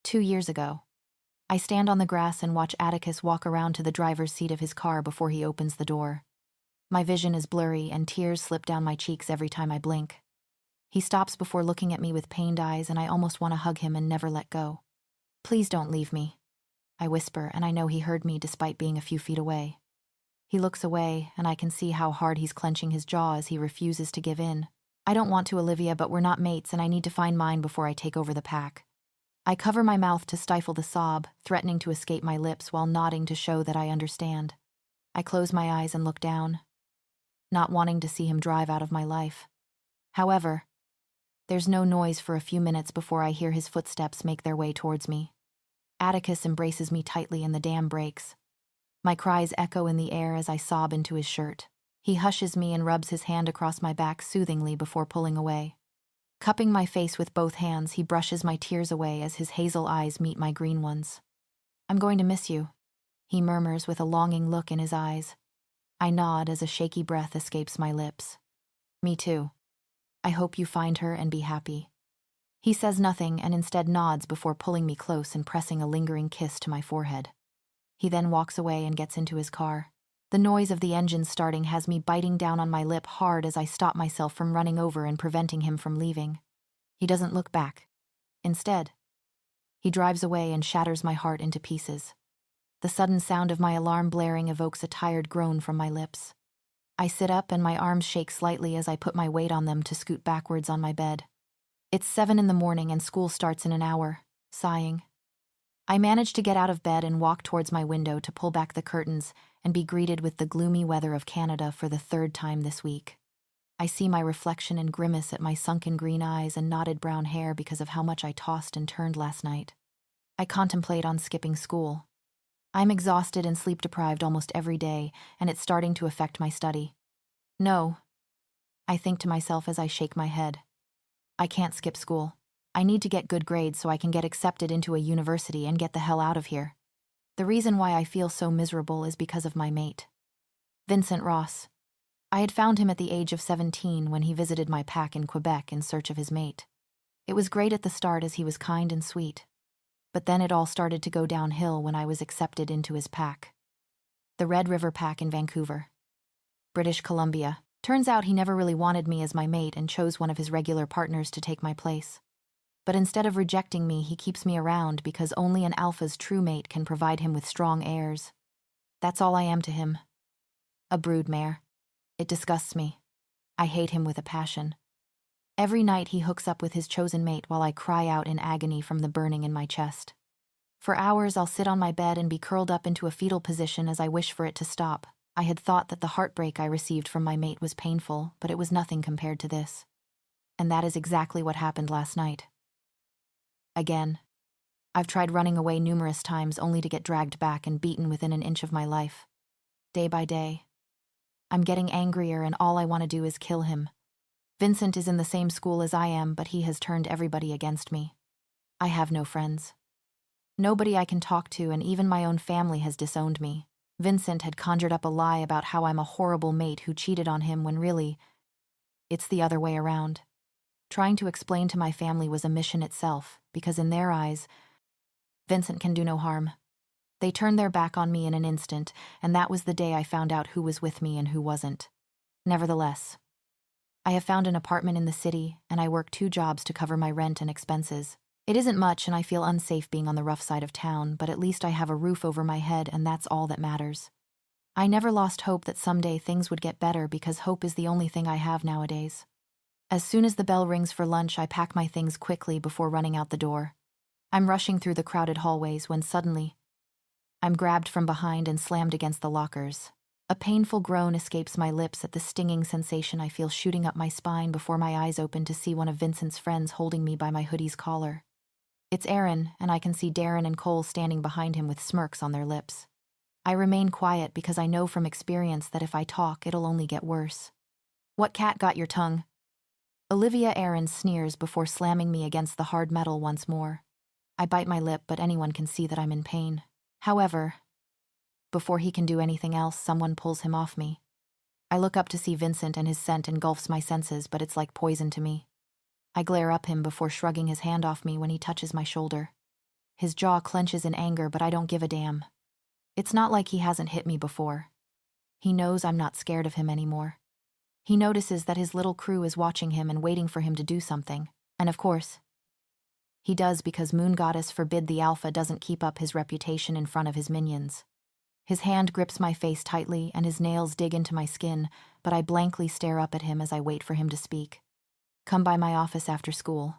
2 years ago. I stand on the grass and watch Atticus walk around to the driver's seat of his car before he opens the door. My vision is blurry and tears slip down my cheeks every time I blink. He stops before looking at me with pained eyes, and I almost want to hug him and never let go. "Please don't leave me," I whisper, and I know he heard me despite being a few feet away. He looks away, and I can see how hard he's clenching his jaw as he refuses to give in. "I don't want to, Olivia, but we're not mates, and I need to find mine before I take over the pack." I cover my mouth to stifle the sob, threatening to escape my lips while nodding to show that I understand. I close my eyes and look down, not wanting to see him drive out of my life. However, there's no noise for a few minutes before I hear his footsteps make their way towards me. Atticus embraces me tightly and the dam breaks. My cries echo in the air as I sob into his shirt. He hushes me and rubs his hand across my back soothingly before pulling away. Cupping my face with both hands, he brushes my tears away as his hazel eyes meet my green ones. "I'm going to miss you," he murmurs with a longing look in his eyes. I nod as a shaky breath escapes my lips. "Me too. I hope you find her and be happy." He says nothing and instead nods before pulling me close and pressing a lingering kiss to my forehead. He then walks away and gets into his car. The noise of the engine starting has me biting down on my lip hard as I stop myself from running over and preventing him from leaving. He doesn't look back. Instead, he drives away and shatters my heart into pieces. The sudden sound of my alarm blaring evokes a tired groan from my lips. I sit up and my arms shake slightly as I put my weight on them to scoot backwards on my bed. It's 7 in the morning and school starts in an hour, sighing. I manage to get out of bed and walk towards my window to pull back the curtains and be greeted with the gloomy weather of Canada for the 3rd time this week. I see my reflection and grimace at my sunken green eyes and knotted brown hair because of how much I tossed and turned last night. I contemplate on skipping school. I'm exhausted and sleep-deprived almost every day, and it's starting to affect my study. No, I think to myself as I shake my head. I can't skip school. I need to get good grades so I can get accepted into a university and get the hell out of here. The reason why I feel so miserable is because of my mate, Vincent Ross. I had found him at the age of 17 when he visited my pack in Quebec in search of his mate. It was great at the start as he was kind and sweet. But then it all started to go downhill when I was accepted into his pack. The Red River Pack in Vancouver, British Columbia. Turns out he never really wanted me as my mate and chose one of his regular partners to take my place. But instead of rejecting me, he keeps me around because only an alpha's true mate can provide him with strong heirs. That's all I am to him. A broodmare. It disgusts me. I hate him with a passion. Every night he hooks up with his chosen mate while I cry out in agony from the burning in my chest. For hours I'll sit on my bed and be curled up into a fetal position as I wish for it to stop. I had thought that the heartbreak I received from my mate was painful, but it was nothing compared to this. And that is exactly what happened last night. Again. I've tried running away numerous times only to get dragged back and beaten within an inch of my life. Day by day. I'm getting angrier and all I want to do is kill him. Vincent is in the same school as I am, but he has turned everybody against me. I have no friends. Nobody I can talk to, and even my own family has disowned me. Vincent had conjured up a lie about how I'm a horrible mate who cheated on him when really, it's the other way around. Trying to explain to my family was a mission itself, because in their eyes, Vincent can do no harm. They turned their back on me in an instant, and that was the day I found out who was with me and who wasn't. Nevertheless, I have found an apartment in the city, and I work 2 jobs to cover my rent and expenses. It isn't much, and I feel unsafe being on the rough side of town, but at least I have a roof over my head, and that's all that matters. I never lost hope that someday things would get better because hope is the only thing I have nowadays. As soon as the bell rings for lunch, I pack my things quickly before running out the door. I'm rushing through the crowded hallways when suddenly, I'm grabbed from behind and slammed against the lockers. A painful groan escapes my lips at the stinging sensation I feel shooting up my spine before my eyes open to see one of Vincent's friends holding me by my hoodie's collar. It's Aaron, and I can see Darren and Cole standing behind him with smirks on their lips. I remain quiet because I know from experience that if I talk, it'll only get worse. "What cat got your tongue?" Olivia Aaron sneers before slamming me against the hard metal once more. I bite my lip, but anyone can see that I'm in pain. However, before he can do anything else, someone pulls him off me. I look up to see Vincent, and his scent engulfs my senses, but it's like poison to me. I glare up him before shrugging his hand off me when he touches my shoulder. His jaw clenches in anger, but I don't give a damn. It's not like he hasn't hit me before. He knows I'm not scared of him anymore. He notices that his little crew is watching him and waiting for him to do something. And of course, he does, because Moon Goddess forbid the Alpha doesn't keep up his reputation in front of his minions. His hand grips my face tightly and his nails dig into my skin, but I blankly stare up at him as I wait for him to speak. Come by my office after school.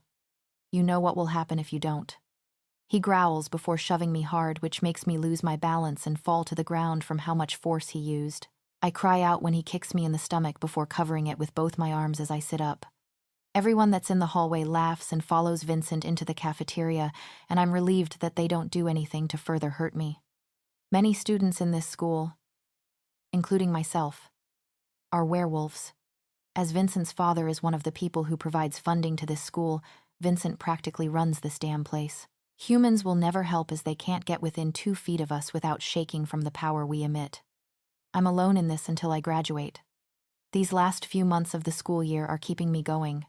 You know what will happen if you don't. He growls before shoving me hard, which makes me lose my balance and fall to the ground from how much force he used. I cry out when he kicks me in the stomach before covering it with both my arms as I sit up. Everyone that's in the hallway laughs and follows Vincent into the cafeteria, and I'm relieved that they don't do anything to further hurt me. Many students in this school, including myself, are werewolves. As Vincent's father is one of the people who provides funding to this school, Vincent practically runs this damn place. Humans will never help, as they can't get within 2 feet of us without shaking from the power we emit. I'm alone in this until I graduate. These last few months of the school year are keeping me going.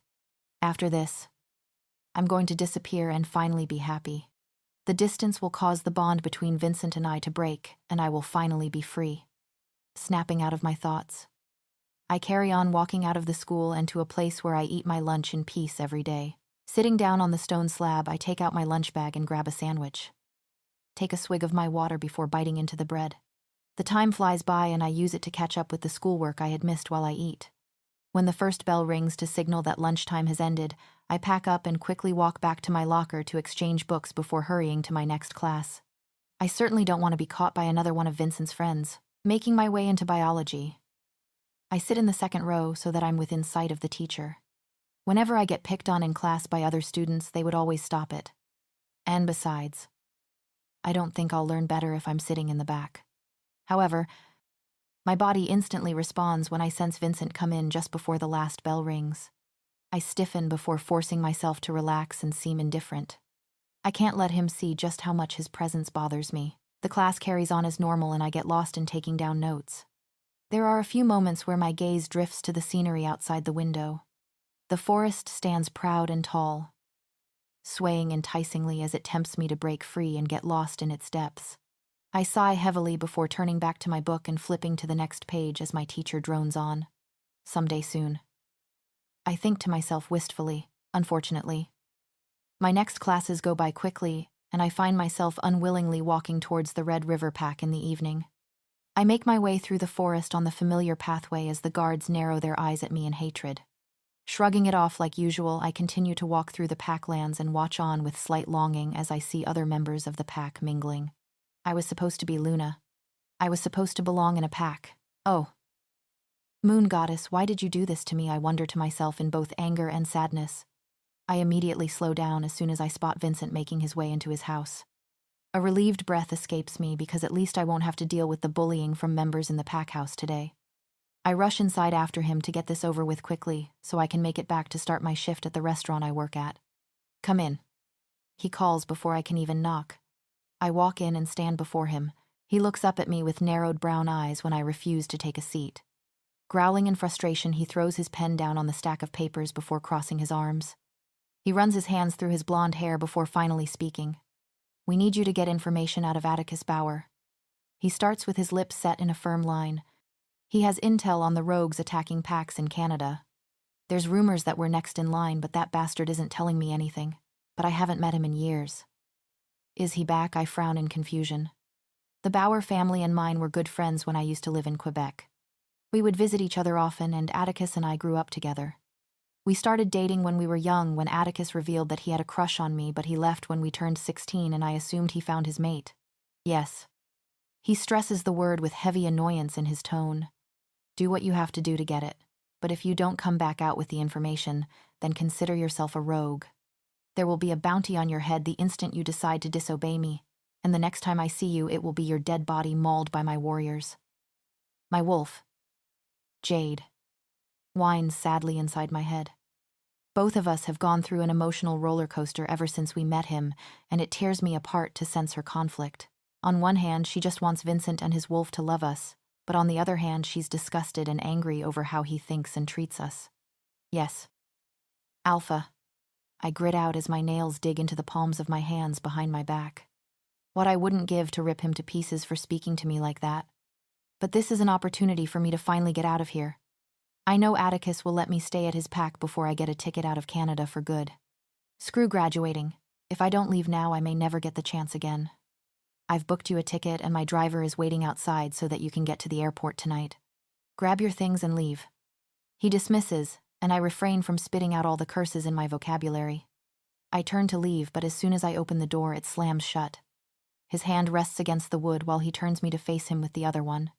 After this, I'm going to disappear and finally be happy. The distance will cause the bond between Vincent and I to break, and I will finally be free. Snapping out of my thoughts, I carry on walking out of the school and to a place where I eat my lunch in peace every day. Sitting down on the stone slab, I take out my lunch bag and grab a sandwich. Take a swig of my water before biting into the bread. The time flies by and I use it to catch up with the schoolwork I had missed while I eat. When the first bell rings to signal that lunchtime has ended, I pack up and quickly walk back to my locker to exchange books before hurrying to my next class. I certainly don't want to be caught by another one of Vincent's friends. Making my way into biology, I sit in the second row so that I'm within sight of the teacher. Whenever I get picked on in class by other students, they would always stop it. And besides, I don't think I'll learn better if I'm sitting in the back. However, my body instantly responds when I sense Vincent come in just before the last bell rings. I stiffen before forcing myself to relax and seem indifferent. I can't let him see just how much his presence bothers me. The class carries on as normal and I get lost in taking down notes. There are a few moments where my gaze drifts to the scenery outside the window. The forest stands proud and tall, swaying enticingly as it tempts me to break free and get lost in its depths. I sigh heavily before turning back to my book and flipping to the next page as my teacher drones on. Someday soon. I think to myself wistfully, unfortunately. My next classes go by quickly, and I find myself unwillingly walking towards the Red River Pack in the evening. I make my way through the forest on the familiar pathway as the guards narrow their eyes at me in hatred. Shrugging it off like usual, I continue to walk through the packlands and watch on with slight longing as I see other members of the pack mingling. I was supposed to be Luna. I was supposed to belong in a pack. Oh. Moon Goddess, why did you do this to me? I wonder to myself in both anger and sadness. I immediately slow down as soon as I spot Vincent making his way into his house. A relieved breath escapes me because at least I won't have to deal with the bullying from members in the pack house today. I rush inside after him to get this over with quickly so I can make it back to start my shift at the restaurant I work at. Come in. He calls before I can even knock. I walk in and stand before him. He looks up at me with narrowed brown eyes when I refuse to take a seat. Growling in frustration, he throws his pen down on the stack of papers before crossing his arms. He runs his hands through his blonde hair before finally speaking. We need you to get information out of Atticus Bauer. He starts with his lips set in a firm line. He has intel on the rogues attacking packs in Canada. There's rumors that we're next in line, but that bastard isn't telling me anything. But I haven't met him in years. Is he back? I frown in confusion. The Bauer family and mine were good friends when I used to live in Quebec. We would visit each other often, and Atticus and I grew up together. We started dating when we were young, when Atticus revealed that he had a crush on me, but he left when we turned 16 and I assumed he found his mate. Yes. He stresses the word with heavy annoyance in his tone. Do what you have to do to get it, but if you don't come back out with the information, then consider yourself a rogue. There will be a bounty on your head the instant you decide to disobey me, and the next time I see you, it will be your dead body mauled by my warriors. My wolf, Jade, whines sadly inside my head. Both of us have gone through an emotional roller coaster ever since we met him, and it tears me apart to sense her conflict. On one hand, she just wants Vincent and his wolf to love us, but on the other hand, she's disgusted and angry over how he thinks and treats us. Yes. Alpha. I grit out as my nails dig into the palms of my hands behind my back. What I wouldn't give to rip him to pieces for speaking to me like that. But this is an opportunity for me to finally get out of here. I know Atticus will let me stay at his pack before I get a ticket out of Canada for good. Screw graduating. If I don't leave now, I may never get the chance again. I've booked you a ticket and my driver is waiting outside so that you can get to the airport tonight. Grab your things and leave. He dismisses, and I refrain from spitting out all the curses in my vocabulary. I turn to leave, but as soon as I open the door, it slams shut. His hand rests against the wood while he turns me to face him with the other one.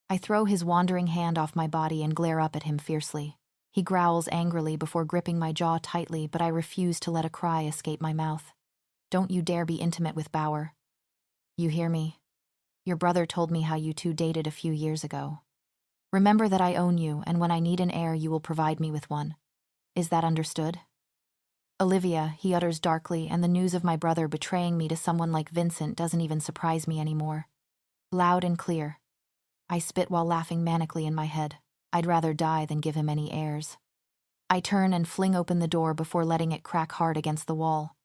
I throw his wandering hand off my body and glare up at him fiercely. He growls angrily before gripping my jaw tightly, but I refuse to let a cry escape my mouth. Don't you dare be intimate with Bauer. You hear me? Your brother told me how you two dated a few years ago. Remember that I own you, and when I need an heir, you will provide me with one. Is that understood? Olivia, he utters darkly, and the news of my brother betraying me to someone like Vincent doesn't even surprise me anymore. Loud and clear. I spit while laughing manically in my head. I'd rather die than give him any heirs. I turn and fling open the door before letting it crack hard against the wall.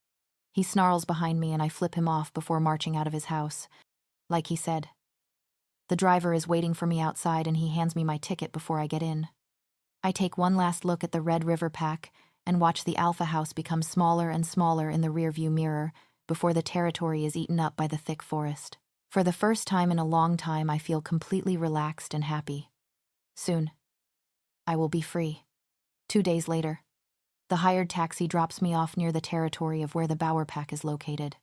He snarls behind me and I flip him off before marching out of his house. Like he said. The driver is waiting for me outside and he hands me my ticket before I get in. I take one last look at the Red River pack and watch the Alpha House become smaller and smaller in the rearview mirror before the territory is eaten up by the thick forest. For the first time in a long time, I feel completely relaxed and happy. Soon, I will be free. 2 days later, the hired taxi drops me off near the territory of where the Bauer pack is located.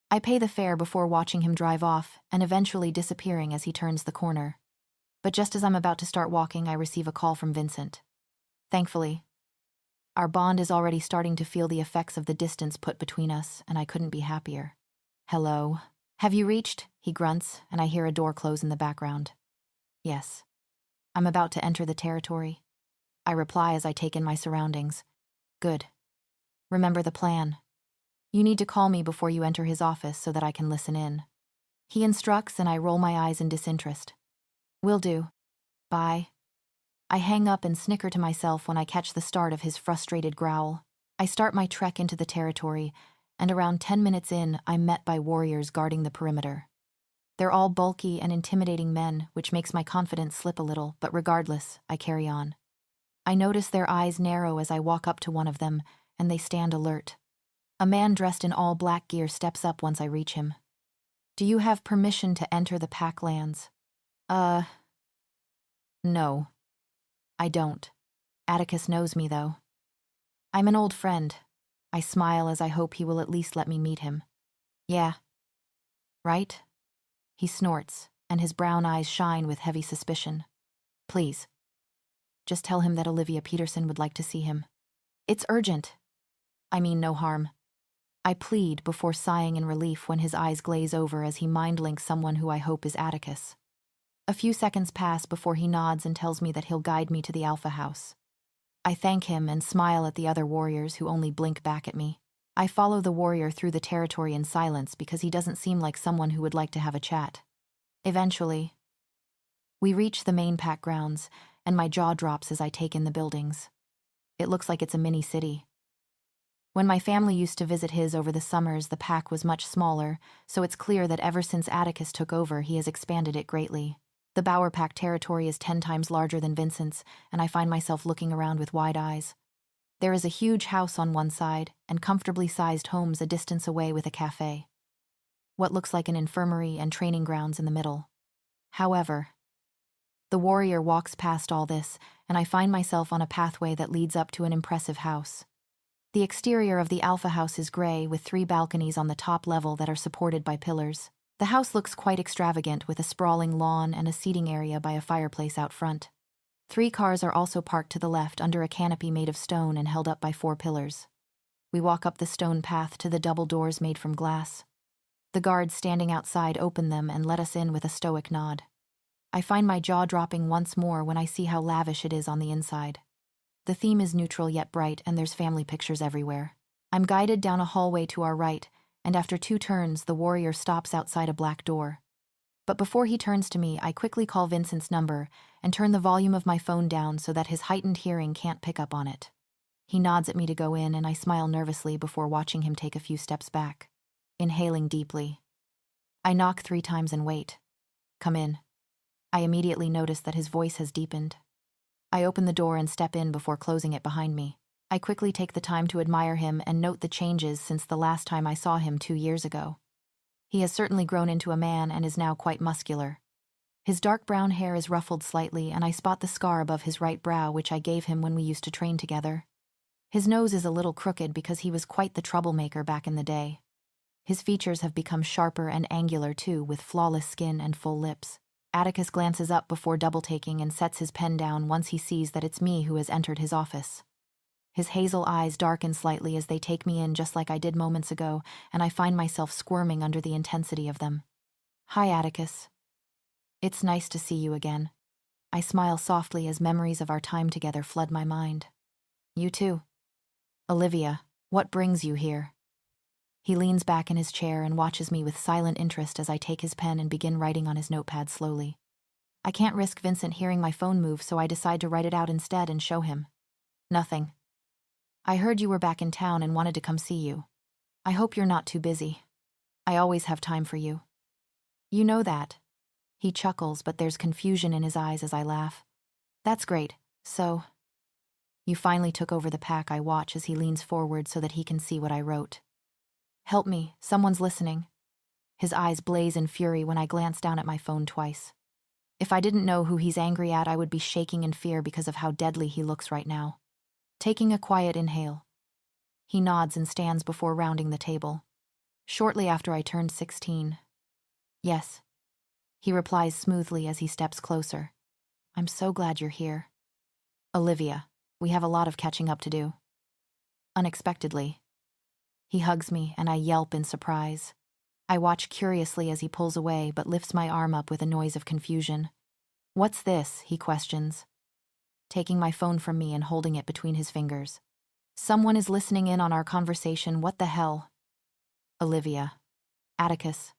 I pay the fare before watching him drive off and eventually disappearing as he turns the corner. But just as I'm about to start walking, I receive a call from Vincent. Thankfully, our bond is already starting to feel the effects of the distance put between us, and I couldn't be happier. Hello. Have you reached? He grunts, and I hear a door close in the background. Yes. I'm about to enter the territory. I reply as I take in my surroundings. Good. Remember the plan. You need to call me before you enter his office so that I can listen in. He instructs and I roll my eyes in disinterest. Will do. Bye. I hang up and snicker to myself when I catch the start of his frustrated growl. I start my trek into the territory, and around 10 minutes in, I'm met by warriors guarding the perimeter. They're all bulky and intimidating men, which makes my confidence slip a little, but regardless, I carry on. I notice their eyes narrow as I walk up to one of them, and they stand alert. A man dressed in all black gear steps up once I reach him. Do you have permission to enter the pack lands? No. I don't. Atticus knows me, though. I'm an old friend. I smile as I hope he will at least let me meet him. Yeah. Right? He snorts, and his brown eyes shine with heavy suspicion. Please. Just tell him that Olivia Peterson would like to see him. It's urgent. I mean no harm. I plead before sighing in relief when his eyes glaze over as he mind-links someone who I hope is Atticus. A few seconds pass before he nods and tells me that he'll guide me to the Alpha House. I thank him and smile at the other warriors who only blink back at me. I follow the warrior through the territory in silence because he doesn't seem like someone who would like to have a chat. Eventually, we reach the main pack grounds, and my jaw drops as I take in the buildings. It looks like it's a mini-city. When my family used to visit his over the summers, the pack was much smaller, so it's clear that ever since Atticus took over, he has expanded it greatly. The Bauer pack territory is 10 times larger than Vincent's, and I find myself looking around with wide eyes. There is a huge house on one side, and comfortably sized homes a distance away with a cafe. What looks like an infirmary and training grounds in the middle. However, the warrior walks past all this, and I find myself on a pathway that leads up to an impressive house. The exterior of the Alpha House is gray, with 3 balconies on the top level that are supported by pillars. The house looks quite extravagant, with a sprawling lawn and a seating area by a fireplace out front. 3 cars are also parked to the left under a canopy made of stone and held up by 4 pillars. We walk up the stone path to the double doors made from glass. The guards standing outside open them and let us in with a stoic nod. I find my jaw dropping once more when I see how lavish it is on the inside. The theme is neutral yet bright, and there's family pictures everywhere. I'm guided down a hallway to our right, and after 2 turns, the warrior stops outside a black door. But before he turns to me, I quickly call Vincent's number and turn the volume of my phone down so that his heightened hearing can't pick up on it. He nods at me to go in, and I smile nervously before watching him take a few steps back, inhaling deeply. I knock 3 times and wait. Come in. I immediately notice that his voice has deepened. I open the door and step in before closing it behind me. I quickly take the time to admire him and note the changes since the last time I saw him 2 years ago. He has certainly grown into a man and is now quite muscular. His dark brown hair is ruffled slightly, and I spot the scar above his right brow which I gave him when we used to train together. His nose is a little crooked because he was quite the troublemaker back in the day. His features have become sharper and angular too, with flawless skin and full lips. Atticus glances up before double-taking and sets his pen down once he sees that it's me who has entered his office. His hazel eyes darken slightly as they take me in just like I did moments ago, and I find myself squirming under the intensity of them. Hi, Atticus. It's nice to see you again. I smile softly as memories of our time together flood my mind. You too. Olivia, what brings you here? He leans back in his chair and watches me with silent interest as I take his pen and begin writing on his notepad slowly. I can't risk Vincent hearing my phone move, so I decide to write it out instead and show him. Nothing. I heard you were back in town and wanted to come see you. I hope you're not too busy. I always have time for you. You know that. He chuckles, but there's confusion in his eyes as I laugh. That's great. So, you finally took over the pack. I watch as he leans forward so that he can see what I wrote. Help me, someone's listening. His eyes blaze in fury when I glance down at my phone twice. If I didn't know who he's angry at, I would be shaking in fear because of how deadly he looks right now. Taking a quiet inhale, he nods and stands before rounding the table. Shortly after I turned 16. Yes. He replies smoothly as he steps closer. I'm so glad you're here. Olivia, we have a lot of catching up to do. Unexpectedly. He hugs me and I yelp in surprise. I watch curiously as he pulls away but lifts my arm up with a noise of confusion. What's this? He questions, taking my phone from me and holding it between his fingers. Someone is listening in on our conversation. What the hell? Olivia. Atticus.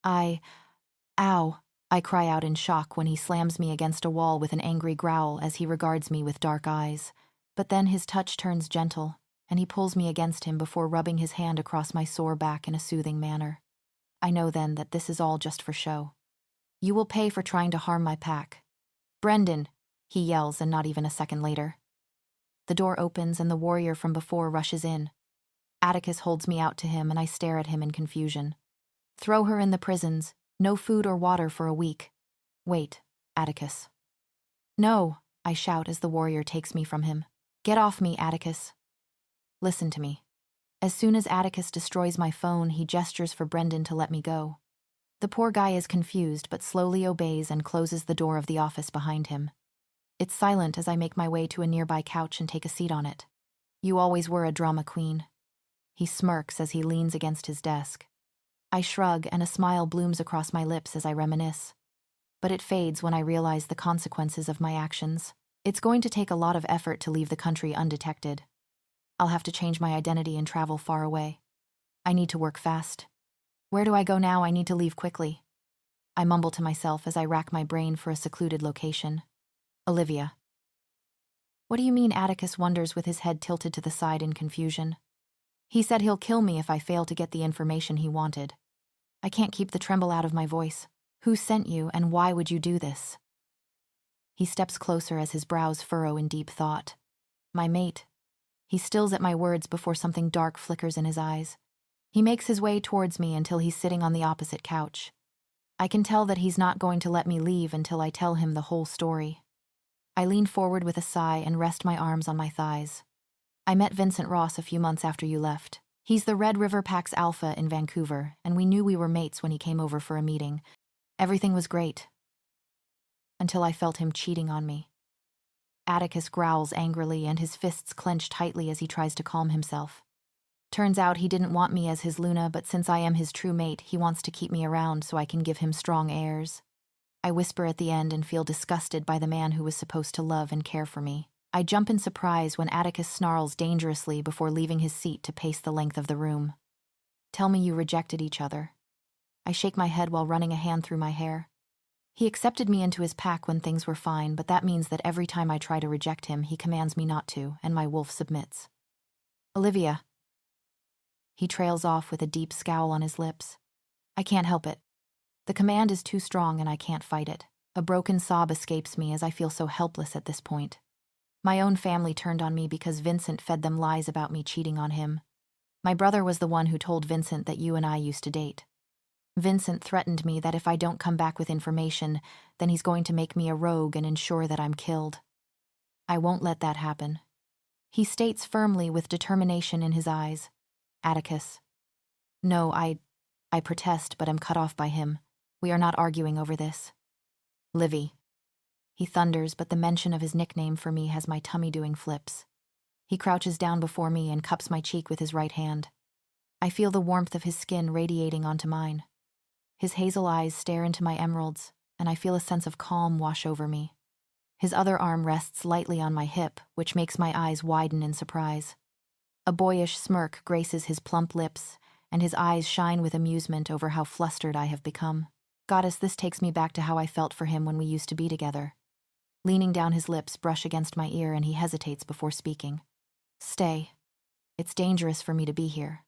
Ow. I cry out in shock when he slams me against a wall with an angry growl as he regards me with dark eyes. But then his touch turns gentle, and he pulls me against him before rubbing his hand across my sore back in a soothing manner. I know then that this is all just for show. You will pay for trying to harm my pack. Brendan, he yells, and not even a second later. The door opens and the warrior from before rushes in. Atticus holds me out to him and I stare at him in confusion. Throw her in the prisons. No food or water for a week. Wait, Atticus. No, I shout as the warrior takes me from him. Get off me, Atticus. Listen to me. As soon as Atticus destroys my phone, he gestures for Brendan to let me go. The poor guy is confused but slowly obeys and closes the door of the office behind him. It's silent as I make my way to a nearby couch and take a seat on it. You always were a drama queen. He smirks as he leans against his desk. I shrug and a smile blooms across my lips as I reminisce. But it fades when I realize the consequences of my actions. It's going to take a lot of effort to leave the country undetected. I'll have to change my identity and travel far away. I need to work fast. Where do I go now? I need to leave quickly. I mumble to myself as I rack my brain for a secluded location. Olivia. What do you mean? Atticus wonders with his head tilted to the side in confusion. He said he'll kill me if I fail to get the information he wanted. I can't keep the tremble out of my voice. Who sent you and why would you do this? He steps closer as his brows furrow in deep thought. My mate. He stills at my words before something dark flickers in his eyes. He makes his way towards me until he's sitting on the opposite couch. I can tell that he's not going to let me leave until I tell him the whole story. I lean forward with a sigh and rest my arms on my thighs. I met Vincent Ross a few months after you left. He's the Red River Pack's alpha in Vancouver, and we knew we were mates when he came over for a meeting. Everything was great. Until I felt him cheating on me. Atticus growls angrily and his fists clench tightly as he tries to calm himself. Turns out he didn't want me as his Luna, but since I am his true mate, he wants to keep me around so I can give him strong airs. I whisper at the end and feel disgusted by the man who was supposed to love and care for me. I jump in surprise when Atticus snarls dangerously before leaving his seat to pace the length of the room. Tell me you rejected each other. I shake my head while running a hand through my hair. He accepted me into his pack when things were fine, but that means that every time I try to reject him, he commands me not to, and my wolf submits. Olivia. He trails off with a deep scowl on his lips. I can't help it. The command is too strong and I can't fight it. A broken sob escapes me as I feel so helpless at this point. My own family turned on me because Vincent fed them lies about me cheating on him. My brother was the one who told Vincent that you and I used to date. Vincent threatened me that if I don't come back with information, then he's going to make me a rogue and ensure that I'm killed. I won't let that happen. He states firmly with determination in his eyes. Atticus. No, I protest, but am cut off by him. We are not arguing over this. Livy. He thunders, but the mention of his nickname for me has my tummy doing flips. He crouches down before me and cups my cheek with his right hand. I feel the warmth of his skin radiating onto mine. His hazel eyes stare into my emeralds, and I feel a sense of calm wash over me. His other arm rests lightly on my hip, which makes my eyes widen in surprise. A boyish smirk graces his plump lips, and his eyes shine with amusement over how flustered I have become. Goddess, this takes me back to how I felt for him when we used to be together. Leaning down, his lips brush against my ear and he hesitates before speaking. Stay. It's dangerous for me to be here.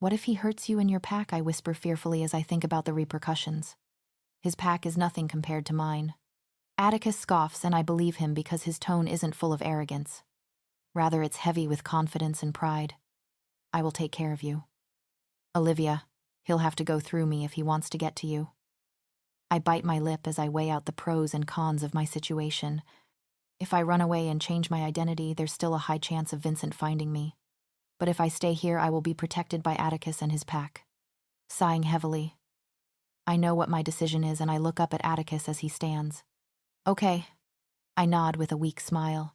What if he hurts you in your pack? I whisper fearfully as I think about the repercussions. His pack is nothing compared to mine. Atticus scoffs, and I believe him because his tone isn't full of arrogance. Rather, it's heavy with confidence and pride. I will take care of you. Olivia, he'll have to go through me if he wants to get to you. I bite my lip as I weigh out the pros and cons of my situation. If I run away and change my identity, there's still a high chance of Vincent finding me. But if I stay here, I will be protected by Atticus and his pack. Sighing heavily, I know what my decision is, and I look up at Atticus as he stands. Okay. I nod with a weak smile.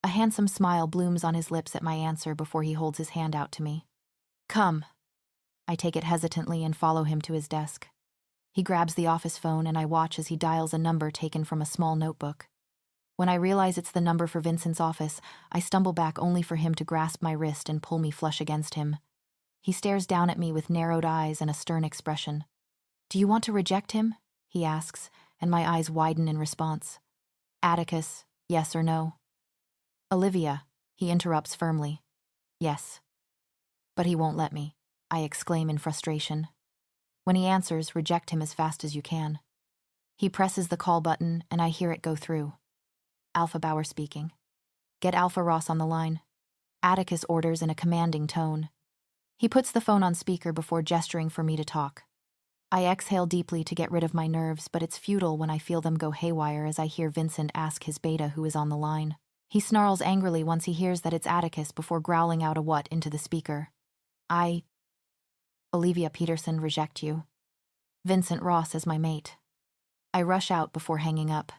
A handsome smile blooms on his lips at my answer before he holds his hand out to me. Come. I take it hesitantly and follow him to his desk. He grabs the office phone and I watch as he dials a number taken from a small notebook. When I realize it's the number for Vincent's office, I stumble back only for him to grasp my wrist and pull me flush against him. He stares down at me with narrowed eyes and a stern expression. Do you want to reject him? He asks, and my eyes widen in response. Atticus, yes or no? Olivia, he interrupts firmly. Yes. But he won't let me, I exclaim in frustration. When he answers, reject him as fast as you can. He presses the call button and I hear it go through. Alpha Bauer speaking. Get Alpha Ross on the line. Atticus orders in a commanding tone. He puts the phone on speaker before gesturing for me to talk. I exhale deeply to get rid of my nerves, but it's futile when I feel them go haywire as I hear Vincent ask his beta who is on the line. He snarls angrily once he hears that it's Atticus before growling out a what into the speaker. Olivia Peterson, reject you. Vincent Ross as my mate. I rush out before hanging up.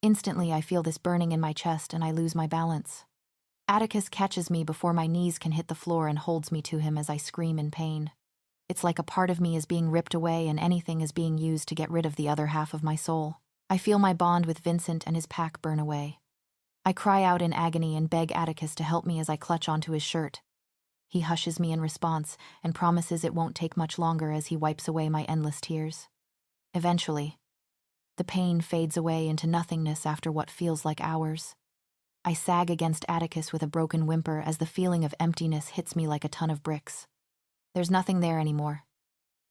Instantly, I feel this burning in my chest and I lose my balance. Atticus catches me before my knees can hit the floor and holds me to him as I scream in pain. It's like a part of me is being ripped away and anything is being used to get rid of the other half of my soul. I feel my bond with Vincent and his pack burn away. I cry out in agony and beg Atticus to help me as I clutch onto his shirt. He hushes me in response and promises it won't take much longer as he wipes away my endless tears. Eventually, the pain fades away into nothingness after what feels like hours. I sag against Atticus with a broken whimper as the feeling of emptiness hits me like a ton of bricks. There's nothing there anymore.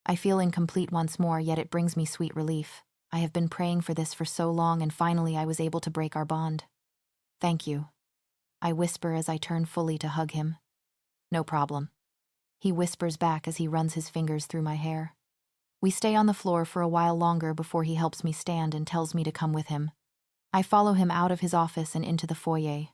I feel incomplete once more, yet it brings me sweet relief. I have been praying for this for so long, and finally I was able to break our bond. Thank you, I whisper as I turn fully to hug him. No problem, he whispers back as he runs his fingers through my hair. We stay on the floor for a while longer before he helps me stand and tells me to come with him. I follow him out of his office and into the foyer.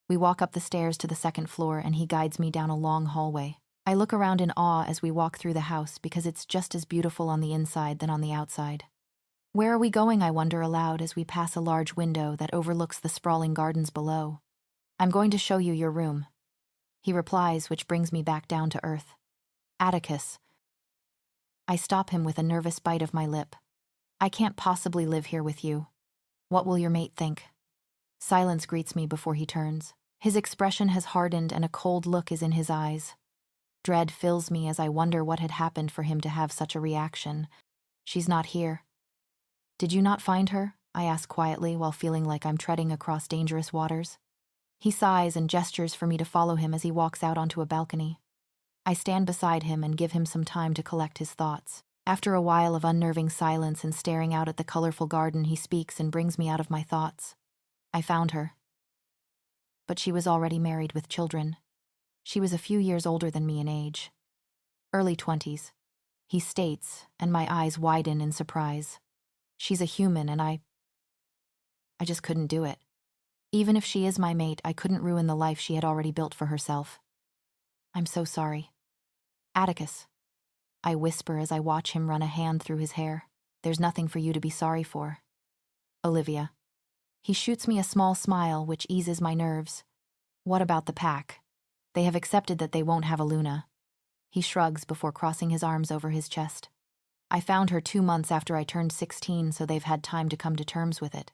We walk up the stairs to the second floor and he guides me down a long hallway. I look around in awe as we walk through the house because it's just as beautiful on the inside than on the outside. Where are we going, I wonder aloud as we pass a large window that overlooks the sprawling gardens below. I'm going to show you your room, he replies, which brings me back down to earth. Atticus. I stop him with a nervous bite of my lip. I can't possibly live here with you. What will your mate think? Silence greets me before he turns. His expression has hardened and a cold look is in his eyes. Dread fills me as I wonder what had happened for him to have such a reaction. She's not here. Did you not find her? I ask quietly while feeling like I'm treading across dangerous waters. He sighs and gestures for me to follow him as he walks out onto a balcony. I stand beside him and give him some time to collect his thoughts. After a while of unnerving silence and staring out at the colorful garden, he speaks and brings me out of my thoughts. I found her. But she was already married with children. She was a few years older than me in age. Early 20s. He states, and my eyes widen in surprise. She's a human and I just couldn't do it. Even if she is my mate, I couldn't ruin the life she had already built for herself. I'm so sorry. Atticus. I whisper as I watch him run a hand through his hair. There's nothing for you to be sorry for. Olivia. He shoots me a small smile, which eases my nerves. What about the pack? They have accepted that they won't have a Luna. He shrugs before crossing his arms over his chest. I found her 2 months after I turned 16, so they've had time to come to terms with it.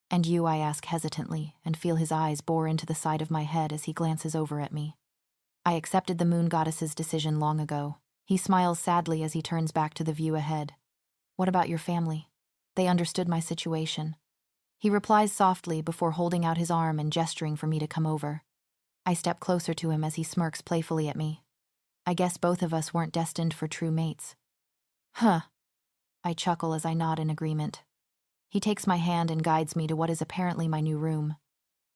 And you, I ask hesitantly, and feel his eyes bore into the side of my head as he glances over at me. I accepted the moon goddess's decision long ago. He smiles sadly as he turns back to the view ahead. What about your family? They understood my situation. He replies softly before holding out his arm and gesturing for me to come over. I step closer to him as he smirks playfully at me. I guess both of us weren't destined for true mates. Huh. I chuckle as I nod in agreement. He takes my hand and guides me to what is apparently my new room.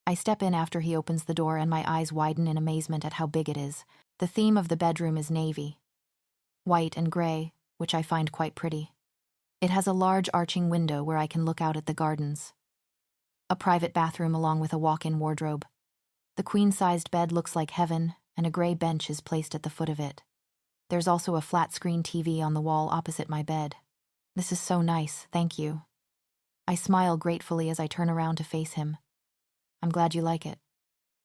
I step in after he opens the door and my eyes widen in amazement at how big it is. The theme of the bedroom is navy. White and gray, which I find quite pretty. It has a large arching window where I can look out at the gardens. A private bathroom along with a walk-in wardrobe. The queen-sized bed looks like heaven, and a gray bench is placed at the foot of it. There's also a flat-screen TV on the wall opposite my bed. This is so nice, thank you. I smile gratefully as I turn around to face him. I'm glad you like it.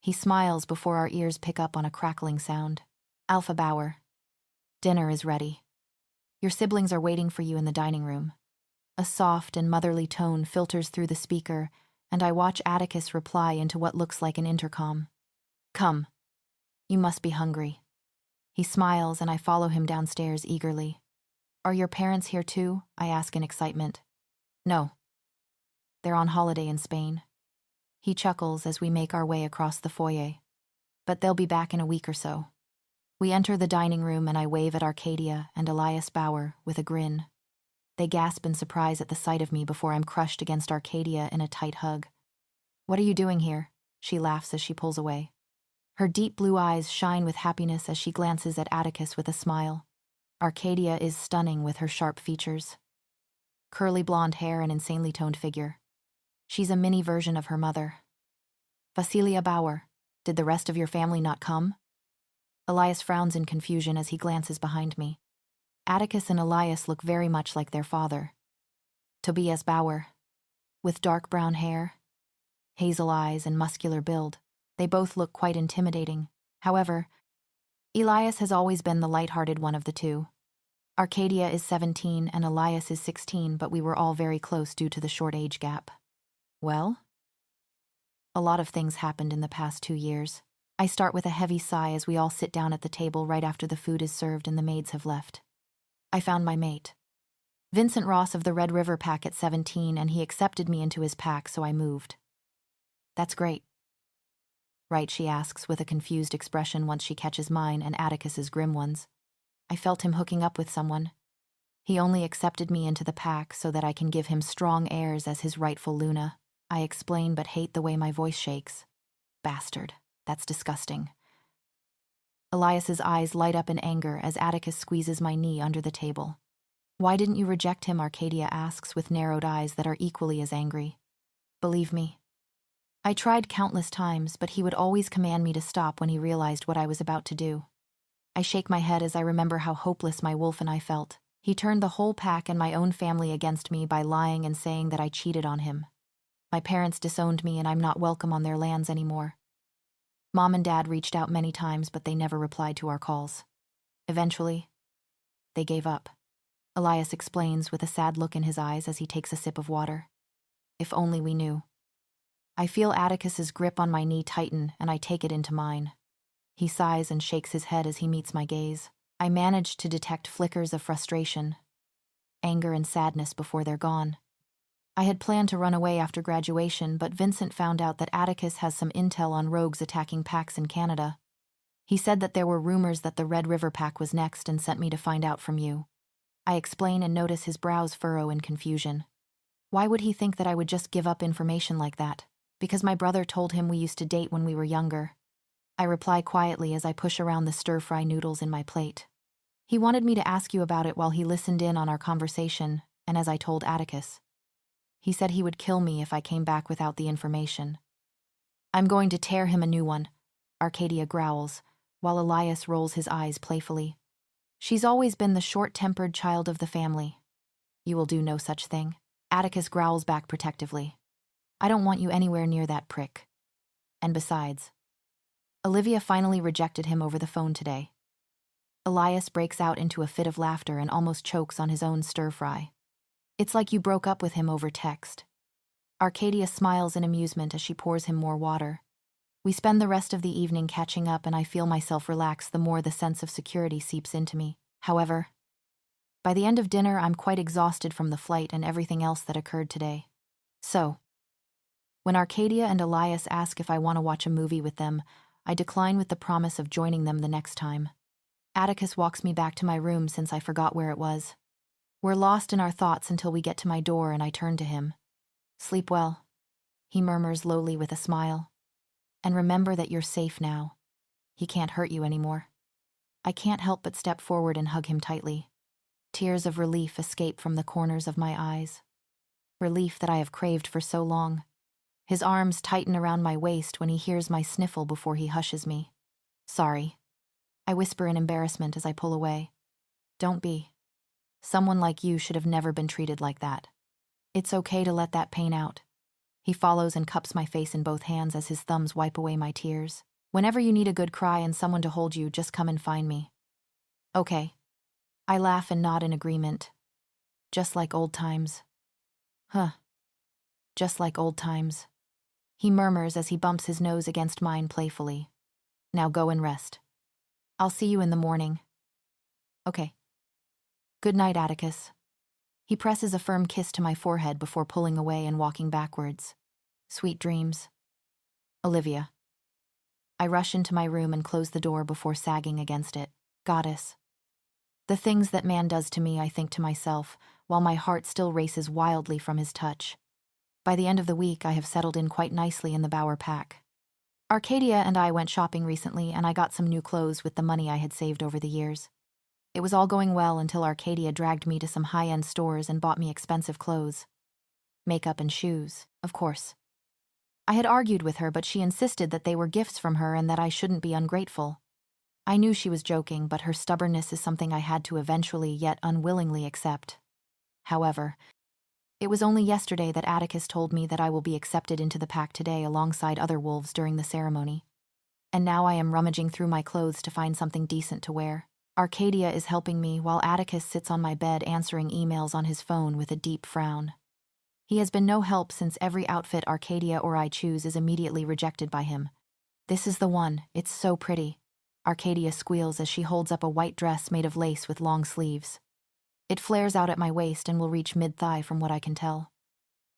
He smiles before our ears pick up on a crackling sound. Alpha Bauer. Dinner is ready. Your siblings are waiting for you in the dining room. A soft and motherly tone filters through the speaker, and I watch Atticus reply into what looks like an intercom. Come. You must be hungry. He smiles and I follow him downstairs eagerly. Are your parents here too? I ask in excitement. No. They're on holiday in Spain. He chuckles as we make our way across the foyer. But they'll be back in a week or so. We enter the dining room and I wave at Arcadia and Elias Bauer with a grin. They gasp in surprise at the sight of me before I'm crushed against Arcadia in a tight hug. What are you doing here? She laughs as she pulls away. Her deep blue eyes shine with happiness as she glances at Atticus with a smile. Arcadia is stunning with her sharp features. Curly blonde hair and insanely toned figure. She's a mini version of her mother. Vasilia Bauer, did the rest of your family not come? Elias frowns in confusion as he glances behind me. Atticus and Elias look very much like their father. Tobias Bauer, with dark brown hair, hazel eyes, and muscular build. They both look quite intimidating. However, Elias has always been the light-hearted one of the two. Arcadia is 17 and Elias is 16, but we were all very close due to the short age gap. Well? A lot of things happened in the past 2 years. I start with a heavy sigh as we all sit down at the table right after the food is served and the maids have left. I found my mate. Vincent Ross of the Red River pack at 17, and he accepted me into his pack, so I moved. That's great. Right, she asks with a confused expression once she catches mine and Atticus's grim ones. I felt him hooking up with someone. He only accepted me into the pack so that I can give him strong heirs as his rightful Luna. I explain but hate the way my voice shakes. Bastard. That's disgusting. Elias's eyes light up in anger as Atticus squeezes my knee under the table. Why didn't you reject him? Arcadia asks with narrowed eyes that are equally as angry. Believe me. I tried countless times, but he would always command me to stop when he realized what I was about to do. I shake my head as I remember how hopeless my wolf and I felt. He turned the whole pack and my own family against me by lying and saying that I cheated on him. My parents disowned me and I'm not welcome on their lands anymore. Mom and Dad reached out many times, but they never replied to our calls. Eventually, they gave up. Elias explains with a sad look in his eyes as he takes a sip of water. If only we knew. I feel Atticus's grip on my knee tighten and I take it into mine. He sighs and shakes his head as he meets my gaze. I manage to detect flickers of frustration, anger and sadness before they're gone. I had planned to run away after graduation, but Vincent found out that Atticus has some intel on rogues attacking packs in Canada. He said that there were rumors that the Red River pack was next and sent me to find out from you. I explain and notice his brows furrow in confusion. Why would he think that I would just give up information like that? Because my brother told him we used to date when we were younger. I reply quietly as I push around the stir-fry noodles in my plate. He wanted me to ask you about it while he listened in on our conversation, and as I told Atticus. He said he would kill me if I came back without the information. I'm going to tear him a new one, Arcadia growls, while Elias rolls his eyes playfully. She's always been the short-tempered child of the family. You will do no such thing. Atticus growls back protectively. I don't want you anywhere near that prick. And besides, Olivia finally rejected him over the phone today. Elias breaks out into a fit of laughter and almost chokes on his own stir-fry. It's like you broke up with him over text. Arcadia smiles in amusement as she pours him more water. We spend the rest of the evening catching up, and I feel myself relax the more the sense of security seeps into me. However, by the end of dinner, I'm quite exhausted from the flight and everything else that occurred today. So, when Arcadia and Elias ask if I want to watch a movie with them, I decline with the promise of joining them the next time. Atticus walks me back to my room since I forgot where it was. We're lost in our thoughts until we get to my door and I turn to him. Sleep well, he murmurs lowly with a smile. And remember that you're safe now. He can't hurt you anymore. I can't help but step forward and hug him tightly. Tears of relief escape from the corners of my eyes. Relief that I have craved for so long. His arms tighten around my waist when he hears my sniffle before he hushes me. Sorry. I whisper in embarrassment as I pull away. Don't be. Someone like you should have never been treated like that. It's okay to let that pain out. He follows and cups my face in both hands as his thumbs wipe away my tears. Whenever you need a good cry and someone to hold you, just come and find me. Okay. I laugh and nod in agreement. Just like old times. Huh. Just like old times. He murmurs as he bumps his nose against mine playfully. Now go and rest. I'll see you in the morning. Okay. Good night, Atticus. He presses a firm kiss to my forehead before pulling away and walking backwards. Sweet dreams. Olivia. I rush into my room and close the door before sagging against it. Goddess. The things that man does to me, I think to myself, while my heart still races wildly from his touch. By the end of the week, I have settled in quite nicely in the Bauer pack. Arcadia and I went shopping recently, and I got some new clothes with the money I had saved over the years. It was all going well until Arcadia dragged me to some high-end stores and bought me expensive clothes. Makeup and shoes, of course. I had argued with her, but she insisted that they were gifts from her and that I shouldn't be ungrateful. I knew she was joking, but her stubbornness is something I had to eventually, yet unwillingly, accept. However, it was only yesterday that Atticus told me that I will be accepted into the pack today alongside other wolves during the ceremony. And now I am rummaging through my clothes to find something decent to wear. Arcadia is helping me while Atticus sits on my bed answering emails on his phone with a deep frown. He has been no help since every outfit Arcadia or I choose is immediately rejected by him. This is the one, it's so pretty. Arcadia squeals as she holds up a white dress made of lace with long sleeves. It flares out at my waist and will reach mid-thigh from what I can tell.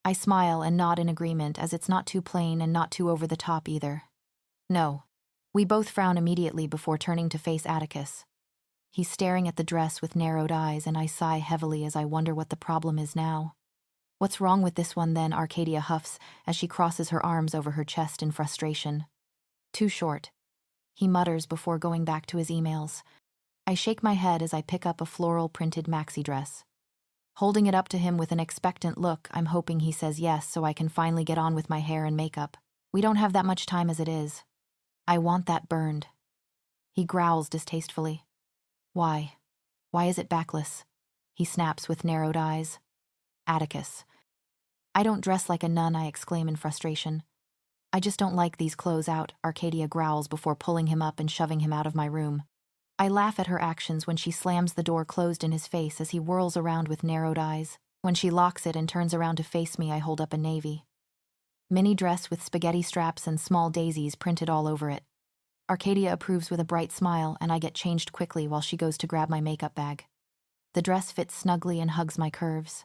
I smile and nod in agreement as it's not too plain and not too over the top either. No. We both frown immediately before turning to face Atticus. He's staring at the dress with narrowed eyes, and I sigh heavily as I wonder what the problem is now. What's wrong with this one then, Arcadia huffs as she crosses her arms over her chest in frustration. Too short, he mutters before going back to his emails. I shake my head as I pick up a floral-printed maxi dress. Holding it up to him with an expectant look, I'm hoping he says yes so I can finally get on with my hair and makeup. We don't have that much time as it is. I want that burned. He growls distastefully. Why? Why is it backless? He snaps with narrowed eyes. Atticus. I don't dress like a nun, I exclaim in frustration. I just don't like these clothes out, Arcadia growls before pulling him up and shoving him out of my room. I laugh at her actions when she slams the door closed in his face as he whirls around with narrowed eyes. When she locks it and turns around to face me, I hold up a navy mini dress with spaghetti straps and small daisies printed all over it. Arcadia approves with a bright smile, and I get changed quickly while she goes to grab my makeup bag. The dress fits snugly and hugs my curves.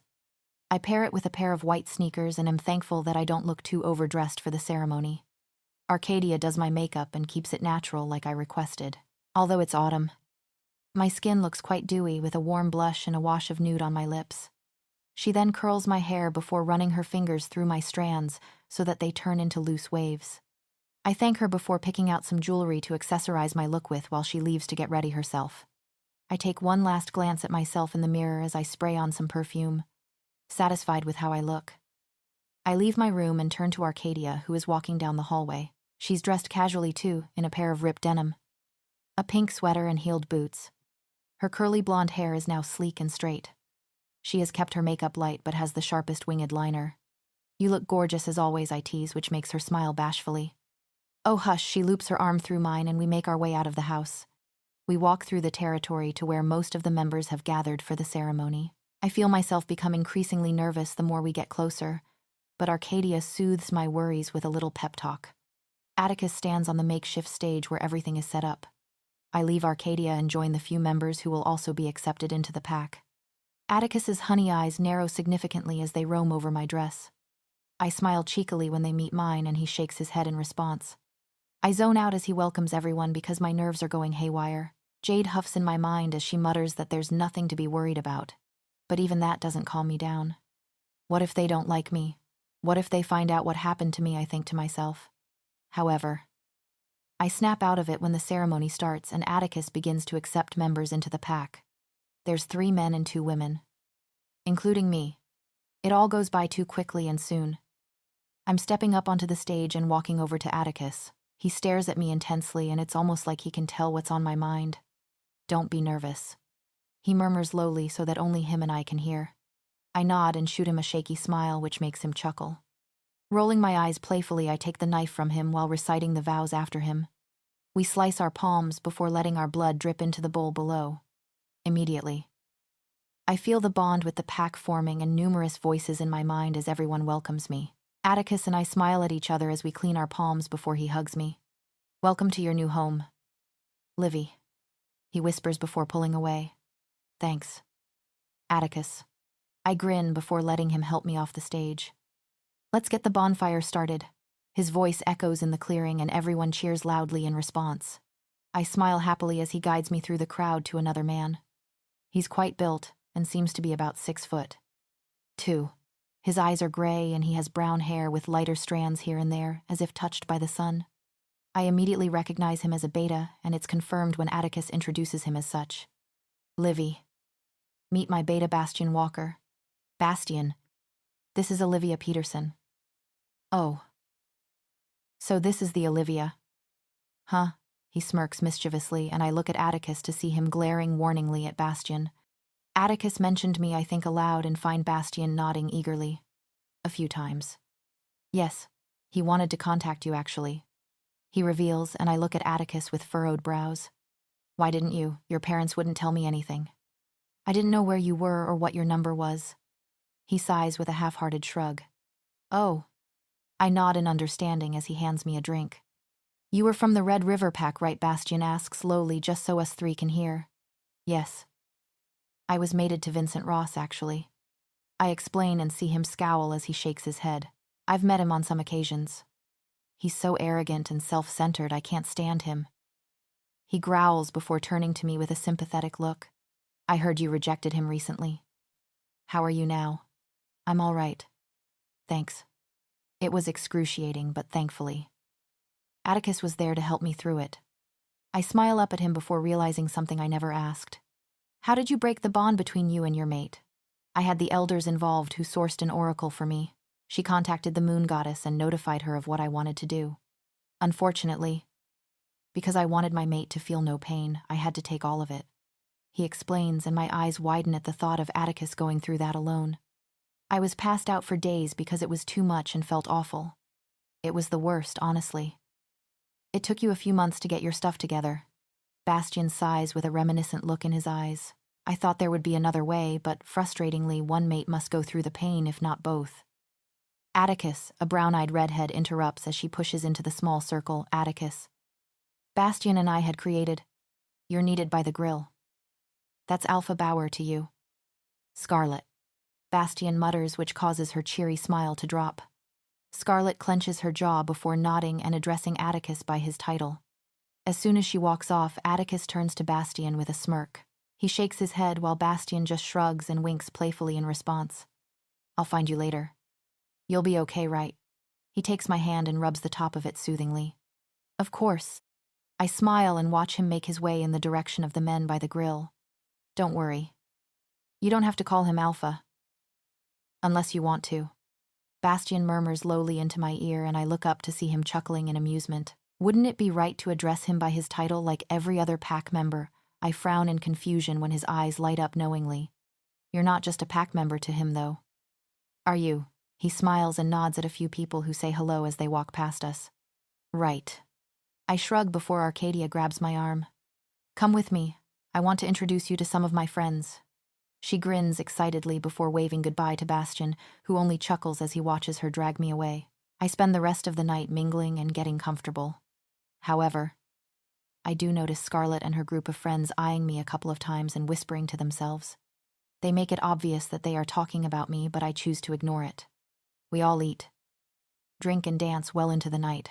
I pair it with a pair of white sneakers and am thankful that I don't look too overdressed for the ceremony. Arcadia does my makeup and keeps it natural like I requested. Although it's autumn, my skin looks quite dewy with a warm blush and a wash of nude on my lips. She then curls my hair before running her fingers through my strands so that they turn into loose waves. I thank her before picking out some jewelry to accessorize my look with while she leaves to get ready herself. I take one last glance at myself in the mirror as I spray on some perfume, satisfied with how I look. I leave my room and turn to Arcadia, who is walking down the hallway. She's dressed casually too, in a pair of ripped denim, a pink sweater and heeled boots. Her curly blonde hair is now sleek and straight. She has kept her makeup light but has the sharpest winged liner. You look gorgeous as always, I tease, which makes her smile bashfully. Oh hush, she loops her arm through mine and we make our way out of the house. We walk through the territory to where most of the members have gathered for the ceremony. I feel myself become increasingly nervous the more we get closer, but Arcadia soothes my worries with a little pep talk. Atticus stands on the makeshift stage where everything is set up. I leave Arcadia and join the few members who will also be accepted into the pack. Atticus's honey eyes narrow significantly as they roam over my dress. I smile cheekily when they meet mine and he shakes his head in response. I zone out as he welcomes everyone because my nerves are going haywire. Jade huffs in my mind as she mutters that there's nothing to be worried about. But even that doesn't calm me down. What if they don't like me? What if they find out what happened to me, I think to myself. However, I snap out of it when the ceremony starts and Atticus begins to accept members into the pack. There's 3 men and 2 women, including me. It all goes by too quickly and soon. I'm stepping up onto the stage and walking over to Atticus. He stares at me intensely and it's almost like he can tell what's on my mind. Don't be nervous. He murmurs lowly so that only him and I can hear. I nod and shoot him a shaky smile which makes him chuckle. Rolling my eyes playfully, I take the knife from him while reciting the vows after him. We slice our palms before letting our blood drip into the bowl below. Immediately, I feel the bond with the pack forming and numerous voices in my mind as everyone welcomes me. Atticus and I smile at each other as we clean our palms before he hugs me. Welcome to your new home, Livy, he whispers before pulling away. Thanks, Atticus. I grin before letting him help me off the stage. Let's get the bonfire started. His voice echoes in the clearing and everyone cheers loudly in response. I smile happily as he guides me through the crowd to another man. He's quite built and seems to be about 6'2". His eyes are gray and he has brown hair with lighter strands here and there, as if touched by the sun. I immediately recognize him as a beta, and it's confirmed when Atticus introduces him as such. Livy. Meet my beta Bastian Walker. Bastian. This is Olivia Peterson. Oh. So this is the Olivia. Huh? He smirks mischievously, and I look at Atticus to see him glaring warningly at Bastian. Atticus mentioned me, I think aloud, and find Bastian nodding eagerly. A few times. Yes, he wanted to contact you actually. He reveals, and I look at Atticus with furrowed brows. Why didn't you? Your parents wouldn't tell me anything. I didn't know where you were or what your number was. He sighs with a half-hearted shrug. Oh. I nod in understanding as he hands me a drink. You were from the Red River pack, right? Bastian asks slowly, just so us 3 can hear. Yes. I was mated to Vincent Ross, actually. I explain and see him scowl as he shakes his head. I've met him on some occasions. He's so arrogant and self-centered, I can't stand him. He growls before turning to me with a sympathetic look. I heard you rejected him recently. How are you now? I'm all right. Thanks. It was excruciating, but thankfully. Atticus was there to help me through it. I smile up at him before realizing something I never asked. How did you break the bond between you and your mate? I had the elders involved who sourced an oracle for me. She contacted the moon goddess and notified her of what I wanted to do. Unfortunately, because I wanted my mate to feel no pain, I had to take all of it. He explains, and my eyes widen at the thought of Atticus going through that alone. I was passed out for days because it was too much and felt awful. It was the worst, honestly. It took you a few months to get your stuff together. Bastian sighs with a reminiscent look in his eyes. I thought there would be another way, but frustratingly, one mate must go through the pain, if not both. Atticus, a brown-eyed redhead, interrupts as she pushes into the small circle. Atticus. Bastian and I had created. You're needed by the grill. That's Alpha Bauer to you. Scarlet. Bastian mutters, which causes her cheery smile to drop. Scarlet clenches her jaw before nodding and addressing Atticus by his title. As soon as she walks off, Atticus turns to Bastian with a smirk. He shakes his head while Bastian just shrugs and winks playfully in response. I'll find you later. You'll be okay, right? He takes my hand and rubs the top of it soothingly. Of course. I smile and watch him make his way in the direction of the men by the grill. Don't worry. You don't have to call him Alpha. Unless you want to. Bastian murmurs lowly into my ear, and I look up to see him chuckling in amusement. Wouldn't it be right to address him by his title like every other pack member? I frown in confusion when his eyes light up knowingly. You're not just a pack member to him, though. Are you? He smiles and nods at a few people who say hello as they walk past us. Right. I shrug before Arcadia grabs my arm. Come with me. I want to introduce you to some of my friends. She grins excitedly before waving goodbye to Bastian, who only chuckles as he watches her drag me away. I spend the rest of the night mingling and getting comfortable. However, I do notice Scarlet and her group of friends eyeing me a couple of times and whispering to themselves. They make it obvious that they are talking about me, but I choose to ignore it. We all eat, drink, and dance well into the night.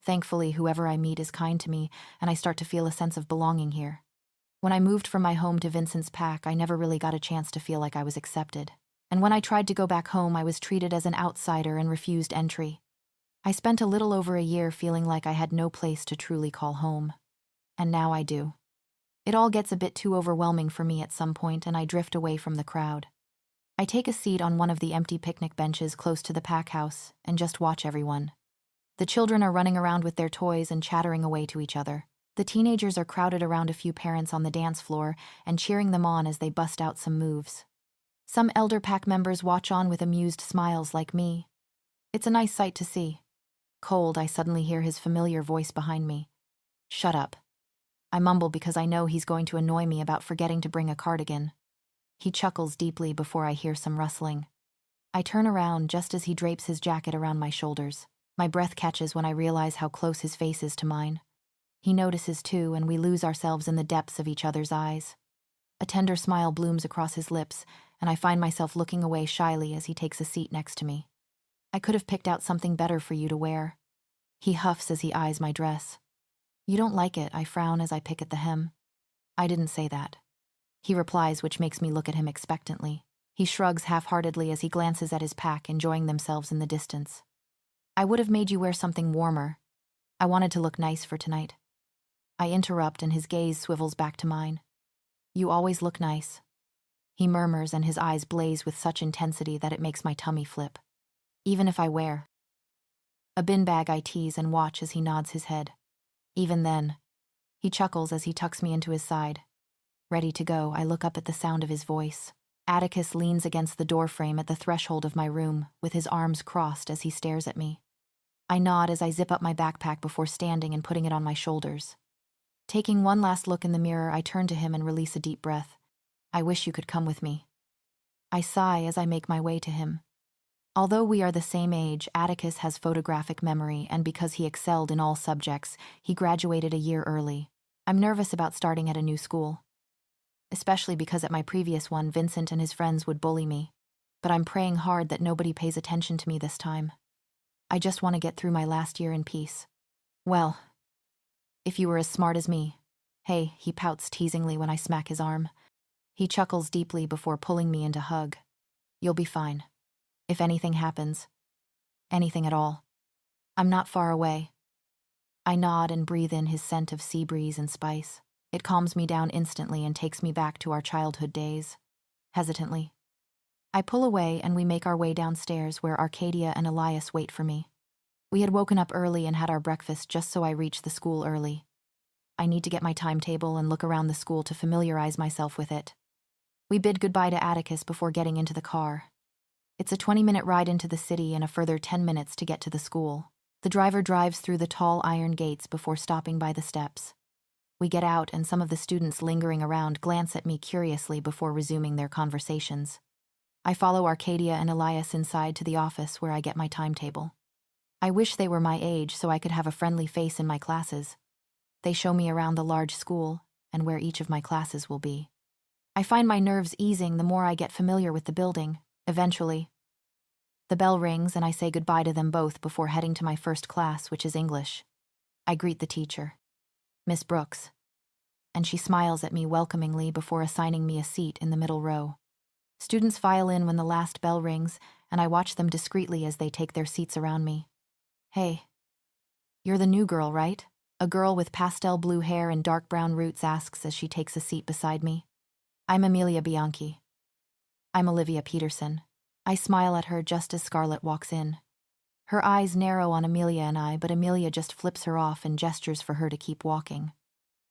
Thankfully, whoever I meet is kind to me, and I start to feel a sense of belonging here. When I moved from my home to Vincent's pack, I never really got a chance to feel like I was accepted. And when I tried to go back home, I was treated as an outsider and refused entry. I spent a little over a year feeling like I had no place to truly call home. And now I do. It all gets a bit too overwhelming for me at some point, and I drift away from the crowd. I take a seat on one of the empty picnic benches close to the pack house and just watch everyone. The children are running around with their toys and chattering away to each other. The teenagers are crowded around a few parents on the dance floor and cheering them on as they bust out some moves. Some elder pack members watch on with amused smiles like me. It's a nice sight to see. Cold, I suddenly hear his familiar voice behind me. Shut up. I mumble because I know he's going to annoy me about forgetting to bring a cardigan. He chuckles deeply before I hear some rustling. I turn around just as he drapes his jacket around my shoulders. My breath catches when I realize how close his face is to mine. He notices too, and we lose ourselves in the depths of each other's eyes. A tender smile blooms across his lips, and I find myself looking away shyly as he takes a seat next to me. I could have picked out something better for you to wear. He huffs as he eyes my dress. You don't like it, I frown as I pick at the hem. I didn't say that. He replies, which makes me look at him expectantly. He shrugs half-heartedly as he glances at his pack, enjoying themselves in the distance. I would have made you wear something warmer. I wanted to look nice for tonight. I interrupt and his gaze swivels back to mine. You always look nice. He murmurs and his eyes blaze with such intensity that it makes my tummy flip. Even if I wear a bin bag, I tease and watch as he nods his head. Even then, he chuckles as he tucks me into his side. Ready to go, I look up at the sound of his voice. Atticus leans against the doorframe at the threshold of my room, with his arms crossed as he stares at me. I nod as I zip up my backpack before standing and putting it on my shoulders. Taking one last look in the mirror, I turn to him and release a deep breath. I wish you could come with me. I sigh as I make my way to him. Although we are the same age, Atticus has photographic memory, and because he excelled in all subjects, he graduated a year early. I'm nervous about starting at a new school. Especially because at my previous one, Vincent and his friends would bully me. But I'm praying hard that nobody pays attention to me this time. I just want to get through my last year in peace. Well, if you were as smart as me. Hey, he pouts teasingly when I smack his arm. He chuckles deeply before pulling me into hug. You'll be fine. If anything happens. Anything at all. I'm not far away. I nod and breathe in his scent of sea breeze and spice. It calms me down instantly and takes me back to our childhood days. Hesitantly, I pull away and we make our way downstairs where Arcadia and Elias wait for me. We had woken up early and had our breakfast just so I reach the school early. I need to get my timetable and look around the school to familiarize myself with it. We bid goodbye to Atticus before getting into the car. It's a 20-minute ride into the city and a further 10 minutes to get to the school. The driver drives through the tall iron gates before stopping by the steps. We get out and some of the students lingering around glance at me curiously before resuming their conversations. I follow Arcadia and Elias inside to the office where I get my timetable. I wish they were my age so I could have a friendly face in my classes. They show me around the large school and where each of my classes will be. I find my nerves easing the more I get familiar with the building. Eventually, the bell rings and I say goodbye to them both before heading to my first class, which is English. I greet the teacher, Miss Brooks, and she smiles at me welcomingly before assigning me a seat in the middle row. Students file in when the last bell rings, and I watch them discreetly as they take their seats around me. Hey, you're the new girl, right? A girl with pastel blue hair and dark brown roots asks as she takes a seat beside me. I'm Amelia Bianchi. I'm Olivia Peterson. I smile at her just as Scarlett walks in. Her eyes narrow on Amelia and I, but Amelia just flips her off and gestures for her to keep walking.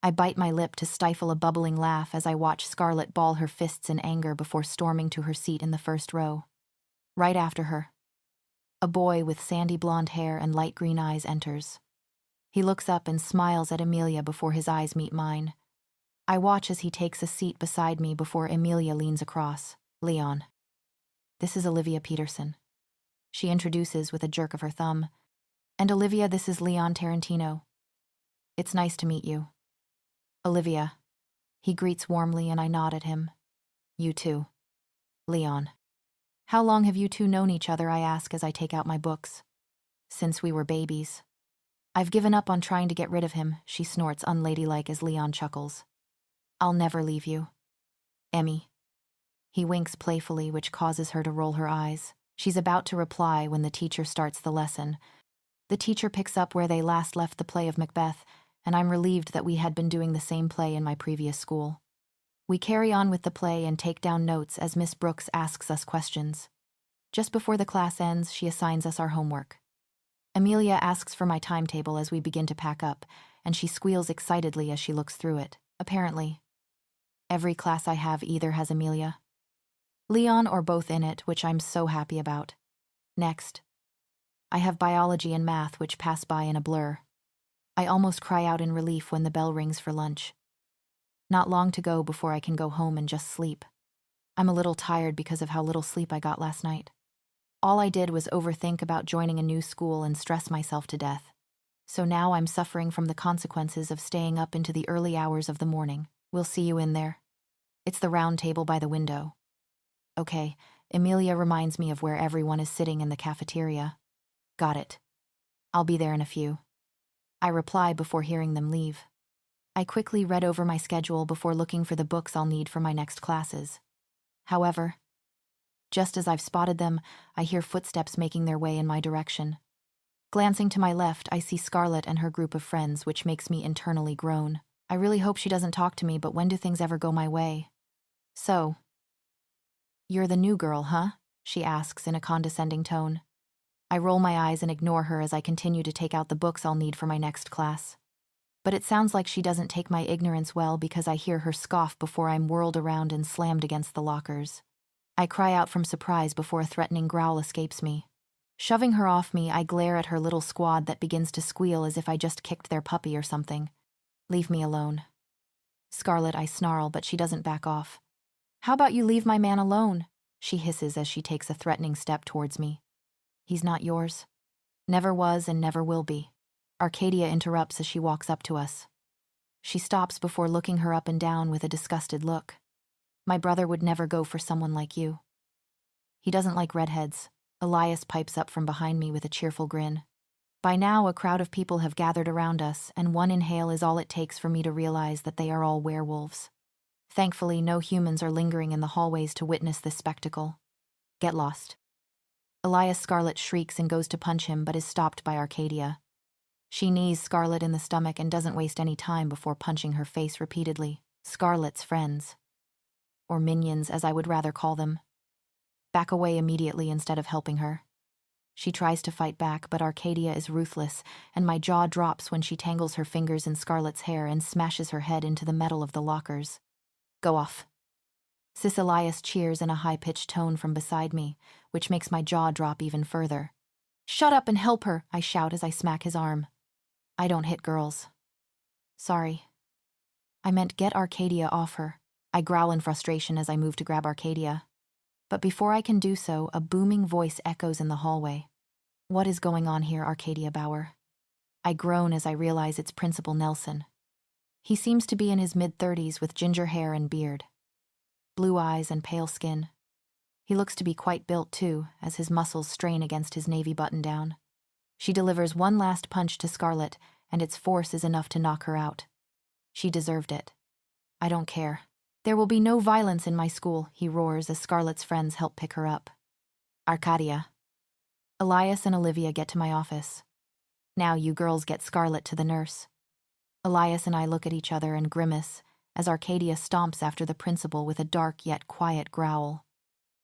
I bite my lip to stifle a bubbling laugh as I watch Scarlett ball her fists in anger before storming to her seat in the first row. Right after her, a boy with sandy blonde hair and light green eyes enters. He looks up and smiles at Amelia before his eyes meet mine. I watch as he takes a seat beside me before Amelia leans across. Leon. This is Olivia Peterson. She introduces with a jerk of her thumb. And Olivia, this is Leon Tarantino. It's nice to meet you. Olivia. He greets warmly and I nod at him. You too. Leon. How long have you two known each other, I ask as I take out my books. Since we were babies. I've given up on trying to get rid of him, she snorts unladylike as Leon chuckles. I'll never leave you. Emmy. He winks playfully, which causes her to roll her eyes. She's about to reply when the teacher starts the lesson. The teacher picks up where they last left the play of Macbeth, and I'm relieved that we had been doing the same play in my previous school. We carry on with the play and take down notes as Miss Brooks asks us questions. Just before the class ends, she assigns us our homework. Amelia asks for my timetable as we begin to pack up, and she squeals excitedly as she looks through it. Apparently, every class I have either has Amelia, Leon, or both in it, which I'm so happy about. Next, I have biology and math, which pass by in a blur. I almost cry out in relief when the bell rings for lunch. Not long to go before I can go home and just sleep. I'm a little tired because of how little sleep I got last night. All I did was overthink about joining a new school and stress myself to death. So now I'm suffering from the consequences of staying up into the early hours of the morning. We'll see you in there. It's the round table by the window. Okay, Amelia reminds me of where everyone is sitting in the cafeteria. Got it. I'll be there in a few. I reply before hearing them leave. I quickly read over my schedule before looking for the books I'll need for my next classes. However, just as I've spotted them, I hear footsteps making their way in my direction. Glancing to my left, I see Scarlett and her group of friends, which makes me internally groan. I really hope she doesn't talk to me, but when do things ever go my way? So, you're the new girl, huh? She asks in a condescending tone. I roll my eyes and ignore her as I continue to take out the books I'll need for my next class. But it sounds like she doesn't take my ignorance well because I hear her scoff before I'm whirled around and slammed against the lockers. I cry out from surprise before a threatening growl escapes me. Shoving her off me, I glare at her little squad that begins to squeal as if I just kicked their puppy or something. Leave me alone. Scarlett, I snarl, but she doesn't back off. How about you leave my man alone? She hisses as she takes a threatening step towards me. He's not yours. Never was and never will be. Arcadia interrupts as she walks up to us. She stops before looking her up and down with a disgusted look. My brother would never go for someone like you. He doesn't like redheads. Elias pipes up from behind me with a cheerful grin. By now, a crowd of people have gathered around us, and one inhale is all it takes for me to realize that they are all werewolves. Thankfully, no humans are lingering in the hallways to witness this spectacle. Get lost. Elias Scarlett shrieks and goes to punch him, but is stopped by Arcadia. She knees Scarlett in the stomach and doesn't waste any time before punching her face repeatedly. Scarlett's friends, or minions as I would rather call them, back away immediately instead of helping her. She tries to fight back, but Arcadia is ruthless, and my jaw drops when she tangles her fingers in Scarlett's hair and smashes her head into the metal of the lockers. Go off. Sis Elias cheers in a high-pitched tone from beside me, which makes my jaw drop even further. Shut up and help her, I shout as I smack his arm. I don't hit girls. Sorry. I meant get Arcadia off her. I growl in frustration as I move to grab Arcadia. But before I can do so, a booming voice echoes in the hallway. What is going on here, Arcadia Bauer? I groan as I realize it's Principal Nelson. He seems to be in his mid-30s with ginger hair and beard, blue eyes and pale skin. He looks to be quite built too, as his muscles strain against his navy button-down. She delivers one last punch to Scarlet, and its force is enough to knock her out. She deserved it. I don't care. There will be no violence in my school, he roars as Scarlet's friends help pick her up. Arcadia. Elias and Olivia get to my office. Now you girls get Scarlet to the nurse. Elias and I look at each other and grimace as Arcadia stomps after the principal with a dark yet quiet growl.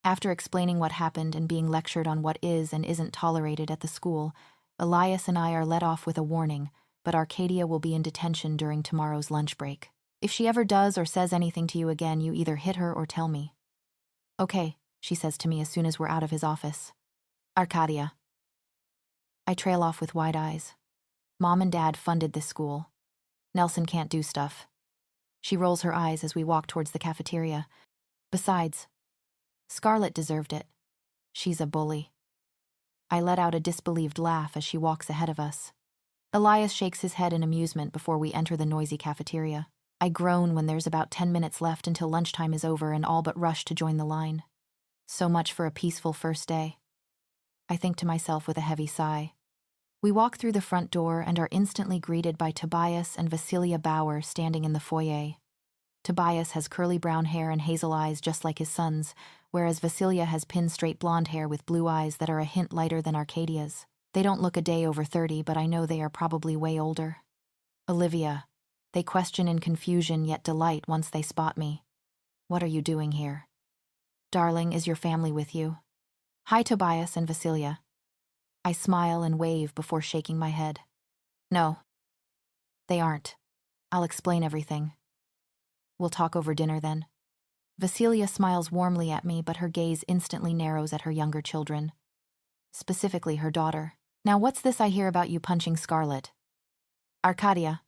After explaining what happened and being lectured on what is and isn't tolerated at the school, Elias and I are let off with a warning, but Arcadia will be in detention during tomorrow's lunch break. If she ever does or says anything to you again, you either hit her or tell me. Okay, she says to me as soon as we're out of his office. Arcadia. I trail off with wide eyes. Mom and Dad funded this school. Nelson can't do stuff. She rolls her eyes as we walk towards the cafeteria. Besides, Scarlet deserved it. She's a bully. I let out a disbelieved laugh as she walks ahead of us. Elias shakes his head in amusement before we enter the noisy cafeteria. I groan when there's about 10 minutes left until lunchtime is over and all but rush to join the line. So much for a peaceful first day. I think to myself with a heavy sigh. We walk through the front door and are instantly greeted by Tobias and Vasilia Bauer standing in the foyer. Tobias has curly brown hair and hazel eyes just like his son's, whereas Vasilia has pin-straight blonde hair with blue eyes that are a hint lighter than Arcadia's. They don't look a day over 30, but I know they are probably way older. Olivia. They question in confusion yet delight once they spot me. What are you doing here? Darling, is your family with you? Hi, Tobias and Vasilia. I smile and wave before shaking my head. No. They aren't. I'll explain everything. We'll talk over dinner then. Vasilia smiles warmly at me, but her gaze instantly narrows at her younger children. Specifically her daughter. Now what's this I hear about you punching Scarlet? Arcadia.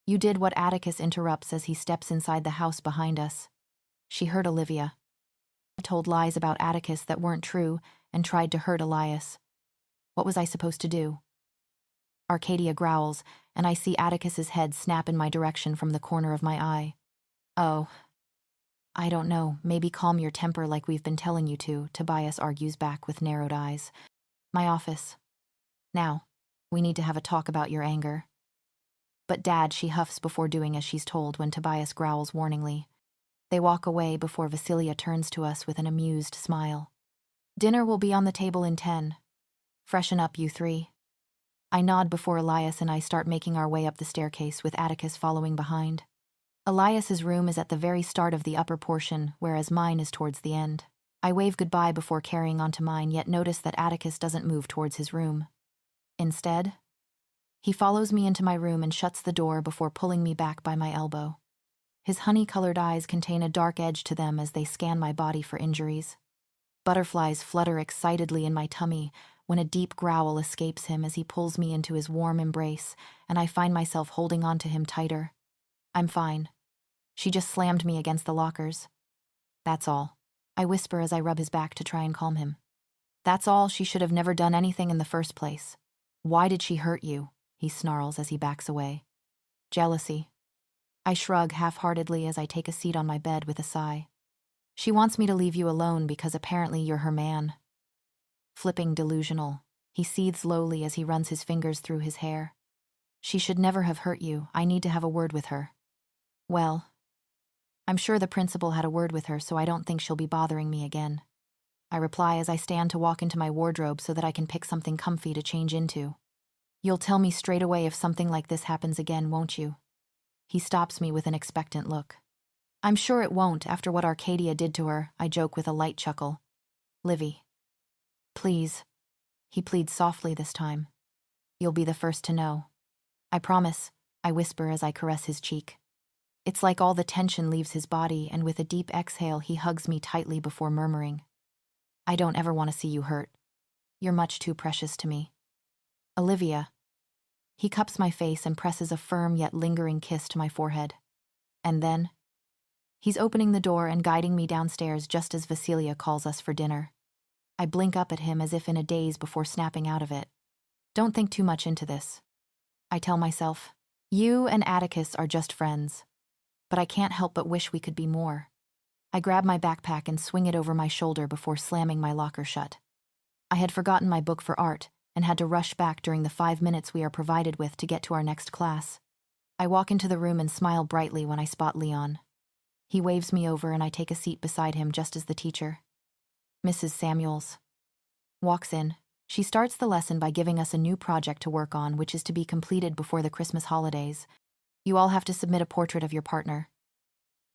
You did what Atticus interrupts as he steps inside the house behind us. She hurt Olivia. Told lies about Atticus that weren't true and tried to hurt Elias. What was I supposed to do? Arcadia growls, and I see Atticus's head snap in my direction from the corner of my eye. Oh. I don't know, maybe calm your temper like we've been telling you to, Tobias argues back with narrowed eyes. My office. Now, we need to have a talk about your anger. But Dad, she huffs before doing as she's told when Tobias growls warningly. They walk away before Vasilia turns to us with an amused smile. Dinner will be on the table in 10. Freshen up, you three. I nod before Elias and I start making our way up the staircase with Atticus following behind. Elias's room is at the very start of the upper portion, whereas mine is towards the end. I wave goodbye before carrying on to mine, yet notice that Atticus doesn't move towards his room. Instead, he follows me into my room and shuts the door before pulling me back by my elbow. His honey-colored eyes contain a dark edge to them as they scan my body for injuries. Butterflies flutter excitedly in my tummy when a deep growl escapes him as he pulls me into his warm embrace, and I find myself holding on to him tighter. I'm fine. She just slammed me against the lockers. That's all. I whisper as I rub his back to try and calm him. That's all. She should have never done anything in the first place. Why did she hurt you? He snarls as he backs away. Jealousy. I shrug half-heartedly as I take a seat on my bed with a sigh. She wants me to leave you alone because apparently you're her man. Flipping delusional. He seethes lowly as he runs his fingers through his hair. She should never have hurt you. I need to have a word with her. Well, I'm sure the principal had a word with her, so I don't think she'll be bothering me again. I reply as I stand to walk into my wardrobe so that I can pick something comfy to change into. You'll tell me straight away if something like this happens again, won't you? He stops me with an expectant look. I'm sure it won't after what Arcadia did to her, I joke with a light chuckle. Livy. Please. He pleads softly this time. You'll be the first to know. I promise, I whisper as I caress his cheek. It's like all the tension leaves his body, and with a deep exhale he hugs me tightly before murmuring. I don't ever want to see you hurt. You're much too precious to me. Olivia. He cups my face and presses a firm yet lingering kiss to my forehead. And then, he's opening the door and guiding me downstairs just as Vasilia calls us for dinner. I blink up at him as if in a daze before snapping out of it. Don't think too much into this. I tell myself, you and Atticus are just friends. But I can't help but wish we could be more. I grab my backpack and swing it over my shoulder before slamming my locker shut. I had forgotten my book for art and had to rush back during the 5 minutes we are provided with to get to our next class. I walk into the room and smile brightly when I spot Leon. He waves me over and I take a seat beside him just as the teacher, Mrs. Samuels, walks in. She starts the lesson by giving us a new project to work on, which is to be completed before the Christmas holidays. You all have to submit a portrait of your partner,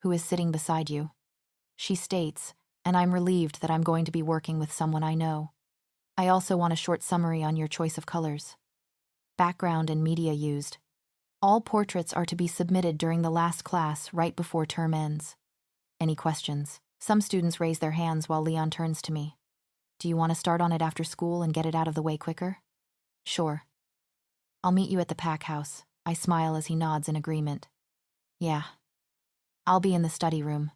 who is sitting beside you, she states, and I'm relieved that I'm going to be working with someone I know. I also want a short summary on your choice of colors, background, and media used. All portraits are to be submitted during the last class right before term ends. Any questions? Some students raise their hands while Leon turns to me. Do you want to start on it after school and get it out of the way quicker? Sure. I'll meet you at the pack house. I smile as he nods in agreement. Yeah. I'll be in the study room.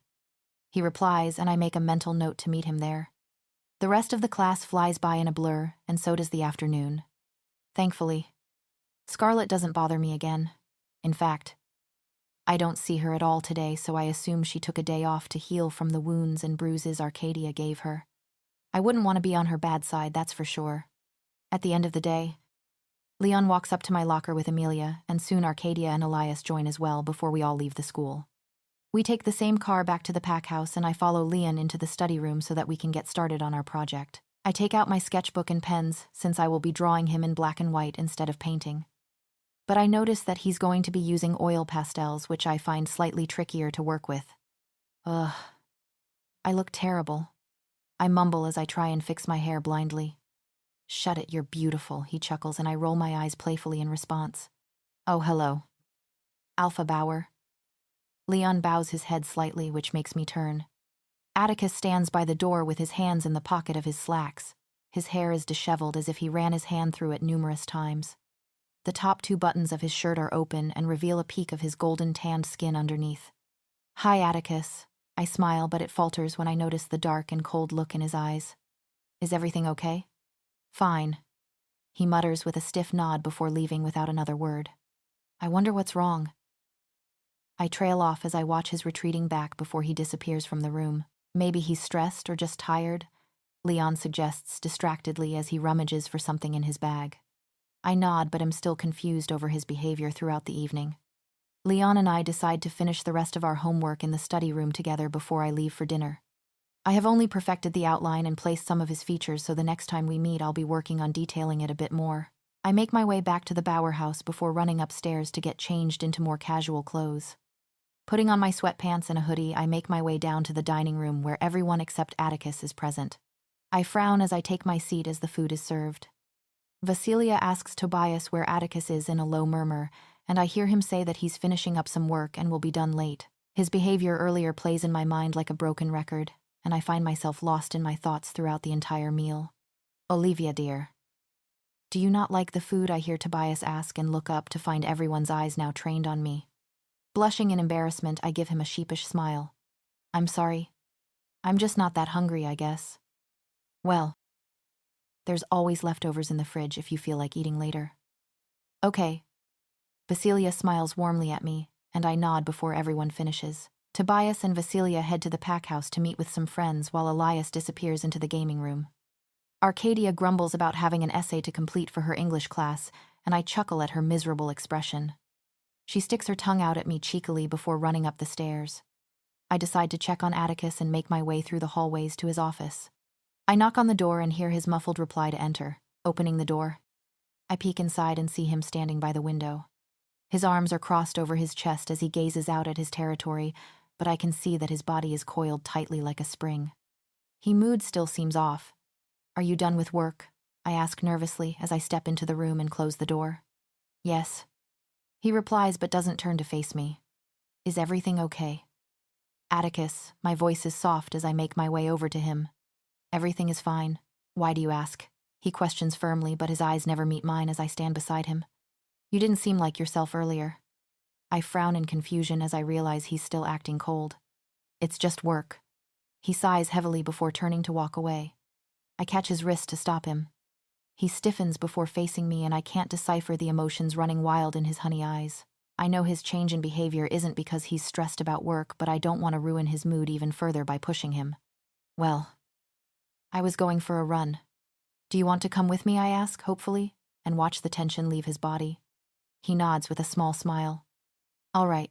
He replies, and I make a mental note to meet him there. The rest of the class flies by in a blur, and so does the afternoon. Thankfully, Scarlett doesn't bother me again. In fact, I don't see her at all today, so I assume she took a day off to heal from the wounds and bruises Arcadia gave her. I wouldn't want to be on her bad side, that's for sure. At the end of the day, Leon walks up to my locker with Amelia, and soon Arcadia and Elias join as well before we all leave the school. We take the same car back to the pack house, and I follow Leon into the study room so that we can get started on our project. I take out my sketchbook and pens, since I will be drawing him in black and white instead of painting. But I notice that he's going to be using oil pastels, which I find slightly trickier to work with. Ugh. I look terrible. I mumble as I try and fix my hair blindly. Shut it, you're beautiful, he chuckles, and I roll my eyes playfully in response. Oh, hello. Alpha Bauer. Leon bows his head slightly, which makes me turn. Atticus stands by the door with his hands in the pocket of his slacks. His hair is disheveled as if he ran his hand through it numerous times. The top 2 buttons of his shirt are open and reveal a peek of his golden-tanned skin underneath. Hi, Atticus. I smile, but it falters when I notice the dark and cold look in his eyes. Is everything okay? Fine. He mutters with a stiff nod before leaving without another word. I wonder what's wrong. I trail off as I watch his retreating back before he disappears from the room. Maybe he's stressed or just tired, Leon suggests distractedly as he rummages for something in his bag. I nod, but am still confused over his behavior throughout the evening. Leon and I decide to finish the rest of our homework in the study room together before I leave for dinner. I have only perfected the outline and placed some of his features, so the next time we meet I'll be working on detailing it a bit more. I make my way back to the Bauer house before running upstairs to get changed into more casual clothes. Putting on my sweatpants and a hoodie, I make my way down to the dining room where everyone except Atticus is present. I frown as I take my seat as the food is served. Vasilia asks Tobias where Atticus is in a low murmur, and I hear him say that he's finishing up some work and will be done late. His behavior earlier plays in my mind like a broken record, and I find myself lost in my thoughts throughout the entire meal. Olivia, dear. Do you not like the food? I hear Tobias ask and look up to find everyone's eyes now trained on me. Blushing in embarrassment, I give him a sheepish smile. I'm sorry. I'm just not that hungry, I guess. Well, there's always leftovers in the fridge if you feel like eating later. Okay. Vasilia smiles warmly at me, and I nod before everyone finishes. Tobias and Vasilia head to the pack house to meet with some friends while Elias disappears into the gaming room. Arcadia grumbles about having an essay to complete for her English class, and I chuckle at her miserable expression. She sticks her tongue out at me cheekily before running up the stairs. I decide to check on Atticus and make my way through the hallways to his office. I knock on the door and hear his muffled reply to enter. Opening the door, I peek inside and see him standing by the window. His arms are crossed over his chest as he gazes out at his territory, but I can see that his body is coiled tightly like a spring. His mood still seems off. Are you done with work? I ask nervously as I step into the room and close the door. Yes. He replies but doesn't turn to face me. Is everything okay? Atticus, my voice is soft as I make my way over to him. Everything is fine. Why do you ask? He questions firmly, but his eyes never meet mine as I stand beside him. You didn't seem like yourself earlier. I frown in confusion as I realize he's still acting cold. It's just work. He sighs heavily before turning to walk away. I catch his wrist to stop him. He stiffens before facing me, and I can't decipher the emotions running wild in his honey eyes. I know his change in behavior isn't because he's stressed about work, but I don't want to ruin his mood even further by pushing him. Well, I was going for a run. Do you want to come with me, I ask, hopefully, and watch the tension leave his body? He nods with a small smile. All right.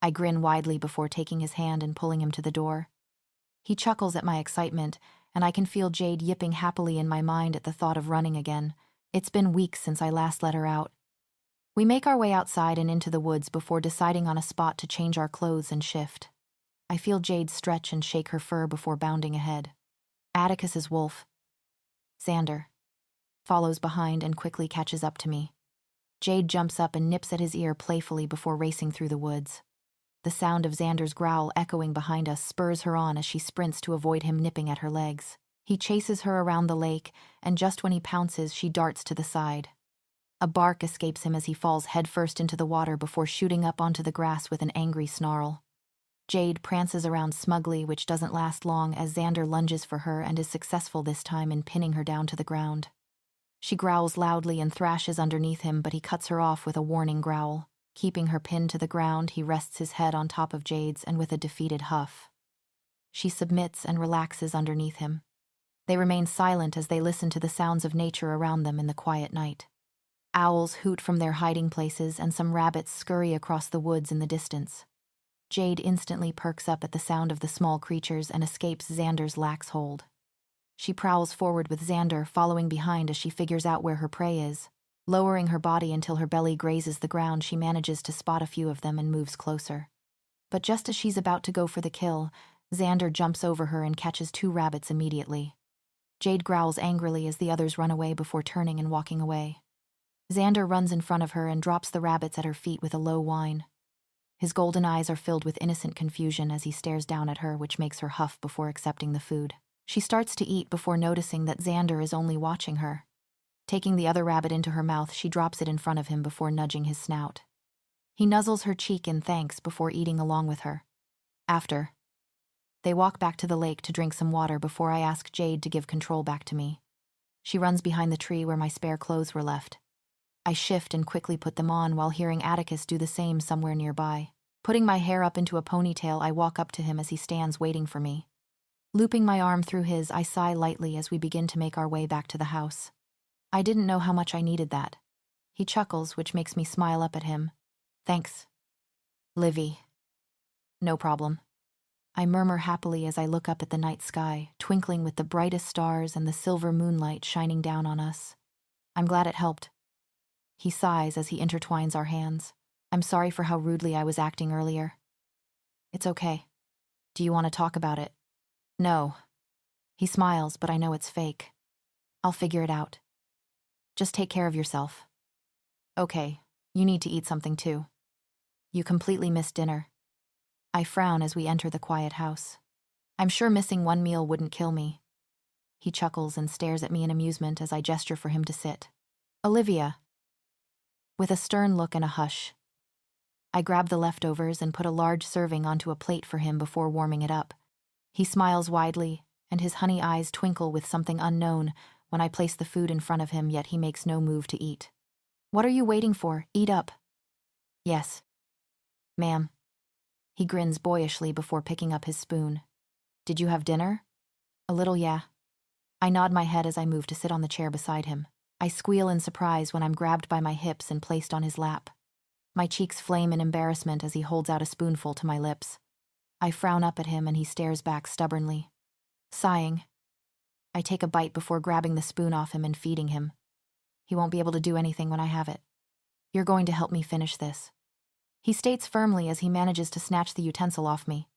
I grin widely before taking his hand and pulling him to the door. He chuckles at my excitement, and I can feel Jade yipping happily in my mind at the thought of running again. It's been weeks since I last let her out. We make our way outside and into the woods before deciding on a spot to change our clothes and shift. I feel Jade stretch and shake her fur before bounding ahead. Atticus's wolf, Xander, follows behind and quickly catches up to me. Jade jumps up and nips at his ear playfully before racing through the woods. The sound of Xander's growl echoing behind us spurs her on as she sprints to avoid him nipping at her legs. He chases her around the lake, and just when he pounces, she darts to the side. A bark escapes him as he falls headfirst into the water before shooting up onto the grass with an angry snarl. Jade prances around smugly, which doesn't last long as Xander lunges for her and is successful this time in pinning her down to the ground. She growls loudly and thrashes underneath him, but he cuts her off with a warning growl. Keeping her pinned to the ground, he rests his head on top of Jade's and with a defeated huff. She submits and relaxes underneath him. They remain silent as they listen to the sounds of nature around them in the quiet night. Owls hoot from their hiding places and some rabbits scurry across the woods in the distance. Jade instantly perks up at the sound of the small creatures and escapes Xander's lax hold. She prowls forward with Xander, following behind as she figures out where her prey is. Lowering her body until her belly grazes the ground, she manages to spot a few of them and moves closer. But just as she's about to go for the kill, Xander jumps over her and catches 2 rabbits immediately. Jade growls angrily as the others run away before turning and walking away. Xander runs in front of her and drops the rabbits at her feet with a low whine. His golden eyes are filled with innocent confusion as he stares down at her, which makes her huff before accepting the food. She starts to eat before noticing that Xander is only watching her. Taking the other rabbit into her mouth, she drops it in front of him before nudging his snout. He nuzzles her cheek in thanks before eating along with her. After, they walk back to the lake to drink some water before I ask Jade to give control back to me. She runs behind the tree where my spare clothes were left. I shift and quickly put them on while hearing Atticus do the same somewhere nearby. Putting my hair up into a ponytail, I walk up to him as he stands waiting for me. Looping my arm through his, I sigh lightly as we begin to make our way back to the house. I didn't know how much I needed that. He chuckles, which makes me smile up at him. Thanks, Livy. No problem. I murmur happily as I look up at the night sky, twinkling with the brightest stars and the silver moonlight shining down on us. I'm glad it helped. He sighs as he intertwines our hands. I'm sorry for how rudely I was acting earlier. It's okay. Do you want to talk about it? No. He smiles, but I know it's fake. I'll figure it out. Just take care of yourself. Okay, you need to eat something too. You completely missed dinner. I frown as we enter the quiet house. I'm sure missing one meal wouldn't kill me. He chuckles and stares at me in amusement as I gesture for him to sit. Olivia. With a stern look and a hush. I grab the leftovers and put a large serving onto a plate for him before warming it up. He smiles widely, and his honey eyes twinkle with something unknown when I place the food in front of him, yet he makes no move to eat. What are you waiting for? Eat up. Yes. Ma'am. He grins boyishly before picking up his spoon. Did you have dinner? A little, yeah. I nod my head as I move to sit on the chair beside him. I squeal in surprise when I'm grabbed by my hips and placed on his lap. My cheeks flame in embarrassment as he holds out a spoonful to my lips. I frown up at him and he stares back stubbornly. Sighing, I take a bite before grabbing the spoon off him and feeding him. He won't be able to do anything when I have it. You're going to help me finish this. He states firmly as he manages to snatch the utensil off me.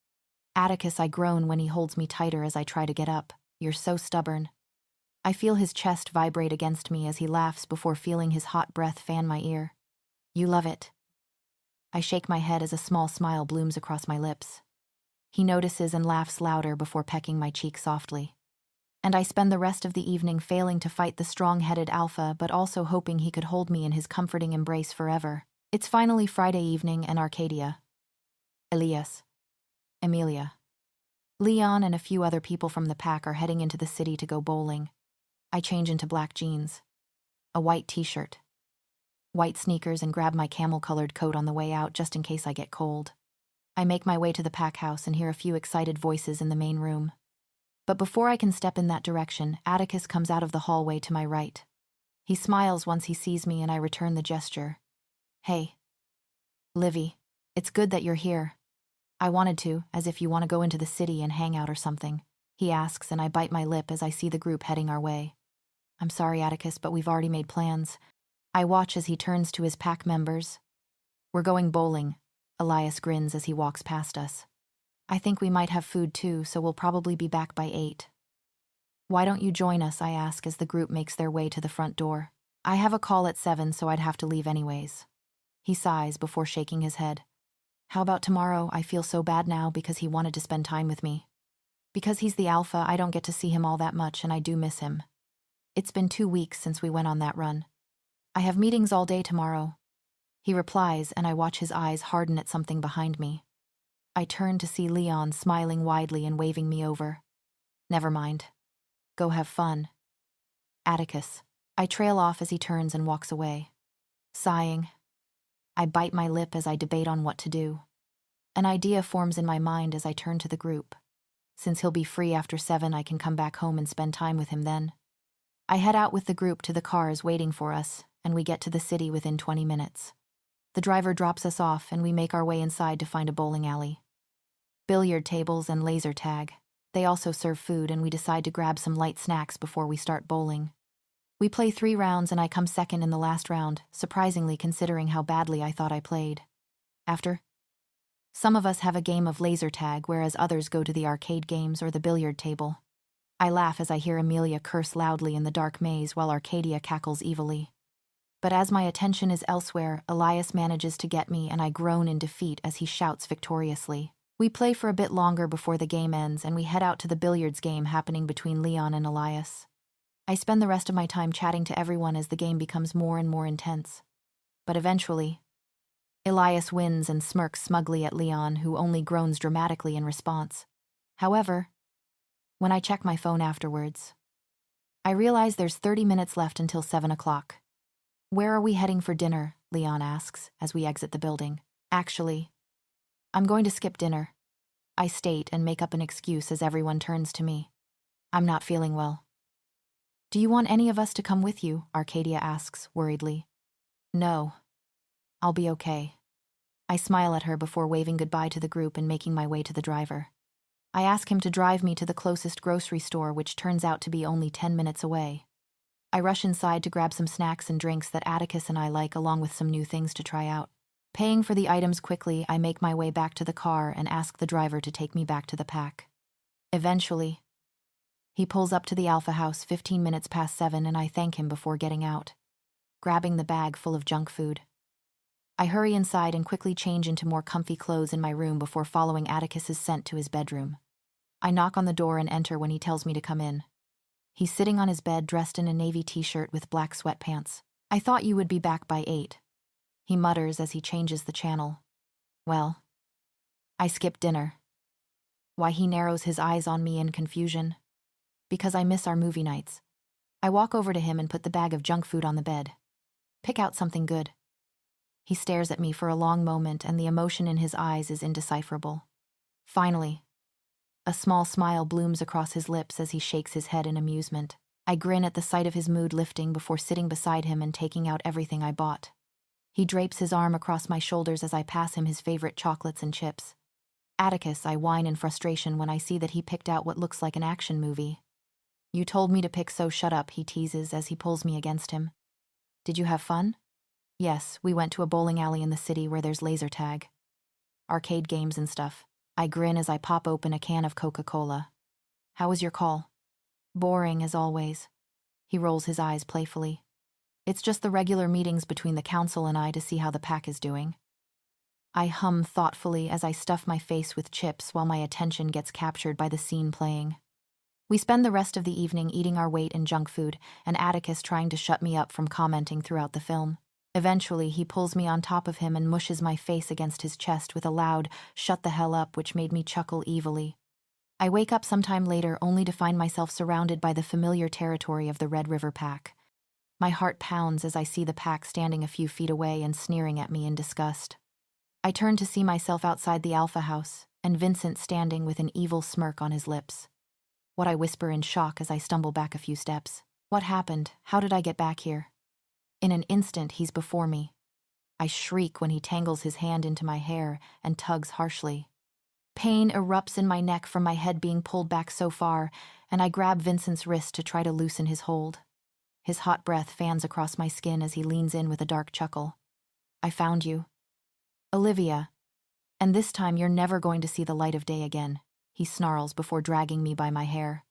Atticus, I groan when he holds me tighter as I try to get up. You're so stubborn. I feel his chest vibrate against me as he laughs before feeling his hot breath fan my ear. You love it. I shake my head as a small smile blooms across my lips. He notices and laughs louder before pecking my cheek softly. And I spend the rest of the evening failing to fight the strong-headed alpha, but also hoping he could hold me in his comforting embrace forever. It's finally Friday evening in Arcadia. Elias, Emilia, Leon, and a few other people from the pack are heading into the city to go bowling. I change into black jeans, a white t-shirt, white sneakers, and grab my camel-colored coat on the way out just in case I get cold. I make my way to the pack house and hear a few excited voices in the main room. But before I can step in that direction, Atticus comes out of the hallway to my right. He smiles once he sees me and I return the gesture. Hey, Livy, it's good that you're here. I wanted to, as if you want to go into the city and hang out or something. He asks, and I bite my lip as I see the group heading our way. I'm sorry, Atticus, but we've already made plans. I watch as he turns to his pack members. We're going bowling. Elias grins as he walks past us. I think we might have food too, so we'll probably be back by 8. Why don't you join us, I ask as the group makes their way to the front door. I have a call at 7, so I'd have to leave anyways. He sighs before shaking his head. How about tomorrow? I feel so bad now because he wanted to spend time with me. Because he's the alpha, I don't get to see him all that much, and I do miss him. It's been 2 weeks since we went on that run. I have meetings all day tomorrow. He replies, and I watch his eyes harden at something behind me. I turn to see Leon smiling widely and waving me over. Never mind. Go have fun. Atticus. I trail off as he turns and walks away. Sighing. I bite my lip as I debate on what to do. An idea forms in my mind as I turn to the group. Since he'll be free after 7, I can come back home and spend time with him then. I head out with the group to the cars waiting for us, and we get to the city within 20 minutes. The driver drops us off, and we make our way inside to find a bowling alley. Billiard tables and laser tag. They also serve food, and we decide to grab some light snacks before we start bowling. We play 3 rounds, and I come second in the last round, surprisingly considering how badly I thought I played. After, some of us have a game of laser tag, whereas others go to the arcade games or the billiard table. I laugh as I hear Amelia curse loudly in the dark maze while Arcadia cackles evilly. But as my attention is elsewhere, Elias manages to get me and I groan in defeat as he shouts victoriously. We play for a bit longer before the game ends and we head out to the billiards game happening between Leon and Elias. I spend the rest of my time chatting to everyone as the game becomes more and more intense. But eventually, Elias wins and smirks smugly at Leon, who only groans dramatically in response. However, when I check my phone afterwards, I realize there's 30 minutes left until 7 o'clock. Where are we heading for dinner? Leon asks as we exit the building. Actually, I'm going to skip dinner. I state and make up an excuse as everyone turns to me. I'm not feeling well. Do you want any of us to come with you? Arcadia asks worriedly. No. I'll be okay. I smile at her before waving goodbye to the group and making my way to the driver. I ask him to drive me to the closest grocery store, which turns out to be only 10 minutes away. I rush inside to grab some snacks and drinks that Atticus and I like, along with some new things to try out. Paying for the items quickly, I make my way back to the car and ask the driver to take me back to the pack. Eventually, he pulls up to the Alpha House 15 minutes past 7 and I thank him before getting out, grabbing the bag full of junk food. I hurry inside and quickly change into more comfy clothes in my room before following Atticus's scent to his bedroom. I knock on the door and enter when he tells me to come in. He's sitting on his bed dressed in a navy t-shirt with black sweatpants. I thought you would be back by 8. He mutters as he changes the channel. Well, I skipped dinner. Why, he narrows his eyes on me in confusion. Because I miss our movie nights. I walk over to him and put the bag of junk food on the bed. Pick out something good. He stares at me for a long moment and the emotion in his eyes is indecipherable. Finally, a small smile blooms across his lips as he shakes his head in amusement. I grin at the sight of his mood lifting before sitting beside him and taking out everything I bought. He drapes his arm across my shoulders as I pass him his favorite chocolates and chips. Atticus, I whine in frustration when I see that he picked out what looks like an action movie. You told me to pick, so shut up, he teases as he pulls me against him. Did you have fun? Yes, we went to a bowling alley in the city where there's laser tag, arcade games and stuff. I grin as I pop open a can of Coca-Cola. How was your call? Boring as always. He rolls his eyes playfully. It's just the regular meetings between the council and I to see how the pack is doing. I hum thoughtfully as I stuff my face with chips while my attention gets captured by the scene playing. We spend the rest of the evening eating our weight in junk food, and Atticus trying to shut me up from commenting throughout the film. Eventually, he pulls me on top of him and mushes my face against his chest with a loud, "Shut the hell up," which made me chuckle evilly. I wake up sometime later only to find myself surrounded by the familiar territory of the Red River Pack. My heart pounds as I see the pack standing a few feet away and sneering at me in disgust. I turn to see myself outside the Alpha house, and Vincent standing with an evil smirk on his lips. What I whisper in shock as I stumble back a few steps. What happened? How did I get back here? In an instant, he's before me. I shriek when he tangles his hand into my hair and tugs harshly. Pain erupts in my neck from my head being pulled back so far, and I grab Vincent's wrist to try to loosen his hold. His hot breath fans across my skin as he leans in with a dark chuckle. I found you. Olivia. And this time you're never going to see the light of day again, he snarls before dragging me by my hair.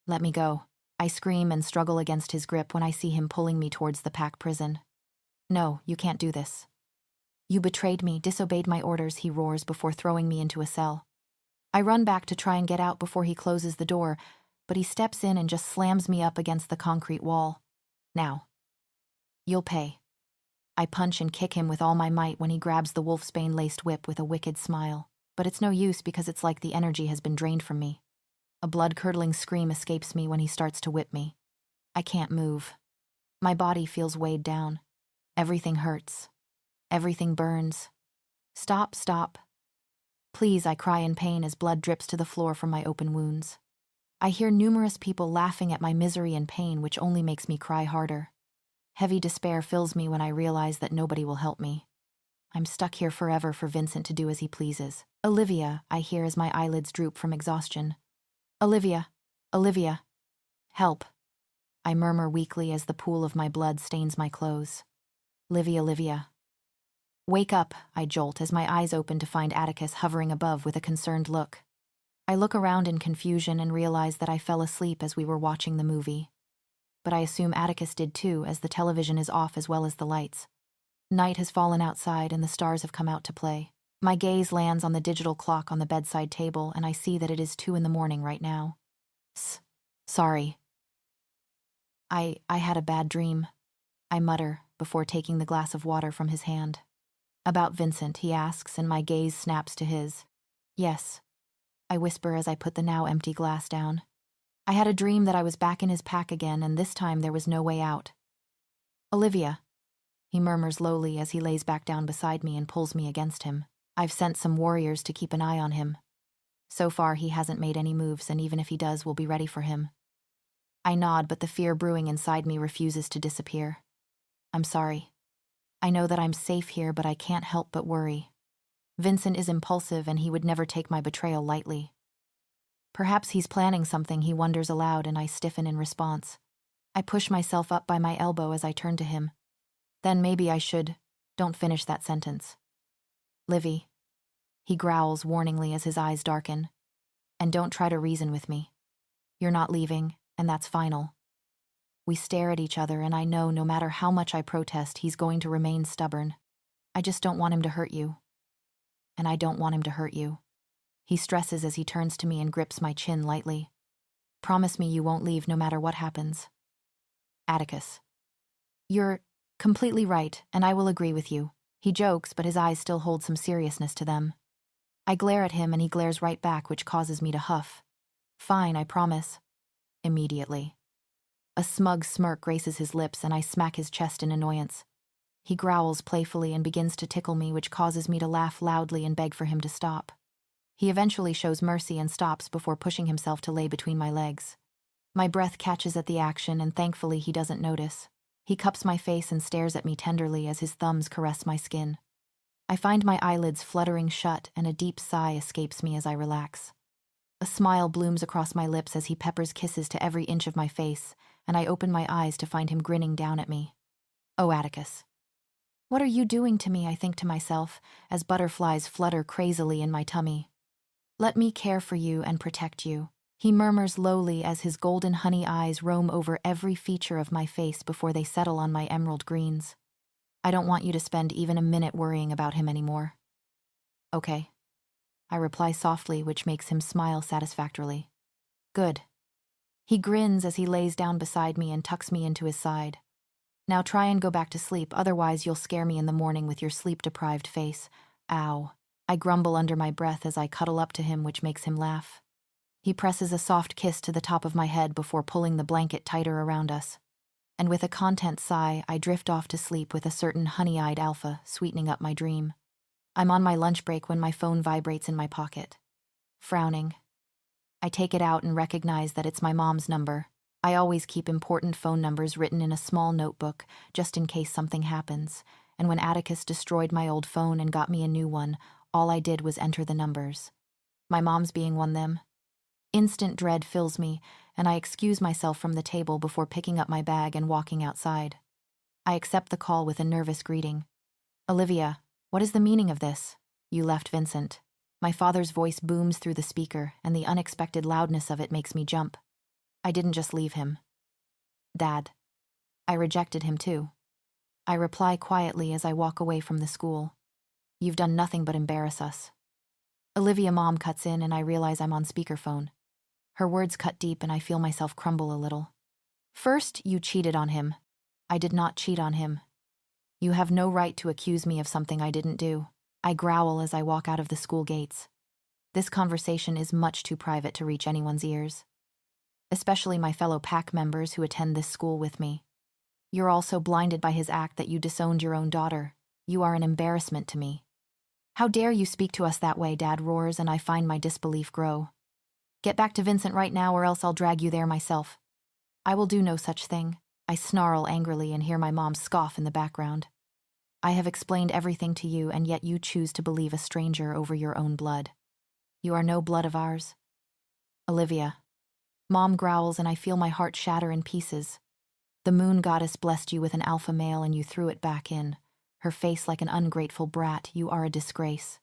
Let me go. I scream and struggle against his grip when I see him pulling me towards the pack prison. No, you can't do this. You betrayed me, disobeyed my orders, he roars before throwing me into a cell. I run back to try and get out before he closes the door, but he steps in and just slams me up against the concrete wall. Now. You'll pay. I punch and kick him with all my might when he grabs the wolfsbane-laced whip with a wicked smile, but it's no use because it's like the energy has been drained from me. A blood-curdling scream escapes me when he starts to whip me. I can't move. My body feels weighed down. Everything hurts. Everything burns. Stop, stop. Please, I cry in pain as blood drips to the floor from my open wounds. I hear numerous people laughing at my misery and pain, which only makes me cry harder. Heavy despair fills me when I realize that nobody will help me. I'm stuck here forever for Vincent to do as he pleases. Olivia, I hear as my eyelids droop from exhaustion. Olivia, Olivia. Help. I murmur weakly as the pool of my blood stains my clothes. Livia, Olivia. Wake up, I jolt as my eyes open to find Atticus hovering above with a concerned look. I look around in confusion and realize that I fell asleep as we were watching the movie. But I assume Atticus did too, as the television is off as well as the lights. Night has fallen outside and the stars have come out to play. My gaze lands on the digital clock on the bedside table and I see that it is 2 a.m. right now. Sorry. I had a bad dream, I mutter before taking the glass of water from his hand. About Vincent, he asks, and my gaze snaps to his. Yes, I whisper as I put the now empty glass down. I had a dream that I was back in his pack again, and this time there was no way out. Olivia, he murmurs lowly as he lays back down beside me and pulls me against him. I've sent some warriors to keep an eye on him. So far, he hasn't made any moves, and even if he does, we'll be ready for him. I nod, but the fear brewing inside me refuses to disappear. I'm sorry. I know that I'm safe here, but I can't help but worry. Vincent is impulsive, and he would never take my betrayal lightly. Perhaps he's planning something, he wonders aloud, and I stiffen in response. I push myself up by my elbow as I turn to him. Then maybe I should. Don't finish that sentence. Livy. He growls warningly as his eyes darken. And don't try to reason with me. You're not leaving, and that's final. We stare at each other, and I know no matter how much I protest, he's going to remain stubborn. I just don't want him to hurt you. And I don't want him to hurt you. He stresses as he turns to me and grips my chin lightly. Promise me you won't leave no matter what happens. Atticus. You're completely right, and I will agree with you. He jokes, but his eyes still hold some seriousness to them. I glare at him and he glares right back, which causes me to huff. Fine, I promise. Immediately. A smug smirk graces his lips and I smack his chest in annoyance. He growls playfully and begins to tickle me, which causes me to laugh loudly and beg for him to stop. He eventually shows mercy and stops before pushing himself to lay between my legs. My breath catches at the action and thankfully he doesn't notice. He cups my face and stares at me tenderly as his thumbs caress my skin. I find my eyelids fluttering shut and a deep sigh escapes me as I relax. A smile blooms across my lips as he peppers kisses to every inch of my face, and I open my eyes to find him grinning down at me. Oh, Atticus. What are you doing to me, I think to myself, as butterflies flutter crazily in my tummy. Let me care for you and protect you, he murmurs lowly as his golden honey eyes roam over every feature of my face before they settle on my emerald greens. I don't want you to spend even a minute worrying about him anymore. Okay. I reply softly, which makes him smile satisfactorily. Good. He grins as he lays down beside me and tucks me into his side. Now try and go back to sleep, otherwise you'll scare me in the morning with your sleep-deprived face. Ow. I grumble under my breath as I cuddle up to him, which makes him laugh. He presses a soft kiss to the top of my head before pulling the blanket tighter around us. And with a content sigh, I drift off to sleep with a certain honey-eyed alpha sweetening up my dream. I'm on my lunch break when my phone vibrates in my pocket. Frowning, I take it out and recognize that it's my mom's number. I always keep important phone numbers written in a small notebook, just in case something happens, and when Atticus destroyed my old phone and got me a new one, all I did was enter the numbers. My mom's being one them. Instant dread fills me, and I excuse myself from the table before picking up my bag and walking outside. I accept the call with a nervous greeting. "Olivia, what is the meaning of this? You left Vincent." My father's voice booms through the speaker, and the unexpected loudness of it makes me jump. I didn't just leave him. Dad. I rejected him too. I reply quietly as I walk away from the school. You've done nothing but embarrass us. Olivia mom cuts in and I realize I'm on speakerphone. Her words cut deep and I feel myself crumble a little. First, you cheated on him. I did not cheat on him. You have no right to accuse me of something I didn't do. I growl as I walk out of the school gates. This conversation is much too private to reach anyone's ears. Especially my fellow pack members who attend this school with me. You're all so blinded by his act that you disowned your own daughter. You are an embarrassment to me. How dare you speak to us that way, Dad roars, and I find my disbelief grow. Get back to Vincent right now or else I'll drag you there myself. I will do no such thing. I snarl angrily and hear my mom scoff in the background. I have explained everything to you and yet you choose to believe a stranger over your own blood. You are no blood of ours. Olivia. Mom growls and I feel my heart shatter in pieces. The moon goddess blessed you with an alpha male and you threw it back in. Her face like an ungrateful brat, you are a disgrace.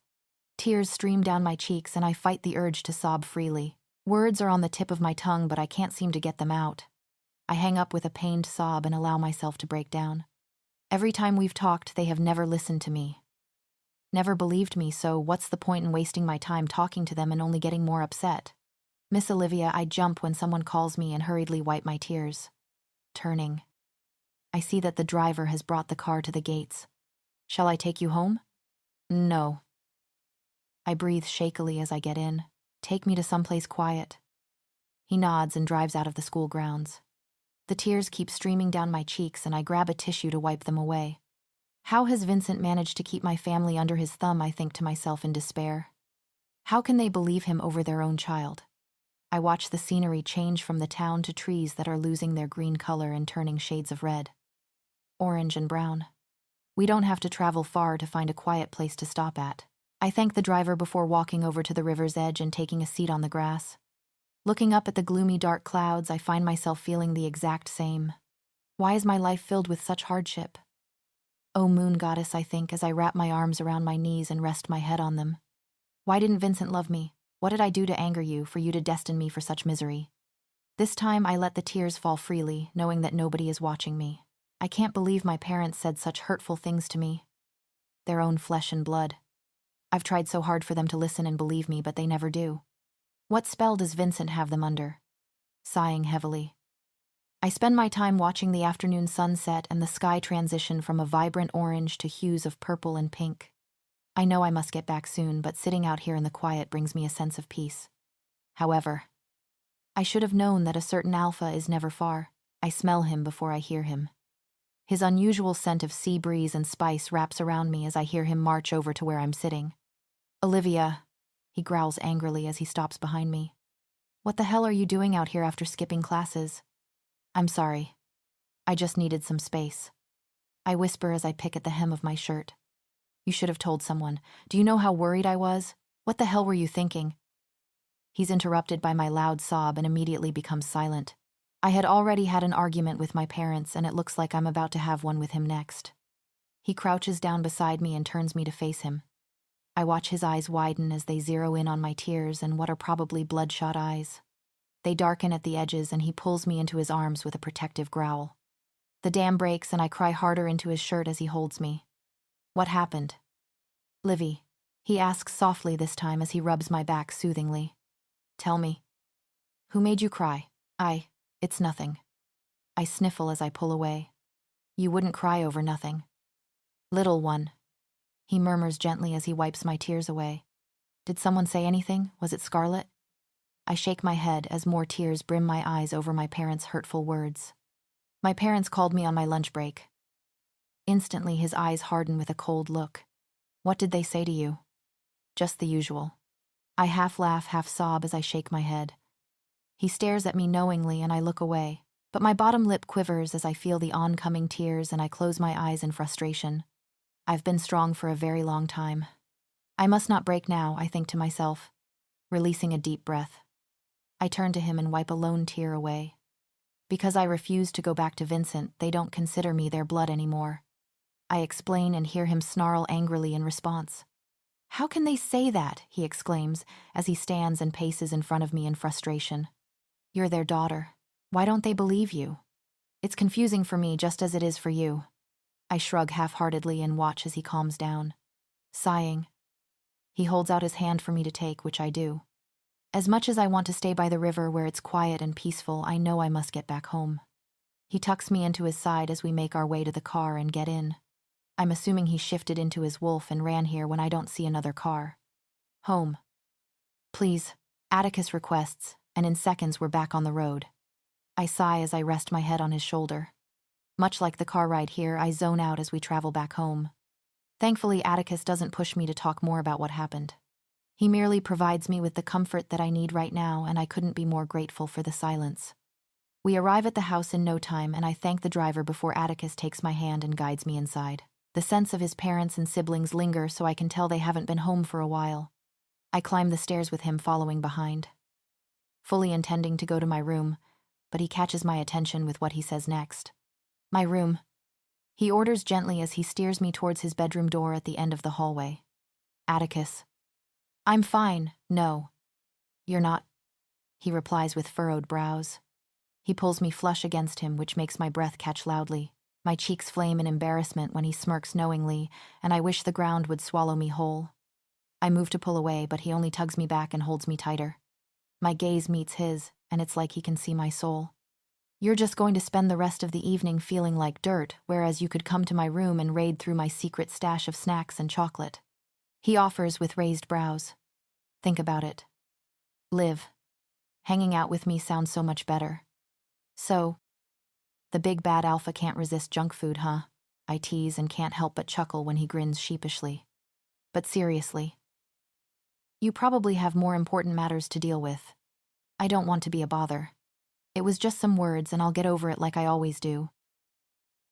Tears stream down my cheeks and I fight the urge to sob freely. Words are on the tip of my tongue but I can't seem to get them out. I hang up with a pained sob and allow myself to break down. Every time we've talked, they have never listened to me. Never believed me, so what's the point in wasting my time talking to them and only getting more upset? Miss Olivia, I jump when someone calls me and hurriedly wipe my tears. Turning. I see that the driver has brought the car to the gates. Shall I take you home? No. I breathe shakily as I get in. Take me to someplace quiet. He nods and drives out of the school grounds. The tears keep streaming down my cheeks and I grab a tissue to wipe them away. How has Vincent managed to keep my family under his thumb, I think to myself in despair. How can they believe him over their own child? I watch the scenery change from the town to trees that are losing their green color and turning shades of red. Orange and brown. We don't have to travel far to find a quiet place to stop at. I thank the driver before walking over to the river's edge and taking a seat on the grass. Looking up at the gloomy dark clouds, I find myself feeling the exact same. Why is my life filled with such hardship? Oh, moon goddess, I think as I wrap my arms around my knees and rest my head on them. Why didn't Vincent love me? What did I do to anger you, for you to destine me for such misery? This time I let the tears fall freely, knowing that nobody is watching me. I can't believe my parents said such hurtful things to me. Their own flesh and blood. I've tried so hard for them to listen and believe me, but they never do. What spell does Vincent have them under? Sighing heavily. I spend my time watching the afternoon sunset and the sky transition from a vibrant orange to hues of purple and pink. I know I must get back soon, but sitting out here in the quiet brings me a sense of peace. However, I should have known that a certain alpha is never far. I smell him before I hear him. His unusual scent of sea breeze and spice wraps around me as I hear him march over to where I'm sitting. Olivia, he growls angrily as he stops behind me. What the hell are you doing out here after skipping classes? I'm sorry. I just needed some space. I whisper as I pick at the hem of my shirt. You should have told someone. Do you know how worried I was? What the hell were you thinking? He's interrupted by my loud sob and immediately becomes silent. I had already had an argument with my parents and it looks like I'm about to have one with him next. He crouches down beside me and turns me to face him. I watch his eyes widen as they zero in on my tears and what are probably bloodshot eyes. They darken at the edges and he pulls me into his arms with a protective growl. The dam breaks and I cry harder into his shirt as he holds me. What happened? Livy, he asks softly this time as he rubs my back soothingly. Tell me. Who made you cry? It's nothing. I sniffle as I pull away. You wouldn't cry over nothing. Little one. He murmurs gently as he wipes my tears away. Did someone say anything? Was it Scarlet? I shake my head as more tears brim my eyes over my parents' hurtful words. My parents called me on my lunch break. Instantly, his eyes harden with a cold look. What did they say to you? Just the usual. I half laugh, half sob as I shake my head. He stares at me knowingly and I look away, but my bottom lip quivers as I feel the oncoming tears and I close my eyes in frustration. I've been strong for a very long time. I must not break now, I think to myself, releasing a deep breath. I turn to him and wipe a lone tear away. Because I refuse to go back to Vincent, they don't consider me their blood anymore. I explain and hear him snarl angrily in response. How can they say that? He exclaims as he stands and paces in front of me in frustration. You're their daughter. Why don't they believe you? It's confusing for me just as it is for you. I shrug half-heartedly and watch as he calms down. Sighing, he holds out his hand for me to take, which I do. As much as I want to stay by the river where it's quiet and peaceful, I know I must get back home. He tucks me into his side as we make our way to the car and get in. I'm assuming he shifted into his wolf and ran here when I don't see another car. Home. Please, Atticus requests, and in seconds we're back on the road. I sigh as I rest my head on his shoulder. Much like the car ride here, I zone out as we travel back home. Thankfully, Atticus doesn't push me to talk more about what happened. He merely provides me with the comfort that I need right now, and I couldn't be more grateful for the silence. We arrive at the house in no time, and I thank the driver before Atticus takes my hand and guides me inside. The scents of his parents and siblings linger, so I can tell they haven't been home for a while. I climb the stairs with him following behind, fully intending to go to my room, but he catches my attention with what he says next. My room. He orders gently as he steers me towards his bedroom door at the end of the hallway. Atticus. I'm fine, no. You're not, he replies with furrowed brows. He pulls me flush against him, which makes my breath catch loudly. My cheeks flame in embarrassment when he smirks knowingly, and I wish the ground would swallow me whole. I move to pull away, but he only tugs me back and holds me tighter. My gaze meets his, and it's like he can see my soul. You're just going to spend the rest of the evening feeling like dirt, whereas you could come to my room and raid through my secret stash of snacks and chocolate. He offers with raised brows. Think about it. Live. Hanging out with me sounds so much better. So, the big bad alpha can't resist junk food, huh? I tease and can't help but chuckle when he grins sheepishly. But seriously. You probably have more important matters to deal with. I don't want to be a bother. It was just some words and I'll get over it like I always do.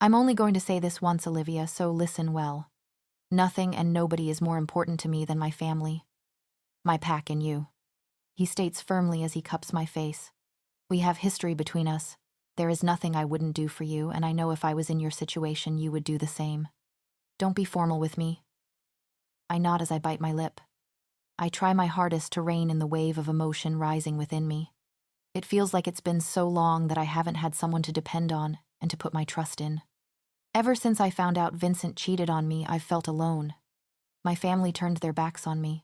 I'm only going to say this once, Olivia, so listen well. Nothing and nobody is more important to me than my family. My pack and you. He states firmly as he cups my face. We have history between us. There is nothing I wouldn't do for you, and I know if I was in your situation, you would do the same. Don't be formal with me. I nod as I bite my lip. I try my hardest to rein in the wave of emotion rising within me. It feels like it's been so long that I haven't had someone to depend on and to put my trust in. Ever since I found out Vincent cheated on me, I've felt alone. My family turned their backs on me.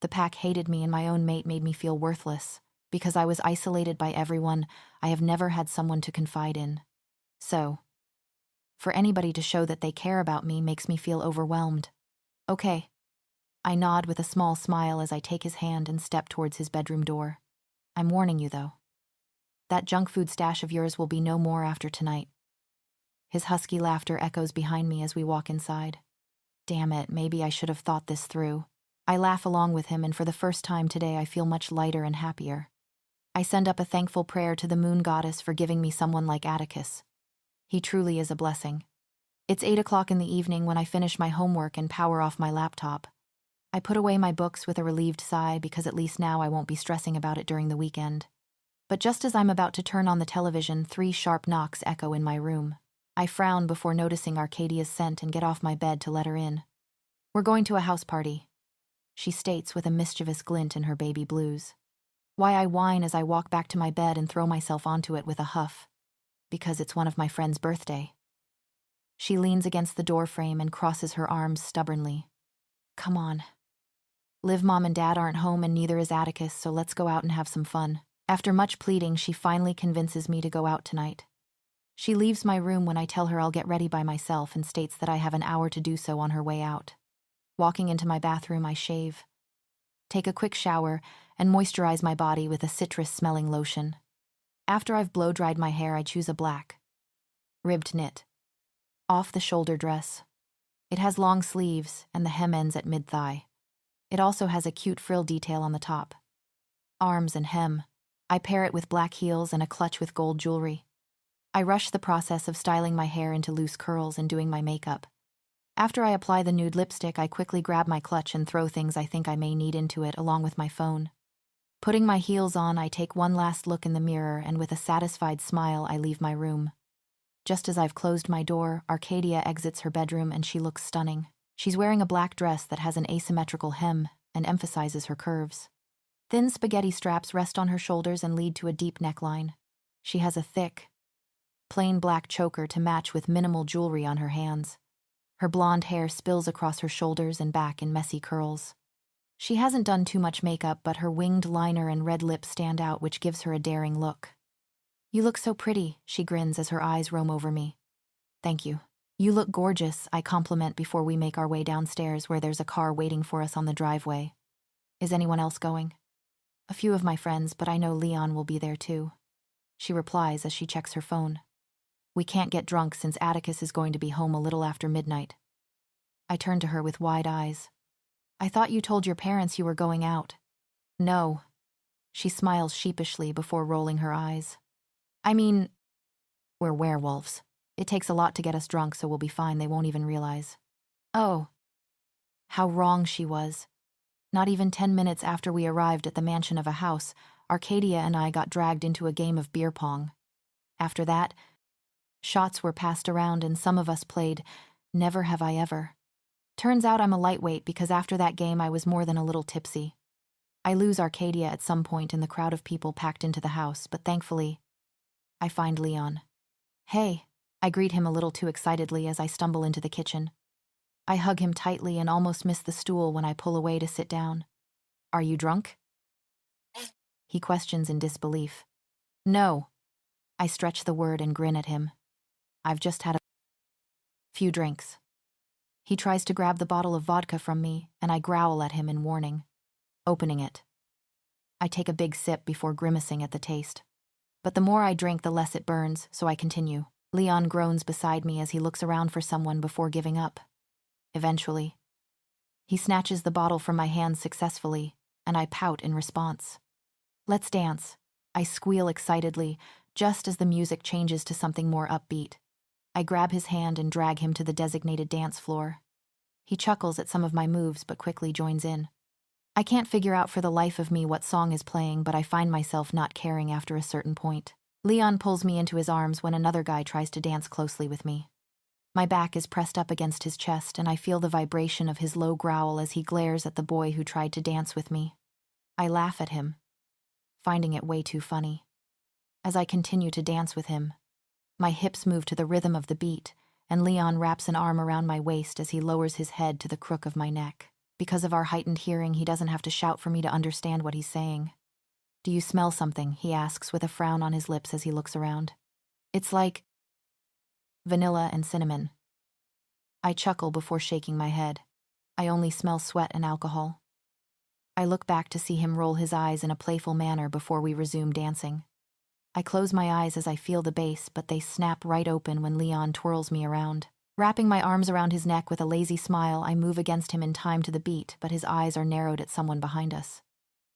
The pack hated me and my own mate made me feel worthless. Because I was isolated by everyone, I have never had someone to confide in. So, for anybody to show that they care about me makes me feel overwhelmed. Okay. I nod with a small smile as I take his hand and step towards his bedroom door. I'm warning you, though. That junk food stash of yours will be no more after tonight. His husky laughter echoes behind me as we walk inside. Damn it, maybe I should have thought this through. I laugh along with him, and for the first time today I feel much lighter and happier. I send up a thankful prayer to the moon goddess for giving me someone like Atticus. He truly is a blessing. It's 8 o'clock in the evening when I finish my homework and power off my laptop. I put away my books with a relieved sigh because at least now I won't be stressing about it during the weekend. But just as I'm about to turn on the television, 3 sharp knocks echo in my room. I frown before noticing Arcadia's scent and get off my bed to let her in. We're going to a house party, she states with a mischievous glint in her baby blues. Why I whine as I walk back to my bed and throw myself onto it with a huff. Because it's one of my friend's birthday. She leans against the doorframe and crosses her arms stubbornly. Come on. Liv, Mom, and Dad aren't home and neither is Atticus, so let's go out and have some fun. After much pleading, she finally convinces me to go out tonight. She leaves my room when I tell her I'll get ready by myself and states that I have an hour to do so on her way out. Walking into my bathroom, I shave, take a quick shower, and moisturize my body with a citrus-smelling lotion. After I've blow-dried my hair, I choose a black, ribbed knit. Off-the-shoulder dress. It has long sleeves, and the hem ends at mid-thigh. It also has a cute frill detail on the top. Arms and hem. I pair it with black heels and a clutch with gold jewelry. I rush the process of styling my hair into loose curls and doing my makeup. After I apply the nude lipstick, I quickly grab my clutch and throw things I think I may need into it, along with my phone. Putting my heels on, I take one last look in the mirror, and with a satisfied smile, I leave my room. Just as I've closed my door, Arcadia exits her bedroom and she looks stunning. She's wearing a black dress that has an asymmetrical hem and emphasizes her curves. Thin spaghetti straps rest on her shoulders and lead to a deep neckline. She has a thick, plain black choker to match with minimal jewelry on her hands. Her blonde hair spills across her shoulders and back in messy curls. She hasn't done too much makeup, but her winged liner and red lips stand out, which gives her a daring look. "You look so pretty," she grins as her eyes roam over me. "Thank you." "You look gorgeous," I compliment before we make our way downstairs, where there's a car waiting for us on the driveway. "Is anyone else going?" "A few of my friends, but I know Leon will be there too," she replies as she checks her phone. "We can't get drunk since Atticus is going to be home a little after midnight." I turn to her with wide eyes. "I thought you told your parents you were going out." "No." She smiles sheepishly before rolling her eyes. "I mean, we're werewolves. It takes a lot to get us drunk, so we'll be fine. They won't even realize." Oh. How wrong she was. Not even 10 minutes after we arrived at the mansion of a house, Arcadia and I got dragged into a game of beer pong. After that, shots were passed around and some of us played Never Have I Ever. Turns out I'm a lightweight because after that game I was more than a little tipsy. I lose Arcadia at some point in the crowd of people packed into the house, but thankfully, I find Leon. "Hey," I greet him a little too excitedly as I stumble into the kitchen. I hug him tightly and almost miss the stool when I pull away to sit down. "Are you drunk?" he questions in disbelief. "No." I stretch the word and grin at him. "I've just had a few drinks." He tries to grab the bottle of vodka from me, and I growl at him in warning, opening it. I take a big sip before grimacing at the taste. But the more I drink, the less it burns, so I continue. Leon groans beside me as he looks around for someone before giving up. Eventually, he snatches the bottle from my hands successfully, and I pout in response. "Let's dance," I squeal excitedly, just as the music changes to something more upbeat. I grab his hand and drag him to the designated dance floor. He chuckles at some of my moves but quickly joins in. I can't figure out for the life of me what song is playing, but I find myself not caring after a certain point. Leon pulls me into his arms when another guy tries to dance closely with me. My back is pressed up against his chest, and I feel the vibration of his low growl as he glares at the boy who tried to dance with me. I laugh at him, finding it way too funny. As I continue to dance with him, my hips move to the rhythm of the beat, and Leon wraps an arm around my waist as he lowers his head to the crook of my neck. Because of our heightened hearing, he doesn't have to shout for me to understand what he's saying. "Do you smell something?" he asks with a frown on his lips as he looks around. "It's like vanilla and cinnamon." I chuckle before shaking my head. "I only smell sweat and alcohol." I look back to see him roll his eyes in a playful manner before we resume dancing. I close my eyes as I feel the bass, but they snap right open when Leon twirls me around. Wrapping my arms around his neck with a lazy smile, I move against him in time to the beat, but his eyes are narrowed at someone behind us.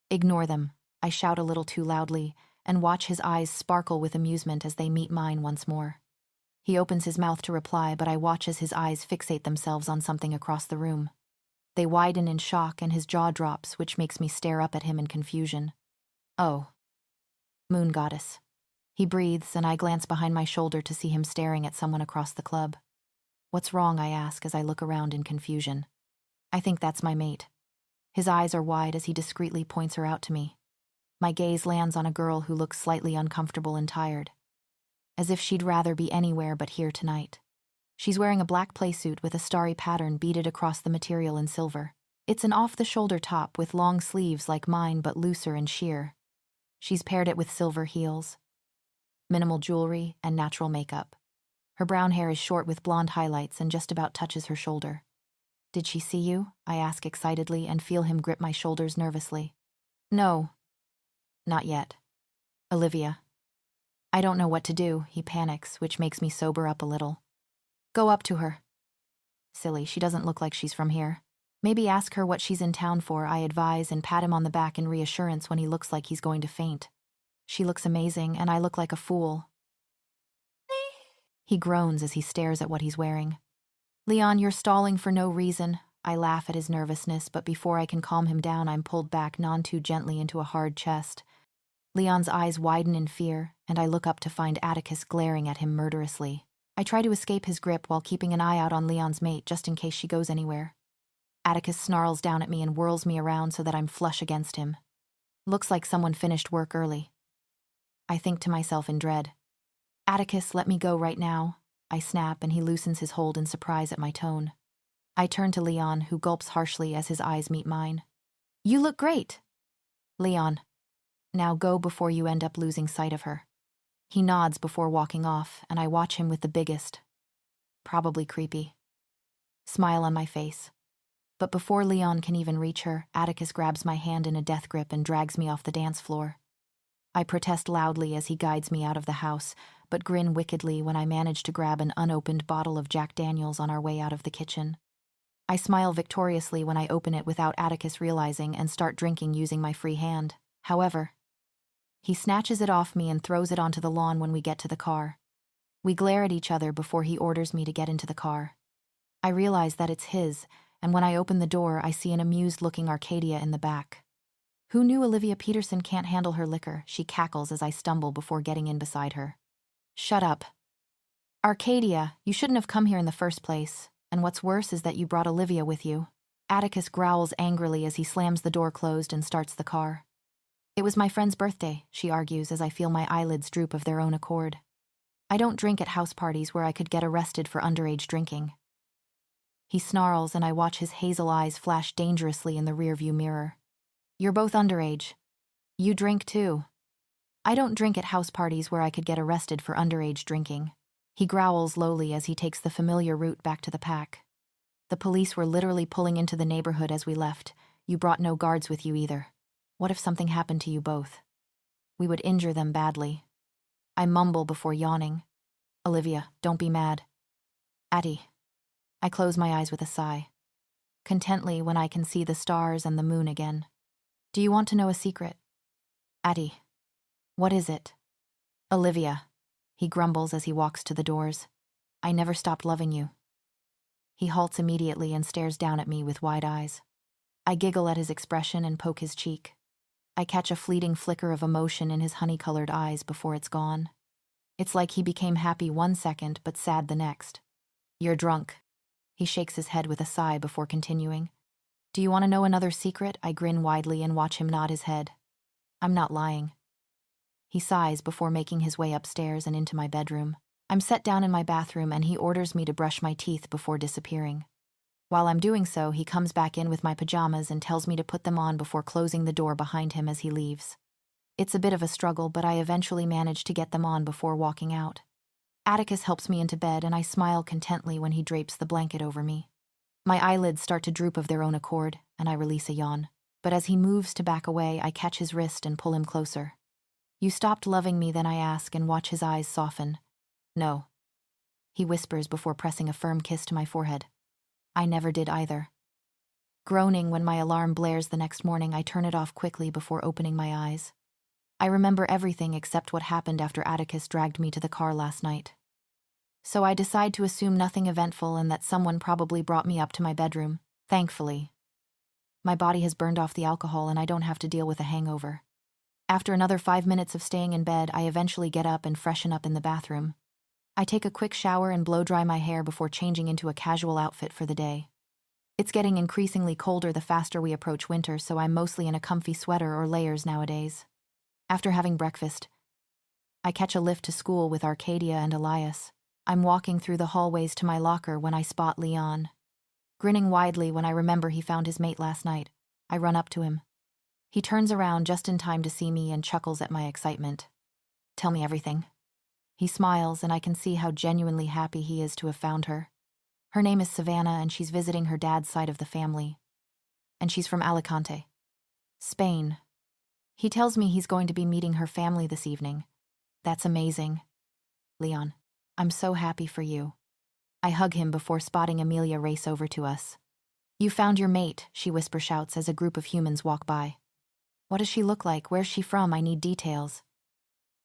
"Ignore them," I shout a little too loudly, and watch his eyes sparkle with amusement as they meet mine once more. He opens his mouth to reply, but I watch as his eyes fixate themselves on something across the room. They widen in shock and his jaw drops, which makes me stare up at him in confusion. "Oh. Moon goddess." He breathes, and I glance behind my shoulder to see him staring at someone across the club. "What's wrong?" I ask as I look around in confusion. "I think that's my mate." His eyes are wide as he discreetly points her out to me. My gaze lands on a girl who looks slightly uncomfortable and tired, as if she'd rather be anywhere but here tonight. She's wearing a black playsuit with a starry pattern beaded across the material in silver. It's an off-the-shoulder top with long sleeves like mine but looser and sheer. She's paired it with silver heels, minimal jewelry, and natural makeup. Her brown hair is short with blonde highlights and just about touches her shoulder. "Did she see you?" I ask excitedly and feel him grip my shoulders nervously. "No. Not yet. Olivia." I don't know what to do, he panics, which makes me sober up a little. Go up to her. Silly, she doesn't look like she's from here. Maybe ask her what she's in town for, I advise, and pat him on the back in reassurance when he looks like he's going to faint. She looks amazing, and I look like a fool. He groans as he stares at what he's wearing. Leon, you're stalling for no reason. I laugh at his nervousness, but before I can calm him down, I'm pulled back none too gently into a hard chest. Leon's eyes widen in fear, and I look up to find Atticus glaring at him murderously. I try to escape his grip while keeping an eye out on Leon's mate just in case she goes anywhere. Atticus snarls down at me and whirls me around so that I'm flush against him. Looks like someone finished work early. I think to myself in dread. Atticus, let me go right now. I snap and he loosens his hold in surprise at my tone. I turn to Leon, who gulps harshly as his eyes meet mine. You look great. Leon, now go before you end up losing sight of her. He nods before walking off, and I watch him with the biggest, probably creepy, smile on my face. But before Leon can even reach her, Atticus grabs my hand in a death grip and drags me off the dance floor. I protest loudly as he guides me out of the house, but grin wickedly when I manage to grab an unopened bottle of Jack Daniels on our way out of the kitchen. I smile victoriously when I open it without Atticus realizing and start drinking using my free hand. However, he snatches it off me and throws it onto the lawn when we get to the car. We glare at each other before he orders me to get into the car. I realize that it's his, and when I open the door, I see an amused-looking Arcadia in the back. Who knew Olivia Peterson can't handle her liquor? She cackles as I stumble before getting in beside her. Shut up. Arcadia, you shouldn't have come here in the first place, and what's worse is that you brought Olivia with you. Atticus growls angrily as he slams the door closed and starts the car. It was my friend's birthday, she argues as I feel my eyelids droop of their own accord. I don't drink at house parties where I could get arrested for underage drinking. He snarls and I watch his hazel eyes flash dangerously in the rearview mirror. You're both underage. You drink too. I don't drink at house parties where I could get arrested for underage drinking. He growls lowly as he takes the familiar route back to the pack. The police were literally pulling into the neighborhood as we left. You brought no guards with you either. What if something happened to you both? We would injure them badly. I mumble before yawning. Olivia, don't be mad. Atty. I close my eyes with a sigh. Contently when I can see the stars and the moon again. Do you want to know a secret? Atty. What is it? Olivia. He grumbles as he walks to the doors. I never stopped loving you. He halts immediately and stares down at me with wide eyes. I giggle at his expression and poke his cheek. I catch a fleeting flicker of emotion in his honey-colored eyes before it's gone. It's like he became happy one second but sad the next. You're drunk. He shakes his head with a sigh before continuing. Do you want to know another secret? I grin widely and watch him nod his head. I'm not lying. He sighs before making his way upstairs and into my bedroom. I'm set down in my bathroom and he orders me to brush my teeth before disappearing. While I'm doing so, he comes back in with my pajamas and tells me to put them on before closing the door behind him as he leaves. It's a bit of a struggle, but I eventually manage to get them on before walking out. Atticus helps me into bed and I smile contently when he drapes the blanket over me. My eyelids start to droop of their own accord, and I release a yawn. But as he moves to back away, I catch his wrist and pull him closer. You stopped loving me, then I ask and watch his eyes soften. No. He whispers before pressing a firm kiss to my forehead. I never did either. Groaning when my alarm blares the next morning, I turn it off quickly before opening my eyes. I remember everything except what happened after Atticus dragged me to the car last night. So I decide to assume nothing eventful and that someone probably brought me up to my bedroom, thankfully. My body has burned off the alcohol and I don't have to deal with a hangover. After another 5 minutes of staying in bed, I eventually get up and freshen up in the bathroom. I take a quick shower and blow-dry my hair before changing into a casual outfit for the day. It's getting increasingly colder the faster we approach winter, so I'm mostly in a comfy sweater or layers nowadays. After having breakfast, I catch a lift to school with Arcadia and Elias. I'm walking through the hallways to my locker when I spot Leon. Grinning widely when I remember he found his mate last night, I run up to him. He turns around just in time to see me and chuckles at my excitement. Tell me everything. He smiles and I can see how genuinely happy he is to have found her. Her name is Savannah and she's visiting her dad's side of the family. And she's from Alicante, Spain. He tells me he's going to be meeting her family this evening, That's amazing. Leon, I'm so happy for you. I hug him before spotting Amelia race over to us. You found your mate, she whisper shouts as a group of humans walk by. What does she look like? Where's she from? I need details.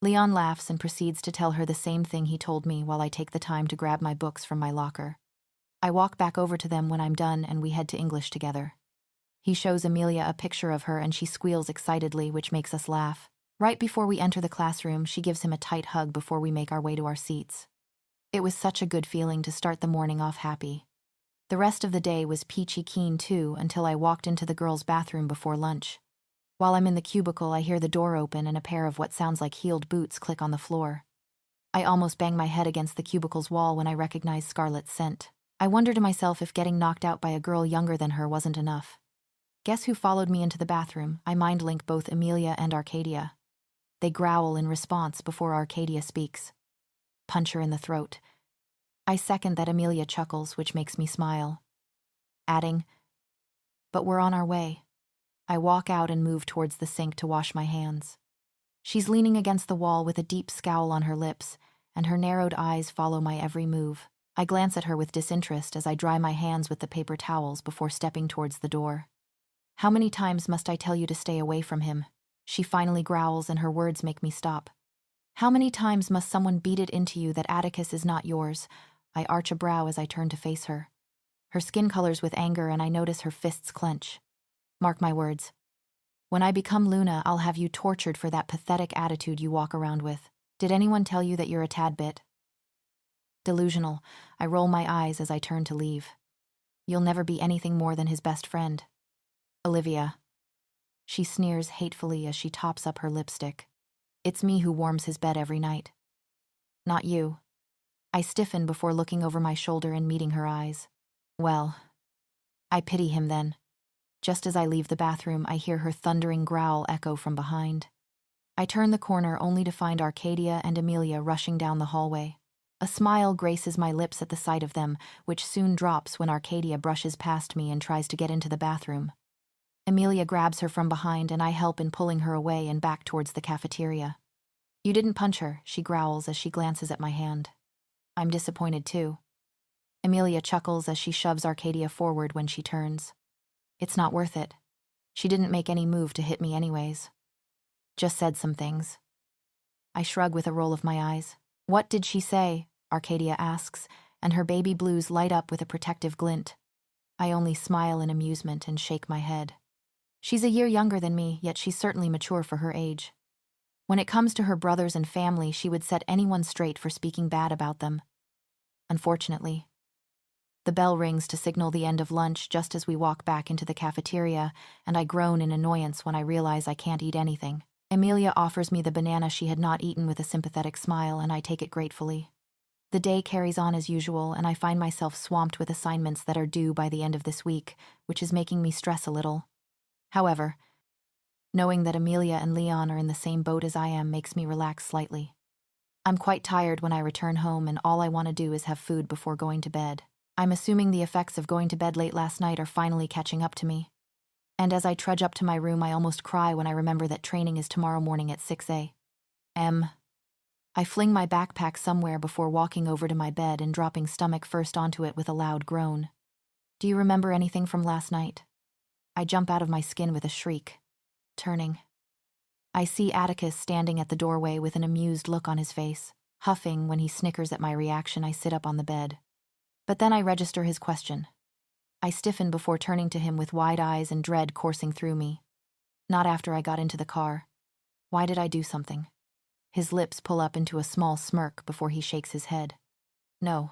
Leon laughs and proceeds to tell her the same thing he told me while I take the time to grab my books from my locker. I walk back over to them when I'm done and we head to English together. He shows Amelia a picture of her and she squeals excitedly, which makes us laugh. Right before we enter the classroom, she gives him a tight hug before we make our way to our seats. It was such a good feeling to start the morning off happy. The rest of the day was peachy keen too until I walked into the girls' bathroom before lunch. While I'm in the cubicle, I hear the door open and a pair of what sounds like heeled boots click on the floor. I almost bang my head against the cubicle's wall when I recognize Scarlett's scent. I wonder to myself if getting knocked out by a girl younger than her wasn't enough. Guess who followed me into the bathroom? I mind link both Amelia and Arcadia. They growl in response before Arcadia speaks. Punch her in the throat. I second that. Amelia chuckles, which makes me smile. Adding, but we're on our way. I walk out and move towards the sink to wash my hands. She's leaning against the wall with a deep scowl on her lips, and her narrowed eyes follow my every move. I glance at her with disinterest as I dry my hands with the paper towels before stepping towards the door. How many times must I tell you to stay away from him? She finally growls and her words make me stop. How many times must someone beat it into you that Atticus is not yours? I arch a brow as I turn to face her. Her skin colors with anger and I notice her fists clench. Mark my words. When I become Luna, I'll have you tortured for that pathetic attitude you walk around with. Did anyone tell you that you're a tad bit delusional? I roll my eyes as I turn to leave. You'll never be anything more than his best friend. Olivia. She sneers hatefully as she tops up her lipstick. It's me who warms his bed every night. Not you. I stiffen before looking over my shoulder and meeting her eyes. Well, I pity him then. Just as I leave the bathroom, I hear her thundering growl echo from behind. I turn the corner only to find Arcadia and Amelia rushing down the hallway. A smile graces my lips at the sight of them, which soon drops when Arcadia brushes past me and tries to get into the bathroom. Amelia grabs her from behind and I help in pulling her away and back towards the cafeteria. You didn't punch her, she growls as she glances at my hand. I'm disappointed too. Amelia chuckles as she shoves Arcadia forward when she turns. It's not worth it. She didn't make any move to hit me anyways. Just said some things. I shrug with a roll of my eyes. What did she say? Arcadia asks, and her baby blues light up with a protective glint. I only smile in amusement and shake my head. She's a year younger than me, yet she's certainly mature for her age. When it comes to her brothers and family, she would set anyone straight for speaking bad about them. Unfortunately. The bell rings to signal the end of lunch just as we walk back into the cafeteria, and I groan in annoyance when I realize I can't eat anything. Amelia offers me the banana she had not eaten with a sympathetic smile, and I take it gratefully. The day carries on as usual, and I find myself swamped with assignments that are due by the end of this week, which is making me stress a little. However, knowing that Amelia and Leon are in the same boat as I am makes me relax slightly. I'm quite tired when I return home, and all I want to do is have food before going to bed. I'm assuming the effects of going to bed late last night are finally catching up to me. And as I trudge up to my room, I almost cry when I remember that training is tomorrow morning at 6 a.m. I fling my backpack somewhere before walking over to my bed and dropping stomach first onto it with a loud groan. Do you remember anything from last night? I jump out of my skin with a shriek. Turning. I see Atticus standing at the doorway with an amused look on his face. Huffing when he snickers at my reaction, I sit up on the bed. But then I register his question. I stiffen before turning to him with wide eyes and dread coursing through me. Not after I got into the car. Why did I do something? His lips pull up into a small smirk before he shakes his head. No.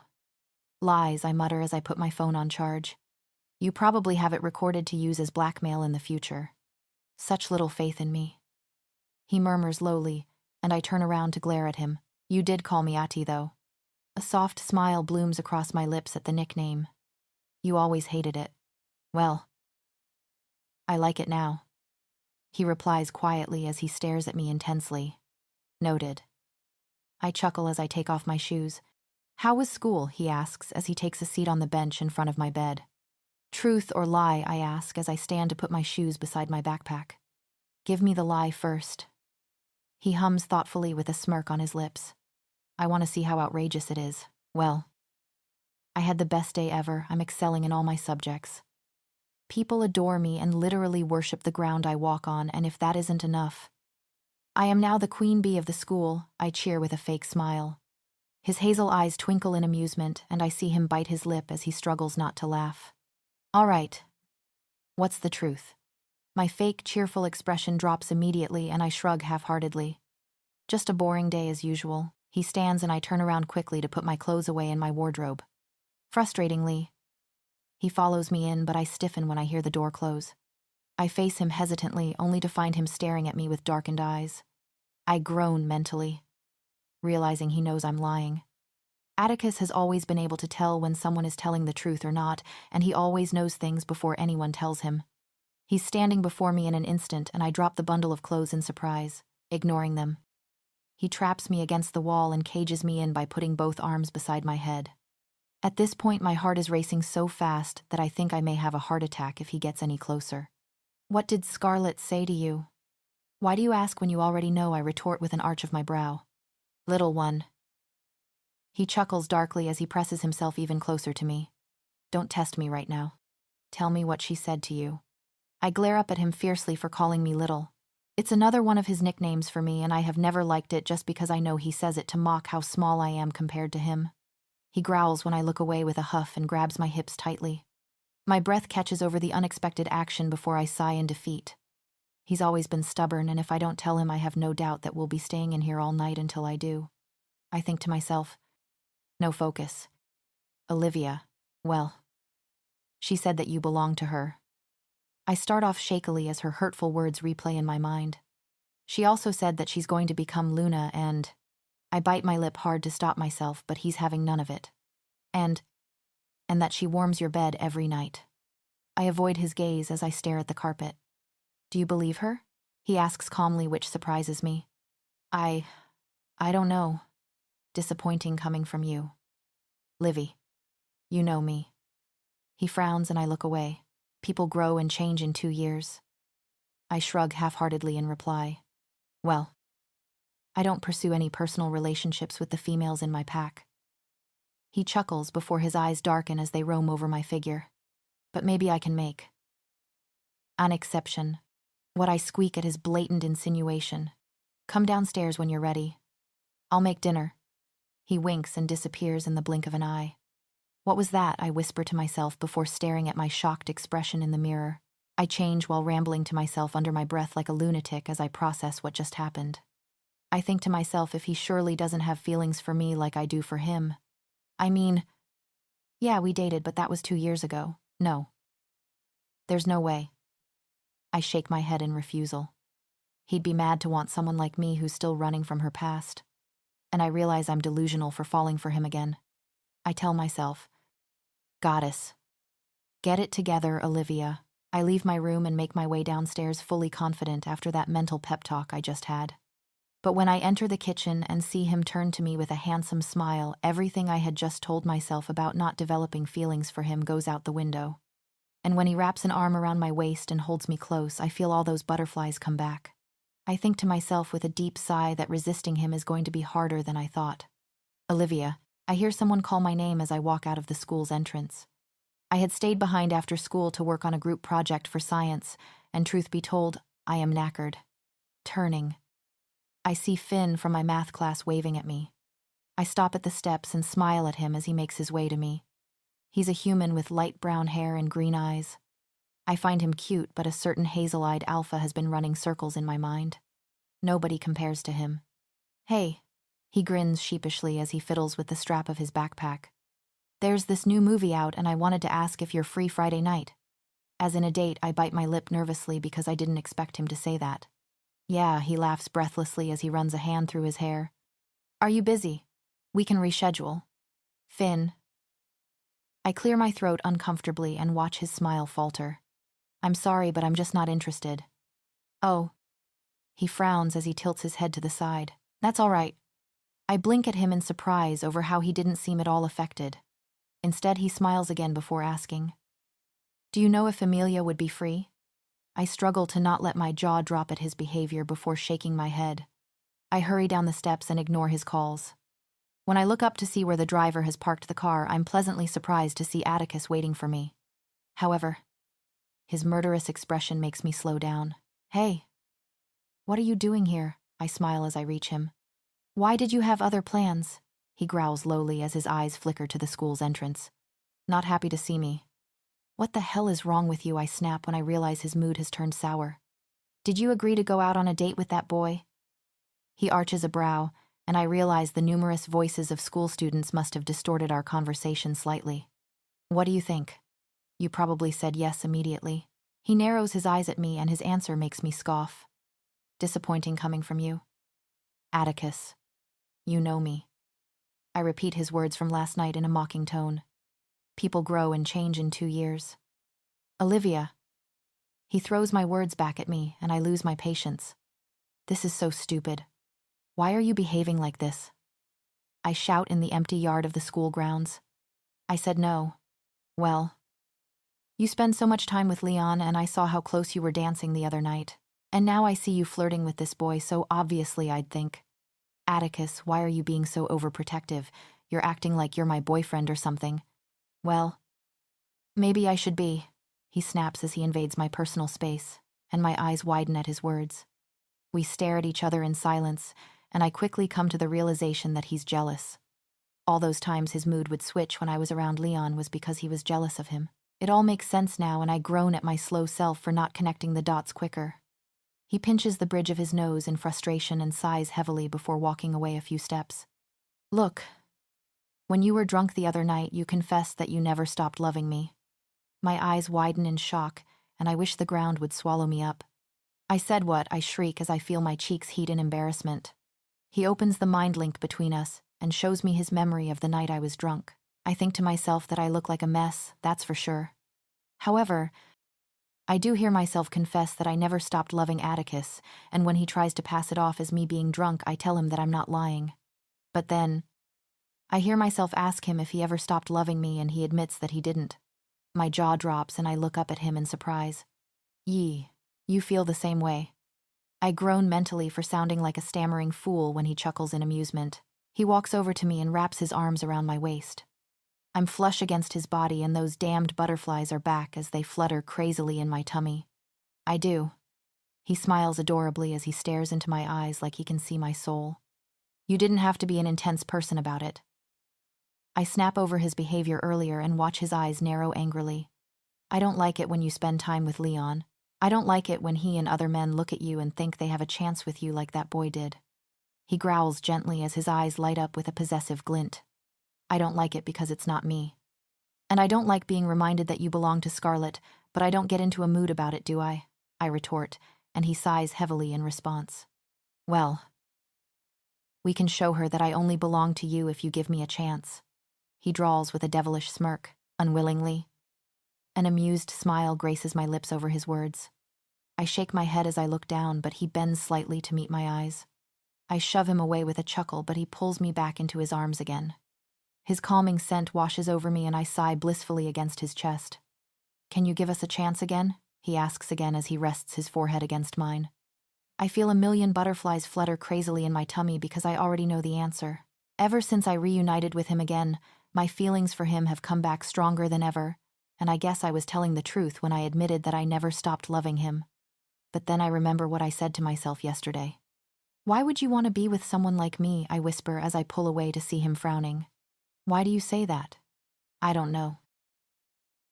Lies, I mutter as I put my phone on charge. You probably have it recorded to use as blackmail in the future. Such little faith in me. He murmurs lowly, and I turn around to glare at him. You did call me Ati, though. A soft smile blooms across my lips at the nickname. You always hated it. Well, I like it now. He replies quietly as he stares at me intensely. Noted. I chuckle as I take off my shoes. How was school? He asks as he takes a seat on the bench in front of my bed. Truth or lie? I ask as I stand to put my shoes beside my backpack. Give me the lie first. He hums thoughtfully with a smirk on his lips. I want to see how outrageous it is. Well, I had the best day ever. I'm excelling in all my subjects. People adore me and literally worship the ground I walk on, and if that isn't enough, I am now the queen bee of the school, I cheer with a fake smile. His hazel eyes twinkle in amusement, and I see him bite his lip as he struggles not to laugh. All right. What's the truth? My fake, cheerful expression drops immediately, and I shrug half-heartedly. Just a boring day as usual. He stands and I turn around quickly to put my clothes away in my wardrobe. Frustratingly, he follows me in, but I stiffen when I hear the door close. I face him hesitantly, only to find him staring at me with darkened eyes. I groan mentally, realizing he knows I'm lying. Atticus has always been able to tell when someone is telling the truth or not, and he always knows things before anyone tells him. He's standing before me in an instant, and I drop the bundle of clothes in surprise, ignoring them. He traps me against the wall and cages me in by putting both arms beside my head. At this point, my heart is racing so fast that I think I may have a heart attack if he gets any closer. What did Scarlett say to you? Why do you ask when you already know? I retort with an arch of my brow. Little one. He chuckles darkly as he presses himself even closer to me. Don't test me right now. Tell me what she said to you. I glare up at him fiercely for calling me little. It's another one of his nicknames for me, and I have never liked it just because I know he says it to mock how small I am compared to him. He growls when I look away with a huff and grabs my hips tightly. My breath catches over the unexpected action before I sigh in defeat. He's always been stubborn, and if I don't tell him, I have no doubt that we'll be staying in here all night until I do. I think to myself, no focus. Olivia, well, she said that you belong to her. I start off shakily as her hurtful words replay in my mind. She also said that she's going to become Luna, and I bite my lip hard to stop myself, but he's having none of it. And that she warms your bed every night. I avoid his gaze as I stare at the carpet. Do you believe her? He asks calmly, which surprises me. I don't know. Disappointing coming from you. Livy, you know me. He frowns and I look away. People grow and change in 2 years. I shrug half-heartedly in reply. Well, I don't pursue any personal relationships with the females in my pack. He chuckles before his eyes darken as they roam over my figure. But maybe I can make an exception. What I squeak at his blatant insinuation. Come downstairs when you're ready. I'll make dinner. He winks and disappears in the blink of an eye. What was that? I whisper to myself before staring at my shocked expression in the mirror. I change while rambling to myself under my breath like a lunatic as I process what just happened. I think to myself, if he surely doesn't have feelings for me like I do for him. I mean, yeah, we dated, but that was 2 years ago. No. There's no way. I shake my head in refusal. He'd be mad to want someone like me who's still running from her past. And I realize I'm delusional for falling for him again. I tell myself, Goddess. Get it together, Olivia. I leave my room and make my way downstairs fully confident after that mental pep talk I just had. But when I enter the kitchen and see him turn to me with a handsome smile, everything I had just told myself about not developing feelings for him goes out the window. And when he wraps an arm around my waist and holds me close, I feel all those butterflies come back. I think to myself with a deep sigh that resisting him is going to be harder than I thought. Olivia, I hear someone call my name as I walk out of the school's entrance. I had stayed behind after school to work on a group project for science, and truth be told, I am knackered. Turning. I see Finn from my math class waving at me. I stop at the steps and smile at him as he makes his way to me. He's a human with light brown hair and green eyes. I find him cute, but a certain hazel-eyed alpha has been running circles in my mind. Nobody compares to him. Hey, he grins sheepishly as he fiddles with the strap of his backpack. There's this new movie out, and I wanted to ask if you're free Friday night. As in a date, I bite my lip nervously because I didn't expect him to say that. Yeah, he laughs breathlessly as he runs a hand through his hair. Are you busy? We can reschedule. Finn. I clear my throat uncomfortably and watch his smile falter. I'm sorry, but I'm just not interested. Oh. He frowns as he tilts his head to the side. That's all right. I blink at him in surprise over how he didn't seem at all affected. Instead, he smiles again before asking, Do you know if Amelia would be free? I struggle to not let my jaw drop at his behavior before shaking my head. I hurry down the steps and ignore his calls. When I look up to see where the driver has parked the car, I'm pleasantly surprised to see Atticus waiting for me. However, his murderous expression makes me slow down. "Hey, what are you doing here?" I smile as I reach him. "Why did you have other plans?" He growls lowly as his eyes flicker to the school's entrance. "Not happy to see me." "What the hell is wrong with you?" I snap when I realize his mood has turned sour. "Did you agree to go out on a date with that boy?" He arches a brow, and I realize the numerous voices of school students must have distorted our conversation slightly. "What do you think?" "You probably said yes immediately." He narrows his eyes at me, and his answer makes me scoff. "Disappointing coming from you." "Atticus, you know me." I repeat his words from last night in a mocking tone. People grow and change in 2 years. "Olivia." He throws my words back at me, and I lose my patience. This is so stupid. Why are you behaving like this? I shout in the empty yard of the school grounds. I said no. Well, you spend so much time with Leon, and I saw how close you were dancing the other night. And now I see you flirting with this boy, so obviously I'd think. "Atticus, why are you being so overprotective? You're acting like you're my boyfriend or something." "Well, maybe I should be," he snaps as he invades my personal space, and my eyes widen at his words. We stare at each other in silence, and I quickly come to the realization that he's jealous. All those times his mood would switch when I was around Leon was because he was jealous of him. It all makes sense now, and I groan at my slow self for not connecting the dots quicker. He pinches the bridge of his nose in frustration and sighs heavily before walking away a few steps. "Look, when you were drunk the other night, you confessed that you never stopped loving me." My eyes widen in shock, and I wish the ground would swallow me up. "I said what?" I shriek as I feel my cheeks heat in embarrassment. He opens the mind link between us and shows me his memory of the night I was drunk. I think to myself that I look like a mess, that's for sure. However, I do hear myself confess that I never stopped loving Atticus, and when he tries to pass it off as me being drunk, I tell him that I'm not lying. But then, I hear myself ask him if he ever stopped loving me, and he admits that he didn't. My jaw drops and I look up at him in surprise. "Yee, you feel the same way." I groan mentally for sounding like a stammering fool when he chuckles in amusement. He walks over to me and wraps his arms around my waist. I'm flush against his body, and those damned butterflies are back as they flutter crazily in my tummy. "I do." He smiles adorably as he stares into my eyes like he can see my soul. "You didn't have to be an intense person about it." I snap over his behavior earlier and watch his eyes narrow angrily. "I don't like it when you spend time with Leon. I don't like it when he and other men look at you and think they have a chance with you like that boy did." He growls gently as his eyes light up with a possessive glint. "I don't like it because it's not me. And I don't like being reminded that you belong to Scarlet, but I don't get into a mood about it, do I?" I retort, and he sighs heavily in response. "Well, we can show her that I only belong to you if you give me a chance." He drawls with a devilish smirk, unwillingly. An amused smile graces my lips over his words. I shake my head as I look down, but he bends slightly to meet my eyes. I shove him away with a chuckle, but he pulls me back into his arms again. His calming scent washes over me, and I sigh blissfully against his chest. "Can you give us a chance again?" he asks again as he rests his forehead against mine. I feel a million butterflies flutter crazily in my tummy because I already know the answer. Ever since I reunited with him again, my feelings for him have come back stronger than ever, and I guess I was telling the truth when I admitted that I never stopped loving him. But then I remember what I said to myself yesterday. "Why would you want to be with someone like me?" I whisper as I pull away to see him frowning. "Why do you say that?" "I don't know."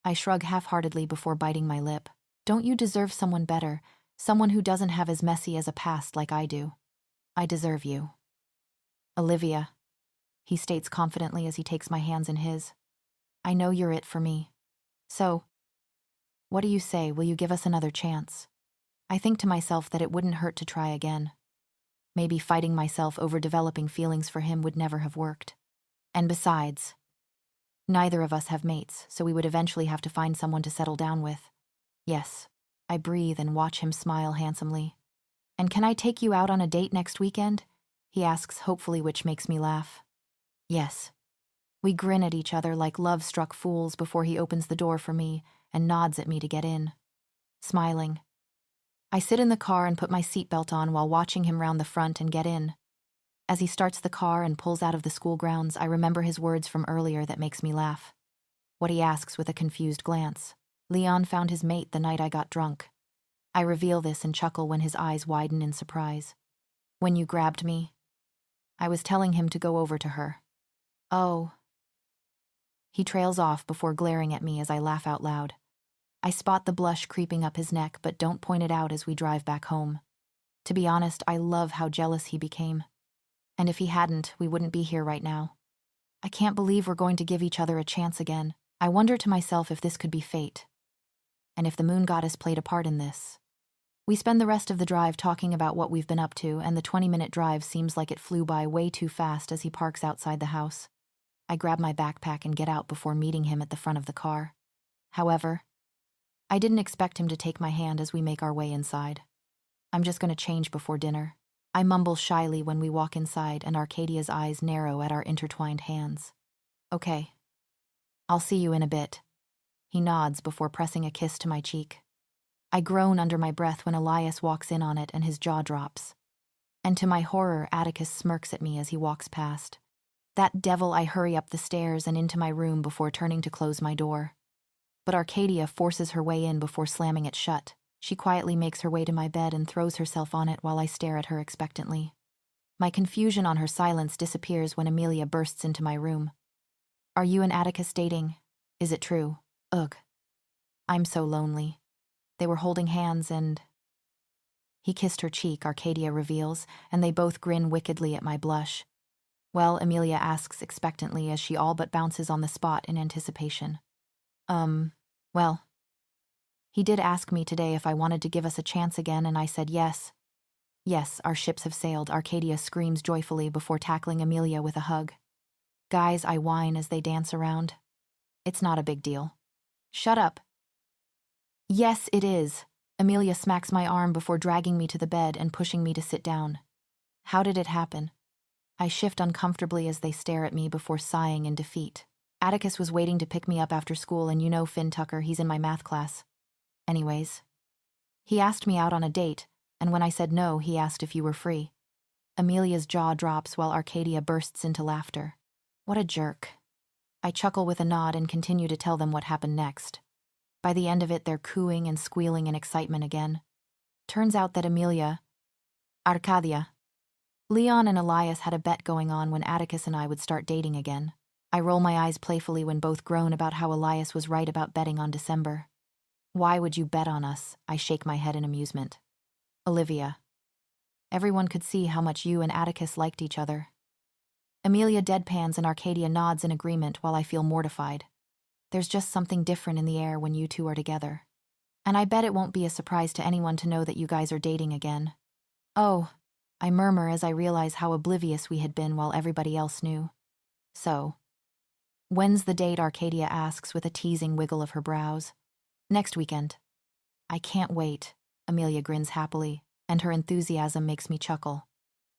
I shrug half-heartedly before biting my lip. "Don't you deserve someone better? Someone who doesn't have as messy as a past like I do?" "I deserve you." "Olivia," he states confidently as he takes my hands in his. "I know you're it for me. So, what do you say? Will you give us another chance?" I think to myself that it wouldn't hurt to try again. Maybe fighting myself over developing feelings for him would never have worked. And besides, neither of us have mates, so we would eventually have to find someone to settle down with. "Yes." I breathe and watch him smile handsomely. "And can I take you out on a date next weekend?" he asks hopefully, which makes me laugh. "Yes." We grin at each other like love-struck fools before he opens the door for me and nods at me to get in. Smiling, I sit in the car and put my seatbelt on while watching him round the front and get in. As he starts the car and pulls out of the school grounds, I remember his words from earlier that makes me laugh. What he asks with a confused glance. Leon found his mate the night I got drunk. I reveal this and chuckle when his eyes widen in surprise. When you grabbed me, I was telling him to go over to her. Oh. He trails off before glaring at me as I laugh out loud. I spot the blush creeping up his neck but don't point it out as we drive back home. To be honest, I love how jealous he became. And if he hadn't, we wouldn't be here right now. I can't believe we're going to give each other a chance again. I wonder to myself if this could be fate. And if the moon goddess played a part in this. We spend the rest of the drive talking about what we've been up to, and the 20-minute drive seems like it flew by way too fast as he parks outside the house. I grab my backpack and get out before meeting him at the front of the car. However, I didn't expect him to take my hand as we make our way inside. I'm just going to change before dinner. I mumble shyly when we walk inside, and Arcadia's eyes narrow at our intertwined hands. Okay. I'll see you in a bit. He nods before pressing a kiss to my cheek. I groan under my breath when Elias walks in on it and his jaw drops. And to my horror, Atticus smirks at me as he walks past. That devil, I hurry up the stairs and into my room before turning to close my door. But Arcadia forces her way in before slamming it shut. She quietly makes her way to my bed and throws herself on it while I stare at her expectantly. My confusion on her silence disappears when Amelia bursts into my room. Are you and Atticus dating? Is it true? Ugh. I'm so lonely. They were holding hands and... He kissed her cheek, Arcadia reveals, and they both grin wickedly at my blush. Well, Amelia asks expectantly as she all but bounces on the spot in anticipation. Well... He did ask me today if I wanted to give us a chance again, and I said yes. Yes, our ships have sailed, Arcadia screams joyfully before tackling Amelia with a hug. Guys, I whine as they dance around. It's not a big deal. Shut up. Yes, it is. Amelia smacks my arm before dragging me to the bed and pushing me to sit down. How did it happen? I shift uncomfortably as they stare at me before sighing in defeat. Atticus was waiting to pick me up after school, and you know Finn Tucker, he's in my math class. Anyways. He asked me out on a date, and when I said no, he asked if you were free. Amelia's jaw drops while Arcadia bursts into laughter. What a jerk. I chuckle with a nod and continue to tell them what happened next. By the end of it, they're cooing and squealing in excitement again. Turns out that Arcadia, Leon and Elias had a bet going on when Atticus and I would start dating again. I roll my eyes playfully when both groan about how Elias was right about betting on December. Why would you bet on us? I shake my head in amusement. Olivia. Everyone could see how much you and Atticus liked each other. Amelia deadpans and Arcadia nods in agreement while I feel mortified. There's just something different in the air when you two are together. And I bet it won't be a surprise to anyone to know that you guys are dating again. Oh, I murmur as I realize how oblivious we had been while everybody else knew. So, when's the date? Arcadia asks with a teasing wiggle of her brows. Next weekend. I can't wait. Amelia grins happily, and her enthusiasm makes me chuckle.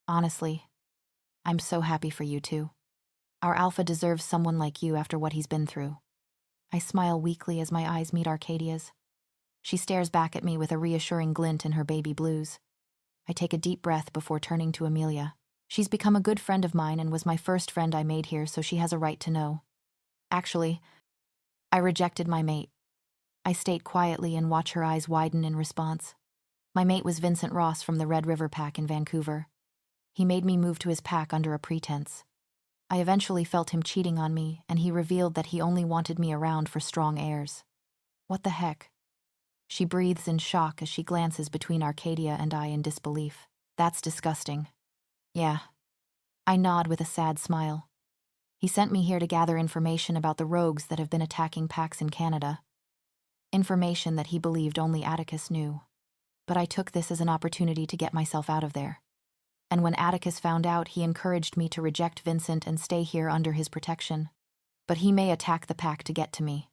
Honestly, I'm so happy for you two. Our alpha deserves someone like you after what he's been through. I smile weakly as my eyes meet Arcadia's. She stares back at me with a reassuring glint in her baby blues. I take a deep breath before turning to Amelia. She's become a good friend of mine and was my first friend I made here, so she has a right to know. Actually, I rejected my mate. I state quietly and watch her eyes widen in response. My mate was Vincent Ross from the Red River Pack in Vancouver. He made me move to his pack under a pretense. I eventually felt him cheating on me, and he revealed that he only wanted me around for strong airs. What the heck? She breathes in shock as she glances between Arcadia and I in disbelief. That's disgusting. Yeah. I nod with a sad smile. He sent me here to gather information about the rogues that have been attacking packs in Canada. Information that he believed only Atticus knew. But I took this as an opportunity to get myself out of there. And when Atticus found out, he encouraged me to reject Vincent and stay here under his protection. But he may attack the pack to get to me.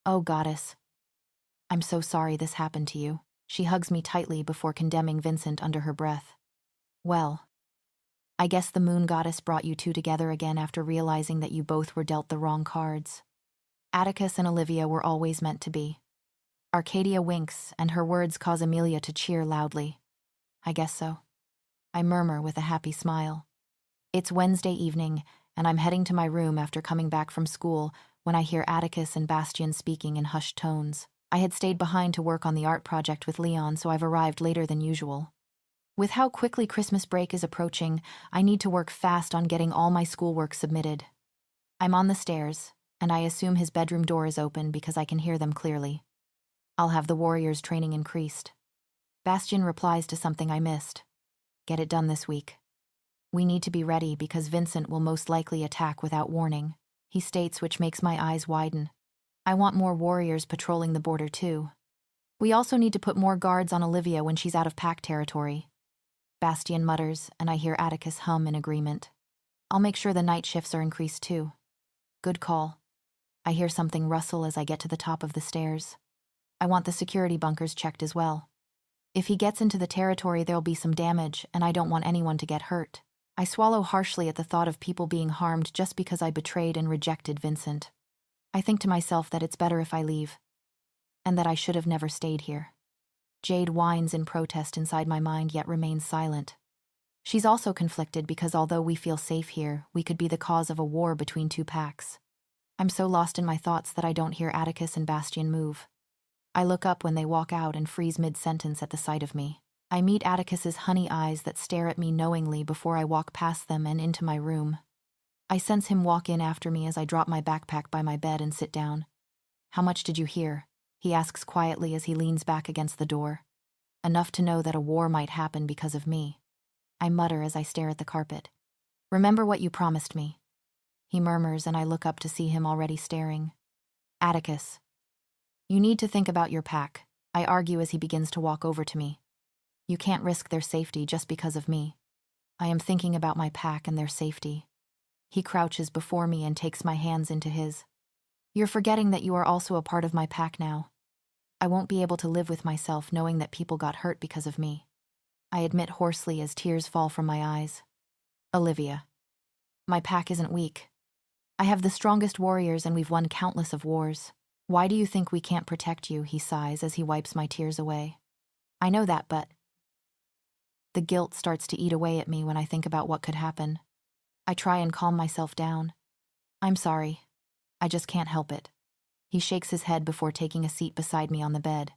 Oh, goddess. I'm so sorry this happened to you. She hugs me tightly before condemning Vincent under her breath. Well, I guess the moon goddess brought you two together again after realizing that you both were dealt the wrong cards. Atticus and Olivia were always meant to be. Arcadia winks, and her words cause Amelia to cheer loudly. I guess so. I murmur with a happy smile. It's Wednesday evening, and I'm heading to my room after coming back from school when I hear Atticus and Bastian speaking in hushed tones. I had stayed behind to work on the art project with Leon, so I've arrived later than usual. With how quickly Christmas break is approaching, I need to work fast on getting all my schoolwork submitted. I'm on the stairs, and I assume his bedroom door is open because I can hear them clearly. I'll have the Warriors' training increased. Bastian replies to something I missed. Get it done this week. We need to be ready because Vincent will most likely attack without warning, he states, which makes my eyes widen. I want more warriors patrolling the border too. We also need to put more guards on Olivia when she's out of pack territory. Bastian mutters, and I hear Atticus hum in agreement. I'll make sure the night shifts are increased too. Good call. I hear something rustle as I get to the top of the stairs. I want the security bunkers checked as well. If he gets into the territory, there'll be some damage, and I don't want anyone to get hurt. I swallow harshly at the thought of people being harmed just because I betrayed and rejected Vincent. I think to myself that it's better if I leave, and that I should have never stayed here. Jade whines in protest inside my mind, yet remains silent. She's also conflicted because although we feel safe here, we could be the cause of a war between two packs. I'm so lost in my thoughts that I don't hear Atticus and Bastian move. I look up when they walk out and freeze mid-sentence at the sight of me. I meet Atticus's honey eyes that stare at me knowingly before I walk past them and into my room. I sense him walk in after me as I drop my backpack by my bed and sit down. How much did you hear? He asks quietly as he leans back against the door. Enough to know that a war might happen because of me. I mutter as I stare at the carpet. Remember what you promised me. He murmurs, and I look up to see him already staring. Atticus. You need to think about your pack, I argue as he begins to walk over to me. You can't risk their safety just because of me. I am thinking about my pack and their safety. He crouches before me and takes my hands into his. You're forgetting that you are also a part of my pack now. I won't be able to live with myself knowing that people got hurt because of me. I admit hoarsely as tears fall from my eyes. Olivia. My pack isn't weak. I have the strongest warriors and we've won countless of wars. Why do you think we can't protect you? He sighs as he wipes my tears away. I know that, but... The guilt starts to eat away at me when I think about what could happen. I try and calm myself down. I'm sorry. I just can't help it. He shakes his head before taking a seat beside me on the bed.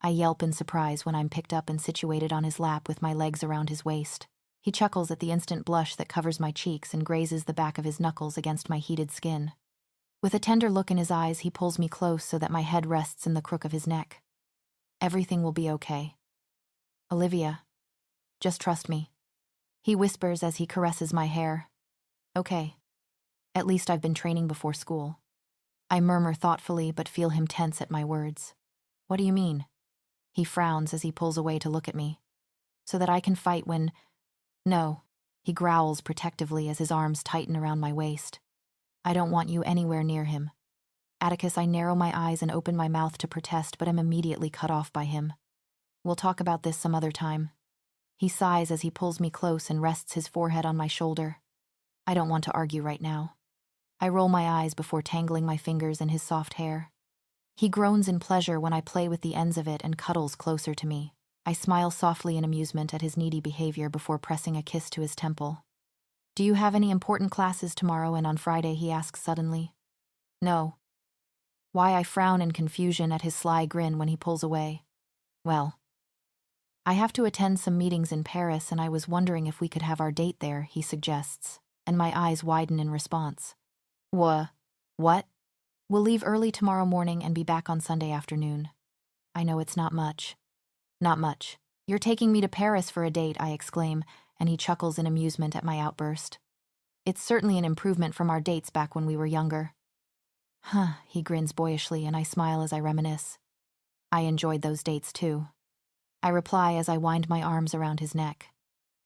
I yelp in surprise when I'm picked up and situated on his lap with my legs around his waist. He chuckles at the instant blush that covers my cheeks and grazes the back of his knuckles against my heated skin. With a tender look in his eyes, he pulls me close so that my head rests in the crook of his neck. Everything will be okay. Olivia. Just trust me. He whispers as he caresses my hair. Okay. At least I've been training before school. I murmur thoughtfully but feel him tense at my words. What do you mean? He frowns as he pulls away to look at me. So that I can fight when... No. He growls protectively as his arms tighten around my waist. I don't want you anywhere near him. Atticus, I narrow my eyes and open my mouth to protest, but am immediately cut off by him. We'll talk about this some other time. He sighs as he pulls me close and rests his forehead on my shoulder. I don't want to argue right now. I roll my eyes before tangling my fingers in his soft hair. He groans in pleasure when I play with the ends of it and cuddles closer to me. I smile softly in amusement at his needy behavior before pressing a kiss to his temple. Do you have any important classes tomorrow and on Friday? He asks suddenly. No. Why? I frown in confusion at his sly grin when he pulls away. Well, I have to attend some meetings in Paris and I was wondering if we could have our date there, he suggests, and my eyes widen in response. What? We'll leave early tomorrow morning and be back on Sunday afternoon. I know it's not much. Not much. You're taking me to Paris for a date, I exclaim, and he chuckles in amusement at my outburst. It's certainly an improvement from our dates back when we were younger. Huh, he grins boyishly and I smile as I reminisce. I enjoyed those dates too. I reply as I wind my arms around his neck.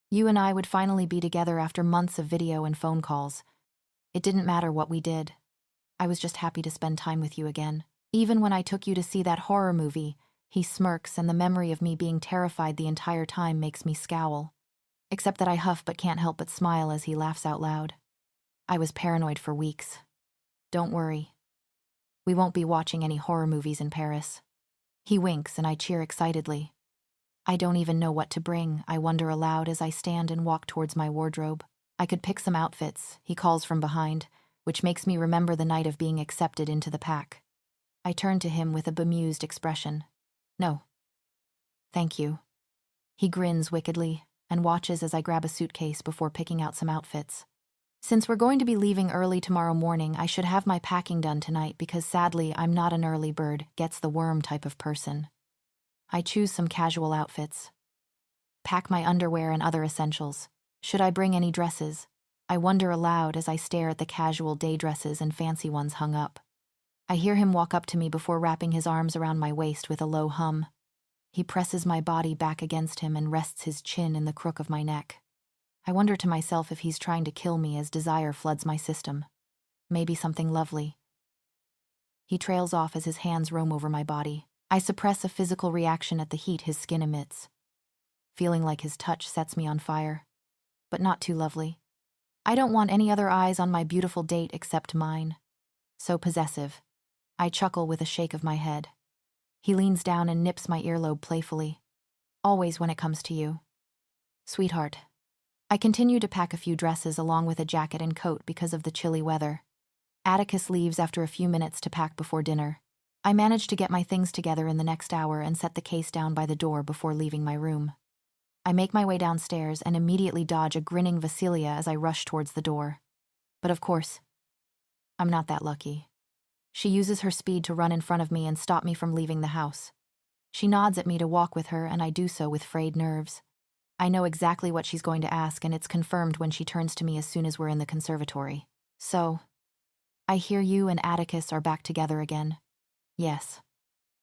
You and I would finally be together after months of video and phone calls. It didn't matter what we did. I was just happy to spend time with you again. Even when I took you to see that horror movie, he smirks and the memory of me being terrified the entire time makes me scowl. Except that I huff but can't help but smile as he laughs out loud. I was paranoid for weeks. Don't worry. We won't be watching any horror movies in Paris. He winks and I cheer excitedly. I don't even know what to bring, I wonder aloud as I stand and walk towards my wardrobe. I could pick some outfits, he calls from behind, which makes me remember the night of being accepted into the pack. I turn to him with a bemused expression. No. Thank you. He grins wickedly and watches as I grab a suitcase before picking out some outfits. Since we're going to be leaving early tomorrow morning, I should have my packing done tonight because sadly I'm not an early bird, gets the worm type of person. I choose some casual outfits. Pack my underwear and other essentials. Should I bring any dresses? I wonder aloud as I stare at the casual day dresses and fancy ones hung up. I hear him walk up to me before wrapping his arms around my waist with a low hum. He presses my body back against him and rests his chin in the crook of my neck. I wonder to myself if he's trying to kill me as desire floods my system. Maybe something lovely. He trails off as his hands roam over my body. I suppress a physical reaction at the heat his skin emits. Feeling like his touch sets me on fire. But not too lovely. I don't want any other eyes on my beautiful date except mine. So possessive. I chuckle with a shake of my head. He leans down and nips my earlobe playfully. Always when it comes to you. Sweetheart. I continue to pack a few dresses along with a jacket and coat because of the chilly weather. Atticus leaves after a few minutes to pack before dinner. I manage to get my things together in the next hour and set the case down by the door before leaving my room. I make my way downstairs and immediately dodge a grinning Vasilia as I rush towards the door. But of course, I'm not that lucky. She uses her speed to run in front of me and stop me from leaving the house. She nods at me to walk with her, and I do so with frayed nerves. I know exactly what she's going to ask, and it's confirmed when she turns to me as soon as we're in the conservatory. So, I hear you and Atticus are back together again. Yes.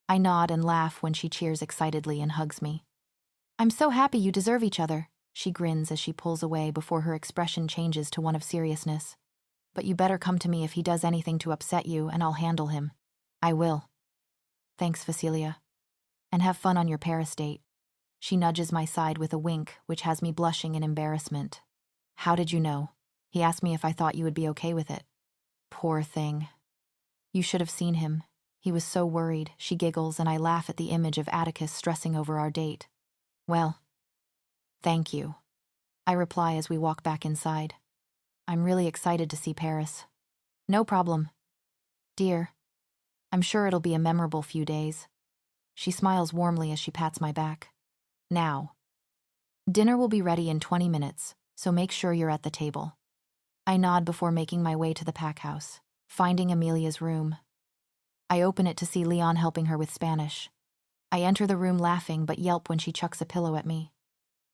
I nod and laugh when she cheers excitedly and hugs me. I'm so happy you deserve each other, she grins as she pulls away before her expression changes to one of seriousness. But you better come to me if he does anything to upset you, and I'll handle him. I will. Thanks, Vasilia. And have fun on your Paris date. She nudges my side with a wink, which has me blushing in embarrassment. How did you know? He asked me if I thought you would be okay with it. Poor thing. You should have seen him. He was so worried, she giggles, and I laugh at the image of Atticus stressing over our date. Well, thank you. I reply as we walk back inside. I'm really excited to see Paris. No problem. Dear, I'm sure it'll be a memorable few days. She smiles warmly as she pats my back. Now. Dinner will be ready in 20 minutes, so make sure you're at the table. I nod before making my way to the pack house, finding Amelia's room. I open it to see Leon helping her with Spanish. I enter the room laughing but yelp when she chucks a pillow at me.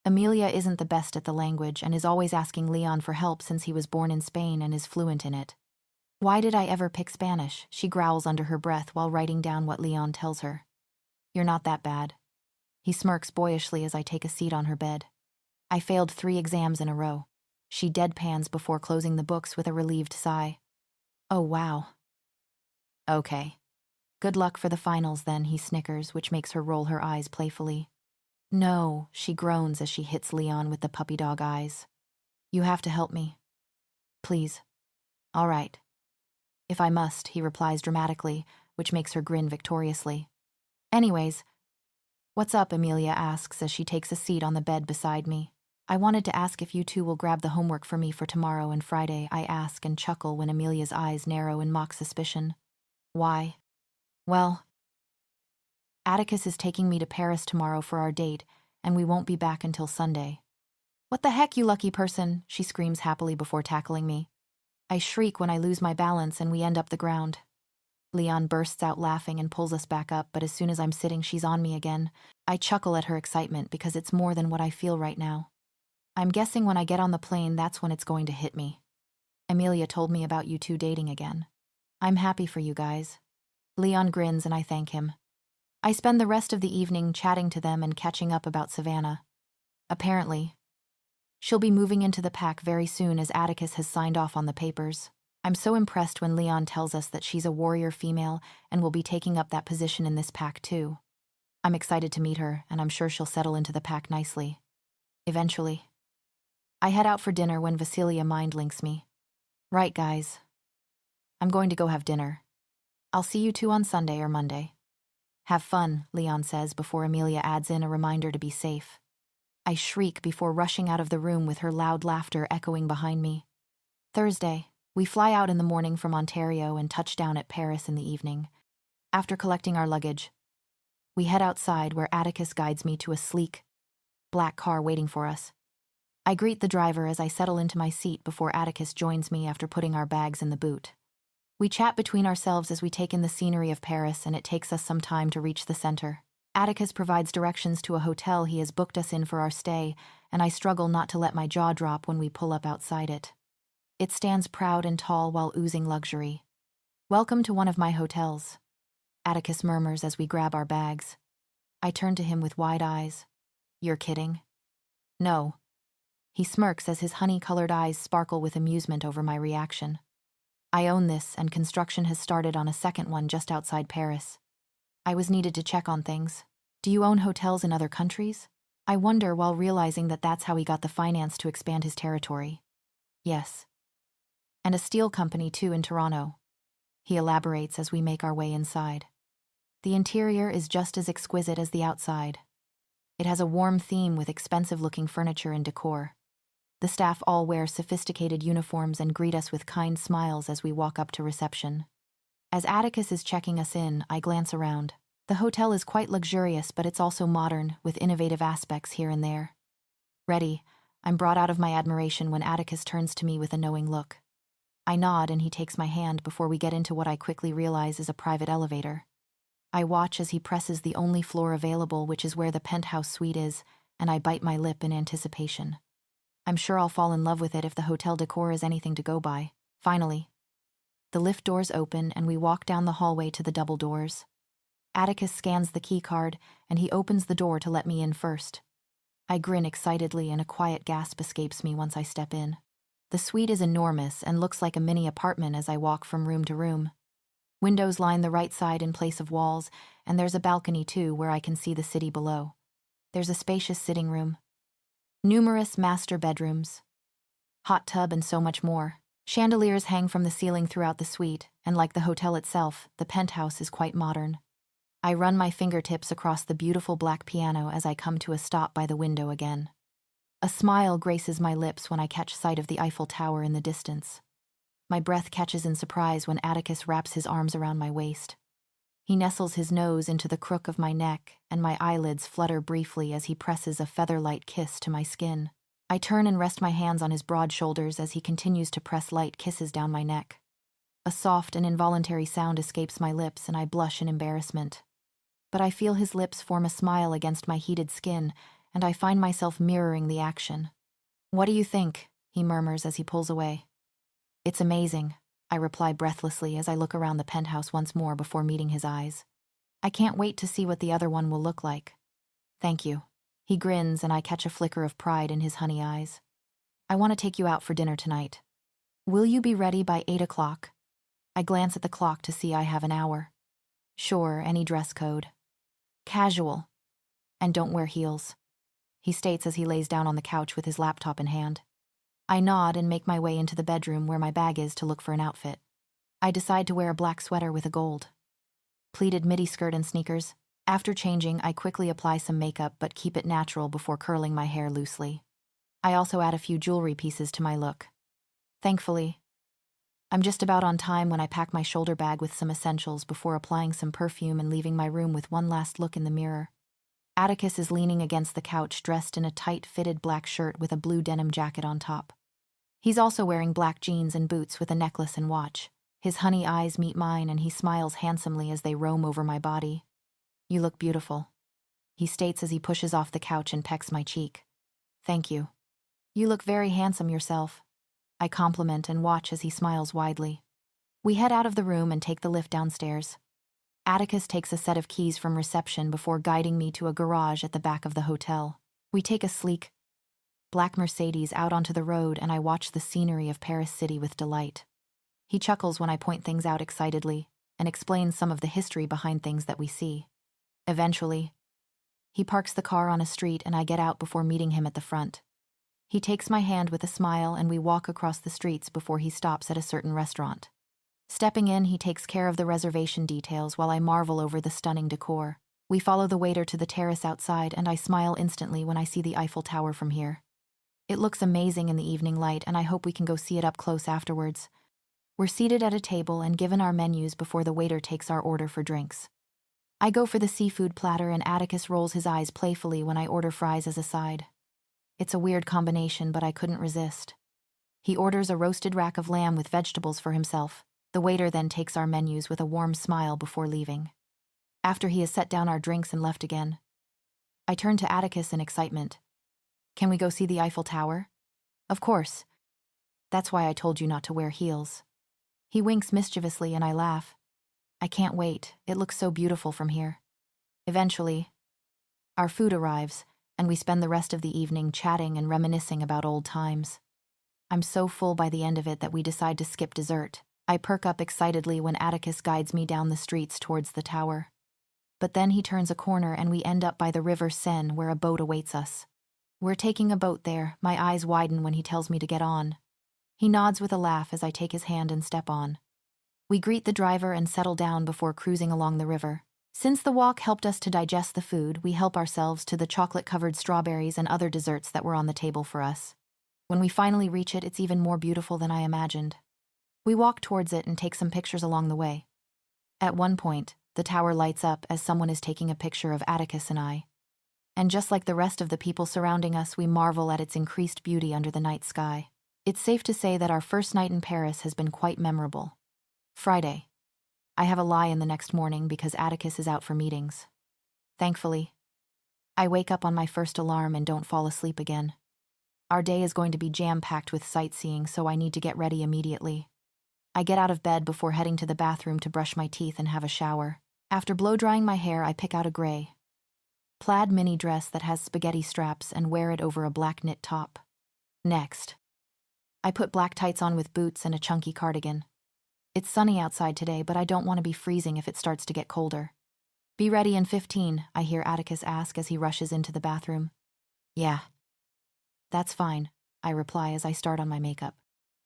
Amelia isn't the best at the language and is always asking Leon for help since he was born in Spain and is fluent in it. Why did I ever pick Spanish? She growls under her breath while writing down what Leon tells her. You're not that bad. He smirks boyishly as I take a seat on her bed. I failed 3 exams in a row. She deadpans before closing the books with a relieved sigh. Oh, wow. Okay. Good luck for the finals then, he snickers, which makes her roll her eyes playfully. No, she groans as she hits Leon with the puppy dog eyes. You have to help me. Please. All right. If I must, he replies dramatically, which makes her grin victoriously. Anyways, what's up, Amelia asks as she takes a seat on the bed beside me. I wanted to ask if you two will grab the homework for me for tomorrow and Friday, I ask and chuckle when Amelia's eyes narrow in mock suspicion. Why? Well, Atticus is taking me to Paris tomorrow for our date, and we won't be back until Sunday. What the heck, you lucky person, she screams happily before tackling me. I shriek when I lose my balance and we end up the ground. Leon bursts out laughing and pulls us back up, but as soon as I'm sitting, she's on me again. I chuckle at her excitement because it's more than what I feel right now. I'm guessing when I get on the plane, that's when it's going to hit me. Amelia told me about you two dating again. I'm happy for you guys. Leon grins and I thank him. I spend the rest of the evening chatting to them and catching up about Savannah. Apparently, she'll be moving into the pack very soon as Atticus has signed off on the papers. I'm so impressed when Leon tells us that she's a warrior female and will be taking up that position in this pack too. I'm excited to meet her, and I'm sure she'll settle into the pack nicely. Eventually. I head out for dinner when Vasilia mind links me. Right, guys. I'm going to go have dinner. I'll see you two on Sunday or Monday. Have fun, Leon says before Amelia adds in a reminder to be safe. I shriek before rushing out of the room with her loud laughter echoing behind me. Thursday, we fly out in the morning from Ontario and touch down at Paris in the evening. After collecting our luggage, we head outside where Atticus guides me to a sleek, black car waiting for us. I greet the driver as I settle into my seat before Atticus joins me after putting our bags in the boot. We chat between ourselves as we take in the scenery of Paris, and it takes us some time to reach the center. Atticus provides directions to a hotel he has booked us in for our stay, and I struggle not to let my jaw drop when we pull up outside it. It stands proud and tall while oozing luxury. "Welcome to one of my hotels," Atticus murmurs as we grab our bags. I turn to him with wide eyes. "You're kidding?" "No." He smirks as his honey-colored eyes sparkle with amusement over my reaction. "I own this, and construction has started on a second one just outside Paris. I was needed to check on things." "Do you own hotels in other countries?" I wonder while realizing that that's how he got the finance to expand his territory. "Yes. And a steel company too in Toronto," he elaborates as we make our way inside. The interior is just as exquisite as the outside. It has a warm theme with expensive-looking furniture and decor. The staff all wear sophisticated uniforms and greet us with kind smiles as we walk up to reception. As Atticus is checking us in, I glance around. The hotel is quite luxurious, but it's also modern, with innovative aspects here and there. "Ready," I'm brought out of my admiration when Atticus turns to me with a knowing look. I nod and he takes my hand before we get into what I quickly realize is a private elevator. I watch as he presses the only floor available, which is where the penthouse suite is, and I bite my lip in anticipation. I'm sure I'll fall in love with it if the hotel decor is anything to go by. Finally, the lift doors open and we walk down the hallway to the double doors. Atticus scans the key card and he opens the door to let me in first. I grin excitedly and a quiet gasp escapes me once I step in. The suite is enormous and looks like a mini apartment as I walk from room to room. Windows line the right side in place of walls, and there's a balcony too where I can see the city below. There's a spacious sitting room, numerous master bedrooms, hot tub, and so much more. Chandeliers hang from the ceiling throughout the suite, and like the hotel itself, the penthouse is quite modern. I run my fingertips across the beautiful black piano as I come to a stop by the window again. A smile graces my lips when I catch sight of the Eiffel Tower in the distance. My breath catches in surprise when Atticus wraps his arms around my waist. He nestles his nose into the crook of my neck, and my eyelids flutter briefly as he presses a feather-light kiss to my skin. I turn and rest my hands on his broad shoulders as he continues to press light kisses down my neck. A soft and involuntary sound escapes my lips, and I blush in embarrassment. But I feel his lips form a smile against my heated skin, and I find myself mirroring the action. "What do you think?" he murmurs as he pulls away. "It's amazing," I reply breathlessly as I look around the penthouse once more before meeting his eyes. "I can't wait to see what the other one will look like." "Thank you." He grins and I catch a flicker of pride in his honey eyes. "I want to take you out for dinner tonight. Will you be ready by 8 o'clock? I glance at the clock to see I have an hour. "Sure, any dress code." "Casual. And don't wear heels," he states as he lays down on the couch with his laptop in hand. I nod and make my way into the bedroom where my bag is to look for an outfit. I decide to wear a black sweater with a gold pleated midi skirt and sneakers. After changing, I quickly apply some makeup but keep it natural before curling my hair loosely. I also add a few jewelry pieces to my look. Thankfully, I'm just about on time when I pack my shoulder bag with some essentials before applying some perfume and leaving my room with one last look in the mirror. Atticus is leaning against the couch dressed in a tight-fitted black shirt with a blue denim jacket on top. He's also wearing black jeans and boots with a necklace and watch. His honey eyes meet mine and he smiles handsomely as they roam over my body. "You look beautiful," he states as he pushes off the couch and pecks my cheek. "Thank you. You look very handsome yourself," I compliment and watch as he smiles widely. We head out of the room and take the lift downstairs. Atticus takes a set of keys from reception before guiding me to a garage at the back of the hotel. We take a sleek, black Mercedes out onto the road and I watch the scenery of Paris City with delight. He chuckles when I point things out excitedly and explains some of the history behind things that we see. Eventually, he parks the car on a street and I get out before meeting him at the front. He takes my hand with a smile and we walk across the streets before he stops at a certain restaurant. Stepping in, he takes care of the reservation details while I marvel over the stunning decor. We follow the waiter to the terrace outside, and I smile instantly when I see the Eiffel Tower from here. It looks amazing in the evening light, and I hope we can go see it up close afterwards. We're seated at a table and given our menus before the waiter takes our order for drinks. I go for the seafood platter, and Atticus rolls his eyes playfully when I order fries as a side. It's a weird combination, but I couldn't resist. He orders a roasted rack of lamb with vegetables for himself. The waiter then takes our menus with a warm smile before leaving. After he has set down our drinks and left again, I turn to Atticus in excitement. Can we go see the Eiffel Tower? Of course. That's why I told you not to wear heels. He winks mischievously and I laugh. I can't wait. It looks so beautiful from here. Eventually, our food arrives, and we spend the rest of the evening chatting and reminiscing about old times. I'm so full by the end of it that we decide to skip dessert. I perk up excitedly when Atticus guides me down the streets towards the tower. But then he turns a corner and we end up by the river Seine, where a boat awaits us. We're taking a boat there. My eyes widen when he tells me to get on. He nods with a laugh as I take his hand and step on. We greet the driver and settle down before cruising along the river. Since the walk helped us to digest the food, we help ourselves to the chocolate-covered strawberries and other desserts that were on the table for us. When we finally reach it, it's even more beautiful than I imagined. We walk towards it and take some pictures along the way. At one point, the tower lights up as someone is taking a picture of Atticus and I. And just like the rest of the people surrounding us, we marvel at its increased beauty under the night sky. It's safe to say that our first night in Paris has been quite memorable. Friday. I have a lie-in the next morning because Atticus is out for meetings. Thankfully, I wake up on my first alarm and don't fall asleep again. Our day is going to be jam-packed with sightseeing, so I need to get ready immediately. I get out of bed before heading to the bathroom to brush my teeth and have a shower. After blow-drying my hair, I pick out a gray plaid mini dress that has spaghetti straps and wear it over a black knit top. Next, I put black tights on with boots and a chunky cardigan. It's sunny outside today, but I don't want to be freezing if it starts to get colder. Be ready in 15, I hear Atticus ask as he rushes into the bathroom. Yeah. That's fine, I reply as I start on my makeup.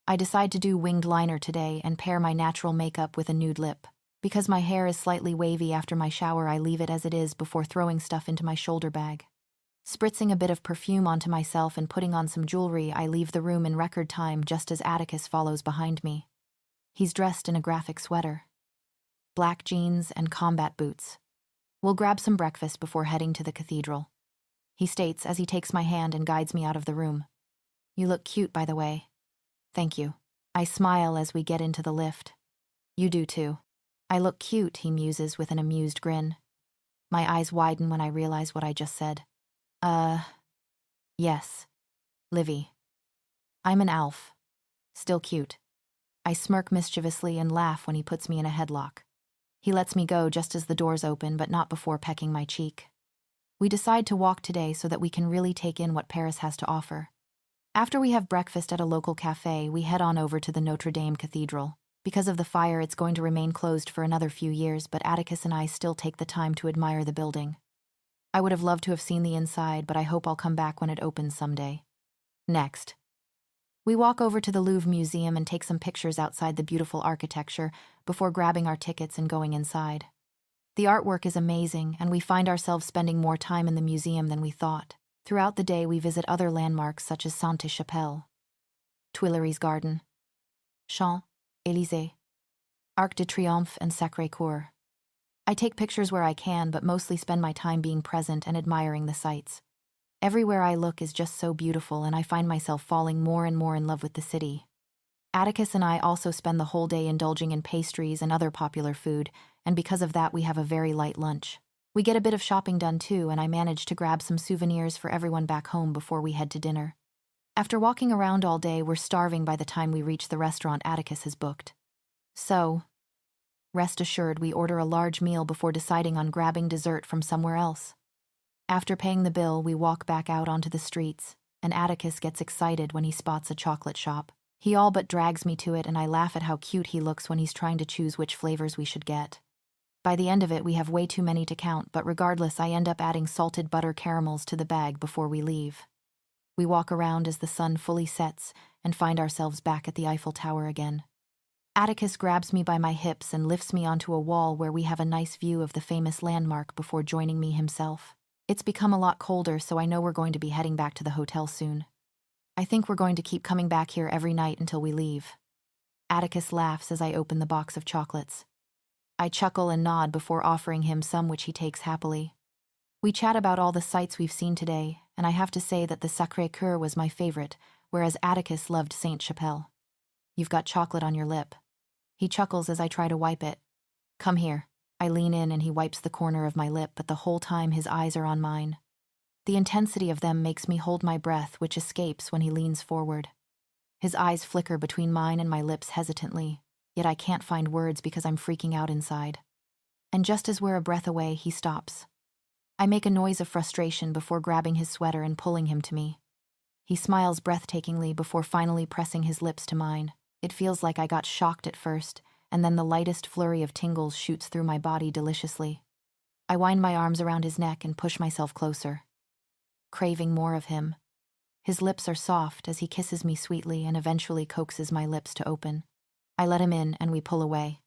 I decide to do winged liner today and pair my natural makeup with a nude lip. Because my hair is slightly wavy after my shower, I leave it as it is before throwing stuff into my shoulder bag. Spritzing a bit of perfume onto myself and putting on some jewelry, I leave the room in record time just as Atticus follows behind me. He's dressed in a graphic sweater, black jeans, and combat boots. We'll grab some breakfast before heading to the cathedral, he states as he takes my hand and guides me out of the room. You look cute, by the way. Thank you. I smile as we get into the lift. You do too. I look cute, he muses with an amused grin. My eyes widen when I realize what I just said. Yes. Livy. I'm an elf. Still cute. I smirk mischievously and laugh when he puts me in a headlock. He lets me go just as the doors open, but not before pecking my cheek. We decide to walk today so that we can really take in what Paris has to offer. After we have breakfast at a local cafe, we head on over to the Notre Dame Cathedral. Because of the fire, it's going to remain closed for another few years, but Atticus and I still take the time to admire the building. I would have loved to have seen the inside, but I hope I'll come back when it opens someday. Next, we walk over to the Louvre Museum and take some pictures outside the beautiful architecture before grabbing our tickets and going inside. The artwork is amazing, and we find ourselves spending more time in the museum than we thought. Throughout the day, we visit other landmarks such as Sainte-Chapelle, Tuileries Garden, Champs-Élysées, Arc de Triomphe, and Sacré-Cœur. I take pictures where I can, but mostly spend my time being present and admiring the sights. Everywhere I look is just so beautiful, and I find myself falling more and more in love with the city. Atticus and I also spend the whole day indulging in pastries and other popular food, and because of that we have a very light lunch. We get a bit of shopping done too, and I manage to grab some souvenirs for everyone back home before we head to dinner. After walking around all day, we're starving by the time we reach the restaurant Atticus has booked. So, rest assured, we order a large meal before deciding on grabbing dessert from somewhere else. After paying the bill, we walk back out onto the streets, and Atticus gets excited when he spots a chocolate shop. He all but drags me to it, and I laugh at how cute he looks when he's trying to choose which flavors we should get. By the end of it, we have way too many to count, but regardless, I end up adding salted butter caramels to the bag before we leave. We walk around as the sun fully sets and find ourselves back at the Eiffel Tower again. Atticus grabs me by my hips and lifts me onto a wall where we have a nice view of the famous landmark before joining me himself. It's become a lot colder, so I know we're going to be heading back to the hotel soon. I think we're going to keep coming back here every night until we leave. Atticus laughs as I open the box of chocolates. I chuckle and nod before offering him some, which he takes happily. We chat about all the sights we've seen today, and I have to say that the Sacré-Cœur was my favorite, whereas Atticus loved Sainte-Chapelle. You've got chocolate on your lip. He chuckles as I try to wipe it. Come here. I lean in and he wipes the corner of my lip, but the whole time his eyes are on mine. The intensity of them makes me hold my breath, which escapes when he leans forward. His eyes flicker between mine and my lips hesitantly, yet I can't find words because I'm freaking out inside. And just as we're a breath away, he stops. I make a noise of frustration before grabbing his sweater and pulling him to me. He smiles breathtakingly before finally pressing his lips to mine. It feels like I got shocked at first, and then the lightest flurry of tingles shoots through my body deliciously. I wind my arms around his neck and push myself closer, craving more of him. His lips are soft as he kisses me sweetly and eventually coaxes my lips to open. I let him in and we pull away.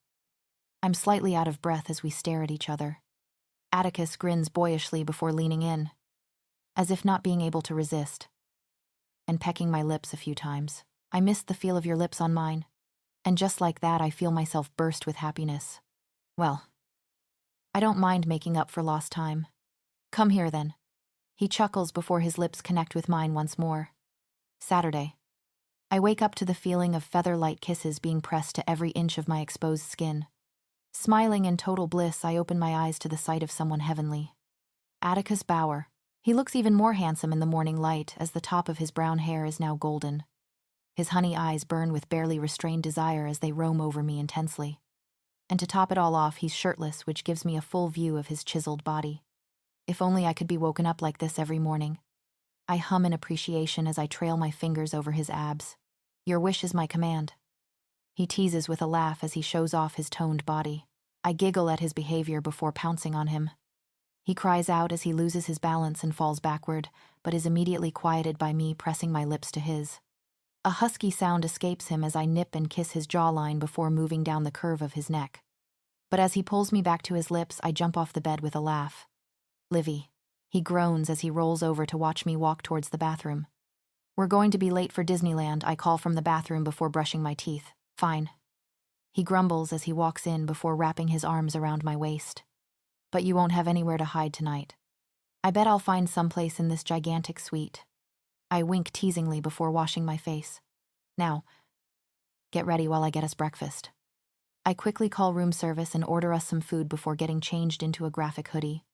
I'm slightly out of breath as we stare at each other. Atticus grins boyishly before leaning in, as if not being able to resist, and pecking my lips a few times. I missed the feel of your lips on mine, and just like that I feel myself burst with happiness. Well, I don't mind making up for lost time. Come here then. He chuckles before his lips connect with mine once more. Saturday. I wake up to the feeling of feather-light kisses being pressed to every inch of my exposed skin. Smiling in total bliss, I open my eyes to the sight of someone heavenly. Atticus Bauer. He looks even more handsome in the morning light as the top of his brown hair is now golden. His honey eyes burn with barely restrained desire as they roam over me intensely. And to top it all off, he's shirtless, which gives me a full view of his chiseled body. If only I could be woken up like this every morning. I hum in appreciation as I trail my fingers over his abs. Your wish is my command. He teases with a laugh as he shows off his toned body. I giggle at his behavior before pouncing on him. He cries out as he loses his balance and falls backward, but is immediately quieted by me pressing my lips to his. A husky sound escapes him as I nip and kiss his jawline before moving down the curve of his neck. But as he pulls me back to his lips, I jump off the bed with a laugh. Livy. He groans as he rolls over to watch me walk towards the bathroom. We're going to be late for Disneyland, I call from the bathroom before brushing my teeth. Fine. He grumbles as he walks in before wrapping his arms around my waist. But you won't have anywhere to hide tonight. I bet I'll find someplace in this gigantic suite. I wink teasingly before washing my face. Now, get ready while I get us breakfast. I quickly call room service and order us some food before getting changed into a graphic hoodie,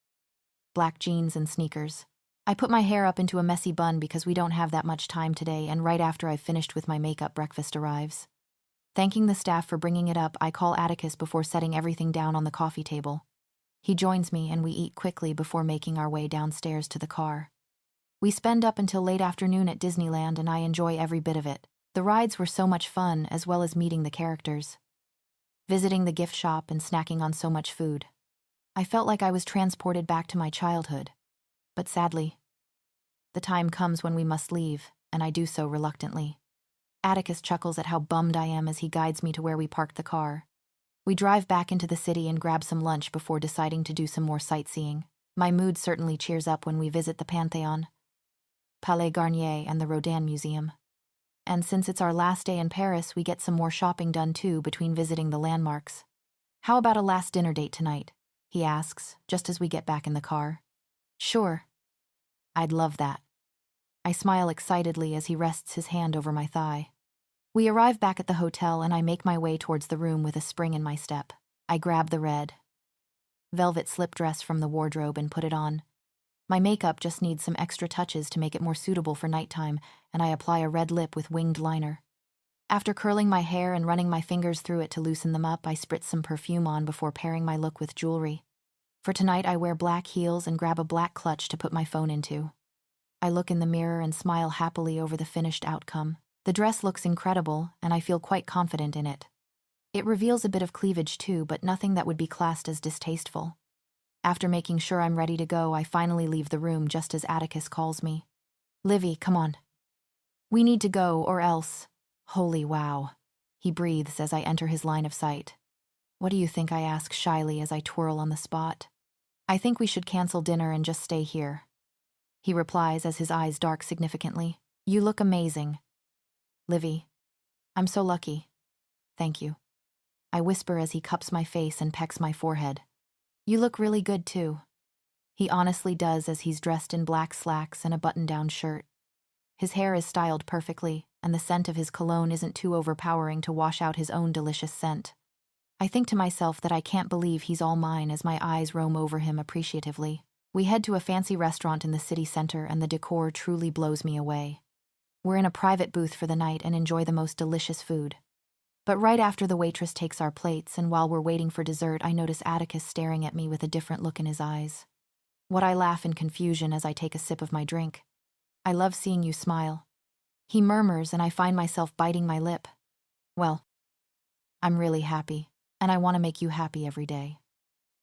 black jeans, and sneakers. I put my hair up into a messy bun because we don't have that much time today, and right after I've finished with my makeup, breakfast arrives. Thanking the staff for bringing it up, I call Atticus before setting everything down on the coffee table. He joins me and we eat quickly before making our way downstairs to the car. We spend up until late afternoon at Disneyland and I enjoy every bit of it. The rides were so much fun, as well as meeting the characters, visiting the gift shop, and snacking on so much food. I felt like I was transported back to my childhood. But sadly, the time comes when we must leave, and I do so reluctantly. Atticus chuckles at how bummed I am as he guides me to where we parked the car. We drive back into the city and grab some lunch before deciding to do some more sightseeing. My mood certainly cheers up when we visit the Pantheon, Palais Garnier, and the Rodin Museum. And since it's our last day in Paris, we get some more shopping done too between visiting the landmarks. How about a last dinner date tonight? He asks, just as we get back in the car. Sure. I'd love that. I smile excitedly as he rests his hand over my thigh. We arrive back at the hotel and I make my way towards the room with a spring in my step. I grab the red velvet slip dress from the wardrobe and put it on. My makeup just needs some extra touches to make it more suitable for nighttime, and I apply a red lip with winged liner. After curling my hair and running my fingers through it to loosen them up, I spritz some perfume on before pairing my look with jewelry. For tonight, I wear black heels and grab a black clutch to put my phone into. I look in the mirror and smile happily over the finished outcome. The dress looks incredible, and I feel quite confident in it. It reveals a bit of cleavage too, but nothing that would be classed as distasteful. After making sure I'm ready to go, I finally leave the room just as Atticus calls me. Livy, come on. We need to go, or else. Holy wow. He breathes as I enter his line of sight. What do you think? I ask shyly as I twirl on the spot. I think we should cancel dinner and just stay here. He replies as his eyes dark significantly. You look amazing. Livy, I'm so lucky. Thank you. I whisper as he cups my face and pecks my forehead. You look really good too. He honestly does as he's dressed in black slacks and a button-down shirt. His hair is styled perfectly, and the scent of his cologne isn't too overpowering to wash out his own delicious scent. I think to myself that I can't believe he's all mine as my eyes roam over him appreciatively. We head to a fancy restaurant in the city center and the decor truly blows me away. We're in a private booth for the night and enjoy the most delicious food. But right after the waitress takes our plates and while we're waiting for dessert, I notice Atticus staring at me with a different look in his eyes. What I laugh in confusion as I take a sip of my drink. I love seeing you smile. He murmurs and I find myself biting my lip. Well, I'm really happy, and I want to make you happy every day.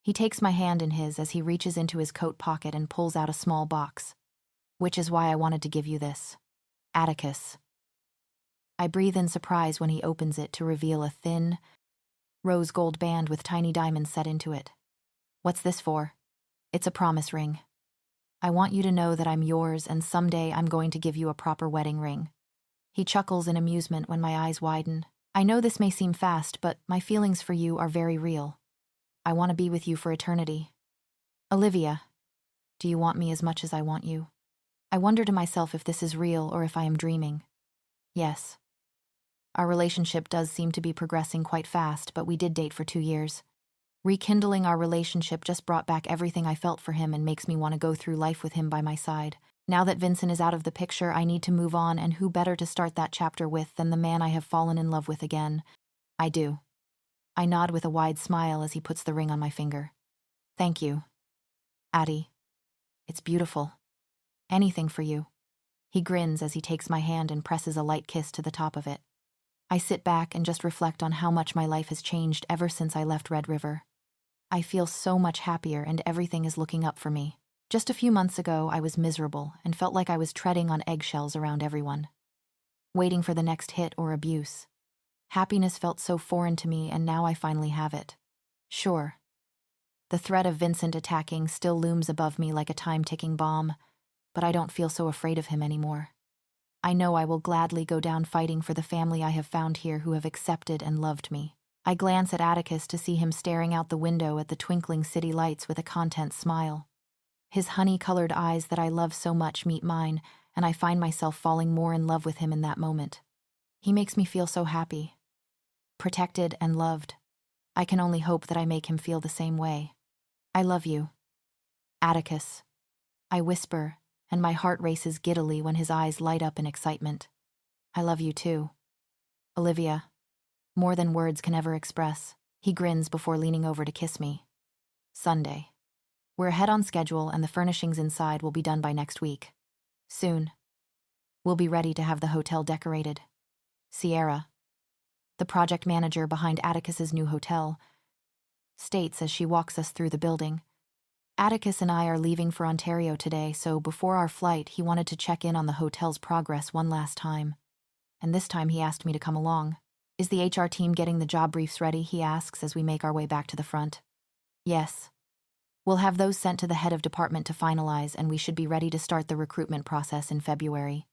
He takes my hand in his as he reaches into his coat pocket and pulls out a small box. Which is why I wanted to give you this. Atticus. I breathe in surprise when he opens it to reveal a thin, rose gold band with tiny diamonds set into it. What's this for? It's a promise ring. I want you to know that I'm yours and someday I'm going to give you a proper wedding ring. He chuckles in amusement when my eyes widen. I know this may seem fast, but my feelings for you are very real. I want to be with you for eternity. Olivia, do you want me as much as I want you? I wonder to myself if this is real or if I am dreaming. Yes. Our relationship does seem to be progressing quite fast, but we did date for 2 years. Rekindling our relationship just brought back everything I felt for him and makes me want to go through life with him by my side. Now that Vincent is out of the picture, I need to move on, and who better to start that chapter with than the man I have fallen in love with again? I do. I nod with a wide smile as he puts the ring on my finger. Thank you. Addie. It's beautiful. Anything for you. He grins as he takes my hand and presses a light kiss to the top of it. I sit back and just reflect on how much my life has changed ever since I left Red River. I feel so much happier and everything is looking up for me. Just a few months ago, I was miserable and felt like I was treading on eggshells around everyone, waiting for the next hit or abuse. Happiness felt so foreign to me, and now I finally have it. Sure, the threat of Vincent attacking still looms above me like a time-ticking bomb, but I don't feel so afraid of him anymore. I know I will gladly go down fighting for the family I have found here who have accepted and loved me. I glance at Atticus to see him staring out the window at the twinkling city lights with a content smile. His honey-colored eyes that I love so much meet mine, and I find myself falling more in love with him in that moment. He makes me feel so happy, protected and loved. I can only hope that I make him feel the same way. I love you, Atticus. I whisper, and my heart races giddily when his eyes light up in excitement. I love you too, Olivia. More than words can ever express. He grins before leaning over to kiss me. Sunday. We're ahead on schedule and the furnishings inside will be done by next week. Soon. We'll be ready to have the hotel decorated. Sierra, the project manager behind Atticus's new hotel, states as she walks us through the building. Atticus and I are leaving for Ontario today, so before our flight, he wanted to check in on the hotel's progress one last time. And this time he asked me to come along. Is the HR team getting the job briefs ready? He asks as we make our way back to the front. Yes. We'll have those sent to the head of department to finalize, and we should be ready to start the recruitment process in February.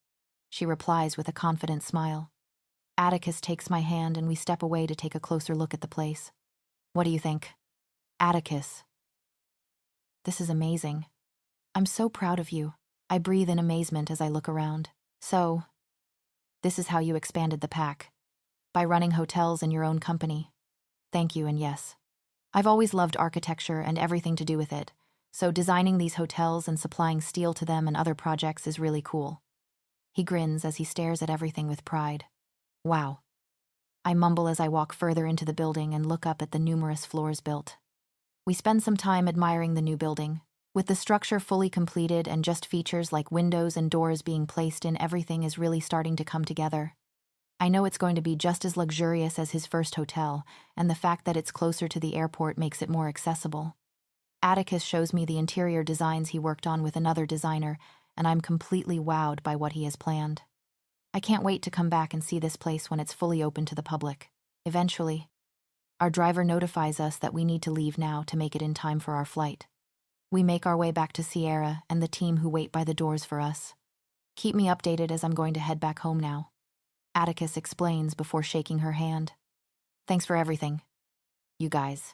She replies with a confident smile. Atticus takes my hand and we step away to take a closer look at the place. What do you think? Atticus. This is amazing. I'm so proud of you. I breathe in amazement as I look around. So, this is how you expanded the pack. By running hotels in your own company. Thank you, and yes. I've always loved architecture and everything to do with it, so designing these hotels and supplying steel to them and other projects is really cool. He grins as he stares at everything with pride. Wow. I mumble as I walk further into the building and look up at the numerous floors built. We spend some time admiring the new building. With the structure fully completed and just features like windows and doors being placed in, everything is really starting to come together. I know it's going to be just as luxurious as his first hotel, and the fact that it's closer to the airport makes it more accessible. Atticus shows me the interior designs he worked on with another designer, and I'm completely wowed by what he has planned. I can't wait to come back and see this place when it's fully open to the public. Eventually, our driver notifies us that we need to leave now to make it in time for our flight. We make our way back to Sierra and the team who wait by the doors for us. Keep me updated as I'm going to head back home now, Atticus explains before shaking her hand. Thanks for everything, you guys.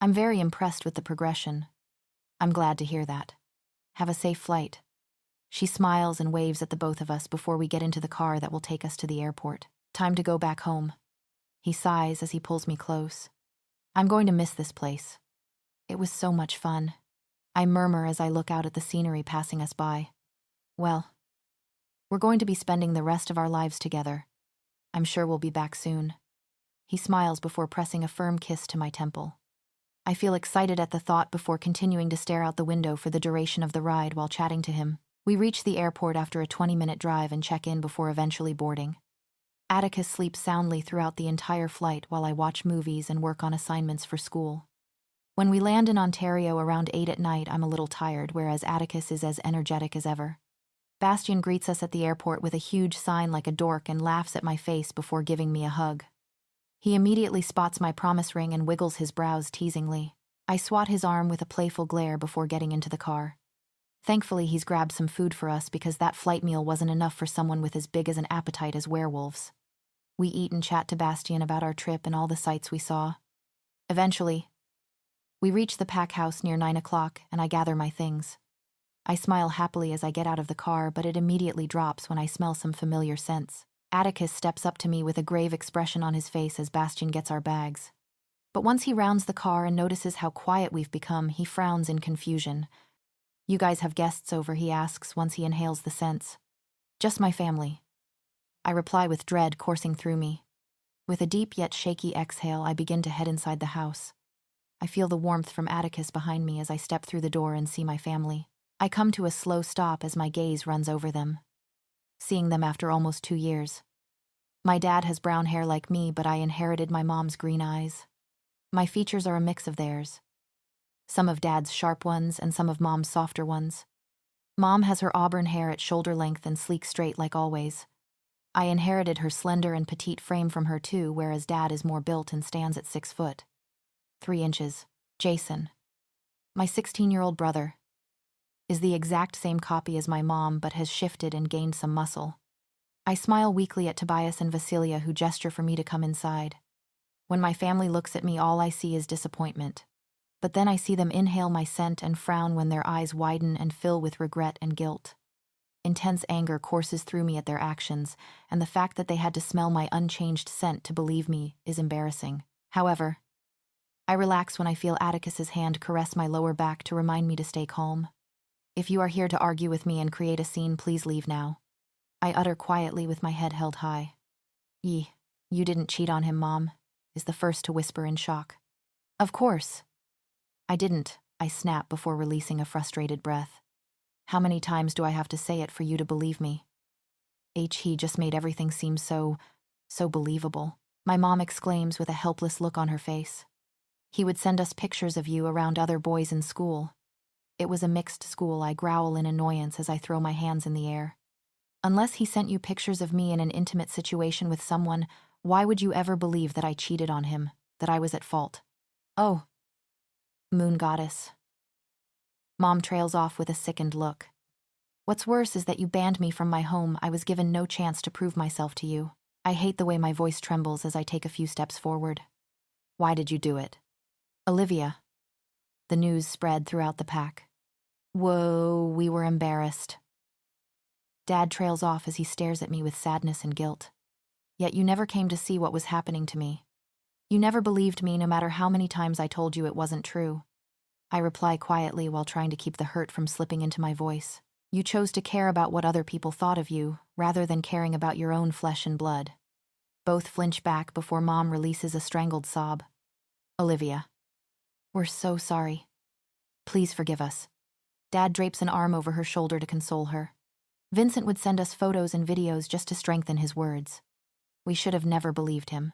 I'm very impressed with the progression. I'm glad to hear that. Have a safe flight. She smiles and waves at the both of us before we get into the car that will take us to the airport. Time to go back home. He sighs as he pulls me close. I'm going to miss this place. It was so much fun. I murmur as I look out at the scenery passing us by. Well, we're going to be spending the rest of our lives together. I'm sure we'll be back soon. He smiles before pressing a firm kiss to my temple. I feel excited at the thought before continuing to stare out the window for the duration of the ride while chatting to him. We reach the airport after a 20-minute drive and check in before eventually boarding. Atticus sleeps soundly throughout the entire flight while I watch movies and work on assignments for school. When we land in Ontario around 8 at night, I'm a little tired, whereas Atticus is as energetic as ever. Bastian greets us at the airport with a huge sign like a dork and laughs at my face before giving me a hug. He immediately spots my promise ring and wiggles his brows teasingly. I swat his arm with a playful glare before getting into the car. Thankfully, he's grabbed some food for us because that flight meal wasn't enough for someone with as big as an appetite as werewolves. We eat and chat to Bastian about our trip and all the sights we saw. Eventually, we reach the pack house near 9 o'clock and I gather my things. I smile happily as I get out of the car, but it immediately drops when I smell some familiar scents. Atticus steps up to me with a grave expression on his face as Bastian gets our bags. But once he rounds the car and notices how quiet we've become, he frowns in confusion. You guys have guests over, he asks once he inhales the scents. Just my family. I reply with dread coursing through me. With a deep yet shaky exhale, I begin to head inside the house. I feel the warmth from Atticus behind me as I step through the door and see my family. I come to a slow stop as my gaze runs over them. Seeing them after almost 2 years. My dad has brown hair like me, but I inherited my mom's green eyes. My features are a mix of theirs. Some of Dad's sharp ones and some of Mom's softer ones. Mom has her auburn hair at shoulder length and sleek straight like always. I inherited her slender and petite frame from her too, whereas Dad is more built and stands at 6 foot. 3 inches. Jason, my 16-year-old brother, is the exact same copy as my mom but has shifted and gained some muscle. I smile weakly at Tobias and Vasilia, who gesture for me to come inside. When my family looks at me, all I see is disappointment. But then I see them inhale my scent and frown when their eyes widen and fill with regret and guilt. Intense anger courses through me at their actions, and the fact that they had to smell my unchanged scent to believe me is embarrassing. However, I relax when I feel Atticus's hand caress my lower back to remind me to stay calm. If you are here to argue with me and create a scene, please leave now. I utter quietly with my head held high. You didn't cheat on him, Mom, is the first to whisper in shock. Of course. I didn't, I snap before releasing a frustrated breath. How many times do I have to say it for you to believe me? He just made everything seem so believable, my mom exclaims with a helpless look on her face. He would send us pictures of you around other boys in school. It was a mixed school, I growl in annoyance as I throw my hands in the air. Unless he sent you pictures of me in an intimate situation with someone, why would you ever believe that I cheated on him, that I was at fault? Oh. Moon goddess. Mom trails off with a sickened look. What's worse is that you banned me from my home. I was given no chance to prove myself to you. I hate the way my voice trembles as I take a few steps forward. Why did you do it? Olivia. The news spread throughout the pack. Whoa, we were embarrassed. Dad trails off as he stares at me with sadness and guilt. Yet you never came to see what was happening to me. You never believed me no matter how many times I told you it wasn't true. I reply quietly while trying to keep the hurt from slipping into my voice. You chose to care about what other people thought of you, rather than caring about your own flesh and blood. Both flinch back before Mom releases a strangled sob. Olivia. We're so sorry. Please forgive us. Dad drapes an arm over her shoulder to console her. Vincent would send us photos and videos just to strengthen his words. We should have never believed him.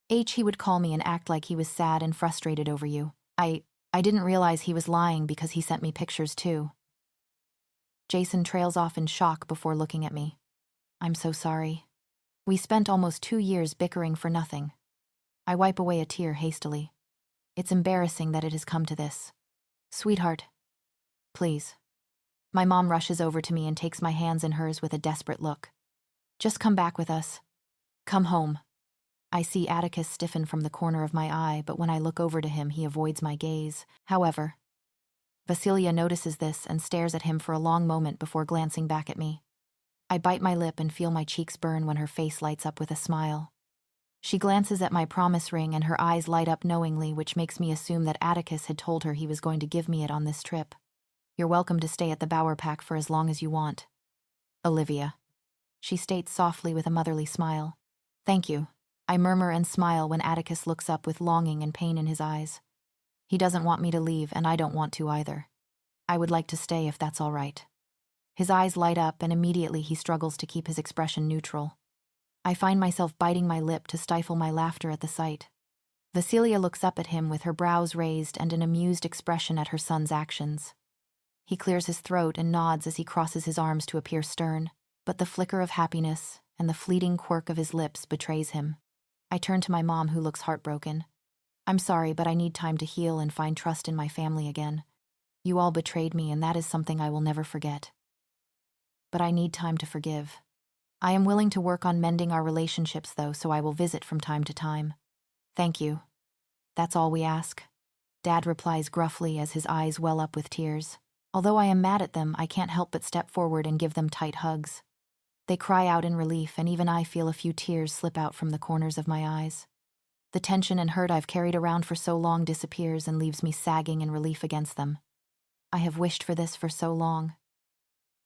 He would call me and act like he was sad and frustrated over you. I didn't realize he was lying because he sent me pictures too. Jason trails off in shock before looking at me. I'm so sorry. We spent almost 2 years bickering for nothing. I wipe away a tear hastily. It's embarrassing that it has come to this. Sweetheart, please. My mom rushes over to me and takes my hands in hers with a desperate look. Just come back with us. Come home. I see Atticus stiffen from the corner of my eye, but when I look over to him, he avoids my gaze. However, Vasilia notices this and stares at him for a long moment before glancing back at me. I bite my lip and feel my cheeks burn when her face lights up with a smile. She glances at my promise ring and her eyes light up knowingly, which makes me assume that Atticus had told her he was going to give me it on this trip. You're welcome to stay at the Bower Pack for as long as you want. Olivia. She states softly with a motherly smile. Thank you. I murmur and smile when Atticus looks up with longing and pain in his eyes. He doesn't want me to leave, and I don't want to either. I would like to stay if that's all right. His eyes light up, and immediately he struggles to keep his expression neutral. I find myself biting my lip to stifle my laughter at the sight. Vasilia looks up at him with her brows raised and an amused expression at her son's actions. He clears his throat and nods as he crosses his arms to appear stern, but the flicker of happiness and the fleeting quirk of his lips betrays him. I turn to my mom, who looks heartbroken. I'm sorry, but I need time to heal and find trust in my family again. You all betrayed me, and that is something I will never forget. But I need time to forgive. I am willing to work on mending our relationships, though, so I will visit from time to time. Thank you. That's all we ask. Dad replies gruffly as his eyes well up with tears. Although I am mad at them, I can't help but step forward and give them tight hugs. They cry out in relief, and even I feel a few tears slip out from the corners of my eyes. The tension and hurt I've carried around for so long disappears and leaves me sagging in relief against them. I have wished for this for so long.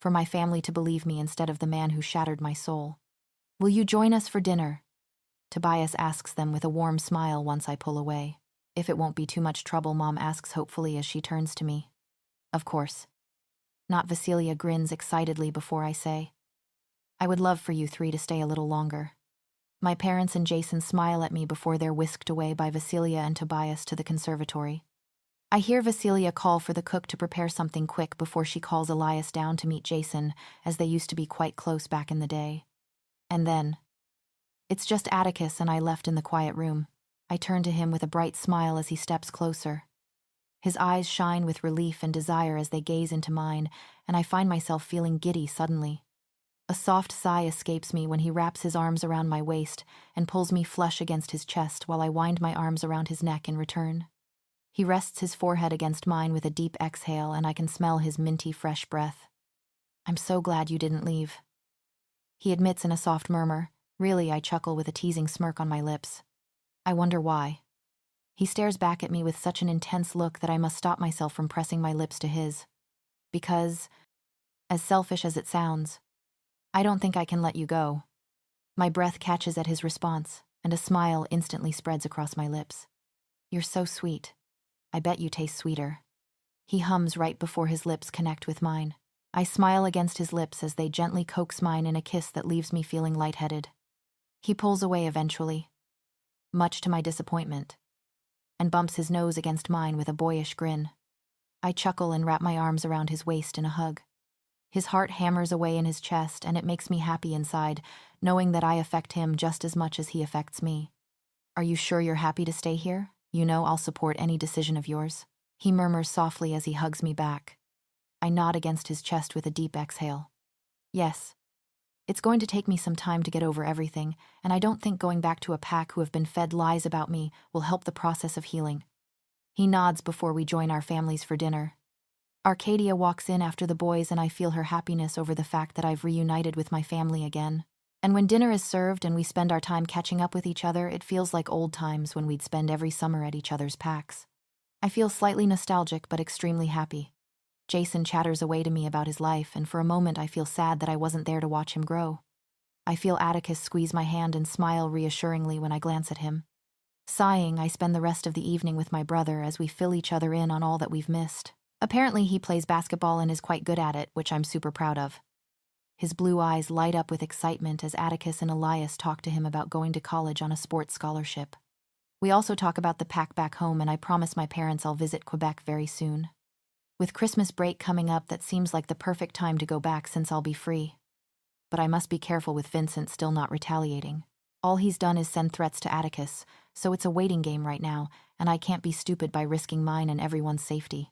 For my family to believe me instead of the man who shattered my soul. Will you join us for dinner? Tobias asks them with a warm smile once I pull away. If it won't be too much trouble, Mom asks hopefully as she turns to me. Of course. Not Vasilia grins excitedly before I say, I would love for you three to stay a little longer. My parents and Jason smile at me before they're whisked away by Vasilia and Tobias to the conservatory. I hear Vasilia call for the cook to prepare something quick before she calls Elias down to meet Jason, as they used to be quite close back in the day. And then, it's just Atticus and I left in the quiet room. I turn to him with a bright smile as he steps closer. His eyes shine with relief and desire as they gaze into mine, and I find myself feeling giddy suddenly. A soft sigh escapes me when he wraps his arms around my waist and pulls me flush against his chest while I wind my arms around his neck in return. He rests his forehead against mine with a deep exhale, and I can smell his minty, fresh breath. I'm so glad you didn't leave. He admits in a soft murmur. Really, I chuckle with a teasing smirk on my lips. I wonder why. He stares back at me with such an intense look that I must stop myself from pressing my lips to his. Because, as selfish as it sounds, I don't think I can let you go. My breath catches at his response, and a smile instantly spreads across my lips. You're so sweet. I bet you taste sweeter. He hums right before his lips connect with mine. I smile against his lips as they gently coax mine in a kiss that leaves me feeling lightheaded. He pulls away eventually, much to my disappointment, and bumps his nose against mine with a boyish grin. I chuckle and wrap my arms around his waist in a hug. His heart hammers away in his chest, and it makes me happy inside, knowing that I affect him just as much as he affects me. Are you sure you're happy to stay here? You know I'll support any decision of yours. He murmurs softly as he hugs me back. I nod against his chest with a deep exhale. Yes. It's going to take me some time to get over everything, and I don't think going back to a pack who have been fed lies about me will help the process of healing. He nods before we join our families for dinner. Arcadia walks in after the boys, and I feel her happiness over the fact that I've reunited with my family again. And when dinner is served and we spend our time catching up with each other, it feels like old times when we'd spend every summer at each other's packs. I feel slightly nostalgic but extremely happy. Jason chatters away to me about his life, and for a moment I feel sad that I wasn't there to watch him grow. I feel Atticus squeeze my hand and smile reassuringly when I glance at him. Sighing, I spend the rest of the evening with my brother as we fill each other in on all that we've missed. Apparently he plays basketball and is quite good at it, which I'm super proud of. His blue eyes light up with excitement as Atticus and Elias talk to him about going to college on a sports scholarship. We also talk about the pack back home, and I promise my parents I'll visit Quebec very soon. With Christmas break coming up, that seems like the perfect time to go back since I'll be free. But I must be careful with Vincent still not retaliating. All he's done is send threats to Atticus, So it's a waiting game right now, and I can't be stupid by risking mine and everyone's safety.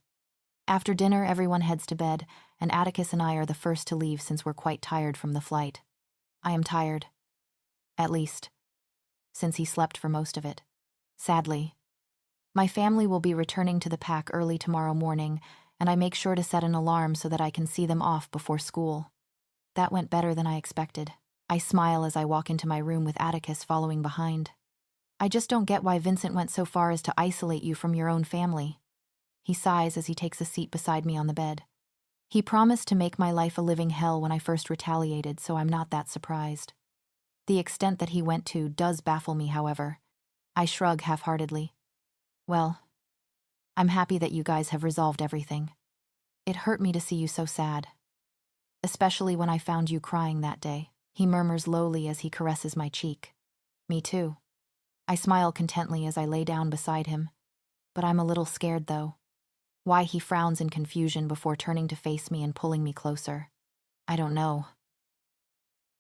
After dinner, everyone heads to bed, and Atticus and I are the first to leave since we're quite tired from the flight. I am tired. At least, since he slept for most of it. Sadly. My family will be returning to the pack early tomorrow morning, and I make sure to set an alarm so that I can see them off before school. That went better than I expected. I smile as I walk into my room with Atticus following behind. I just don't get why Vincent went so far as to isolate you from your own family. He sighs as he takes a seat beside me on the bed. He promised to make my life a living hell when I first retaliated, so I'm not that surprised. The extent that he went to does baffle me, however. I shrug half-heartedly. Well, I'm happy that you guys have resolved everything. It hurt me to see you so sad. Especially when I found you crying that day, he murmurs lowly as he caresses my cheek. Me too. I smile contently as I lay down beside him. But I'm a little scared, though. Why he frowns in confusion before turning to face me and pulling me closer. I don't know.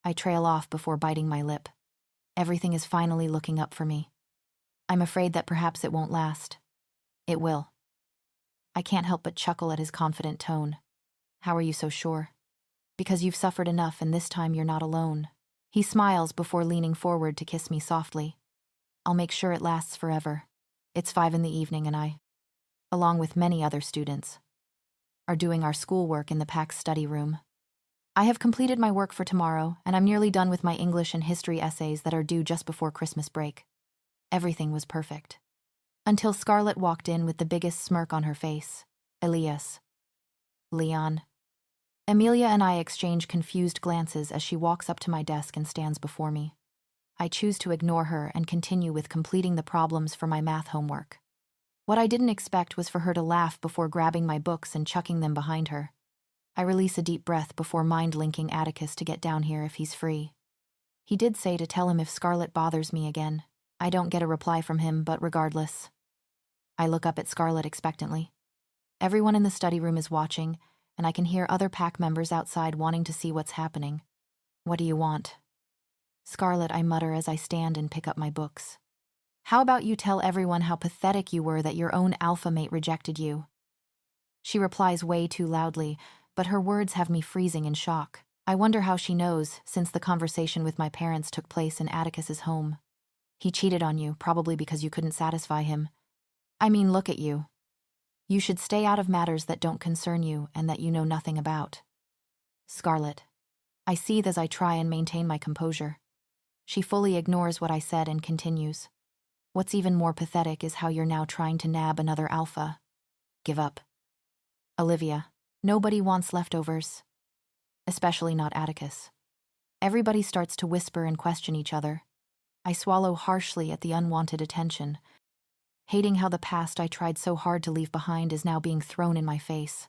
I trail off before biting my lip. Everything is finally looking up for me. I'm afraid that perhaps it won't last. It will. I can't help but chuckle at his confident tone. How are you so sure? Because you've suffered enough and this time you're not alone. He smiles before leaning forward to kiss me softly. I'll make sure it lasts forever. It's 5 p.m. and I, along with many other students, are doing our schoolwork in the PAC's study room. I have completed my work for tomorrow, and I'm nearly done with my English and history essays that are due just before Christmas break. Everything was perfect. Until Scarlett walked in with the biggest smirk on her face. Elias. Leon. Amelia and I exchange confused glances as she walks up to my desk and stands before me. I choose to ignore her and continue with completing the problems for my math homework. What I didn't expect was for her to laugh before grabbing my books and chucking them behind her. I release a deep breath before mind-linking Atticus to get down here if he's free. He did say to tell him if Scarlett bothers me again. I don't get a reply from him, but regardless. I look up at Scarlett expectantly. Everyone in the study room is watching, and I can hear other pack members outside wanting to see what's happening. What do you want? Scarlett, I mutter as I stand and pick up my books. How about you tell everyone how pathetic you were that your own alpha mate rejected you? She replies way too loudly, but her words have me freezing in shock. I wonder how she knows, since the conversation with my parents took place in Atticus's home. He cheated on you, probably because you couldn't satisfy him. I mean, look at you. You should stay out of matters that don't concern you and that you know nothing about. Scarlett. I seethe as I try and maintain my composure. She fully ignores what I said and continues. What's even more pathetic is how you're now trying to nab another alpha. Give up. Olivia, nobody wants leftovers. Especially not Atticus. Everybody starts to whisper and question each other. I swallow harshly at the unwanted attention, hating how the past I tried so hard to leave behind is now being thrown in my face.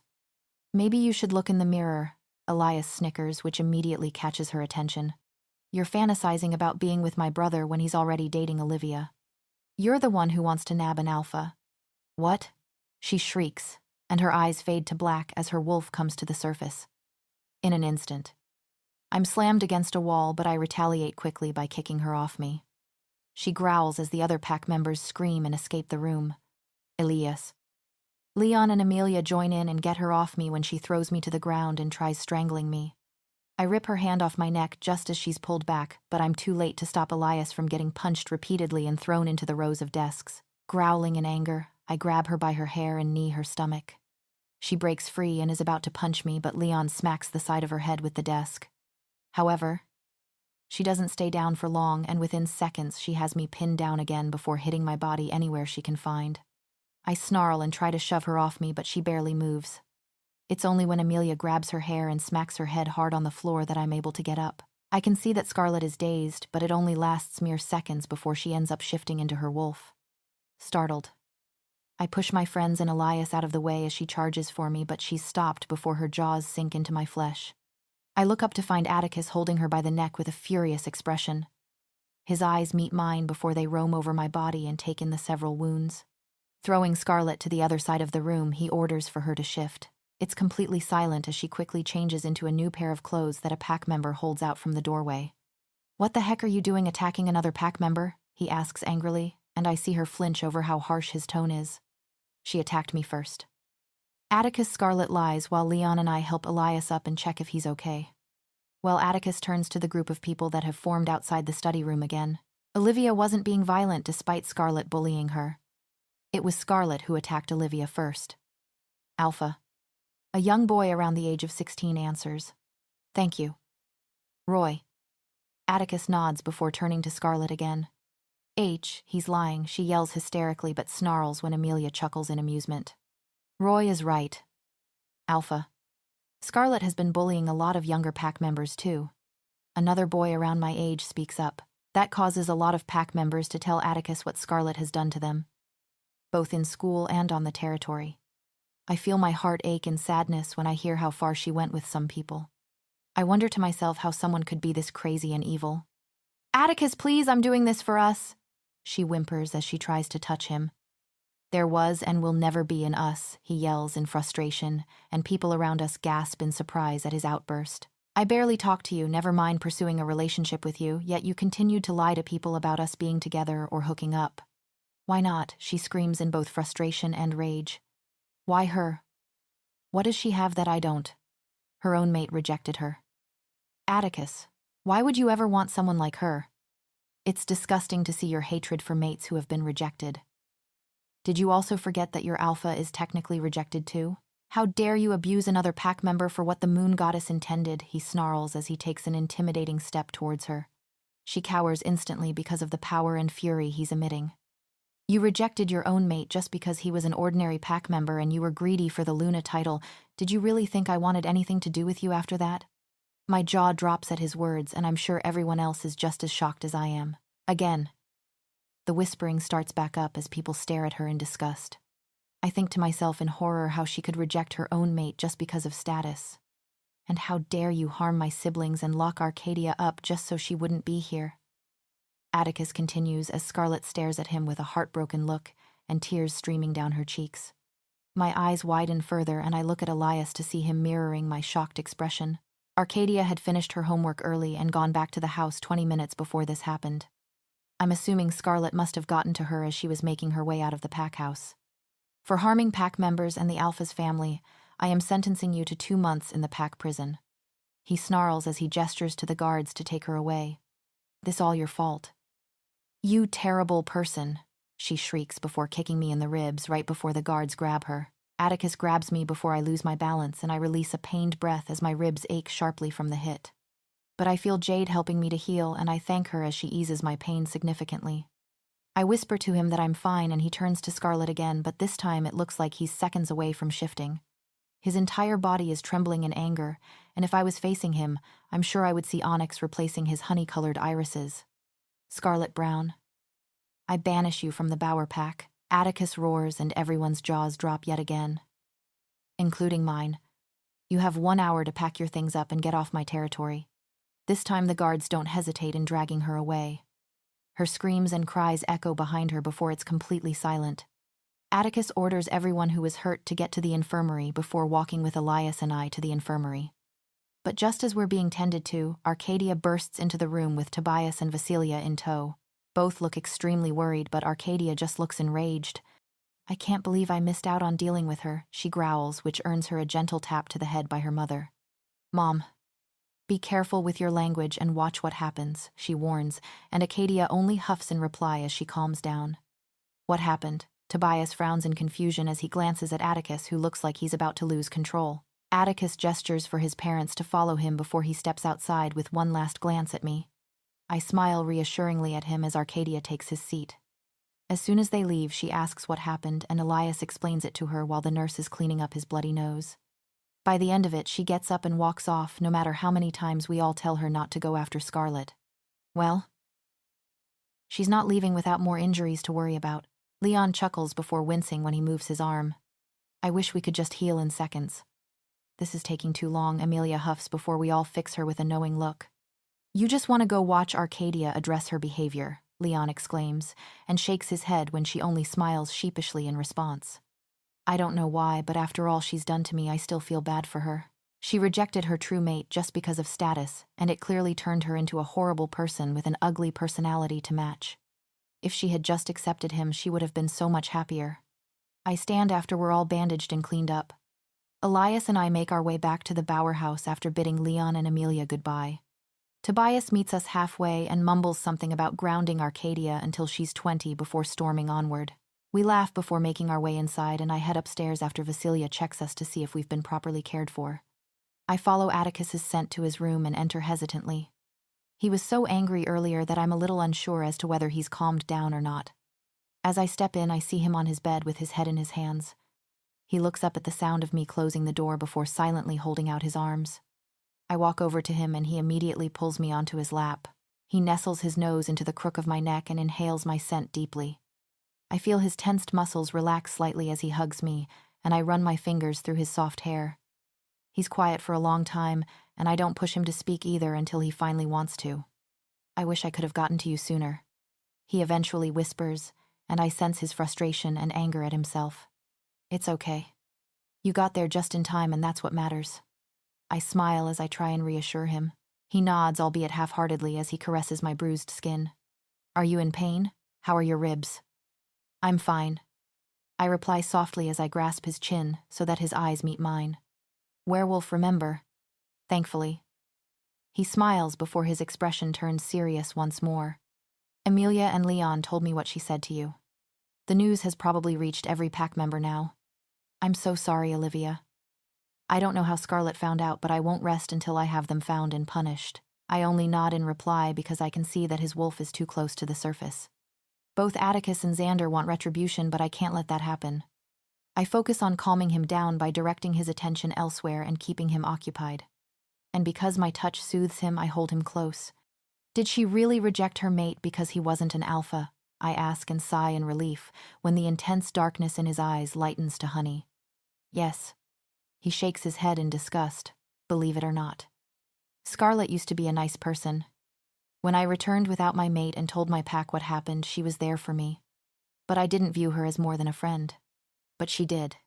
Maybe you should look in the mirror, Elias snickers, which immediately catches her attention. You're fantasizing about being with my brother when he's already dating Olivia. You're the one who wants to nab an alpha. What? She shrieks, and her eyes fade to black as her wolf comes to the surface. In an instant. I'm slammed against a wall, but I retaliate quickly by kicking her off me. She growls as the other pack members scream and escape the room. Elias. Leon and Amelia join in and get her off me when she throws me to the ground and tries strangling me. I rip her hand off my neck just as she's pulled back, but I'm too late to stop Elias from getting punched repeatedly and thrown into the rows of desks. Growling in anger, I grab her by her hair and knee her stomach. She breaks free and is about to punch me, but Leon smacks the side of her head with the desk. However, she doesn't stay down for long, and within seconds she has me pinned down again before hitting my body anywhere she can find. I snarl and try to shove her off me, but she barely moves. It's only when Amelia grabs her hair and smacks her head hard on the floor that I'm able to get up. I can see that Scarlett is dazed, but it only lasts mere seconds before she ends up shifting into her wolf. Startled. I push my friends and Elias out of the way as she charges for me, but she's stopped before her jaws sink into my flesh. I look up to find Atticus holding her by the neck with a furious expression. His eyes meet mine before they roam over my body and take in the several wounds. Throwing Scarlett to the other side of the room, he orders for her to shift. It's completely silent as she quickly changes into a new pair of clothes that a pack member holds out from the doorway. What the heck are you doing attacking another pack member? He asks angrily. and I see her flinch over how harsh his tone is. She attacked me first. Atticus Scarlet lies while Leon and I help Elias up and check if he's okay. Well, Atticus turns to the group of people that have formed outside the study room again. Olivia wasn't being violent despite Scarlet bullying her. It was Scarlet who attacked Olivia first. Alpha. A young boy around the age of 16 answers. Thank you. Roy. Atticus nods before turning to Scarlet again. H, he's lying, she yells hysterically but snarls when Amelia chuckles in amusement. Roy is right. Alpha. Scarlet has been bullying a lot of younger pack members too. Another boy around my age speaks up. That causes a lot of pack members to tell Atticus what Scarlet has done to them, both in school and on the territory. I feel my heart ache in sadness when I hear how far she went with some people. I wonder to myself how someone could be this crazy and evil. Atticus, please, I'm doing this for us, she whimpers as she tries to touch him. There was and will never be an us, he yells in frustration, and people around us gasp in surprise at his outburst. I barely talk to you, never mind pursuing a relationship with you, yet you continued to lie to people about us being together or hooking up. Why not? She screams in both frustration and rage. Why her? What does she have that I don't? Her own mate rejected her. Atticus, why would you ever want someone like her? It's disgusting to see your hatred for mates who have been rejected. Did you also forget that your alpha is technically rejected too? How dare you abuse another pack member for what the moon goddess intended, he snarls as he takes an intimidating step towards her. She cowers instantly because of the power and fury he's emitting. You rejected your own mate just because he was an ordinary pack member and you were greedy for the Luna title. Did you really think I wanted anything to do with you after that? My jaw drops at his words, and I'm sure everyone else is just as shocked as I am. Again. The whispering starts back up as people stare at her in disgust. I think to myself in horror how she could reject her own mate just because of status. And how dare you harm my siblings and lock Arcadia up just so she wouldn't be here. Atticus continues as Scarlet stares at him with a heartbroken look and tears streaming down her cheeks. My eyes widen further and I look at Elias to see him mirroring my shocked expression. Arcadia had finished her homework early and gone back to the house 20 minutes before this happened. I'm assuming Scarlet must have gotten to her as she was making her way out of the pack house. For harming pack members and the Alpha's family, I am sentencing you to 2 months in the pack prison. He snarls as he gestures to the guards to take her away. This all your fault. You terrible person, she shrieks before kicking me in the ribs right before the guards grab her. Atticus grabs me before I lose my balance and I release a pained breath as my ribs ache sharply from the hit. But I feel Jade helping me to heal and I thank her as she eases my pain significantly. I whisper to him that I'm fine and he turns to Scarlet again, but this time it looks like he's seconds away from shifting. His entire body is trembling in anger, and if I was facing him, I'm sure I would see onyx replacing his honey-colored irises. Scarlet Brown. I banish you from the Bower Pack. Atticus roars and everyone's jaws drop yet again. Including mine. You have 1 hour to pack your things up and get off my territory. This time the guards don't hesitate in dragging her away. Her screams and cries echo behind her before it's completely silent. Atticus orders everyone who is hurt to get to the infirmary before walking with Elias and I to the infirmary. But just as we're being tended to, Arcadia bursts into the room with Tobias and Vasilia in tow. Both look extremely worried, but Arcadia just looks enraged. I can't believe I missed out on dealing with her, she growls, which earns her a gentle tap to the head by her mother. Mom. Be careful with your language and watch what happens, she warns, and Arcadia only huffs in reply as she calms down. What happened? Tobias frowns in confusion as he glances at Atticus, who looks like he's about to lose control. Atticus gestures for his parents to follow him before he steps outside with one last glance at me. I smile reassuringly at him as Arcadia takes his seat. As soon as they leave, she asks what happened, and Elias explains it to her while the nurse is cleaning up his bloody nose. By the end of it, she gets up and walks off, no matter how many times we all tell her not to go after Scarlet. Well? She's not leaving without more injuries to worry about. Leon chuckles before wincing when he moves his arm. I wish we could just heal in seconds. This is taking too long, Amelia huffs before we all fix her with a knowing look. You just want to go watch Arcadia address her behavior, Leon exclaims, and shakes his head when she only smiles sheepishly in response. I don't know why, but after all she's done to me, I still feel bad for her. She rejected her true mate just because of status, and it clearly turned her into a horrible person with an ugly personality to match. If she had just accepted him, she would have been so much happier. I stand after we're all bandaged and cleaned up. Elias and I make our way back to the Bower house after bidding Leon and Amelia goodbye. Tobias meets us halfway and mumbles something about grounding Arcadia until she's 20 before storming onward. We laugh before making our way inside, and I head upstairs after Vasilia checks us to see if we've been properly cared for. I follow Atticus's scent to his room and enter hesitantly. He was so angry earlier that I'm a little unsure as to whether he's calmed down or not. As I step in, I see him on his bed with his head in his hands. He looks up at the sound of me closing the door before silently holding out his arms. I walk over to him and he immediately pulls me onto his lap. He nestles his nose into the crook of my neck and inhales my scent deeply. I feel his tensed muscles relax slightly as he hugs me, and I run my fingers through his soft hair. He's quiet for a long time, and I don't push him to speak either until he finally wants to. I wish I could have gotten to you sooner. He eventually whispers, and I sense his frustration and anger at himself. It's okay. You got there just in time, and that's what matters. I smile as I try and reassure him. He nods, albeit half-heartedly, as he caresses my bruised skin. Are you in pain? How are your ribs? I'm fine. I reply softly as I grasp his chin so that his eyes meet mine. Werewolf, remember. Thankfully. He smiles before his expression turns serious once more. Amelia and Leon told me what she said to you. The news has probably reached every pack member now. I'm so sorry, Olivia. I don't know how Scarlet found out, but I won't rest until I have them found and punished. I only nod in reply because I can see that his wolf is too close to the surface. Both Atticus and Xander want retribution, but I can't let that happen. I focus on calming him down by directing his attention elsewhere and keeping him occupied. And because my touch soothes him, I hold him close. Did she really reject her mate because he wasn't an alpha? I ask and sigh in relief when the intense darkness in his eyes lightens to honey. Yes. He shakes his head in disgust, believe it or not. Scarlet used to be a nice person. When I returned without my mate and told my pack what happened, she was there for me. But I didn't view her as more than a friend. But she did.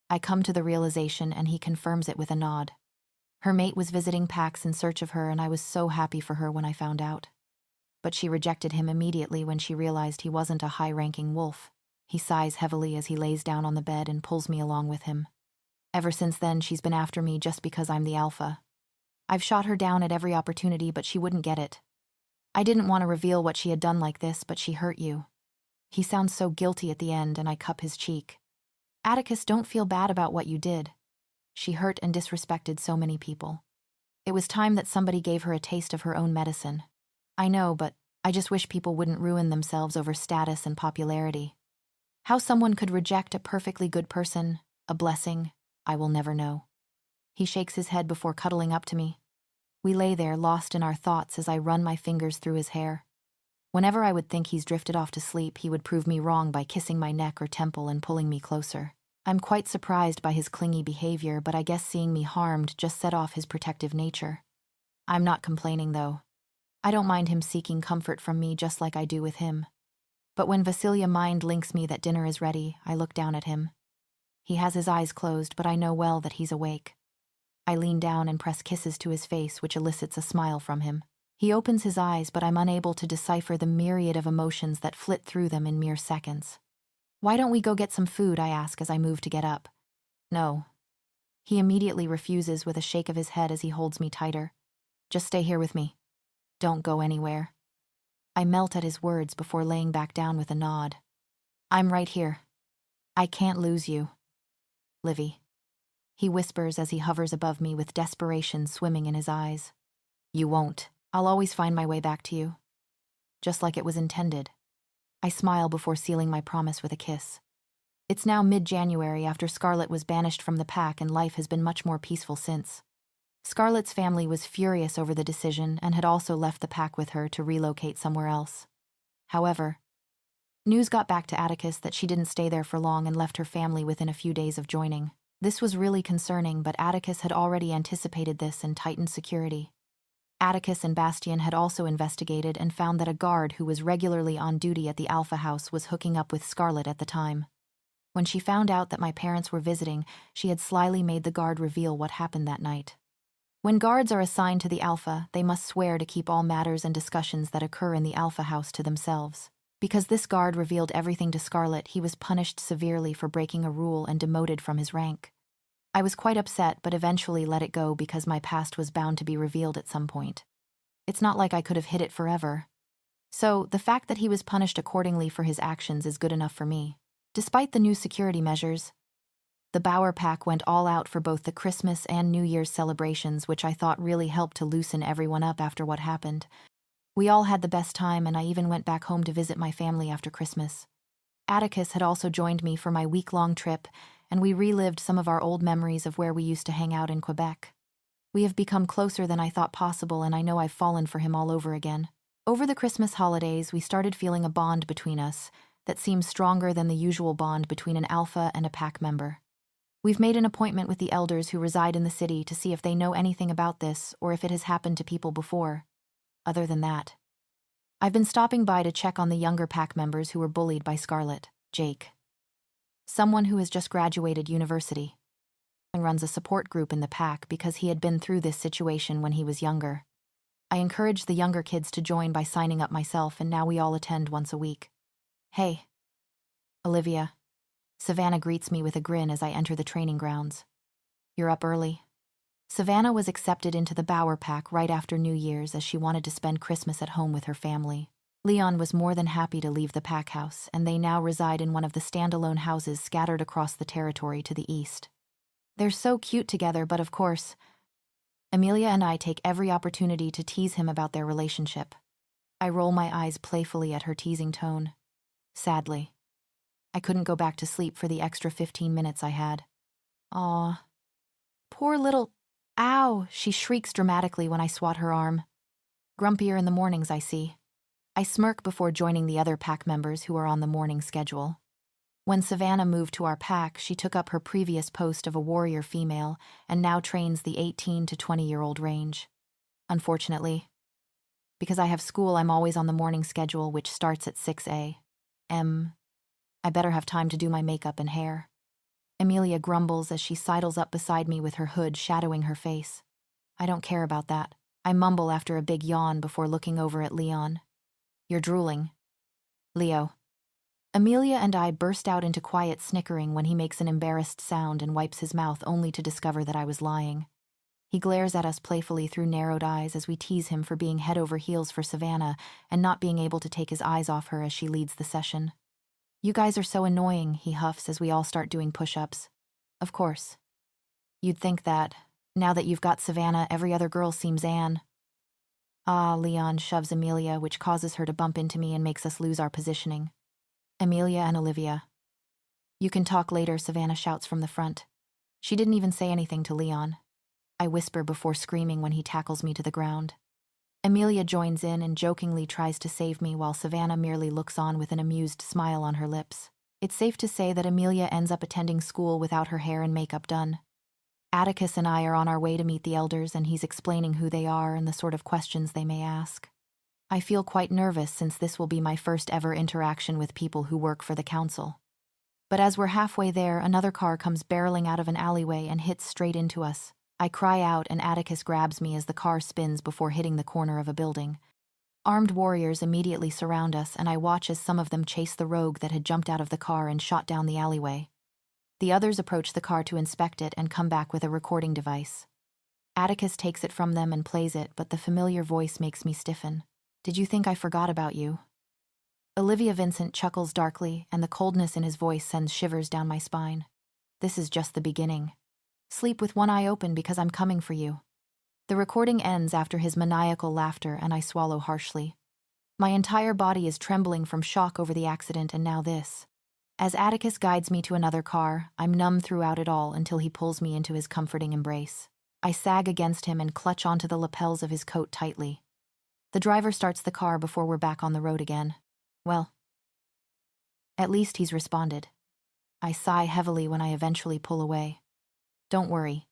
I come to the realization, and he confirms it with a nod. Her mate was visiting packs in search of her, and I was so happy for her when I found out. But she rejected him immediately when she realized he wasn't a high-ranking wolf. He sighs heavily as he lays down on the bed and pulls me along with him. Ever since then, she's been after me just because I'm the alpha. I've shot her down at every opportunity, but she wouldn't get it. I didn't want to reveal what she had done like this, but she hurt you. He sounds so guilty at the end, and I cup his cheek. Atticus, don't feel bad about what you did. She hurt and disrespected so many people. It was time that somebody gave her a taste of her own medicine. I know, but I just wish people wouldn't ruin themselves over status and popularity. How someone could reject a perfectly good person, a blessing, I will never know. He shakes his head before cuddling up to me. We lay there, lost in our thoughts, as I run my fingers through his hair. Whenever I would think he's drifted off to sleep, he would prove me wrong by kissing my neck or temple and pulling me closer. I'm quite surprised by his clingy behavior, but I guess seeing me harmed just set off his protective nature. I'm not complaining, though. I don't mind him seeking comfort from me just like I do with him. But when Vasilia mind links me that dinner is ready, I look down at him. He has his eyes closed, but I know well that he's awake. I lean down and press kisses to his face, which elicits a smile from him. He opens his eyes, but I'm unable to decipher the myriad of emotions that flit through them in mere seconds. Why don't we go get some food, I ask as I move to get up. No. He immediately refuses with a shake of his head as he holds me tighter. Just stay here with me. Don't go anywhere. I melt at his words before laying back down with a nod. I'm right here. I can't lose you. Livy. He whispers as he hovers above me with desperation swimming in his eyes. You won't. I'll always find my way back to you. Just like it was intended. I smile before sealing my promise with a kiss. It's now mid-January after Scarlet was banished from the pack, and life has been much more peaceful since. Scarlet's family was furious over the decision and had also left the pack with her to relocate somewhere else. However, news got back to Atticus that she didn't stay there for long and left her family within a few days of joining. This was really concerning, but Atticus had already anticipated this and tightened security. Atticus and Bastian had also investigated and found that a guard who was regularly on duty at the Alpha House was hooking up with Scarlet at the time. When she found out that my parents were visiting, she had slyly made the guard reveal what happened that night. When guards are assigned to the Alpha, they must swear to keep all matters and discussions that occur in the Alpha House to themselves. Because this guard revealed everything to Scarlet, he was punished severely for breaking a rule and demoted from his rank. I was quite upset, but eventually let it go because my past was bound to be revealed at some point. It's not like I could have hid it forever. So, the fact that he was punished accordingly for his actions is good enough for me. Despite the new security measures, the Bauer pack went all out for both the Christmas and New Year's celebrations, which I thought really helped to loosen everyone up after what happened. We all had the best time, and I even went back home to visit my family after Christmas. Atticus had also joined me for my week-long trip, and we relived some of our old memories of where we used to hang out in Quebec. We have become closer than I thought possible, and I know I've fallen for him all over again. Over the Christmas holidays, we started feeling a bond between us that seems stronger than the usual bond between an alpha and a pack member. We've made an appointment with the elders who reside in the city to see if they know anything about this or if it has happened to people before. Other than that, I've been stopping by to check on the younger pack members who were bullied by Scarlet, Jake. Someone who has just graduated university and runs a support group in the pack because he had been through this situation when he was younger. I encouraged the younger kids to join by signing up myself, and now we all attend once a week. Hey, Olivia. Savannah greets me with a grin as I enter the training grounds. You're up early. Savannah was accepted into the Bauer pack right after New Year's as she wanted to spend Christmas at home with her family. Leon was more than happy to leave the pack house, and they now reside in one of the standalone houses scattered across the territory to the east. They're so cute together, but of course, Amelia and I take every opportunity to tease him about their relationship. I roll my eyes playfully at her teasing tone. Sadly, I couldn't go back to sleep for the extra 15 minutes I had. Aw. Poor little... Ow! She shrieks dramatically when I swat her arm. Grumpier in the mornings, I see. I smirk before joining the other pack members who are on the morning schedule. When Savannah moved to our pack, she took up her previous post of a warrior female and now trains the 18 to 20-year-old range. Unfortunately, because I have school, I'm always on the morning schedule, which starts at 6 a.m. I better have time to do my makeup and hair. Amelia grumbles as she sidles up beside me with her hood shadowing her face. I don't care about that. I mumble after a big yawn before looking over at Leon. You're drooling. Leo. Amelia and I burst out into quiet snickering when he makes an embarrassed sound and wipes his mouth only to discover that I was lying. He glares at us playfully through narrowed eyes as we tease him for being head over heels for Savannah and not being able to take his eyes off her as she leads the session. You guys are so annoying, he huffs as we all start doing push-ups. Of course. You'd think that, now that you've got Savannah, every other girl seems Anne. Ah, Leon shoves Amelia, which causes her to bump into me and makes us lose our positioning. Amelia and Olivia. You can talk later, Savannah shouts from the front. She didn't even say anything to Leon. I whisper before screaming when he tackles me to the ground. Amelia joins in and jokingly tries to save me while Savannah merely looks on with an amused smile on her lips. It's safe to say that Amelia ends up attending school without her hair and makeup done. Atticus and I are on our way to meet the elders, and he's explaining who they are and the sort of questions they may ask. I feel quite nervous since this will be my first ever interaction with people who work for the council. But as we're halfway there, another car comes barreling out of an alleyway and hits straight into us. I cry out and Atticus grabs me as the car spins before hitting the corner of a building. Armed warriors immediately surround us, and I watch as some of them chase the rogue that had jumped out of the car and shot down the alleyway. The others approach the car to inspect it and come back with a recording device. Atticus takes it from them and plays it, but the familiar voice makes me stiffen. Did you think I forgot about you? Olivia Vincent chuckles darkly, and the coldness in his voice sends shivers down my spine. This is just the beginning. Sleep with one eye open because I'm coming for you. The recording ends after his maniacal laughter, and I swallow harshly. My entire body is trembling from shock over the accident and now this. As Atticus guides me to another car, I'm numb throughout it all until he pulls me into his comforting embrace. I sag against him and clutch onto the lapels of his coat tightly. The driver starts the car before we're back on the road again. Well, at least he's responded. I sigh heavily when I eventually pull away. Don't worry.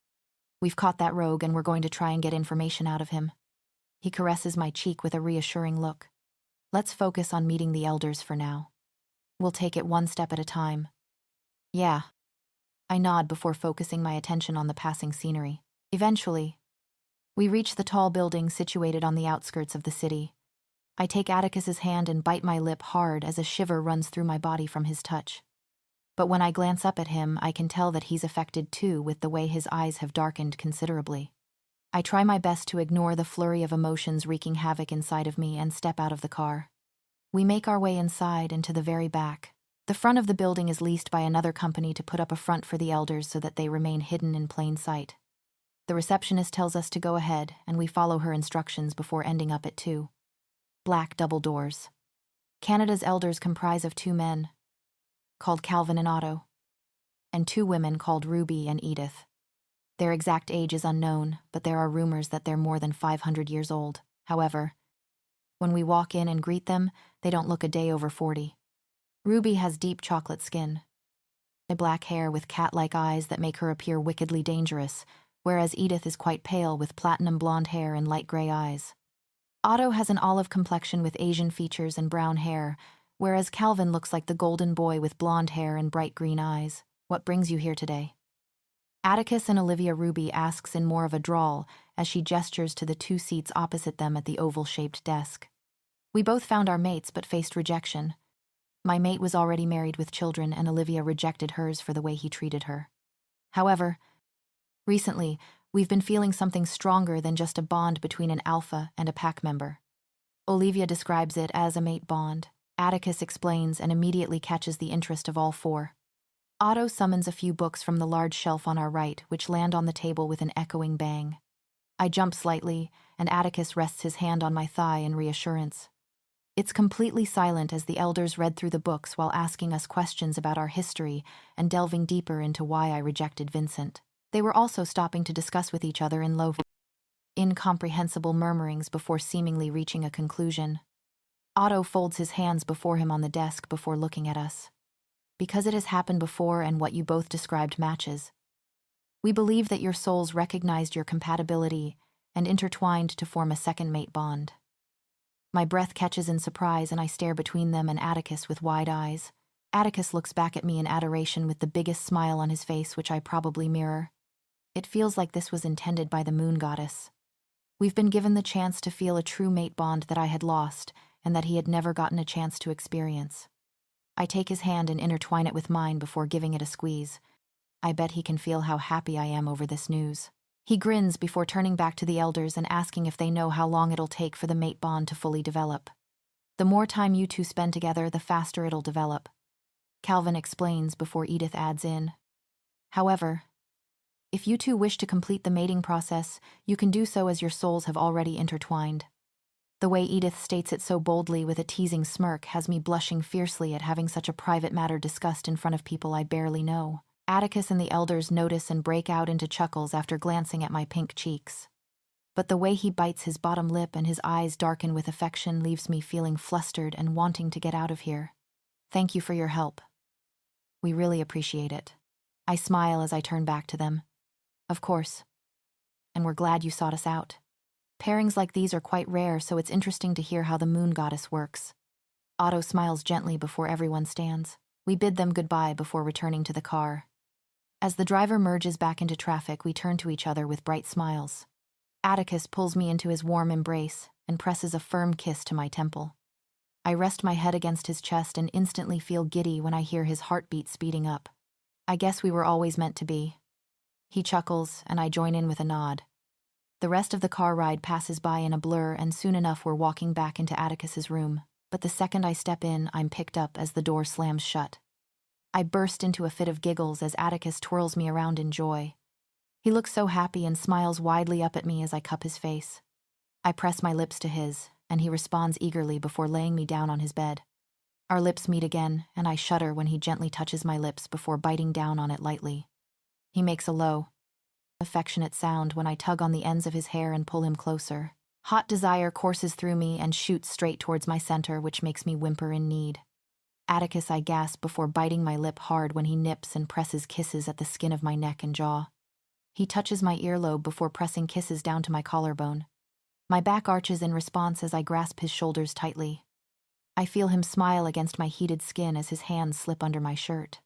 We've caught that rogue and we're going to try and get information out of him. He caresses my cheek with a reassuring look. Let's focus on meeting the elders for now. We'll take it one step at a time. Yeah. I nod before focusing my attention on the passing scenery. Eventually, we reach the tall building situated on the outskirts of the city. I take Atticus's hand and bite my lip hard as a shiver runs through my body from his touch. But when I glance up at him, I can tell that he's affected too, with the way his eyes have darkened considerably. I try my best to ignore the flurry of emotions wreaking havoc inside of me and step out of the car. We make our way inside and to the very back. The front of the building is leased by another company to put up a front for the elders so that they remain hidden in plain sight. The receptionist tells us to go ahead, and we follow her instructions before ending up at 2 black double doors. Canada's elders comprise of 2 men, called Calvin and Otto, and 2 women called Ruby and Edith. Their exact age is unknown, but there are rumors that they're more than 500 years old. However, when we walk in and greet them, they don't look a day over 40. Ruby has deep chocolate skin, black hair with cat-like eyes that make her appear wickedly dangerous, whereas Edith is quite pale with platinum blonde hair and light gray eyes. Otto has an olive complexion with Asian features and brown hair, whereas Calvin looks like the golden boy with blonde hair and bright green eyes. What brings you here today? Atticus and Olivia. Ruby asks in more of a drawl as she gestures to the 2 seats opposite them at the oval-shaped desk. We both found our mates but faced rejection. My mate was already married with children, and Olivia rejected hers for the way he treated her. However, recently, we've been feeling something stronger than just a bond between an alpha and a pack member. Olivia describes it as a mate bond. Atticus explains and immediately catches the interest of all 4. Otto summons a few books from the large shelf on our right, which land on the table with an echoing bang. I jump slightly, and Atticus rests his hand on my thigh in reassurance. It's completely silent as the elders read through the books while asking us questions about our history and delving deeper into why I rejected Vincent. They were also stopping to discuss with each other in low, incomprehensible murmurings before seemingly reaching a conclusion. Otto folds his hands before him on the desk before looking at us. Because it has happened before and what you both described matches. We believe that your souls recognized your compatibility and intertwined to form a second mate bond. My breath catches in surprise and I stare between them and Atticus with wide eyes. Atticus looks back at me in adoration with the biggest smile on his face, which I probably mirror. It feels like this was intended by the moon goddess. We've been given the chance to feel a true mate bond that I had lost and that he had never gotten a chance to experience. I take his hand and intertwine it with mine before giving it a squeeze. I bet he can feel how happy I am over this news. He grins before turning back to the elders and asking if they know how long it'll take for the mate bond to fully develop. The more time you 2 spend together, the faster it'll develop. Calvin explains before Edith adds in. However, if you 2 wish to complete the mating process, you can do so as your souls have already intertwined. The way Edith states it so boldly with a teasing smirk has me blushing fiercely at having such a private matter discussed in front of people I barely know. Atticus and the elders notice and break out into chuckles after glancing at my pink cheeks. But the way he bites his bottom lip and his eyes darken with affection leaves me feeling flustered and wanting to get out of here. Thank you for your help. We really appreciate it. I smile as I turn back to them. Of course. And we're glad you sought us out. Pairings like these are quite rare, so it's interesting to hear how the moon goddess works. Otto smiles gently before everyone stands. We bid them goodbye before returning to the car. As the driver merges back into traffic, we turn to each other with bright smiles. Atticus pulls me into his warm embrace and presses a firm kiss to my temple. I rest my head against his chest and instantly feel giddy when I hear his heartbeat speeding up. I guess we were always meant to be. He chuckles, and I join in with a nod. The rest of the car ride passes by in a blur, and soon enough we're walking back into Atticus's room. But the second I step in, I'm picked up as the door slams shut. I burst into a fit of giggles as Atticus twirls me around in joy. He looks so happy and smiles widely up at me as I cup his face. I press my lips to his, and he responds eagerly before laying me down on his bed. Our lips meet again, and I shudder when he gently touches my lips before biting down on it lightly. He makes a low, affectionate sound when I tug on the ends of his hair and pull him closer. Hot desire courses through me and shoots straight towards my center, which makes me whimper in need. Atticus, I gasp before biting my lip hard when he nips and presses kisses at the skin of my neck and jaw. He touches my earlobe before pressing kisses down to my collarbone. My back arches in response as I grasp his shoulders tightly. I feel him smile against my heated skin as his hands slip under my shirt.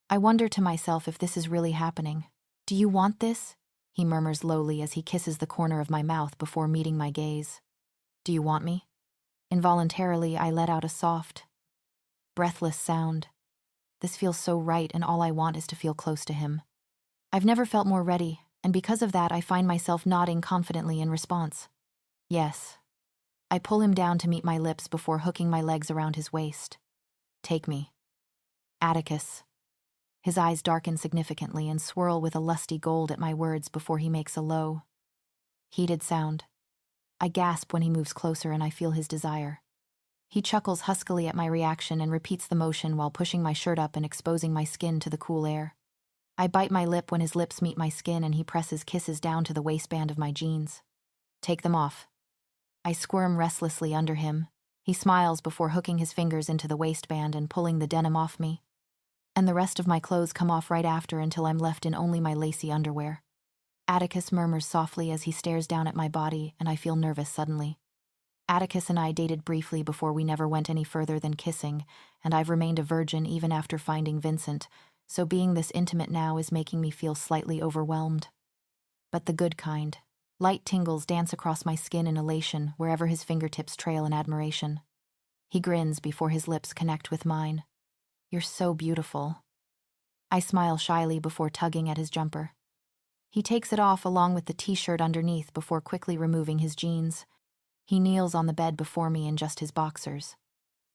I wonder to myself if this is really happening. Do you want this? He murmurs lowly as he kisses the corner of my mouth before meeting my gaze. Do you want me? Involuntarily, I let out a soft, breathless sound. This feels so right, and all I want is to feel close to him. I've never felt more ready, and because of that, I find myself nodding confidently in response. Yes. I pull him down to meet my lips before hooking my legs around his waist. Take me. Atticus. His eyes darken significantly and swirl with a lusty gold at my words before he makes a low, heated sound. I gasp when he moves closer and I feel his desire. He chuckles huskily at my reaction and repeats the motion while pushing my shirt up and exposing my skin to the cool air. I bite my lip when his lips meet my skin and he presses kisses down to the waistband of my jeans. Take them off. I squirm restlessly under him. He smiles before hooking his fingers into the waistband and pulling the denim off me. And the rest of my clothes come off right after until I'm left in only my lacy underwear. Atticus murmurs softly as he stares down at my body, and I feel nervous suddenly. Atticus and I dated briefly before we never went any further than kissing, and I've remained a virgin even after finding Vincent, so being this intimate now is making me feel slightly overwhelmed. But the good kind. Light tingles dance across my skin in elation wherever his fingertips trail in admiration. He grins before his lips connect with mine. You're so beautiful. I smile shyly before tugging at his jumper. He takes it off along with the t-shirt underneath before quickly removing his jeans. He kneels on the bed before me in just his boxers.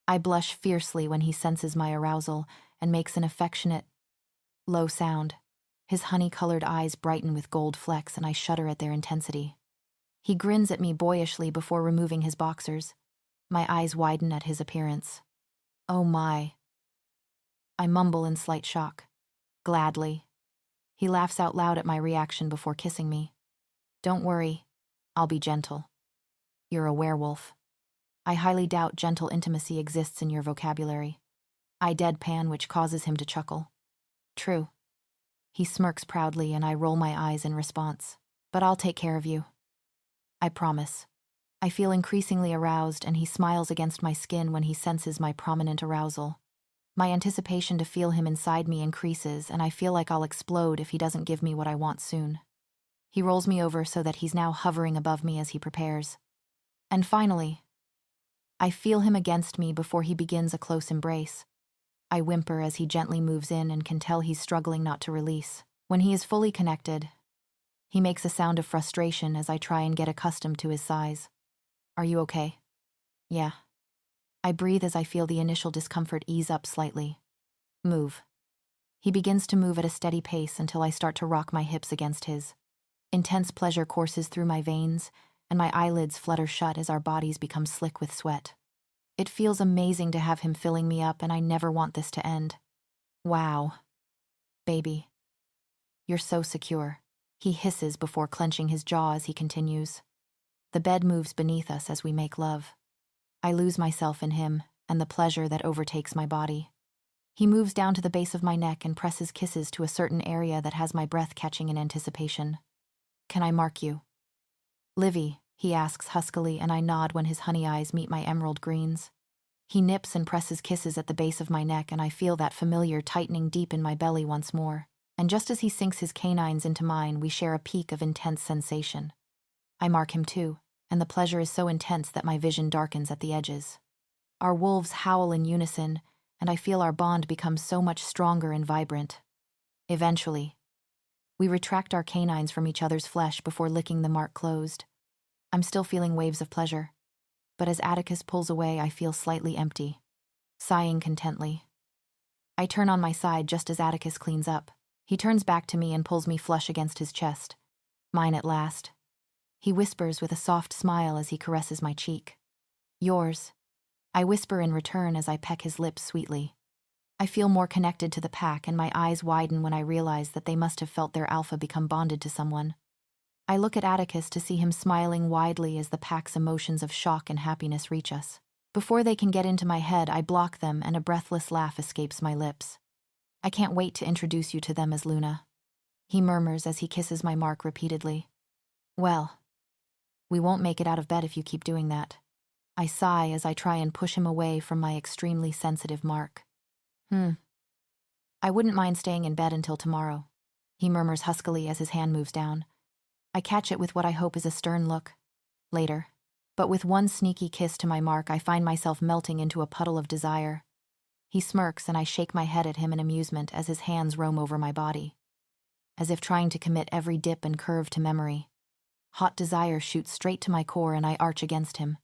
I blush fiercely when he senses my arousal and makes an affectionate, low sound. His honey-colored eyes brighten with gold flecks and I shudder at their intensity. He grins at me boyishly before removing his boxers. My eyes widen at his appearance. Oh my. I mumble in slight shock. Gladly. He laughs out loud at my reaction before kissing me. Don't worry, I'll be gentle. You're a werewolf. I highly doubt gentle intimacy exists in your vocabulary. I deadpan, which causes him to chuckle. True. He smirks proudly and I roll my eyes in response. But I'll take care of you. I promise. I feel increasingly aroused and he smiles against my skin when he senses my prominent arousal. My anticipation to feel him inside me increases, and I feel like I'll explode if he doesn't give me what I want soon. He rolls me over so that he's now hovering above me as he prepares. And finally, I feel him against me before he begins a close embrace. I whimper as he gently moves in and can tell he's struggling not to release. When he is fully connected, he makes a sound of frustration as I try and get accustomed to his size. Are you okay? Yeah. I breathe as I feel the initial discomfort ease up slightly. Move. He begins to move at a steady pace until I start to rock my hips against his. Intense pleasure courses through my veins, and my eyelids flutter shut as our bodies become slick with sweat. It feels amazing to have him filling me up, and I never want this to end. Wow. Baby. You're so secure. He hisses before clenching his jaw as he continues. The bed moves beneath us as we make love. I lose myself in him and the pleasure that overtakes my body. He moves down to the base of my neck and presses kisses to a certain area that has my breath catching in anticipation. Can I mark you? Livy, he asks huskily, and I nod when his honey eyes meet my emerald greens. He nips and presses kisses at the base of my neck, and I feel that familiar tightening deep in my belly once more. And just as he sinks his canines into mine, we share a peak of intense sensation. I mark him too, and the pleasure is so intense that my vision darkens at the edges. Our wolves howl in unison, and I feel our bond become so much stronger and vibrant. Eventually, we retract our canines from each other's flesh before licking the mark closed. I'm still feeling waves of pleasure, but as Atticus pulls away, I feel slightly empty, sighing contently. I turn on my side just as Atticus cleans up. He turns back to me and pulls me flush against his chest. Mine at last. He whispers with a soft smile as he caresses my cheek. Yours. I whisper in return as I peck his lips sweetly. I feel more connected to the pack, and my eyes widen when I realize that they must have felt their alpha become bonded to someone. I look at Atticus to see him smiling widely as the pack's emotions of shock and happiness reach us. Before they can get into my head, I block them and a breathless laugh escapes my lips. I can't wait to introduce you to them as Luna. He murmurs as he kisses my mark repeatedly. Well, we won't make it out of bed if you keep doing that. I sigh as I try and push him away from my extremely sensitive mark. I wouldn't mind staying in bed until tomorrow, he murmurs huskily as his hand moves down. I catch it with what I hope is a stern look. Later. But with one sneaky kiss to my mark, I find myself melting into a puddle of desire. He smirks and I shake my head at him in amusement as his hands roam over my body, as if trying to commit every dip and curve to memory. Hot desire shoots straight to my core and I arch against him.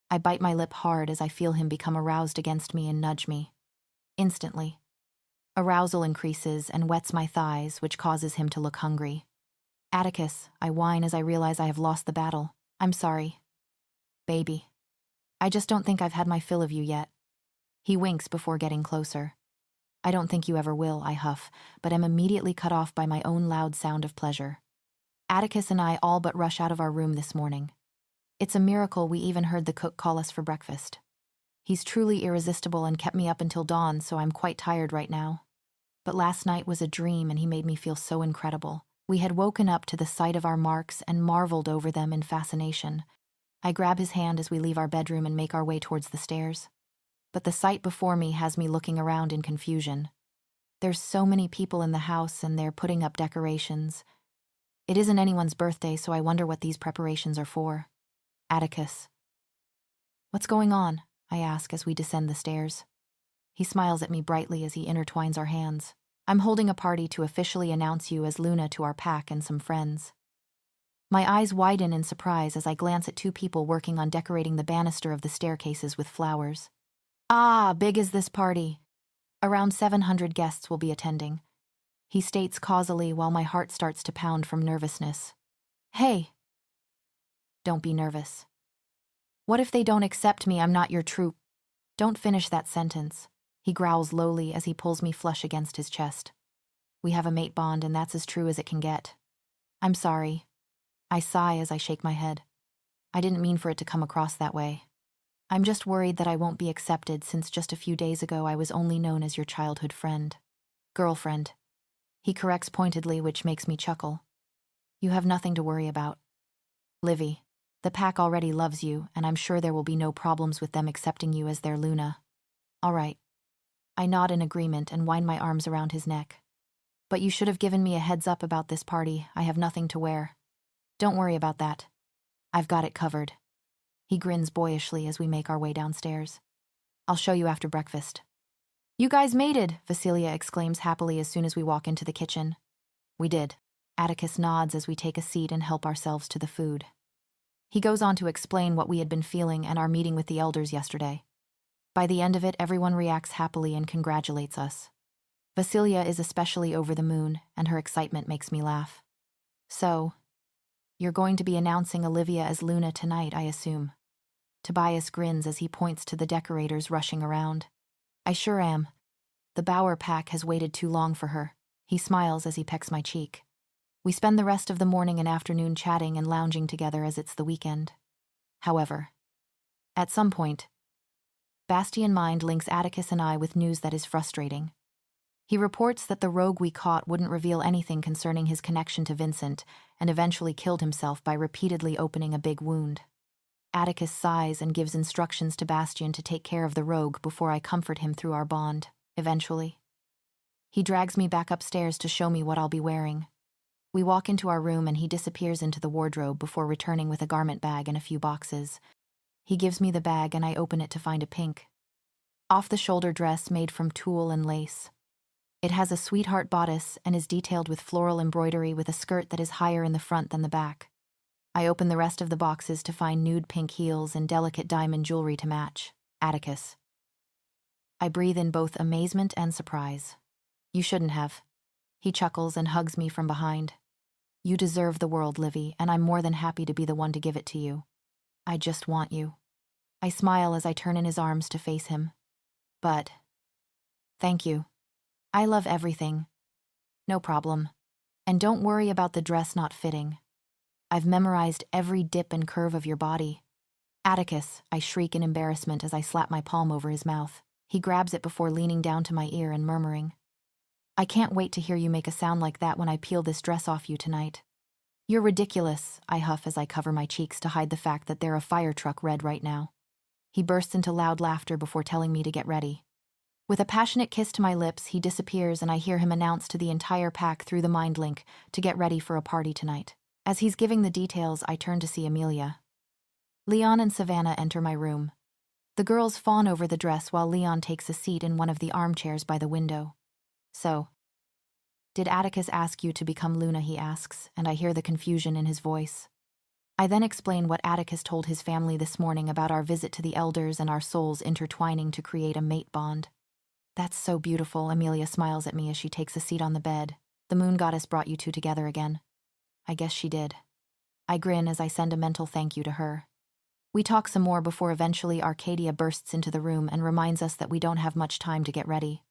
I bite my lip hard as I feel him become aroused against me and nudge me. Instantly, arousal increases and wets my thighs, which causes him to look hungry. Atticus, I whine as I realize I have lost the battle. I'm sorry. Baby. I just don't think I've had my fill of you yet. He winks before getting closer. I don't think you ever will, I huff, but am immediately cut off by my own loud sound of pleasure. Atticus and I all but rush out of our room this morning. It's a miracle we even heard the cook call us for breakfast. He's truly irresistible and kept me up until dawn, so I'm quite tired right now. But last night was a dream and he made me feel so incredible. We had woken up to the sight of our marks and marveled over them in fascination. I grab his hand as we leave our bedroom and make our way towards the stairs. But the sight before me has me looking around in confusion. There's so many people in the house and they're putting up decorations. It isn't anyone's birthday, so I wonder what these preparations are for. Atticus. What's going on? I ask as we descend the stairs. He smiles at me brightly as he intertwines our hands. I'm holding a party to officially announce you as Luna to our pack and some friends. My eyes widen in surprise as I glance at two people working on decorating the banister of the staircases with flowers. Ah, big is this party. Around 700 guests will be attending. He states causally while my heart starts to pound from nervousness. Hey. Don't be nervous. What if they don't accept me? I'm not your troop. Don't finish that sentence. He growls lowly as he pulls me flush against his chest. We have a mate bond and that's as true as it can get. I'm sorry. I sigh as I shake my head. I didn't mean for it to come across that way. I'm just worried that I won't be accepted since just a few days ago I was only known as your childhood friend. Girlfriend. He corrects pointedly, which makes me chuckle. You have nothing to worry about. Livy. The pack already loves you, and I'm sure there will be no problems with them accepting you as their Luna. All right. I nod in agreement and wind my arms around his neck. But you should have given me a heads up about this party. I have nothing to wear. Don't worry about that. I've got it covered. He grins boyishly as we make our way downstairs. I'll show you after breakfast. You guys made it, Vasilia exclaims happily as soon as we walk into the kitchen. We did. Atticus nods as we take a seat and help ourselves to the food. He goes on to explain what we had been feeling and our meeting with the elders yesterday. By the end of it, everyone reacts happily and congratulates us. Vasilia is especially over the moon, and her excitement makes me laugh. So, you're going to be announcing Olivia as Luna tonight, I assume. Tobias grins as he points to the decorators rushing around. I sure am. The Bauer pack has waited too long for her. He smiles as he pecks my cheek. We spend the rest of the morning and afternoon chatting and lounging together as it's the weekend. However, at some point, Bastian Mind links Atticus and I with news that is frustrating. He reports that the rogue we caught wouldn't reveal anything concerning his connection to Vincent and eventually killed himself by repeatedly opening a big wound. Atticus sighs and gives instructions to Bastian to take care of the rogue before I comfort him through our bond, eventually. He drags me back upstairs to show me what I'll be wearing. We walk into our room and he disappears into the wardrobe before returning with a garment bag and a few boxes. He gives me the bag and I open it to find a pink, off-the-shoulder dress made from tulle and lace. It has a sweetheart bodice and is detailed with floral embroidery with a skirt that is higher in the front than the back. I open the rest of the boxes to find nude pink heels and delicate diamond jewelry to match. Atticus. I breathe in both amazement and surprise. You shouldn't have. He chuckles and hugs me from behind. You deserve the world, Livy, and I'm more than happy to be the one to give it to you. I just want you. I smile as I turn in his arms to face him. But, thank you. I love everything. No problem. And don't worry about the dress not fitting. I've memorized every dip and curve of your body. Atticus, I shriek in embarrassment as I slap my palm over his mouth. He grabs it before leaning down to my ear and murmuring, I can't wait to hear you make a sound like that when I peel this dress off you tonight. You're ridiculous, I huff as I cover my cheeks to hide the fact that they're a fire truck red right now. He bursts into loud laughter before telling me to get ready. With a passionate kiss to my lips, he disappears and I hear him announce to the entire pack through the mind link to get ready for a party tonight. As he's giving the details, I turn to see Amelia. Leon and Savannah enter my room. The girls fawn over the dress while Leon takes a seat in one of the armchairs by the window. So, did Atticus ask you to become Luna, he asks, and I hear the confusion in his voice. I then explain what Atticus told his family this morning about our visit to the elders and our souls intertwining to create a mate bond. That's so beautiful, Amelia smiles at me as she takes a seat on the bed. The moon goddess brought you two together again. I guess she did. I grin as I send a mental thank you to her. We talk some more before eventually Arcadia bursts into the room and reminds us that we don't have much time to get ready.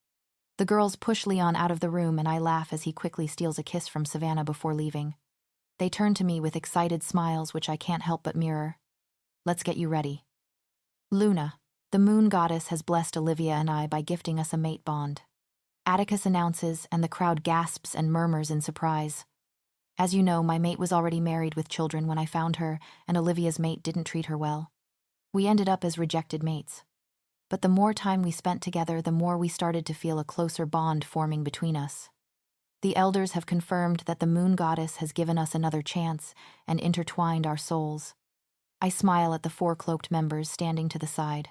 The girls push Leon out of the room and I laugh as he quickly steals a kiss from Savannah before leaving. They turn to me with excited smiles which I can't help but mirror. Let's get you ready. Luna, the moon goddess, has blessed Olivia and I by gifting us a mate bond. Atticus announces and the crowd gasps and murmurs in surprise. As you know, my mate was already married with children when I found her, and Olivia's mate didn't treat her well. We ended up as rejected mates. But the more time we spent together, the more we started to feel a closer bond forming between us. The elders have confirmed that the moon goddess has given us another chance and intertwined our souls. I smile at the four cloaked members standing to the side.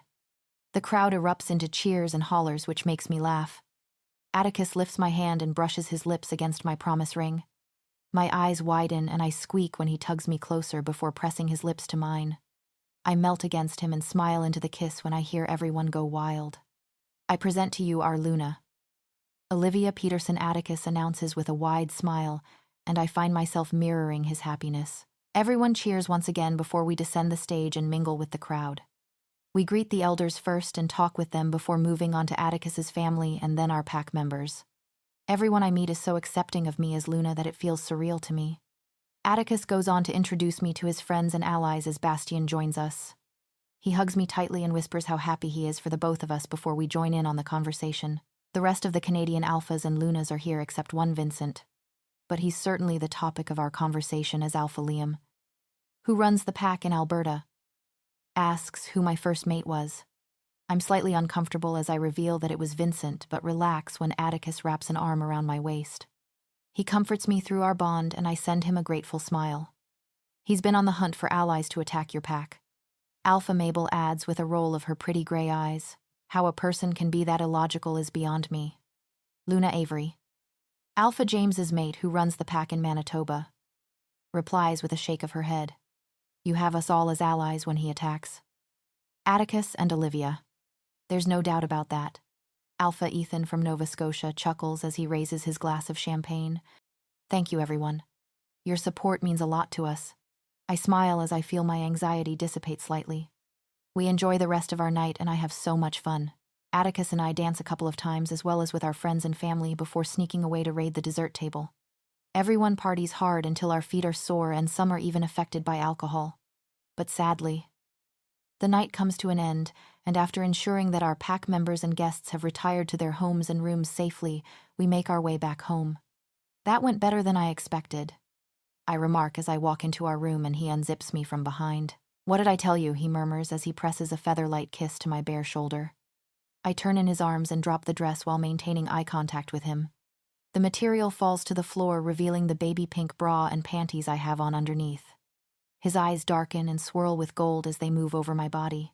The crowd erupts into cheers and hollers, which makes me laugh. Atticus lifts my hand and brushes his lips against my promise ring. My eyes widen and I squeak when he tugs me closer before pressing his lips to mine. I melt against him and smile into the kiss when I hear everyone go wild. I present to you our Luna. Olivia Peterson, Atticus announces with a wide smile, and I find myself mirroring his happiness. Everyone cheers once again before we descend the stage and mingle with the crowd. We greet the elders first and talk with them before moving on to Atticus's family and then our pack members. Everyone I meet is so accepting of me as Luna that it feels surreal to me. Atticus goes on to introduce me to his friends and allies as Bastian joins us. He hugs me tightly and whispers how happy he is for the both of us before we join in on the conversation. The rest of the Canadian Alphas and Lunas are here except one Vincent. But he's certainly the topic of our conversation as Alpha Liam, who runs the pack in Alberta, asks who my first mate was. I'm slightly uncomfortable as I reveal that it was Vincent, but relax when Atticus wraps an arm around my waist. He comforts me through our bond and I send him a grateful smile. He's been on the hunt for allies to attack your pack. Alpha Mabel adds with a roll of her pretty gray eyes. How a person can be that illogical is beyond me. Luna Avery, Alpha James's mate who runs the pack in Manitoba, replies with a shake of her head. You have us all as allies when he attacks. Atticus and Olivia. There's no doubt about that. Alpha Ethan from Nova Scotia chuckles as he raises his glass of champagne. Thank you, everyone. Your support means a lot to us. I smile as I feel my anxiety dissipate slightly. We enjoy the rest of our night and I have so much fun. Atticus and I dance a couple of times as well as with our friends and family before sneaking away to raid the dessert table. Everyone parties hard until our feet are sore and some are even affected by alcohol. But sadly, the night comes to an end, and after ensuring that our pack members and guests have retired to their homes and rooms safely, we make our way back home. That went better than I expected, I remark as I walk into our room and he unzips me from behind. What did I tell you, he murmurs as he presses a feather-light kiss to my bare shoulder. I turn in his arms and drop the dress while maintaining eye contact with him. The material falls to the floor, revealing the baby pink bra and panties I have on underneath. His eyes darken and swirl with gold as they move over my body.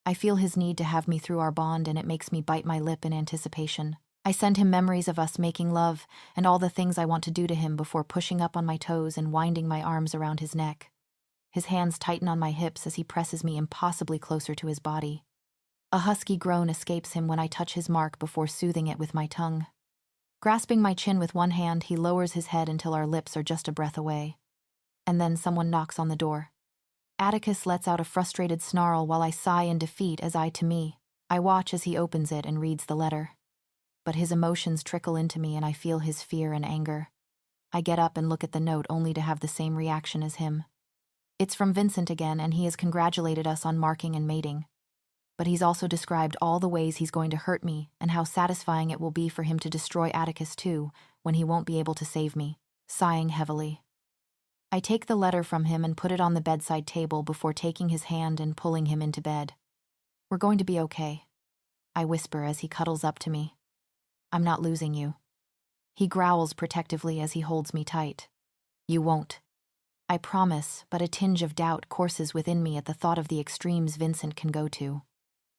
I feel his need to have me through our bond and it makes me bite my lip in anticipation. I send him memories of us making love and all the things I want to do to him before pushing up on my toes and winding my arms around his neck. His hands tighten on my hips as he presses me impossibly closer to his body. A husky groan escapes him when I touch his mark before soothing it with my tongue. Grasping my chin with one hand, he lowers his head until our lips are just a breath away. And then someone knocks on the door. Atticus lets out a frustrated snarl while I sigh in defeat as I watch as he opens it and reads the letter. But his emotions trickle into me and I feel his fear and anger. I get up and look at the note only to have the same reaction as him. It's from Vincent again and he has congratulated us on marking and mating. But he's also described all the ways he's going to hurt me and how satisfying it will be for him to destroy Atticus too when he won't be able to save me, sighing heavily. I take the letter from him and put it on the bedside table before taking his hand and pulling him into bed. We're going to be okay, I whisper as he cuddles up to me. I'm not losing you. He growls protectively as he holds me tight. You won't. I promise, but a tinge of doubt courses within me at the thought of the extremes Vincent can go to.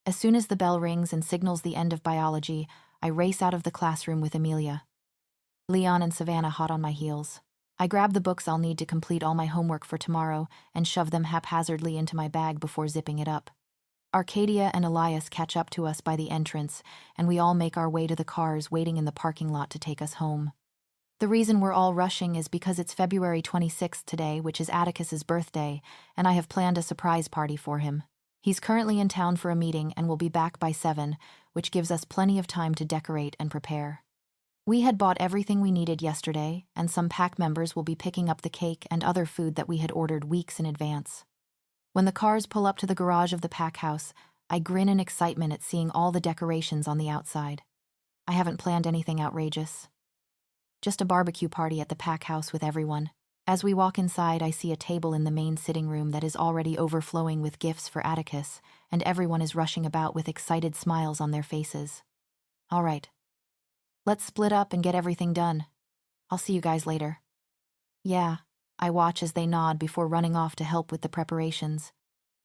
As soon as the bell rings and signals the end of biology, I race out of the classroom with Amelia. Leon and Savannah hot on my heels. I grab the books I'll need to complete all my homework for tomorrow and shove them haphazardly into my bag before zipping it up. Arcadia and Elias catch up to us by the entrance, and we all make our way to the cars waiting in the parking lot to take us home. The reason we're all rushing is because it's February 26th today, which is Atticus's birthday, and I have planned a surprise party for him. He's currently in town for a meeting and will be back by 7, which gives us plenty of time to decorate and prepare. We had bought everything we needed yesterday, and some pack members will be picking up the cake and other food that we had ordered weeks in advance. When the cars pull up to the garage of the pack house, I grin in excitement at seeing all the decorations on the outside. I haven't planned anything outrageous. Just a barbecue party at the pack house with everyone. As we walk inside, I see a table in the main sitting room that is already overflowing with gifts for Atticus, and everyone is rushing about with excited smiles on their faces. All right. Let's split up and get everything done. I'll see you guys later. Yeah, I watch as they nod before running off to help with the preparations.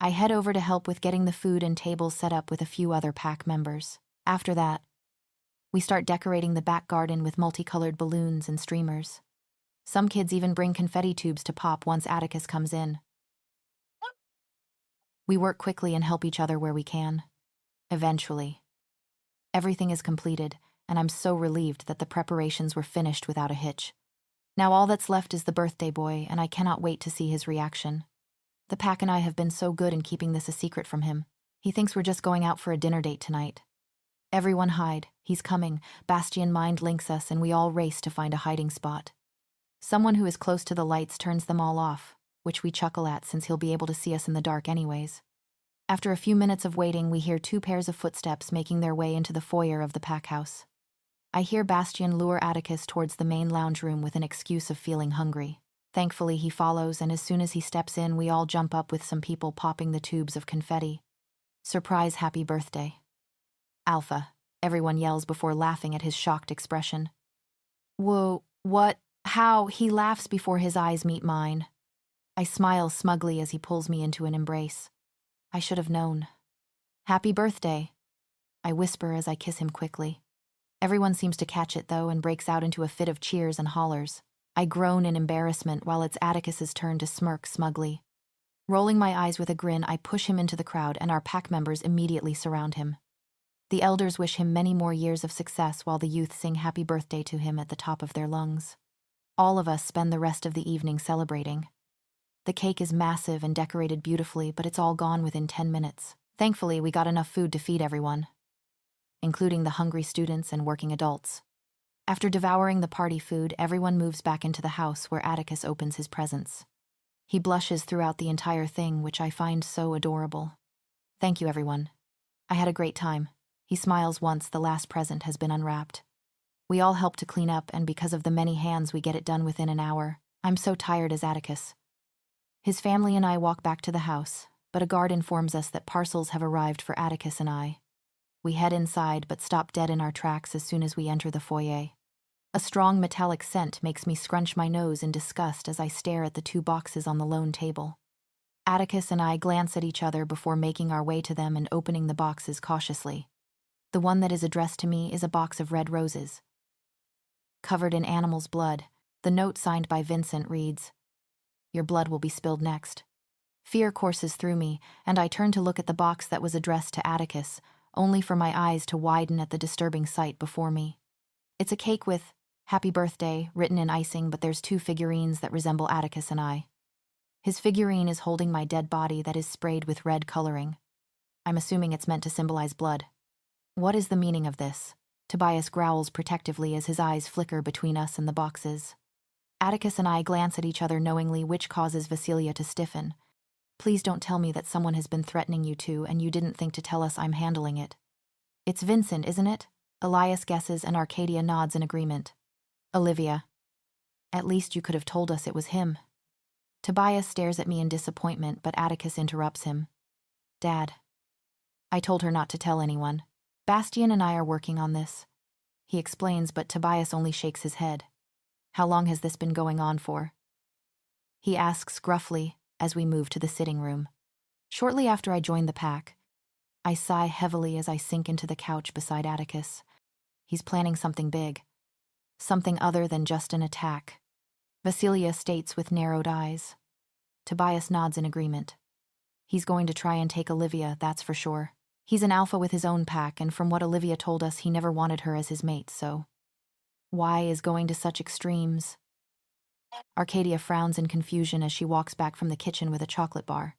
I head over to help with getting the food and tables set up with a few other pack members. After that, we start decorating the back garden with multicolored balloons and streamers. Some kids even bring confetti tubes to pop once Atticus comes in. We work quickly and help each other where we can. Eventually, everything is completed, and I'm so relieved that the preparations were finished without a hitch. Now all that's left is the birthday boy, and I cannot wait to see his reaction. The pack and I have been so good in keeping this a secret from him. He thinks we're just going out for a dinner date tonight. Everyone hide. He's coming. Bastion mind links us, and we all race to find a hiding spot. Someone who is close to the lights turns them all off, which we chuckle at since he'll be able to see us in the dark anyways. After a few minutes of waiting, we hear 2 pairs of footsteps making their way into the foyer of the pack house. I hear Bastion lure Atticus towards the main lounge room with an excuse of feeling hungry. Thankfully, he follows, and as soon as he steps in, we all jump up with some people popping the tubes of confetti. Surprise happy birthday. Alpha, everyone yells before laughing at his shocked expression. Whoa, what? How? He laughs before his eyes meet mine. I smile smugly as he pulls me into an embrace. I should have known. Happy birthday, I whisper as I kiss him quickly. Everyone seems to catch it, though, and breaks out into a fit of cheers and hollers. I groan in embarrassment while it's Atticus's turn to smirk smugly. Rolling my eyes with a grin, I push him into the crowd, and our pack members immediately surround him. The elders wish him many more years of success while the youth sing happy birthday to him at the top of their lungs. All of us spend the rest of the evening celebrating. The cake is massive and decorated beautifully, but it's all gone within 10 minutes. Thankfully, we got enough food to feed everyone, including the hungry students and working adults. After devouring the party food, everyone moves back into the house where Atticus opens his presents. He blushes throughout the entire thing, which I find so adorable. Thank you, everyone. I had a great time. He smiles once the last present has been unwrapped. We all help to clean up, and because of the many hands, we get it done within an hour. I'm so tired as Atticus. His family and I walk back to the house, but a guard informs us that parcels have arrived for Atticus and I. We head inside, but stop dead in our tracks as soon as we enter the foyer. A strong metallic scent makes me scrunch my nose in disgust as I stare at the 2 boxes on the lone table. Atticus and I glance at each other before making our way to them and opening the boxes cautiously. The one that is addressed to me is a box of red roses. Covered in animal's blood, the note signed by Vincent reads, "Your blood will be spilled next." Fear courses through me, and I turn to look at the box that was addressed to Atticus, only for my eyes to widen at the disturbing sight before me. It's a cake with "Happy Birthday" written in icing, but there's 2 figurines that resemble Atticus and I. His figurine is holding my dead body that is sprayed with red coloring. I'm assuming it's meant to symbolize blood. What is the meaning of this? Tobias growls protectively as his eyes flicker between us and the boxes. Atticus and I glance at each other knowingly, which causes Vasilia to stiffen. Please don't tell me that someone has been threatening you two and you didn't think to tell us I'm handling it. It's Vincent, isn't it? Elias guesses and Arcadia nods in agreement. Olivia. At least you could have told us it was him. Tobias stares at me in disappointment, but Atticus interrupts him. Dad. I told her not to tell anyone. Bastion and I are working on this. He explains, but Tobias only shakes his head. How long has this been going on for? he asks gruffly as we move to the sitting room. Shortly after I join the pack, I sigh heavily as I sink into the couch beside Atticus. He's planning something big. Something other than just an attack. Vasilia states with narrowed eyes. Tobias nods in agreement. He's going to try and take Olivia, that's for sure. He's an alpha with his own pack, and from what Olivia told us, he never wanted her as his mate, so why is going to such extremes? Arcadia frowns in confusion as she walks back from the kitchen with a chocolate bar.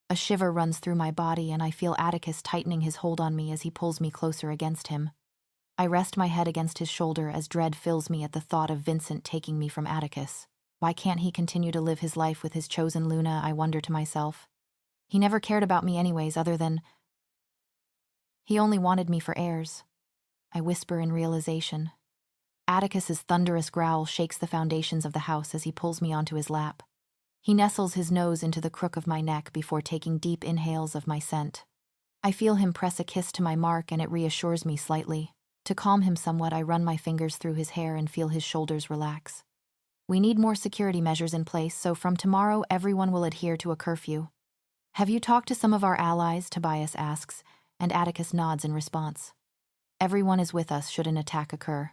A shiver runs through my body, and I feel Atticus tightening his hold on me as he pulls me closer against him. I rest my head against his shoulder as dread fills me at the thought of Vincent taking me from Atticus. Why can't he continue to live his life with his chosen Luna, I wonder to myself. He never cared about me anyways, other than he only wanted me for heirs. I whisper in realization. Atticus's thunderous growl shakes the foundations of the house as he pulls me onto his lap. He nestles his nose into the crook of my neck before taking deep inhales of my scent. I feel him press a kiss to my mark, and it reassures me slightly. To calm him somewhat, I run my fingers through his hair and feel his shoulders relax. We need more security measures in place, so from tomorrow everyone will adhere to a curfew. Have you talked to some of our allies? Tobias asks, and Atticus nods in response. Everyone is with us should an attack occur.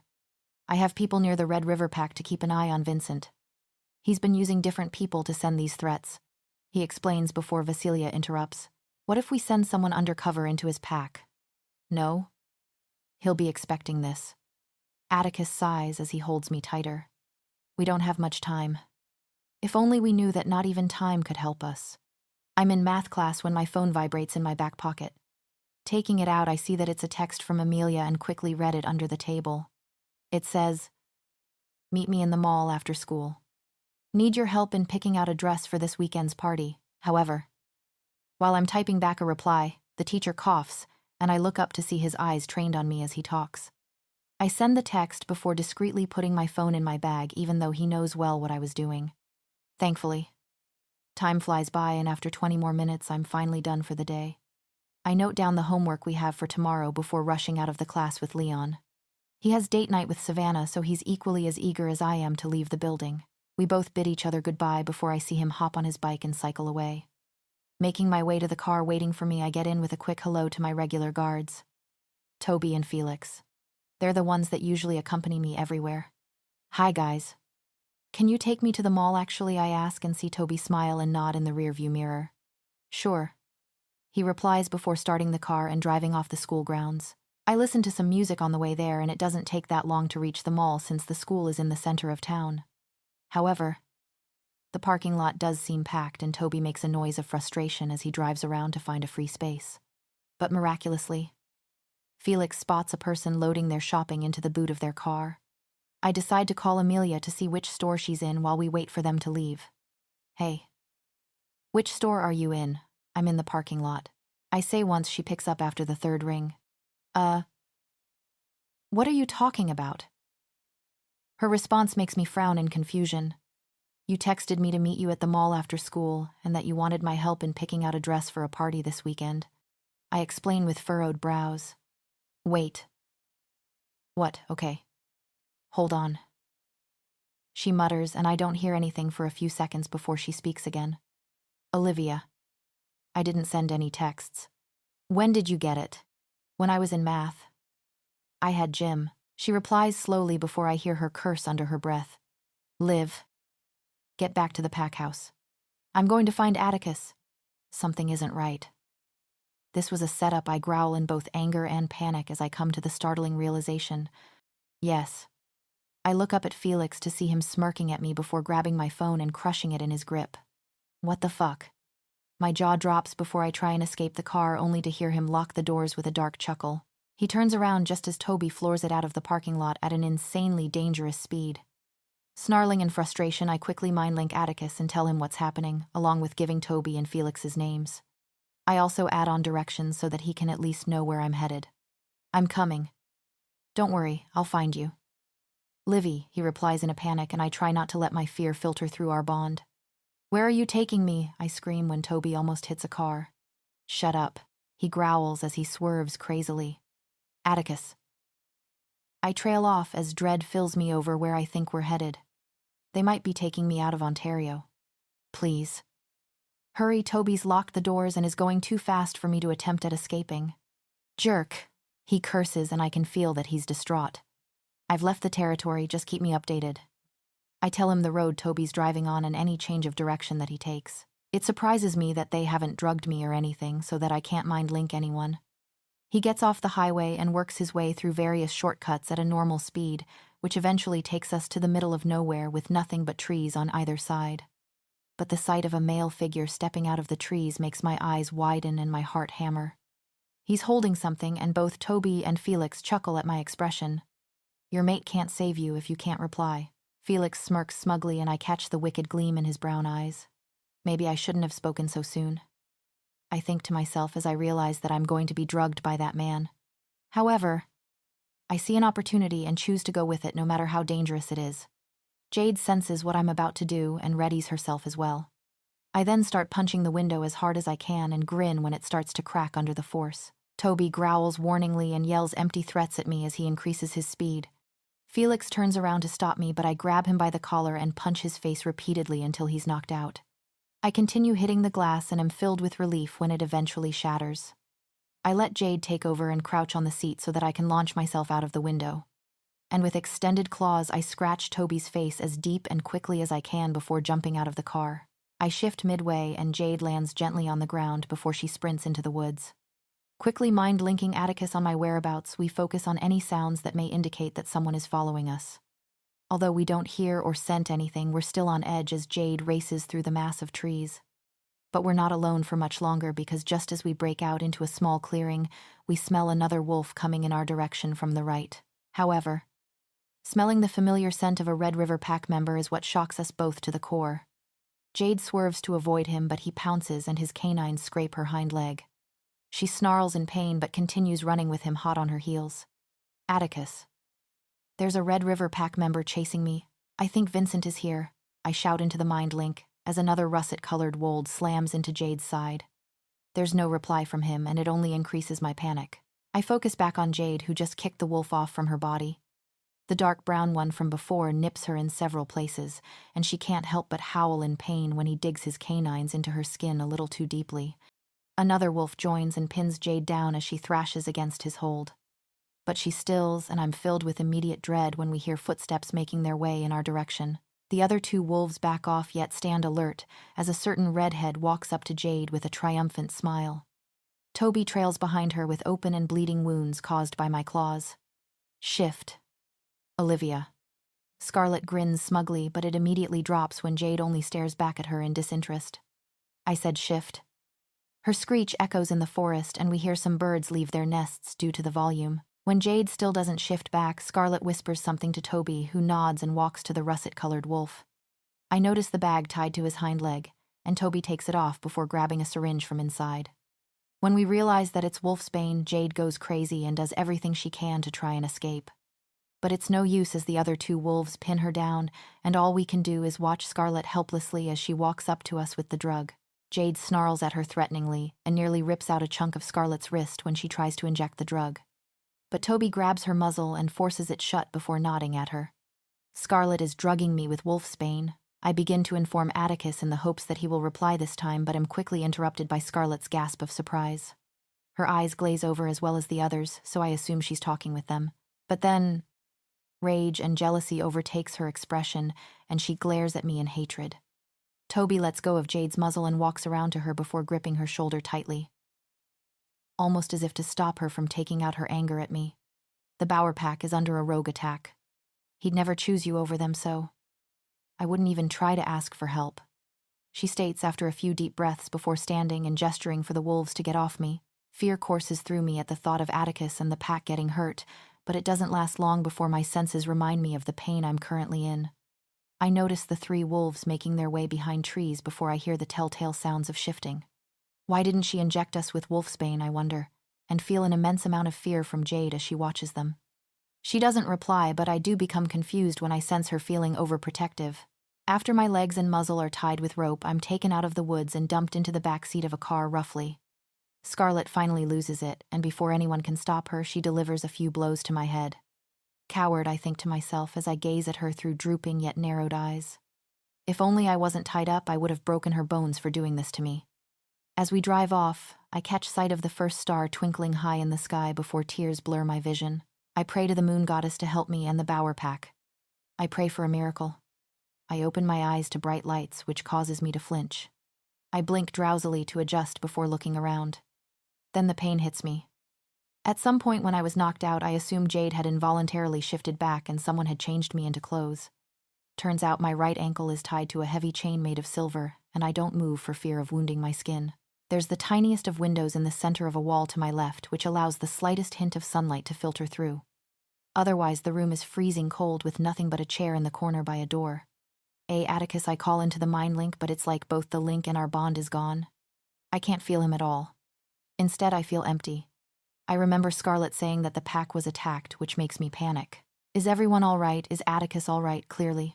I have people near the Red River Pack to keep an eye on Vincent. He's been using different people to send these threats, he explains before Vasilia interrupts. What if we send someone undercover into his pack? No? He'll be expecting this. Atticus sighs as he holds me tighter. We don't have much time. If only we knew that not even time could help us. I'm in math class when my phone vibrates in my back pocket. Taking it out, I see that it's a text from Amelia and quickly read it under the table. It says, "Meet me in the mall after school. Need your help in picking out a dress for this weekend's party, however." While I'm typing back a reply, the teacher coughs, and I look up to see his eyes trained on me as he talks. I send the text before discreetly putting my phone in my bag, even though he knows well what I was doing. Thankfully. Time flies by, and after 20 more minutes, I'm finally done for the day. I note down the homework we have for tomorrow before rushing out of the class with Leon. He has date night with Savannah, so he's equally as eager as I am to leave the building. We both bid each other goodbye before I see him hop on his bike and cycle away. Making my way to the car waiting for me, I get in with a quick hello to my regular guards. Toby and Felix. They're the ones that usually accompany me everywhere. Hi, guys. Can you take me to the mall, actually? I ask and see Toby smile and nod in the rearview mirror. Sure. He replies before starting the car and driving off the school grounds. I listen to some music on the way there, and it doesn't take that long to reach the mall since the school is in the center of town. However, the parking lot does seem packed, and Toby makes a noise of frustration as he drives around to find a free space. But miraculously, Felix spots a person loading their shopping into the boot of their car. I decide to call Amelia to see which store she's in while we wait for them to leave. Hey. Which store are you in? I'm in the parking lot. I say once she picks up after the third ring. What are you talking about? Her response makes me frown in confusion. You texted me to meet you at the mall after school, and that you wanted my help in picking out a dress for a party this weekend. I explain with furrowed brows. Wait. What? Okay. Hold on. She mutters, and I don't hear anything for a few seconds before she speaks again. Olivia. I didn't send any texts. When did you get it? When I was in math. I had gym. She replies slowly before I hear her curse under her breath. Liv. Get back to the pack house. I'm going to find Atticus. Something isn't right. This was a setup. I growl in both anger and panic as I come to the startling realization. Yes. I look up at Felix to see him smirking at me before grabbing my phone and crushing it in his grip. What the fuck? My jaw drops before I try and escape the car, only to hear him lock the doors with a dark chuckle. He turns around just as Toby floors it out of the parking lot at an insanely dangerous speed. Snarling in frustration, I quickly mind-link Atticus and tell him what's happening, along with giving Toby and Felix's names. I also add on directions so that he can at least know where I'm headed. I'm coming. Don't worry, I'll find you. Livy, he replies in a panic, and I try not to let my fear filter through our bond. Where are you taking me? I scream when Toby almost hits a car. Shut up, he growls as he swerves crazily. Atticus. I trail off as dread fills me over where I think we're headed. They might be taking me out of Ontario. Please. Hurry, Toby's locked the doors and is going too fast for me to attempt at escaping. Jerk. He curses and I can feel that he's distraught. I've left the territory, just keep me updated. I tell him the road Toby's driving on and any change of direction that he takes. It surprises me that they haven't drugged me or anything so that I can't mind link anyone. He gets off the highway and works his way through various shortcuts at a normal speed, which eventually takes us to the middle of nowhere with nothing but trees on either side. But the sight of a male figure stepping out of the trees makes my eyes widen and my heart hammer. He's holding something and both Toby and Felix chuckle at my expression. Your mate can't save you if you can't reply. Felix smirks smugly and I catch the wicked gleam in his brown eyes. Maybe I shouldn't have spoken so soon. I think to myself as I realize that I'm going to be drugged by that man. However, I see an opportunity and choose to go with it no matter how dangerous it is. Jade senses what I'm about to do and readies herself as well. I then start punching the window as hard as I can and grin when it starts to crack under the force. Toby growls warningly and yells empty threats at me as he increases his speed. Felix turns around to stop me, but I grab him by the collar and punch his face repeatedly until he's knocked out. I continue hitting the glass and am filled with relief when it eventually shatters. I let Jade take over and crouch on the seat so that I can launch myself out of the window. And with extended claws, I scratch Toby's face as deep and quickly as I can before jumping out of the car. I shift midway and Jade lands gently on the ground before she sprints into the woods. Quickly mind-linking Atticus on my whereabouts, we focus on any sounds that may indicate that someone is following us. Although we don't hear or scent anything, we're still on edge as Jade races through the mass of trees. But we're not alone for much longer because just as we break out into a small clearing, we smell another wolf coming in our direction from the right. However, smelling the familiar scent of a Red River pack member is what shocks us both to the core. Jade swerves to avoid him, but he pounces and his canines scrape her hind leg. She snarls in pain but continues running with him hot on her heels. Atticus. There's a Red River pack member chasing me. I think Vincent is here. I shout into the mind link as another russet-colored wold slams into Jade's side. There's no reply from him and it only increases my panic. I focus back on Jade, who just kicked the wolf off from her body. The dark brown one from before nips her in several places, and she can't help but howl in pain when he digs his canines into her skin a little too deeply. Another wolf joins and pins Jade down as she thrashes against his hold. But she stills, and I'm filled with immediate dread when we hear footsteps making their way in our direction. The other two wolves back off yet stand alert as a certain redhead walks up to Jade with a triumphant smile. Toby trails behind her with open and bleeding wounds caused by my claws. Shift. Olivia. Scarlet grins smugly, but it immediately drops when Jade only stares back at her in disinterest. I said shift. Her screech echoes in the forest and we hear some birds leave their nests due to the volume. When Jade still doesn't shift back, Scarlet whispers something to Toby, who nods and walks to the russet-colored wolf. I notice the bag tied to his hind leg, and Toby takes it off before grabbing a syringe from inside. When we realize that it's wolfsbane, Jade goes crazy and does everything she can to try and escape. But it's no use as the other two wolves pin her down, and all we can do is watch Scarlet helplessly as she walks up to us with the drug. Jade snarls at her threateningly and nearly rips out a chunk of Scarlet's wrist when she tries to inject the drug. But Toby grabs her muzzle and forces it shut before nodding at her. Scarlet is drugging me with wolfsbane. I begin to inform Atticus in the hopes that he will reply this time, but am quickly interrupted by Scarlet's gasp of surprise. Her eyes glaze over as well as the others, so I assume she's talking with them. But then, rage and jealousy overtakes her expression, and she glares at me in hatred. Toby lets go of Jade's muzzle and walks around to her before gripping her shoulder tightly, almost as if to stop her from taking out her anger at me. The Bower pack is under a rogue attack. He'd never choose you over them, so I wouldn't even try to ask for help, she states after a few deep breaths before standing and gesturing for the wolves to get off me. Fear courses through me at the thought of Atticus and the pack getting hurt, but it doesn't last long before my senses remind me of the pain I'm currently in. I notice the three wolves making their way behind trees before I hear the telltale sounds of shifting. Why didn't she inject us with wolfsbane, I wonder, and feel an immense amount of fear from Jade as she watches them. She doesn't reply, but I do become confused when I sense her feeling overprotective. After my legs and muzzle are tied with rope, I'm taken out of the woods and dumped into the back seat of a car roughly. Scarlet finally loses it, and before anyone can stop her, she delivers a few blows to my head. Coward, I think to myself as I gaze at her through drooping yet narrowed eyes. If only I wasn't tied up, I would have broken her bones for doing this to me. As we drive off, I catch sight of the first star twinkling high in the sky before tears blur my vision. I pray to the moon goddess to help me and the Bower pack. I pray for a miracle. I open my eyes to bright lights, which causes me to flinch. I blink drowsily to adjust before looking around. Then the pain hits me. At some point when I was knocked out, I assumed Jade had involuntarily shifted back and someone had changed me into clothes. Turns out my right ankle is tied to a heavy chain made of silver, and I don't move for fear of wounding my skin. There's the tiniest of windows in the center of a wall to my left, which allows the slightest hint of sunlight to filter through. Otherwise, the room is freezing cold with nothing but a chair in the corner by a door. Atticus, I call into the mind link, but it's like both the link and our bond is gone. I can't feel him at all. Instead, I feel empty. I remember Scarlet saying that the pack was attacked, which makes me panic. Is everyone all right? Is Atticus all right, clearly?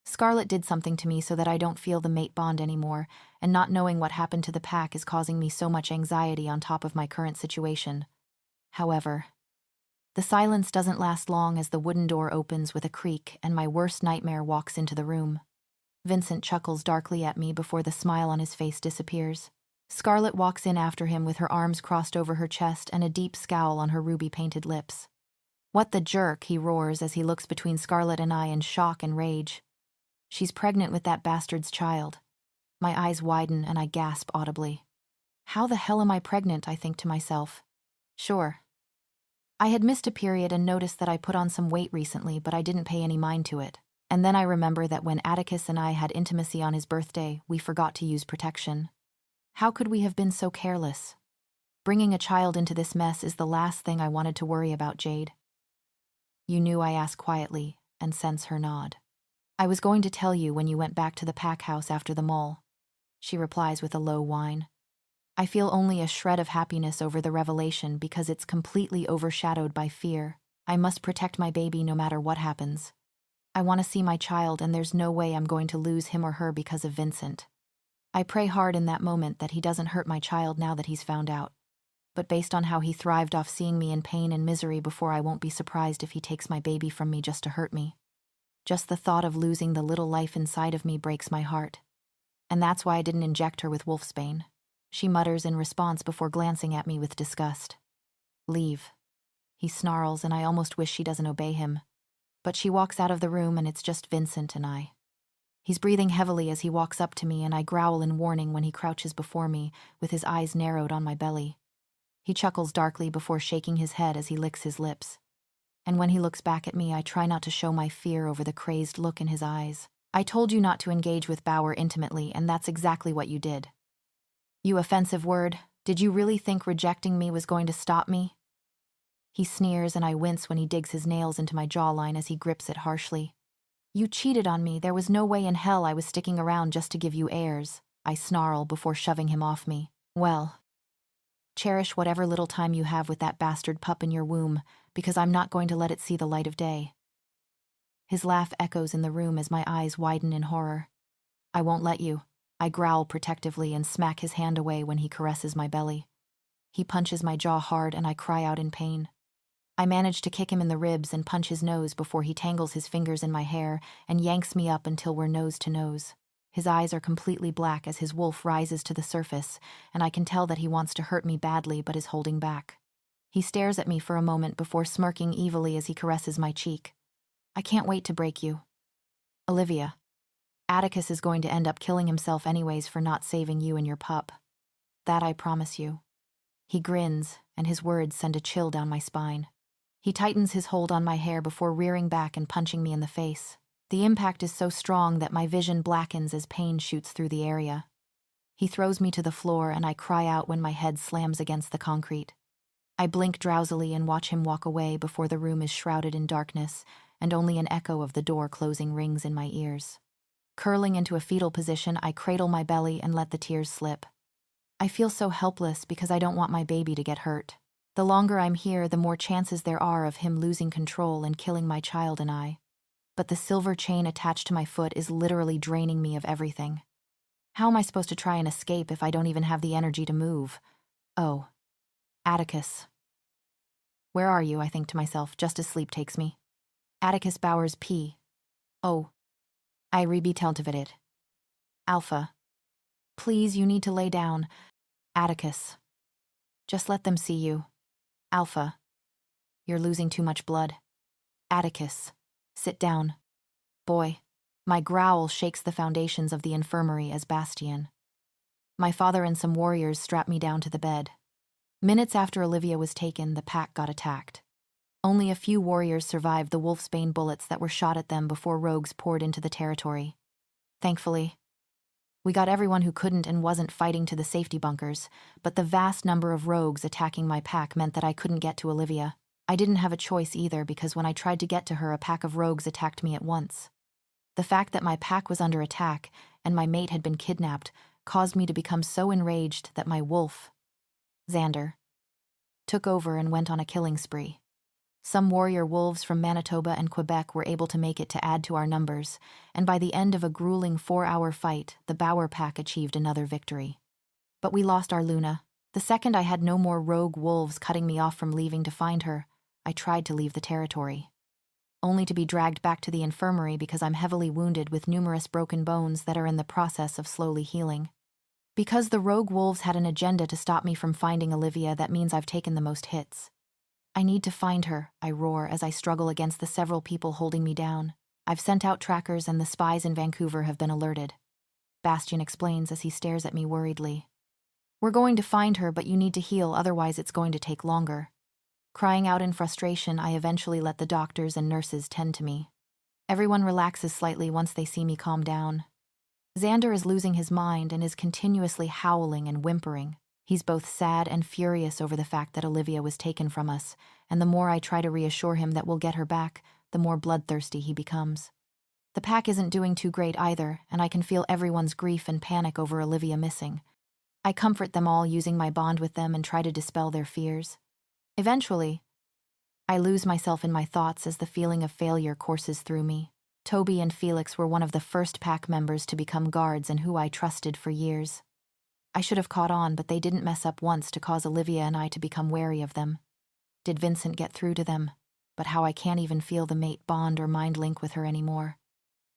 Scarlet did something to me so that I don't feel the mate bond anymore, and not knowing what happened to the pack is causing me so much anxiety on top of my current situation. However, the silence doesn't last long as the wooden door opens with a creak and my worst nightmare walks into the room. Vincent chuckles darkly at me before the smile on his face disappears. Scarlet walks in after him with her arms crossed over her chest and a deep scowl on her ruby-painted lips. "What the jerk," he roars as he looks between Scarlet and I in shock and rage. "She's pregnant with that bastard's child." My eyes widen and I gasp audibly. How the hell am I pregnant, I think to myself. Sure. I had missed a period and noticed that I put on some weight recently, but I didn't pay any mind to it. And then I remember that when Atticus and I had intimacy on his birthday, we forgot to use protection. How could we have been so careless? Bringing a child into this mess is the last thing I wanted to worry about, Jade. "You knew?" I ask quietly, and sense her nod. "I was going to tell you when you went back to the pack house after the mole," she replies with a low whine. I feel only a shred of happiness over the revelation because it's completely overshadowed by fear. I must protect my baby no matter what happens. I want to see my child, and there's no way I'm going to lose him or her because of Vincent. I pray hard in that moment that he doesn't hurt my child now that he's found out. But based on how he thrived off seeing me in pain and misery before, I won't be surprised if he takes my baby from me just to hurt me. Just the thought of losing the little life inside of me breaks my heart. And that's why I didn't inject her with wolfsbane. She mutters in response before glancing at me with disgust. "Leave." He snarls, and I almost wish she doesn't obey him. But she walks out of the room and it's just Vincent and I. He's breathing heavily as he walks up to me, and I growl in warning when he crouches before me, with his eyes narrowed on my belly. He chuckles darkly before shaking his head as he licks his lips. And when he looks back at me, I try not to show my fear over the crazed look in his eyes. "I told you not to engage with Bower intimately, and that's exactly what you did." "You offensive word. Did you really think rejecting me was going to stop me?" He sneers, and I wince when he digs his nails into my jawline as he grips it harshly. "You cheated on me. There was no way in hell I was sticking around just to give you heirs," I snarl before shoving him off me. "Well, cherish whatever little time you have with that bastard pup in your womb, because I'm not going to let it see the light of day." His laugh echoes in the room as my eyes widen in horror. "I won't let you." I growl protectively and smack his hand away when he caresses my belly. He punches my jaw hard and I cry out in pain. I manage to kick him in the ribs and punch his nose before he tangles his fingers in my hair and yanks me up until we're nose to nose. His eyes are completely black as his wolf rises to the surface, and I can tell that he wants to hurt me badly but is holding back. He stares at me for a moment before smirking evilly as he caresses my cheek. "I can't wait to break you. Olivia. Atticus is going to end up killing himself anyways for not saving you and your pup. That I promise you." He grins, and his words send a chill down my spine. He tightens his hold on my hair before rearing back and punching me in the face. The impact is so strong that my vision blackens as pain shoots through the area. He throws me to the floor, and I cry out when my head slams against the concrete. I blink drowsily and watch him walk away before the room is shrouded in darkness, and only an echo of the door closing rings in my ears. Curling into a fetal position, I cradle my belly and let the tears slip. I feel so helpless because I don't want my baby to get hurt. The longer I'm here, the more chances there are of him losing control and killing my child and I. But the silver chain attached to my foot is literally draining me of everything. How am I supposed to try and escape if I don't even have the energy to move? Oh, Atticus. Where are you, I think to myself, just as sleep takes me. Atticus Bowers P. Oh. I it. Alpha. Please, you need to lay down. Atticus. Just let them see you. Alpha. You're losing too much blood. Atticus. Sit down. Boy. My growl shakes the foundations of the infirmary as bastion. My father and some warriors strap me down to the bed. Minutes after Olivia was taken, the pack got attacked. Only a few warriors survived the wolfsbane bullets that were shot at them before rogues poured into the territory. Thankfully, we got everyone who couldn't and wasn't fighting to the safety bunkers, but the vast number of rogues attacking my pack meant that I couldn't get to Olivia. I didn't have a choice either, because when I tried to get to her, a pack of rogues attacked me at once. The fact that my pack was under attack and my mate had been kidnapped caused me to become so enraged that my wolf, Xander, took over and went on a killing spree. Some warrior wolves from Manitoba and Quebec were able to make it to add to our numbers, and by the end of a grueling 4-hour fight, the Bauer pack achieved another victory. But we lost our Luna. The second I had no more rogue wolves cutting me off from leaving to find her, I tried to leave the territory, only to be dragged back to the infirmary because I'm heavily wounded with numerous broken bones that are in the process of slowly healing. Because the rogue wolves had an agenda to stop me from finding Olivia, that means I've taken the most hits. I need to find her, I roar as I struggle against the several people holding me down. I've sent out trackers and the spies in Vancouver have been alerted. Bastion explains as he stares at me worriedly. We're going to find her, but you need to heal, otherwise it's going to take longer. Crying out in frustration, I eventually let the doctors and nurses tend to me. Everyone relaxes slightly once they see me calm down. Xander is losing his mind and is continuously howling and whimpering. He's both sad and furious over the fact that Olivia was taken from us, and the more I try to reassure him that we'll get her back, the more bloodthirsty he becomes. The pack isn't doing too great either, and I can feel everyone's grief and panic over Olivia missing. I comfort them all using my bond with them and try to dispel their fears. Eventually, I lose myself in my thoughts as the feeling of failure courses through me. Toby and Felix were one of the first pack members to become guards and who I trusted for years. I should have caught on, but they didn't mess up once to cause Olivia and I to become wary of them. Did Vincent get through to them? But how I can't even feel the mate bond or mind link with her anymore.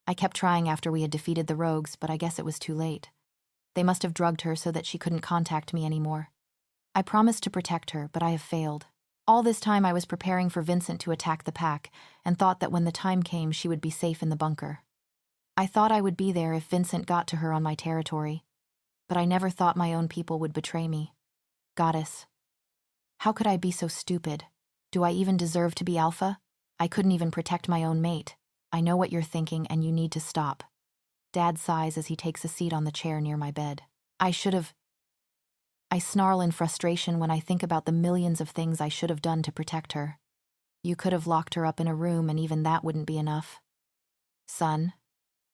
I kept trying after we had defeated the rogues, but I guess it was too late. They must have drugged her so that she couldn't contact me anymore. I promised to protect her, but I have failed. All this time I was preparing for Vincent to attack the pack and thought that when the time came she would be safe in the bunker. I thought I would be there if Vincent got to her on my territory. But I never thought my own people would betray me. Goddess. How could I be so stupid? Do I even deserve to be Alpha? I couldn't even protect my own mate. I know what you're thinking, and you need to stop. Dad sighs as he takes a seat on the chair near my bed. I snarl in frustration when I think about the millions of things I should have done to protect her. You could have locked her up in a room, and even that wouldn't be enough. Son,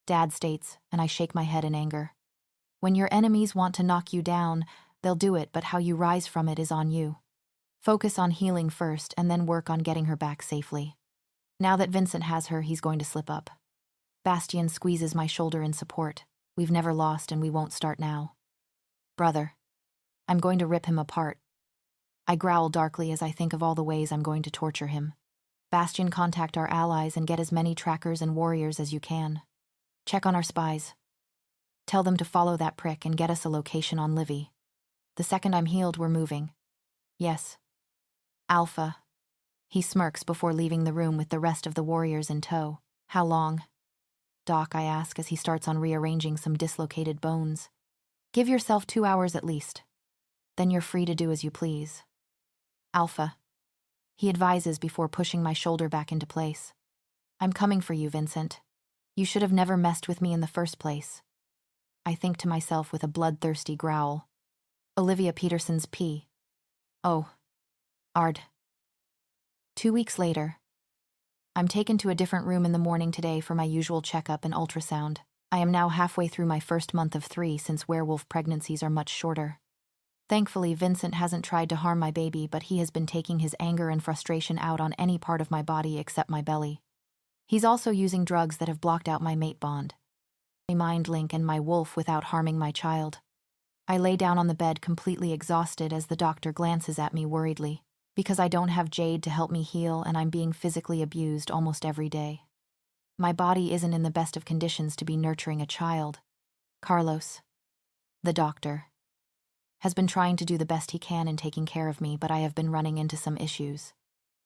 Dad states, and I shake my head in anger. When your enemies want to knock you down, they'll do it, but how you rise from it is on you. Focus on healing first, and then work on getting her back safely. Now that Vincent has her, he's going to slip up. Bastion squeezes my shoulder in support. We've never lost, and we won't start now. Brother, I'm going to rip him apart. I growl darkly as I think of all the ways I'm going to torture him. Bastion, contact our allies and get as many trackers and warriors as you can. Check on our spies. Tell them to follow that prick and get us a location on Livy. The second I'm healed, we're moving. Yes. Alpha. He smirks before leaving the room with the rest of the warriors in tow. How long? Doc, I ask as he starts on rearranging some dislocated bones. Give yourself 2 hours at least. Then you're free to do as you please. Alpha. He advises before pushing my shoulder back into place. I'm coming for you, Vincent. You should have never messed with me in the first place. I think to myself with a bloodthirsty growl. Olivia Peterson's P. Oh. Ard. 2 weeks later. I'm taken to a different room in the morning today for my usual checkup and ultrasound. I am now halfway through my first month of 3 since werewolf pregnancies are much shorter. Thankfully, Vincent hasn't tried to harm my baby, but he has been taking his anger and frustration out on any part of my body except my belly. He's also using drugs that have blocked out my mate bond. My mind link and my wolf without harming my child. I lay down on the bed completely exhausted as the doctor glances at me worriedly, because I don't have Jade to help me heal and I'm being physically abused almost every day. My body isn't in the best of conditions to be nurturing a child. Carlos, the doctor, has been trying to do the best he can in taking care of me, but I have been running into some issues.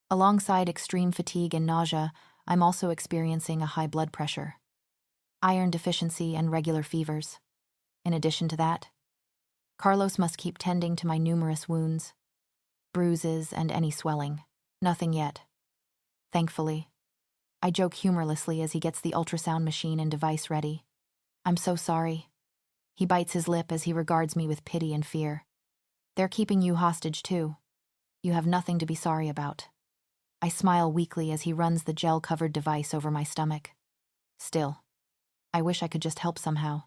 Alongside extreme fatigue and nausea, I'm also experiencing a high blood pressure, iron deficiency, and regular fevers. In addition to that, Carlos must keep tending to my numerous wounds, bruises, and any swelling. Nothing yet. Thankfully. I joke humorlessly as he gets the ultrasound machine and device ready. I'm so sorry. He bites his lip as he regards me with pity and fear. They're keeping you hostage too. You have nothing to be sorry about. I smile weakly as he runs the gel-covered device over my stomach. Still, I wish I could just help somehow.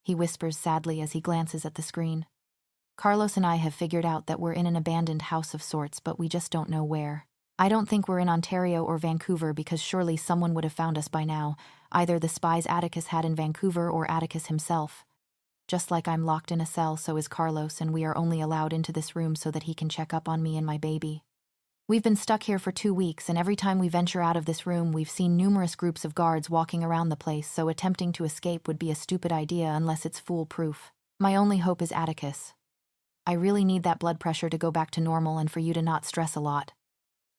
He whispers sadly as he glances at the screen. Carlos and I have figured out that we're in an abandoned house of sorts, but we just don't know where. I don't think we're in Ontario or Vancouver because surely someone would have found us by now, either the spies Atticus had in Vancouver or Atticus himself. Just like I'm locked in a cell, so is Carlos, and we are only allowed into this room so that he can check up on me and my baby. We've been stuck here for 2 weeks, and every time we venture out of this room, we've seen numerous groups of guards walking around the place, so attempting to escape would be a stupid idea unless it's foolproof. My only hope is Atticus. I really need that blood pressure to go back to normal and for you to not stress a lot.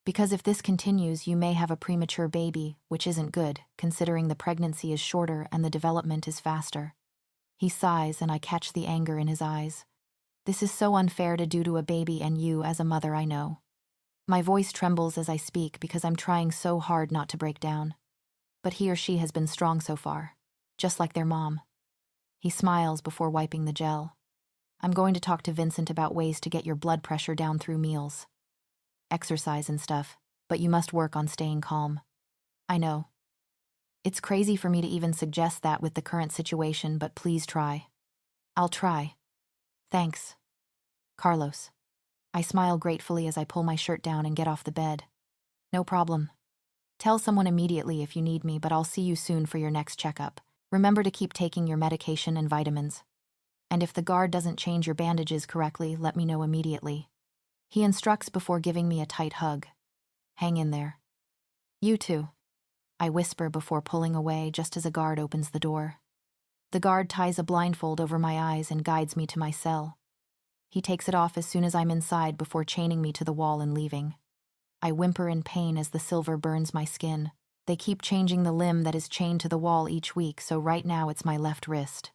Because if this continues, you may have a premature baby, which isn't good, considering the pregnancy is shorter and the development is faster. He sighs, and I catch the anger in his eyes. This is so unfair to do to a baby, and you, as a mother, I know. My voice trembles as I speak because I'm trying so hard not to break down. But he or she has been strong so far, just like their mom. He smiles before wiping the gel. I'm going to talk to Vincent about ways to get your blood pressure down through meals. Exercise and stuff, but you must work on staying calm. I know. It's crazy for me to even suggest that with the current situation, but please try. I'll try. Thanks. Carlos. I smile gratefully as I pull my shirt down and get off the bed. No problem. Tell someone immediately if you need me, but I'll see you soon for your next checkup. Remember to keep taking your medication and vitamins. And if the guard doesn't change your bandages correctly, let me know immediately. He instructs before giving me a tight hug. Hang in there. You too. I whisper before pulling away just as a guard opens the door. The guard ties a blindfold over my eyes and guides me to my cell. He takes it off as soon as I'm inside before chaining me to the wall and leaving. I whimper in pain as the silver burns my skin. They keep changing the limb that is chained to the wall each week, so right now it's my left wrist.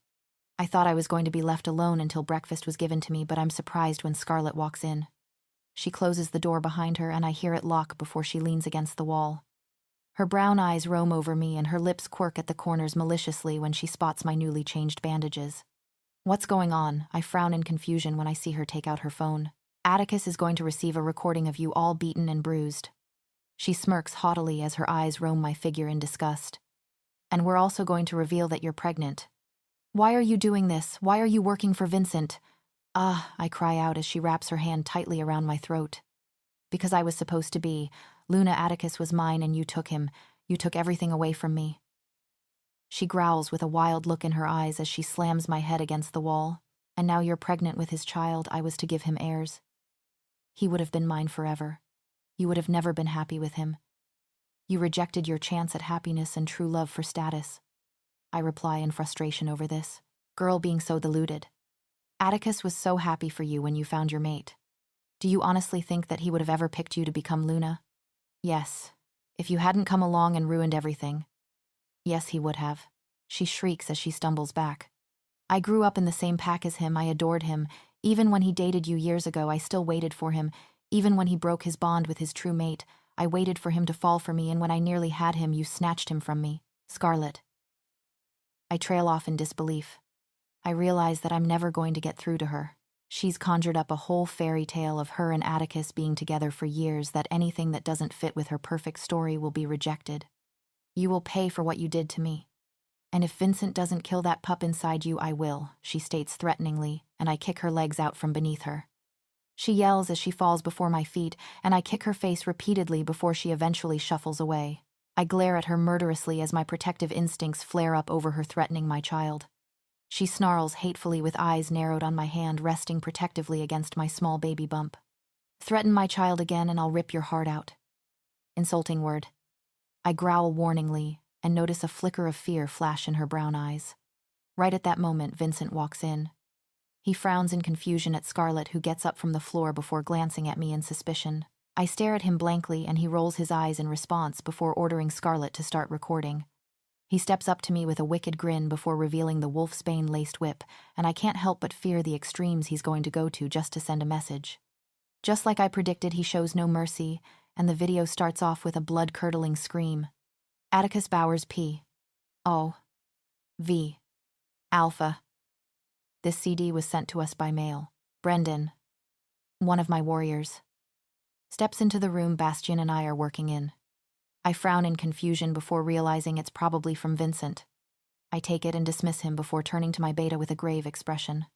I thought I was going to be left alone until breakfast was given to me, but I'm surprised when Scarlett walks in. She closes the door behind her, and I hear it lock before she leans against the wall. Her brown eyes roam over me, and her lips quirk at the corners maliciously when she spots my newly changed bandages. What's going on? I frown in confusion when I see her take out her phone. Atticus is going to receive a recording of you all beaten and bruised. She smirks haughtily as her eyes roam my figure in disgust. And we're also going to reveal that you're pregnant. Why are you doing this? Why are you working for Vincent? I cry out as she wraps her hand tightly around my throat. Because I was supposed to be. Luna, Atticus was mine and you took him. You took everything away from me. She growls with a wild look in her eyes as she slams my head against the wall. And now you're pregnant with his child. I was to give him heirs. He would have been mine forever. You would have never been happy with him. You rejected your chance at happiness and true love for status. I reply in frustration over this. Girl being so deluded. Atticus was so happy for you when you found your mate. Do you honestly think that he would have ever picked you to become Luna? Yes. If you hadn't come along and ruined everything. Yes, he would have. She shrieks as she stumbles back. I grew up in the same pack as him. I adored him. Even when he dated you years ago, I still waited for him. Even when he broke his bond with his true mate, I waited for him to fall for me, and when I nearly had him, you snatched him from me. Scarlett. I trail off in disbelief. I realize that I'm never going to get through to her. She's conjured up a whole fairy tale of her and Atticus being together for years, that anything that doesn't fit with her perfect story will be rejected. You will pay for what you did to me. And if Vincent doesn't kill that pup inside you, I will, she states threateningly, and I kick her legs out from beneath her. She yells as she falls before my feet, and I kick her face repeatedly before she eventually shuffles away. I glare at her murderously as my protective instincts flare up over her threatening my child. She snarls hatefully with eyes narrowed on my hand resting protectively against my small baby bump. Threaten my child again and I'll rip your heart out. Insulting word. I growl warningly and notice a flicker of fear flash in her brown eyes. Right at that moment, Vincent walks in. He frowns in confusion at Scarlett, who gets up from the floor before glancing at me in suspicion. I stare at him blankly and he rolls his eyes in response before ordering Scarlett to start recording. He steps up to me with a wicked grin before revealing the wolfsbane laced whip, and I can't help but fear the extremes he's going to go to just to send a message. Just like I predicted, he shows no mercy, and the video starts off with a blood-curdling scream. Atticus Bowers P. O. V. Alpha. This CD was sent to us by mail. Brendan, one of my warriors, steps into the room Bastian and I are working in. I frown in confusion before realizing it's probably from Vincent. I take it and dismiss him before turning to my beta with a grave expression.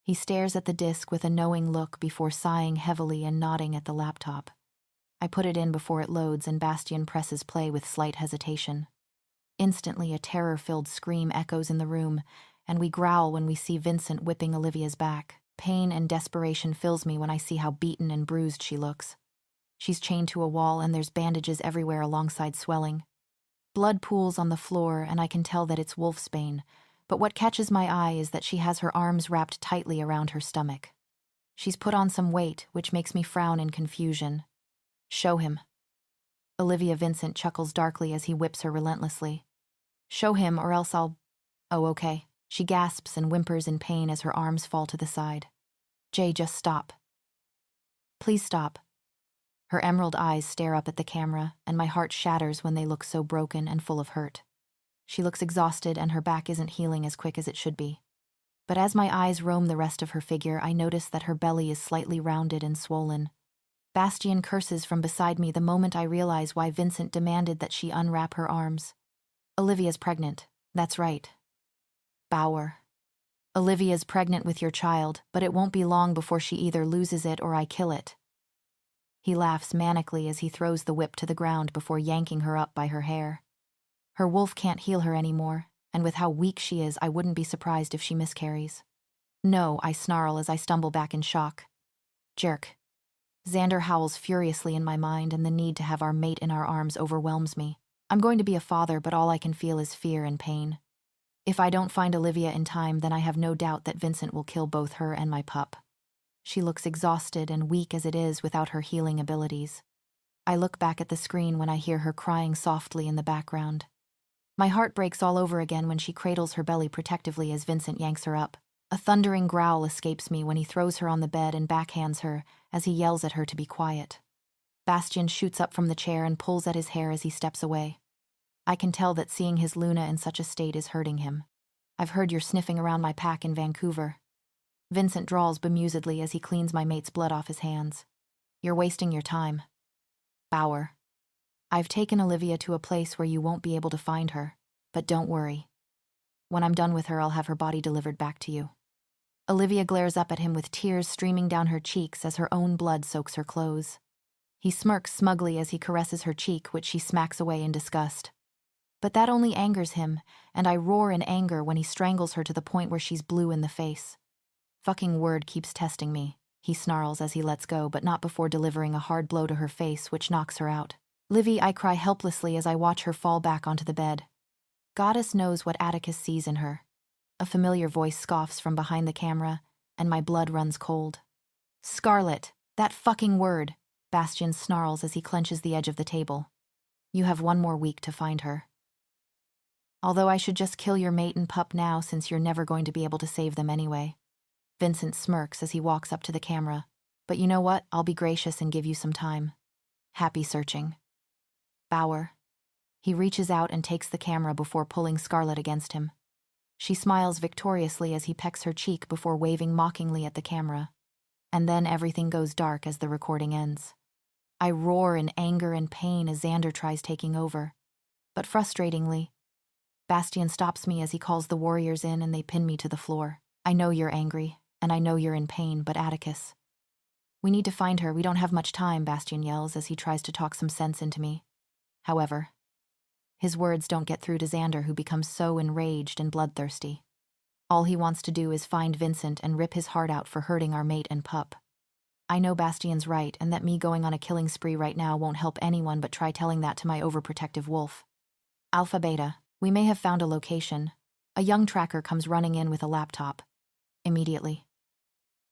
He stares at the disc with a knowing look before sighing heavily and nodding at the laptop. I put it in before it loads and Bastian presses play with slight hesitation. Instantly, a terror-filled scream echoes in the room, and we growl when we see Vincent whipping Olivia's back. Pain and desperation fills me when I see how beaten and bruised she looks. She's chained to a wall and there's bandages everywhere alongside swelling. Blood pools on the floor and I can tell that it's wolfsbane, but what catches my eye is that she has her arms wrapped tightly around her stomach. She's put on some weight, which makes me frown in confusion. Show him. Olivia. Vincent chuckles darkly as he whips her relentlessly. Show him or else I'll... Oh, okay. She gasps and whimpers in pain as her arms fall to the side. Jay, just stop. Please stop. Her emerald eyes stare up at the camera, and my heart shatters when they look so broken and full of hurt. She looks exhausted and her back isn't healing as quick as it should be. But as my eyes roam the rest of her figure, I notice that her belly is slightly rounded and swollen. Bastian curses from beside me the moment I realize why Vincent demanded that she unwrap her arms. Olivia's pregnant. That's right. Bauer. Olivia's pregnant with your child, but it won't be long before she either loses it or I kill it. He laughs manically as he throws the whip to the ground before yanking her up by her hair. Her wolf can't heal her anymore, and with how weak she is, I wouldn't be surprised if she miscarries. No, I snarl as I stumble back in shock. Jerk. Xander howls furiously in my mind, and the need to have our mate in our arms overwhelms me. I'm going to be a father, but all I can feel is fear and pain. If I don't find Olivia in time, then I have no doubt that Vincent will kill both her and my pup. She looks exhausted and weak as it is without her healing abilities. I look back at the screen when I hear her crying softly in the background. My heart breaks all over again when she cradles her belly protectively as Vincent yanks her up. A thundering growl escapes me when he throws her on the bed and backhands her as he yells at her to be quiet. Bastian shoots up from the chair and pulls at his hair as he steps away. I can tell that seeing his Luna in such a state is hurting him. I've heard you're sniffing around my pack in Vancouver. Vincent drawls bemusedly as he cleans my mate's blood off his hands. You're wasting your time. Bauer. I've taken Olivia to a place where you won't be able to find her, but don't worry. When I'm done with her, I'll have her body delivered back to you. Olivia glares up at him with tears streaming down her cheeks as her own blood soaks her clothes. He smirks smugly as he caresses her cheek, which she smacks away in disgust. But that only angers him, and I roar in anger when he strangles her to the point where she's blue in the face. Fucking word keeps testing me, he snarls as he lets go, but not before delivering a hard blow to her face, which knocks her out. Livy, I cry helplessly as I watch her fall back onto the bed. Goddess knows what Atticus sees in her. A familiar voice scoffs from behind the camera, and my blood runs cold. Scarlet, that fucking word, Bastian snarls as he clenches the edge of the table. You have 1 more week to find her. Although I should just kill your mate and pup now since you're never going to be able to save them anyway. Vincent smirks as he walks up to the camera. But you know what? I'll be gracious and give you some time. Happy searching. Bauer. He reaches out and takes the camera before pulling Scarlett against him. She smiles victoriously as he pecks her cheek before waving mockingly at the camera. And then everything goes dark as the recording ends. I roar in anger and pain as Xander tries taking over. But frustratingly, Bastian stops me as he calls the warriors in and they pin me to the floor. I know you're angry, and I know you're in pain, but Atticus. We need to find her, we don't have much time, Bastian yells as he tries to talk some sense into me. However, his words don't get through to Xander, who becomes so enraged and bloodthirsty. All he wants to do is find Vincent and rip his heart out for hurting our mate and pup. I know Bastian's right, and that me going on a killing spree right now won't help anyone, but try telling that to my overprotective wolf. Alpha Beta, we may have found a location. A young tracker comes running in with a laptop. Immediately.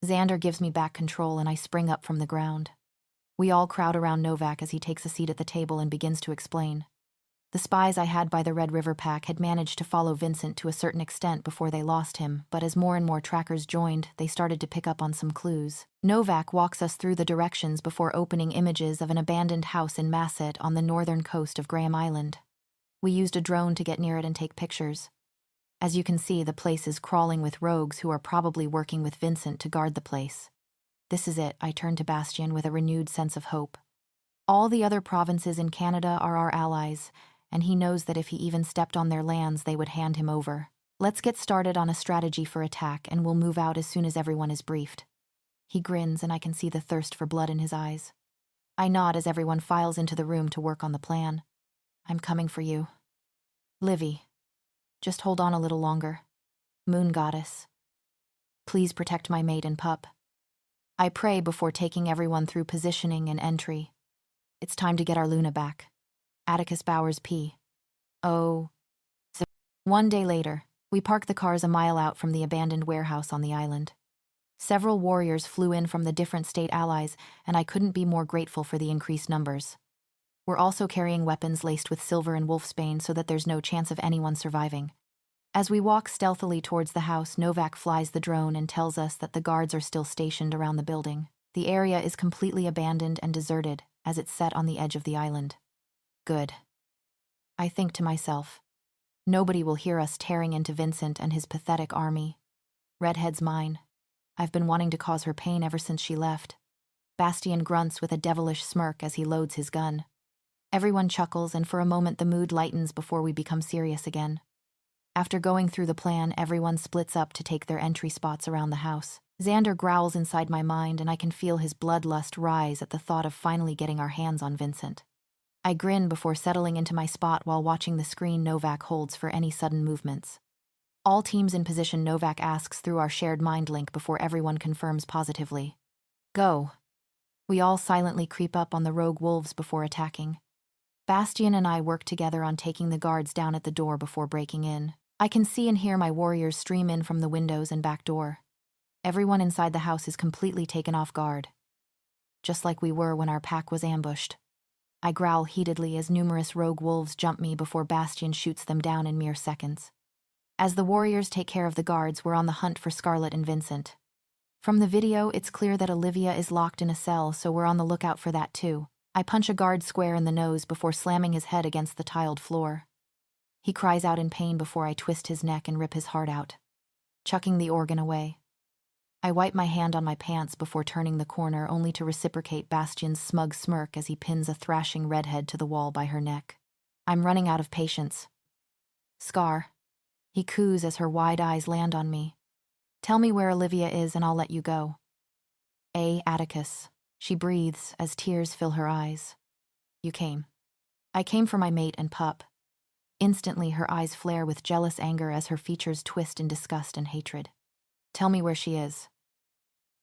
Xander gives me back control and I spring up from the ground. We all crowd around Novak as he takes a seat at the table and begins to explain. The spies I had by the Red River Pack had managed to follow Vincent to a certain extent before they lost him, but as more and more trackers joined, they started to pick up on some clues. Novak walks us through the directions before opening images of an abandoned house in Masset on the northern coast of Graham Island. We used a drone to get near it and take pictures. As you can see, the place is crawling with rogues who are probably working with Vincent to guard the place. This is it, I turned to Bastian with a renewed sense of hope. All the other provinces in Canada are our allies, and he knows that if he even stepped on their lands, they would hand him over. Let's get started on a strategy for attack, and we'll move out as soon as everyone is briefed. He grins, and I can see the thirst for blood in his eyes. I nod as everyone files into the room to work on the plan. I'm coming for you. Livy. Just hold on a little longer. Moon Goddess. Please protect my mate and pup. I pray before taking everyone through positioning and entry. It's time to get our Luna back. Atticus Bowers P. Oh. 1 day later, we park the cars a mile out from the abandoned warehouse on the island. Several warriors flew in from the different state allies, and I couldn't be more grateful for the increased numbers. We're also carrying weapons laced with silver and wolfsbane so that there's no chance of anyone surviving. As we walk stealthily towards the house, Novak flies the drone and tells us that the guards are still stationed around the building. The area is completely abandoned and deserted, as it's set on the edge of the island. Good. I think to myself, nobody will hear us tearing into Vincent and his pathetic army. Redhead's mine. I've been wanting to cause her pain ever since she left. Bastian grunts with a devilish smirk as he loads his gun. Everyone chuckles, and for a moment the mood lightens before we become serious again. After going through the plan, everyone splits up to take their entry spots around the house. Xander growls inside my mind, and I can feel his bloodlust rise at the thought of finally getting our hands on Vincent. I grin before settling into my spot while watching the screen Novak holds for any sudden movements. All teams in position, Novak asks through our shared mind link before everyone confirms positively. Go. We all silently creep up on the rogue wolves before attacking. Bastian and I work together on taking the guards down at the door before breaking in. I can see and hear my warriors stream in from the windows and back door. Everyone inside the house is completely taken off guard. Just like we were when our pack was ambushed. I growl heatedly as numerous rogue wolves jump me before Bastian shoots them down in mere seconds. As the warriors take care of the guards, we're on the hunt for Scarlet and Vincent. From the video, it's clear that Olivia is locked in a cell, so we're on the lookout for that too. I punch a guard square in the nose before slamming his head against the tiled floor. He cries out in pain before I twist his neck and rip his heart out, chucking the organ away. I wipe my hand on my pants before turning the corner, only to reciprocate Bastian's smug smirk as he pins a thrashing redhead to the wall by her neck. I'm running out of patience. Scar. He coos as her wide eyes land on me. Tell me where Olivia is and I'll let you go. Atticus. She breathes as tears fill her eyes. You came. I came for my mate and pup. Instantly, her eyes flare with jealous anger as her features twist in disgust and hatred. Tell me where she is.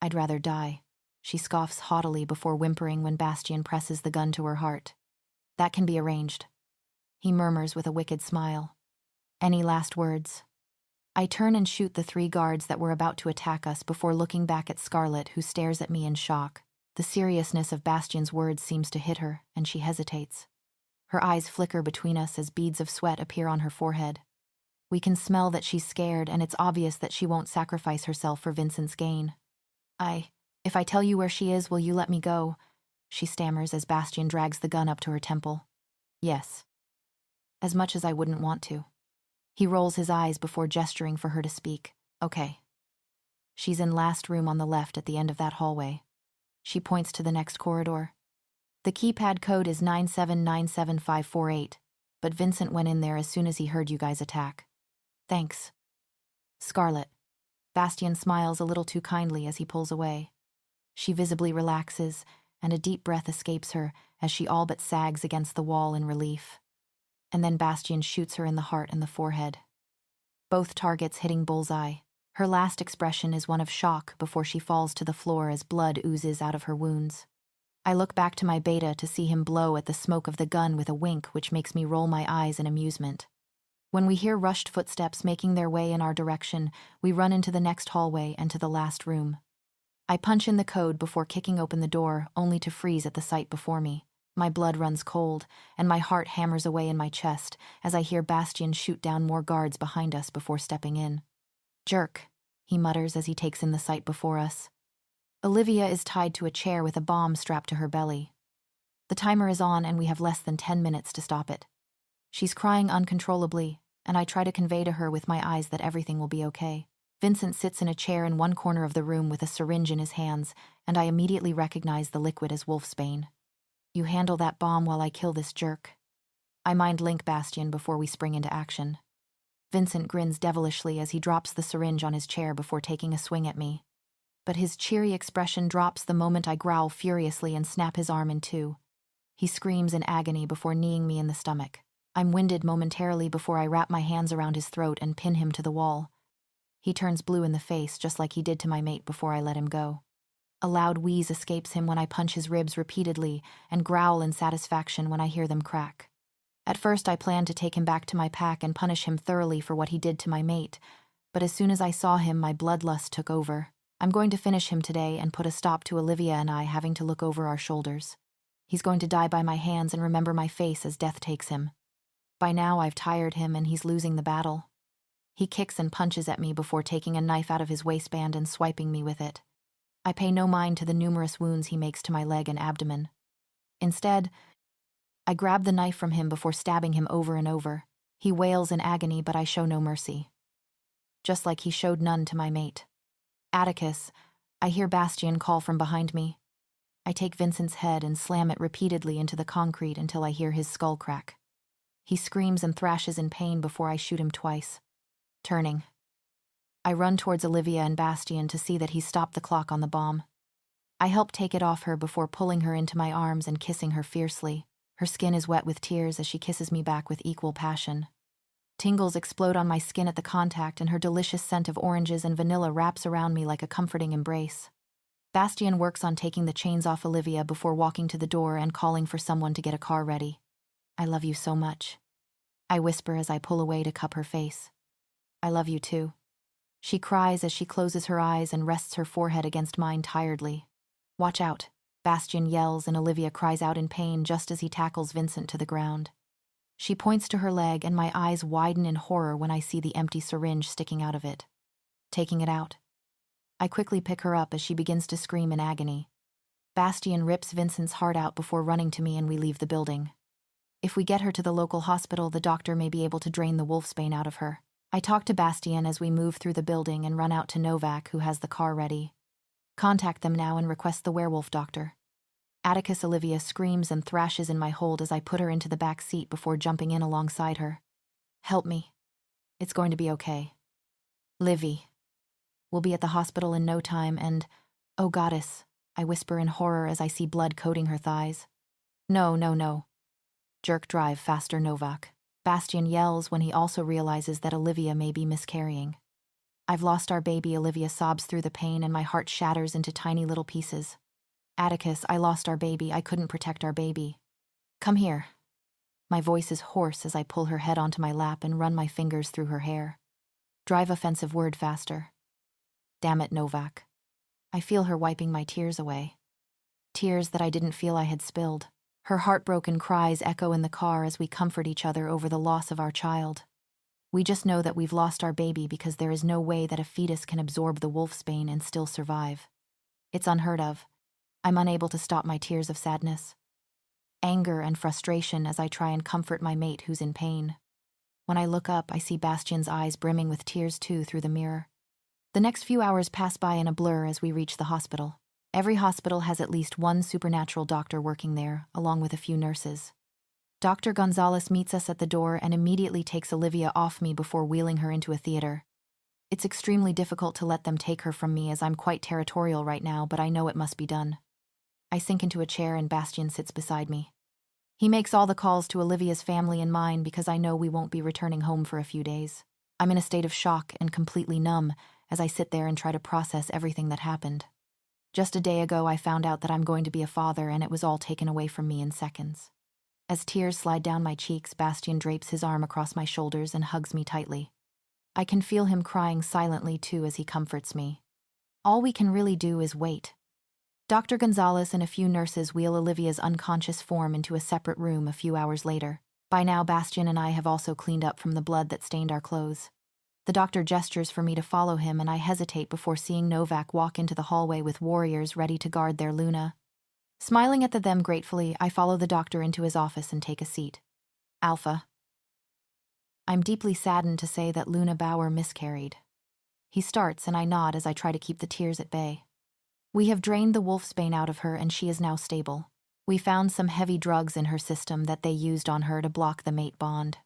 I'd rather die. She scoffs haughtily before whimpering when Bastian presses the gun to her heart. That can be arranged. He murmurs with a wicked smile. Any last words? I turn and shoot the 3 guards that were about to attack us before looking back at Scarlet, who stares at me in shock. The seriousness of Bastian's words seems to hit her, and she hesitates. Her eyes flicker between us as beads of sweat appear on her forehead. We can smell that she's scared, and it's obvious that she won't sacrifice herself for Vincent's gain. If I tell you where she is, will you let me go? She stammers as Bastian drags the gun up to her temple. Yes. As much as I wouldn't want to. He rolls his eyes before gesturing for her to speak. Okay. She's in last room on the left at the end of that hallway. She points to the next corridor. The keypad code is 9797548, but Vincent went in there as soon as he heard you guys attack. Thanks. Scarlet. Bastian smiles a little too kindly as he pulls away. She visibly relaxes, and a deep breath escapes her as she all but sags against the wall in relief. And then Bastian shoots her in the heart and the forehead. Both targets hitting bullseye, Her last expression is one of shock before she falls to the floor as blood oozes out of her wounds. I look back to my beta to see him blow at the smoke of the gun with a wink which makes me roll my eyes in amusement. When we hear rushed footsteps making their way in our direction, we run into the next hallway and to the last room. I punch in the code before kicking open the door, only to freeze at the sight before me. My blood runs cold, and my heart hammers away in my chest as I hear Bastian shoot down more guards behind us before stepping in. "Jerk," he mutters as he takes in the sight before us. Olivia is tied to a chair with a bomb strapped to her belly. The timer is on and we have less than 10 minutes to stop it. She's crying uncontrollably, and I try to convey to her with my eyes that everything will be okay. Vincent sits in a chair in one corner of the room with a syringe in his hands, and I immediately recognize the liquid as wolfsbane. "You handle that bomb while I kill this jerk." I mind link Bastian before we spring into action. Vincent grins devilishly as he drops the syringe on his chair before taking a swing at me. But his cheery expression drops the moment I growl furiously and snap his arm in two. He screams in agony before kneeing me in the stomach. I'm winded momentarily before I wrap my hands around his throat and pin him to the wall. He turns blue in the face just like he did to my mate before I let him go. A loud wheeze escapes him when I punch his ribs repeatedly and growl in satisfaction when I hear them crack. At first I planned to take him back to my pack and punish him thoroughly for what he did to my mate, but as soon as I saw him, my bloodlust took over. I'm going to finish him today and put a stop to Olivia and I having to look over our shoulders. He's going to die by my hands and remember my face as death takes him. By now I've tired him and he's losing the battle. He kicks and punches at me before taking a knife out of his waistband and swiping me with it. I pay no mind to the numerous wounds he makes to my leg and abdomen. Instead, I grab the knife from him before stabbing him over and over. He wails in agony, but I show no mercy. Just like he showed none to my mate. "Atticus," I hear Bastian call from behind me. I take Vincent's head and slam it repeatedly into the concrete until I hear his skull crack. He screams and thrashes in pain before I shoot him twice. Turning, I run towards Olivia and Bastian to see that he's stopped the clock on the bomb. I help take it off her before pulling her into my arms and kissing her fiercely. Her skin is wet with tears as she kisses me back with equal passion. Tingles explode on my skin at the contact, and her delicious scent of oranges and vanilla wraps around me like a comforting embrace. Bastian works on taking the chains off Olivia before walking to the door and calling for someone to get a car ready. "I love you so much," I whisper as I pull away to cup her face. "I love you too." She cries as she closes her eyes and rests her forehead against mine tiredly. "Watch out," Bastian yells, and Olivia cries out in pain just as he tackles Vincent to the ground. She points to her leg, and my eyes widen in horror when I see the empty syringe sticking out of it. Taking it out, I quickly pick her up as she begins to scream in agony. Bastian rips Vincent's heart out before running to me, and we leave the building. If we get her to the local hospital, the doctor may be able to drain the wolfsbane out of her. I talk to Bastian as we move through the building and run out to Novak, who has the car ready. "Contact them now and request the werewolf doctor." Atticus Olivia screams and thrashes in my hold as I put her into the back seat before jumping in alongside her. "Help me. It's going to be okay. Livy. We'll be at the hospital in no time and, oh goddess," I whisper in horror as I see blood coating her thighs. "No, no, no. Jerk, drive faster, Novak." Bastian yells when he also realizes that Olivia may be miscarrying. "I've lost our baby," Olivia sobs through the pain, and my heart shatters into tiny little pieces. "Atticus, I lost our baby. I couldn't protect our baby. Come here." My voice is hoarse as I pull her head onto my lap and run my fingers through her hair. "Drive offensive word faster." "Damn it, Novak." I feel her wiping my tears away. Tears that I didn't feel I had spilled. Her heartbroken cries echo in the car as we comfort each other over the loss of our child. We just know that we've lost our baby because there is no way that a fetus can absorb the wolfsbane and still survive. It's unheard of. I'm unable to stop my tears of sadness, anger, and frustration as I try and comfort my mate who's in pain. When I look up, I see Bastian's eyes brimming with tears too through the mirror. The next few hours pass by in a blur as we reach the hospital. Every hospital has at least one supernatural doctor working there, along with a few nurses. Dr. Gonzalez meets us at the door and immediately takes Olivia off me before wheeling her into a theater. It's extremely difficult to let them take her from me as I'm quite territorial right now, but I know it must be done. I sink into a chair and Bastian sits beside me. He makes all the calls to Olivia's family and mine because I know we won't be returning home for a few days. I'm in a state of shock and completely numb as I sit there and try to process everything that happened. Just a day ago, I found out that I'm going to be a father, and it was all taken away from me in seconds. As tears slide down my cheeks, Bastian drapes his arm across my shoulders and hugs me tightly. I can feel him crying silently too as he comforts me. All we can really do is wait. Dr. Gonzalez and a few nurses wheel Olivia's unconscious form into a separate room a few hours later. By now, Bastian and I have also cleaned up from the blood that stained our clothes. The doctor gestures for me to follow him, and I hesitate before seeing Novak walk into the hallway with warriors ready to guard their Luna. Smiling at them gratefully, I follow the doctor into his office and take a seat. Alpha. I'm deeply saddened to say that Luna Bauer miscarried. He starts, and I nod as I try to keep the tears at bay. We have drained the wolfsbane out of her, and she is now stable. We found some heavy drugs in her system that they used on her to block the mate bond.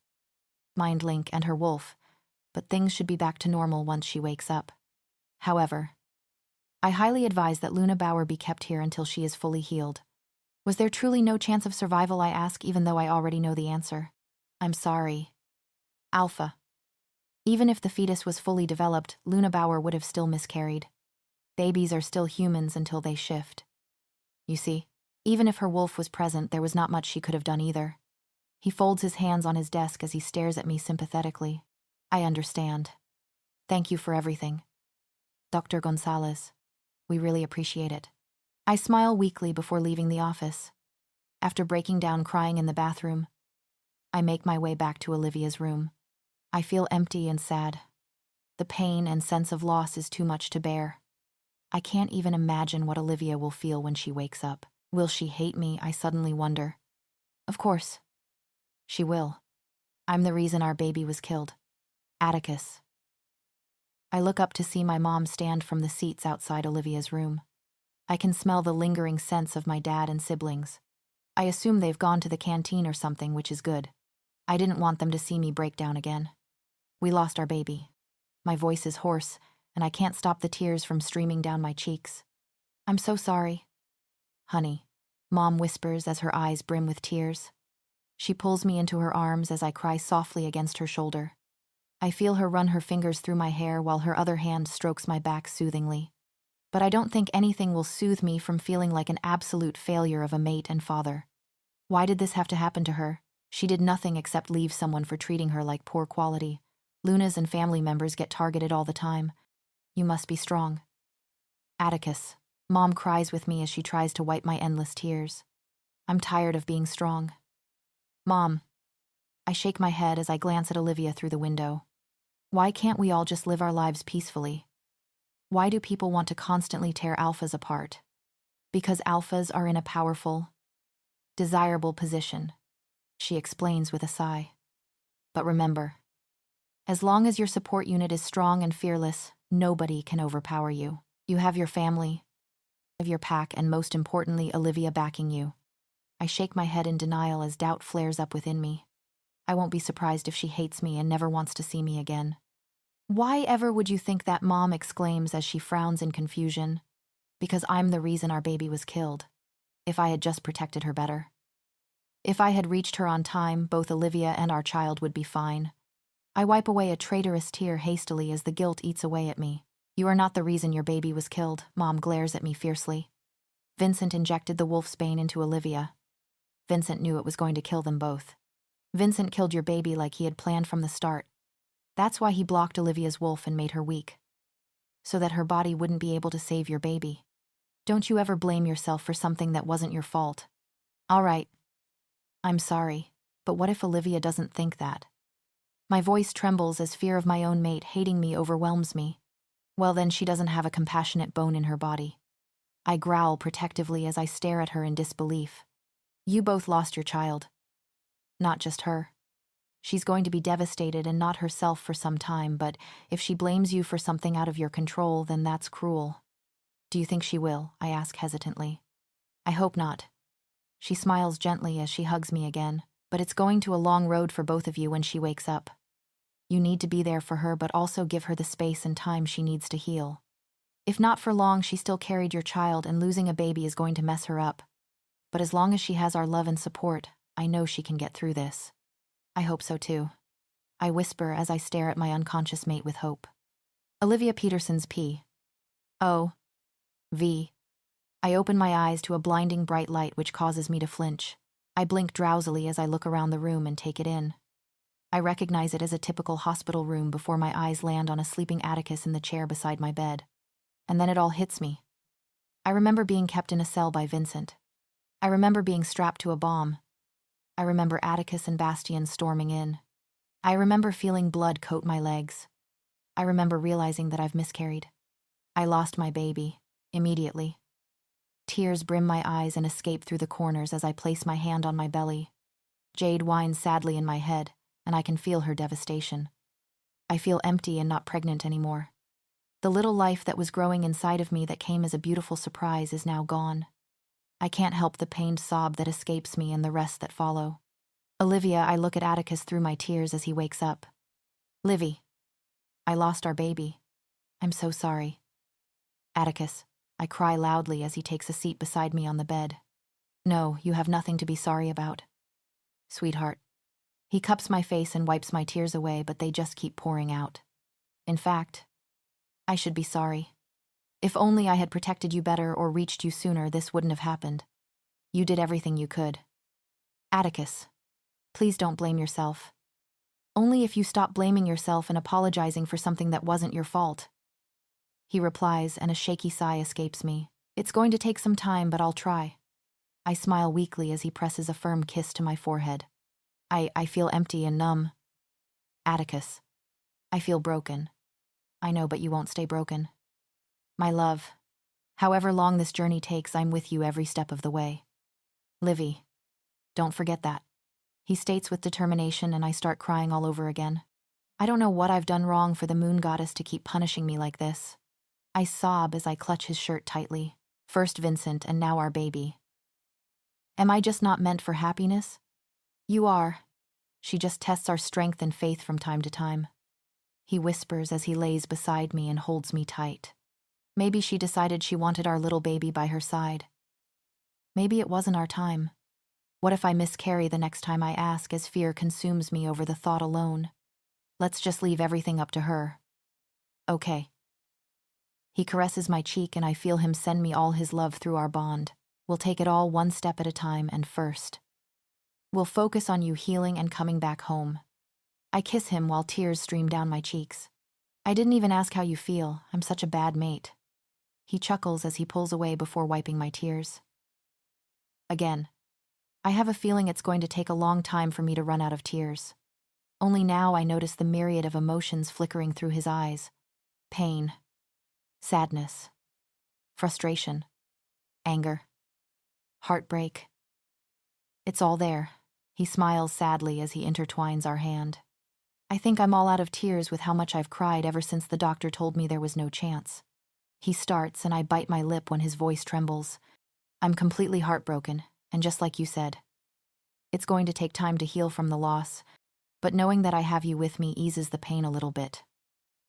Mind Link and her wolf, but things should be back to normal once she wakes up. However, I highly advise that Luna Bauer be kept here until she is fully healed. Was there truly no chance of survival, I ask, even though I already know the answer? I'm sorry. Alpha. Even if the fetus was fully developed, Luna Bauer would have still miscarried. Babies are still humans until they shift. You see, even if her wolf was present, there was not much she could have done either. He folds his hands on his desk as he stares at me sympathetically. I understand. Thank you for everything. Dr. Gonzalez. We really appreciate it. I smile weakly before leaving the office. After breaking down crying in the bathroom, I make my way back to Olivia's room. I feel empty and sad. The pain and sense of loss is too much to bear. I can't even imagine what Olivia will feel when she wakes up. Will she hate me, I suddenly wonder. Of course. She will. I'm the reason our baby was killed. Atticus. I look up to see my mom stand from the seats outside Olivia's room. I can smell the lingering sense of my dad and siblings. I assume they've gone to the canteen or something, which is good. I didn't want them to see me break down again. We lost our baby. My voice is hoarse, and I can't stop the tears from streaming down my cheeks. I'm so sorry. Honey, Mom whispers as her eyes brim with tears. She pulls me into her arms as I cry softly against her shoulder. I feel her run her fingers through my hair while her other hand strokes my back soothingly. But I don't think anything will soothe me from feeling like an absolute failure of a mate and father. Why did this have to happen to her? She did nothing except leave someone for treating her like poor quality. Luna's and family members get targeted all the time. You must be strong. Atticus. Mom cries with me as she tries to wipe my endless tears. I'm tired of being strong. Mom. I shake my head as I glance at Olivia through the window. Why can't we all just live our lives peacefully? Why do people want to constantly tear alphas apart? Because alphas are in a powerful, desirable position, she explains with a sigh. But remember, as long as your support unit is strong and fearless, nobody can overpower you. You have your family, of your pack, and most importantly, Olivia backing you. I shake my head in denial as doubt flares up within me. I won't be surprised if she hates me and never wants to see me again. Why ever would you think that? Mom exclaims as she frowns in confusion. Because I'm the reason our baby was killed. If I had just protected her better. If I had reached her on time, both Olivia and our child would be fine. I wipe away a traitorous tear hastily as the guilt eats away at me. You are not the reason your baby was killed, Mom glares at me fiercely. Vincent injected the wolfsbane into Olivia. Vincent knew it was going to kill them both. Vincent killed your baby like he had planned from the start. That's why he blocked Olivia's wolf and made her weak. So that her body wouldn't be able to save your baby. Don't you ever blame yourself for something that wasn't your fault. All right. I'm sorry, but what if Olivia doesn't think that? My voice trembles as fear of my own mate hating me overwhelms me. Well, then she doesn't have a compassionate bone in her body. I growl protectively as I stare at her in disbelief. You both lost your child. Not just her. She's going to be devastated and not herself for some time, but if she blames you for something out of your control, then that's cruel. Do you think she will? I ask hesitantly. I hope not. She smiles gently as she hugs me again, but it's going to a long road for both of you when she wakes up. You need to be there for her, but also give her the space and time she needs to heal. If not for long, she still carried your child, and losing a baby is going to mess her up. But as long as she has our love and support, I know she can get through this. I hope so too. I whisper as I stare at my unconscious mate with hope. Olivia Peterson's P. O. V. I open my eyes to a blinding bright light which causes me to flinch. I blink drowsily as I look around the room and take it in. I recognize it as a typical hospital room before my eyes land on a sleeping Atticus in the chair beside my bed. And then it all hits me. I remember being kept in a cell by Vincent. I remember being strapped to a bomb. I remember Atticus and Bastian storming in. I remember feeling blood coat my legs. I remember realizing that I've miscarried. I lost my baby, immediately. Tears brim my eyes and escape through the corners as I place my hand on my belly. Jade whines sadly in my head, and I can feel her devastation. I feel empty and not pregnant anymore. The little life that was growing inside of me that came as a beautiful surprise is now gone. I can't help the pained sob that escapes me and the rest that follow. Olivia, I look at Atticus through my tears as he wakes up. Livy, I lost our baby. I'm so sorry. Atticus, I cry loudly as he takes a seat beside me on the bed. No, you have nothing to be sorry about. Sweetheart. He cups my face and wipes my tears away, but they just keep pouring out. In fact, I should be sorry. If only I had protected you better or reached you sooner, this wouldn't have happened. You did everything you could. Atticus, please don't blame yourself. Only if you stop blaming yourself and apologizing for something that wasn't your fault. He replies, and a shaky sigh escapes me. It's going to take some time, but I'll try. I smile weakly as he presses a firm kiss to my forehead. I feel empty and numb. Atticus, I feel broken. I know, but you won't stay broken. My love, however long this journey takes, I'm with you every step of the way. Livy, don't forget that. He states with determination, and I start crying all over again. I don't know what I've done wrong for the moon goddess to keep punishing me like this. I sob as I clutch his shirt tightly. First Vincent, and now our baby. Am I just not meant for happiness? You are. She just tests our strength and faith from time to time. He whispers as he lays beside me and holds me tight. Maybe she decided she wanted our little baby by her side. Maybe it wasn't our time. What if I miscarry the next time I ask, as fear consumes me over the thought alone? Let's just leave everything up to her. Okay. He caresses my cheek, and I feel him send me all his love through our bond. We'll take it all one step at a time, and first, we'll focus on you healing and coming back home. I kiss him while tears stream down my cheeks. I didn't even ask how you feel. I'm such a bad mate. He chuckles as he pulls away before wiping my tears. Again, I have a feeling it's going to take a long time for me to run out of tears. Only now I notice the myriad of emotions flickering through his eyes. Pain, sadness, frustration, anger, heartbreak. It's all there. He smiles sadly as he intertwines our hand. I think I'm all out of tears with how much I've cried ever since the doctor told me there was no chance. He starts, and I bite my lip when his voice trembles. I'm completely heartbroken, and just like you said, it's going to take time to heal from the loss, but knowing that I have you with me eases the pain a little bit.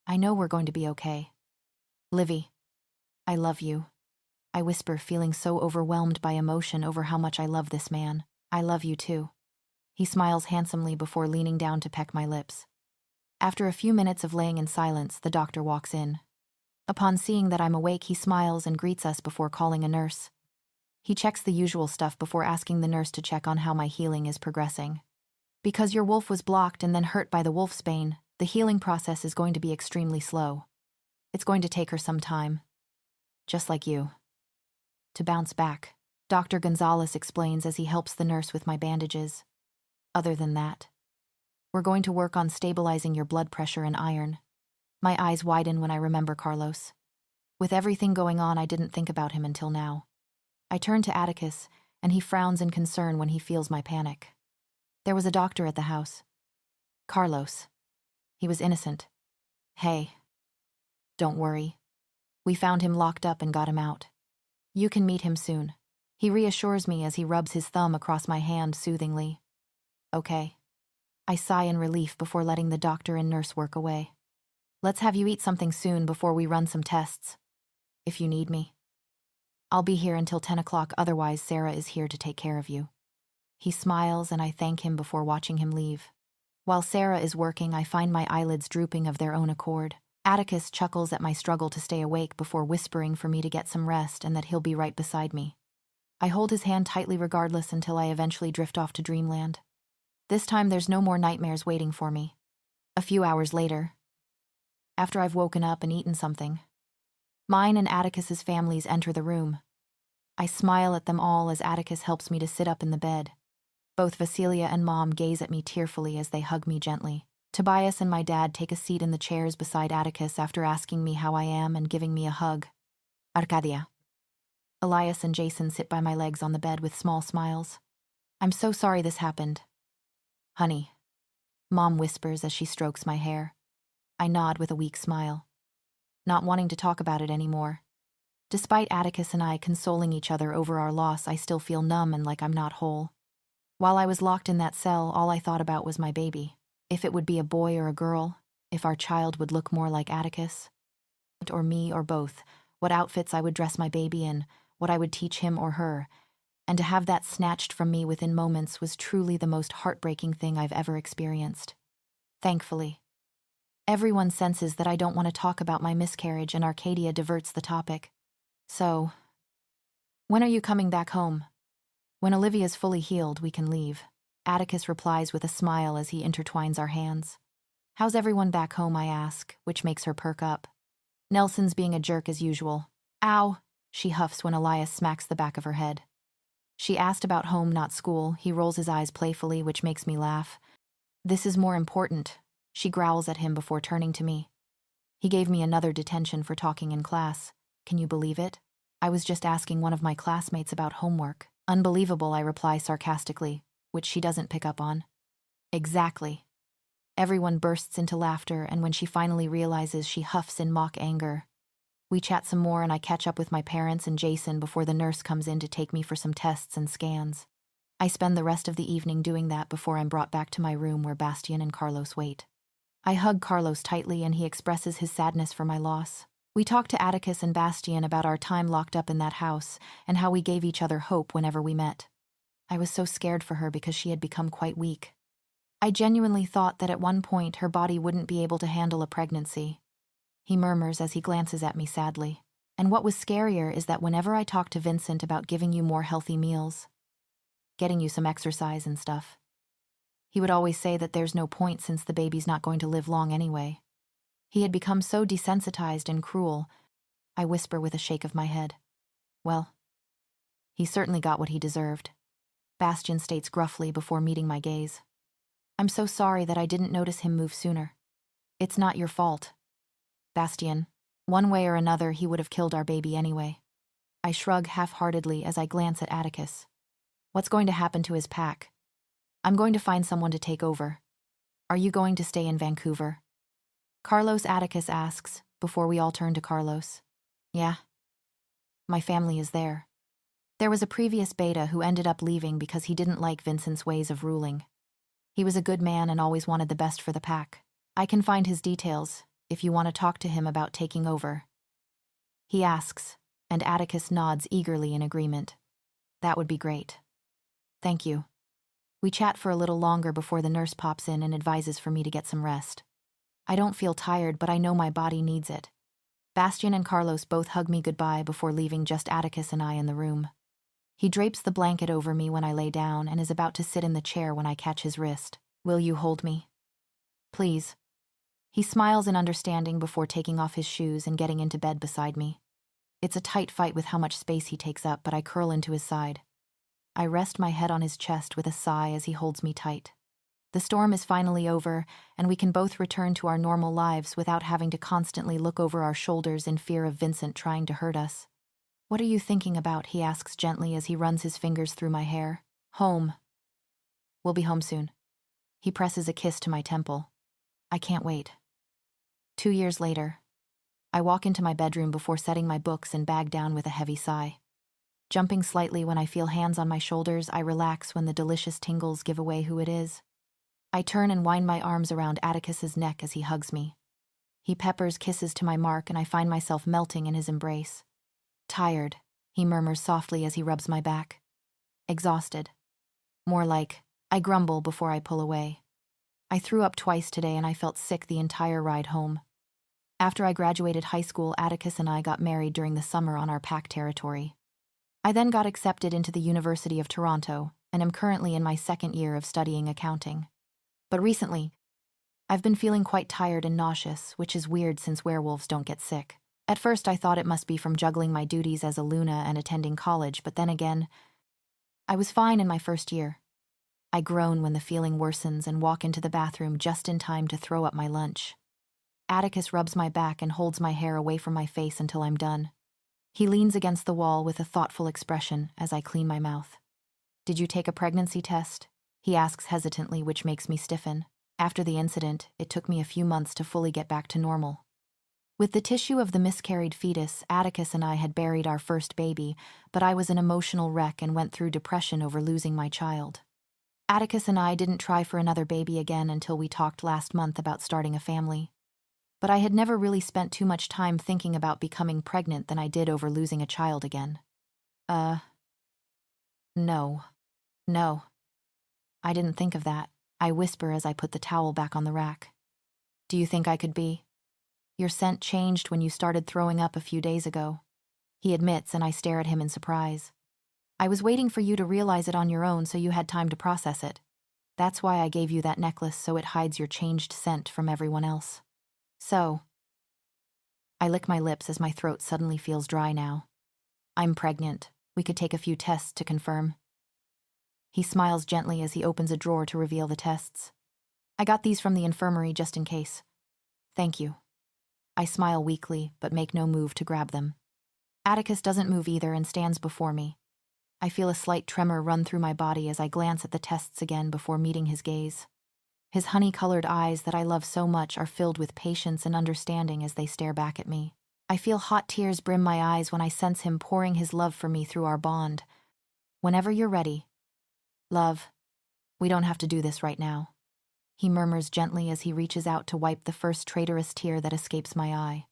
I know we're going to be okay. Livy, I love you. I whisper, feeling so overwhelmed by emotion over how much I love this man. I love you too. He smiles handsomely before leaning down to peck my lips. After a few minutes of laying in silence, the doctor walks in. Upon seeing that I'm awake, he smiles and greets us before calling a nurse. He checks the usual stuff before asking the nurse to check on how my healing is progressing. Because your wolf was blocked and then hurt by the wolf's bane, the healing process is going to be extremely slow. It's going to take her some time. Just like you. To bounce back, Dr. Gonzalez explains as he helps the nurse with my bandages. Other than that, we're going to work on stabilizing your blood pressure and iron. My eyes widen when I remember Carlos. With everything going on, I didn't think about him until now. I turn to Atticus, and he frowns in concern when he feels my panic. There was a doctor at the house. Carlos. He was innocent. Hey. Don't worry. We found him locked up and got him out. You can meet him soon. He reassures me as he rubs his thumb across my hand soothingly. Okay. I sigh in relief before letting the doctor and nurse work away. Let's have you eat something soon before we run some tests. If you need me. I'll be here until 10 o'clock, otherwise Sarah is here to take care of you. He smiles and I thank him before watching him leave. While Sarah is working, I find my eyelids drooping of their own accord. Atticus chuckles at my struggle to stay awake before whispering for me to get some rest and that he'll be right beside me. I hold his hand tightly regardless until I eventually drift off to dreamland. This time there's no more nightmares waiting for me. A few hours later, after I've woken up and eaten something, mine and Atticus's families enter the room. I smile at them all as Atticus helps me to sit up in the bed. Both Vasilia and Mom gaze at me tearfully as they hug me gently. Tobias and my dad take a seat in the chairs beside Atticus after asking me how I am and giving me a hug. Arcadia. Elias and Jason sit by my legs on the bed with small smiles. I'm so sorry this happened. Honey. Mom whispers as she strokes my hair. I nod with a weak smile, not wanting to talk about it anymore. Despite Atticus and I consoling each other over our loss, I still feel numb and like I'm not whole. While I was locked in that cell, all I thought about was my baby. If it would be a boy or a girl, if our child would look more like Atticus, or me or both, what outfits I would dress my baby in, what I would teach him or her, and to have that snatched from me within moments was truly the most heartbreaking thing I've ever experienced. Thankfully, everyone senses that I don't want to talk about my miscarriage and Arcadia diverts the topic. So, when are you coming back home? When Olivia's fully healed, we can leave. Atticus replies with a smile as he intertwines our hands. How's everyone back home, I ask, which makes her perk up. Nelson's being a jerk as usual. Ow, she huffs when Elias smacks the back of her head. She asked about home, not school. He rolls his eyes playfully, which makes me laugh. This is more important, she growls at him before turning to me. He gave me another detention for talking in class. Can you believe it? I was just asking one of my classmates about homework. Unbelievable, I reply sarcastically, which she doesn't pick up on. Exactly. Everyone bursts into laughter, and when she finally realizes, she huffs in mock anger. We chat some more and I catch up with my parents and Jason before the nurse comes in to take me for some tests and scans. I spend the rest of the evening doing that before I'm brought back to my room where Bastian and Carlos wait. I hug Carlos tightly and he expresses his sadness for my loss. We talk to Atticus and Bastian about our time locked up in that house and how we gave each other hope whenever we met. I was so scared for her because she had become quite weak. I genuinely thought that at one point her body wouldn't be able to handle a pregnancy. He murmurs as he glances at me sadly. And what was scarier is that whenever I talk to Vincent about giving you more healthy meals, getting you some exercise and stuff, he would always say that there's no point since the baby's not going to live long anyway. He had become so desensitized and cruel. I whisper with a shake of my head. Well, he certainly got what he deserved. Bastian states gruffly before meeting my gaze. I'm so sorry that I didn't notice him move sooner. It's not your fault. Bastian, one way or another he would have killed our baby anyway. I shrug half-heartedly as I glance at Atticus. What's going to happen to his pack? I'm going to find someone to take over. Are you going to stay in Vancouver? Carlos, Atticus asks, before we all turn to Carlos. Yeah. My family is there. There was a previous beta who ended up leaving because he didn't like Vincent's ways of ruling. He was a good man and always wanted the best for the pack. I can find his details, if you want to talk to him about taking over. He asks, and Atticus nods eagerly in agreement. That would be great. Thank you. We chat for a little longer before the nurse pops in and advises for me to get some rest. I don't feel tired, but I know my body needs it. Bastian and Carlos both hug me goodbye before leaving just Atticus and I in the room. He drapes the blanket over me when I lay down and is about to sit in the chair when I catch his wrist. Will you hold me? Please. He smiles in understanding before taking off his shoes and getting into bed beside me. It's a tight fight with how much space he takes up, but I curl into his side. I rest my head on his chest with a sigh as he holds me tight. The storm is finally over, and we can both return to our normal lives without having to constantly look over our shoulders in fear of Vincent trying to hurt us. What are you thinking about? He asks gently as he runs his fingers through my hair. Home. We'll be home soon. He presses a kiss to my temple. I can't wait. 2 years later, I walk into my bedroom before setting my books and bag down with a heavy sigh. Jumping slightly when I feel hands on my shoulders, I relax when the delicious tingles give away who it is. I turn and wind my arms around Atticus's neck as he hugs me. He peppers kisses to my mark and I find myself melting in his embrace. Tired, he murmurs softly as he rubs my back. Exhausted. More like, I grumble before I pull away. I threw up twice today and I felt sick the entire ride home. After I graduated high school, Atticus and I got married during the summer on our PAC territory. I then got accepted into the University of Toronto and am currently in my second year of studying accounting. But recently, I've been feeling quite tired and nauseous, which is weird since werewolves don't get sick. At first I thought it must be from juggling my duties as a Luna and attending college, but then again, I was fine in my first year. I groan when the feeling worsens and walk into the bathroom just in time to throw up my lunch. Atticus rubs my back and holds my hair away from my face until I'm done. He leans against the wall with a thoughtful expression as I clean my mouth. "Did you take a pregnancy test?" he asks hesitantly, which makes me stiffen. After the incident, it took me a few months to fully get back to normal. With the tissue of the miscarried fetus, Atticus and I had buried our first baby, but I was an emotional wreck and went through depression over losing my child. Atticus and I didn't try for another baby again until we talked last month about starting a family. But I had never really spent too much time thinking about becoming pregnant than I did over losing a child again. No. I didn't think of that, I whisper as I put the towel back on the rack. "Do you think I could be? Your scent changed when you started throwing up a few days ago," he admits, and I stare at him in surprise. "I was waiting for you to realize it on your own so you had time to process it. That's why I gave you that necklace, so it hides your changed scent from everyone else." "So." I lick my lips as my throat suddenly feels dry now. "I'm pregnant. We could take a few tests to confirm." He smiles gently as he opens a drawer to reveal the tests. "I got these from the infirmary just in case." "Thank you." I smile weakly, but make no move to grab them. Atticus doesn't move either and stands before me. I feel a slight tremor run through my body as I glance at the tests again before meeting his gaze. His honey-colored eyes that I love so much are filled with patience and understanding as they stare back at me. I feel hot tears brim my eyes when I sense him pouring his love for me through our bond. "Whenever you're ready." "Love, we don't have to do this right now," he murmurs gently as he reaches out to wipe the first traitorous tear that escapes my eye.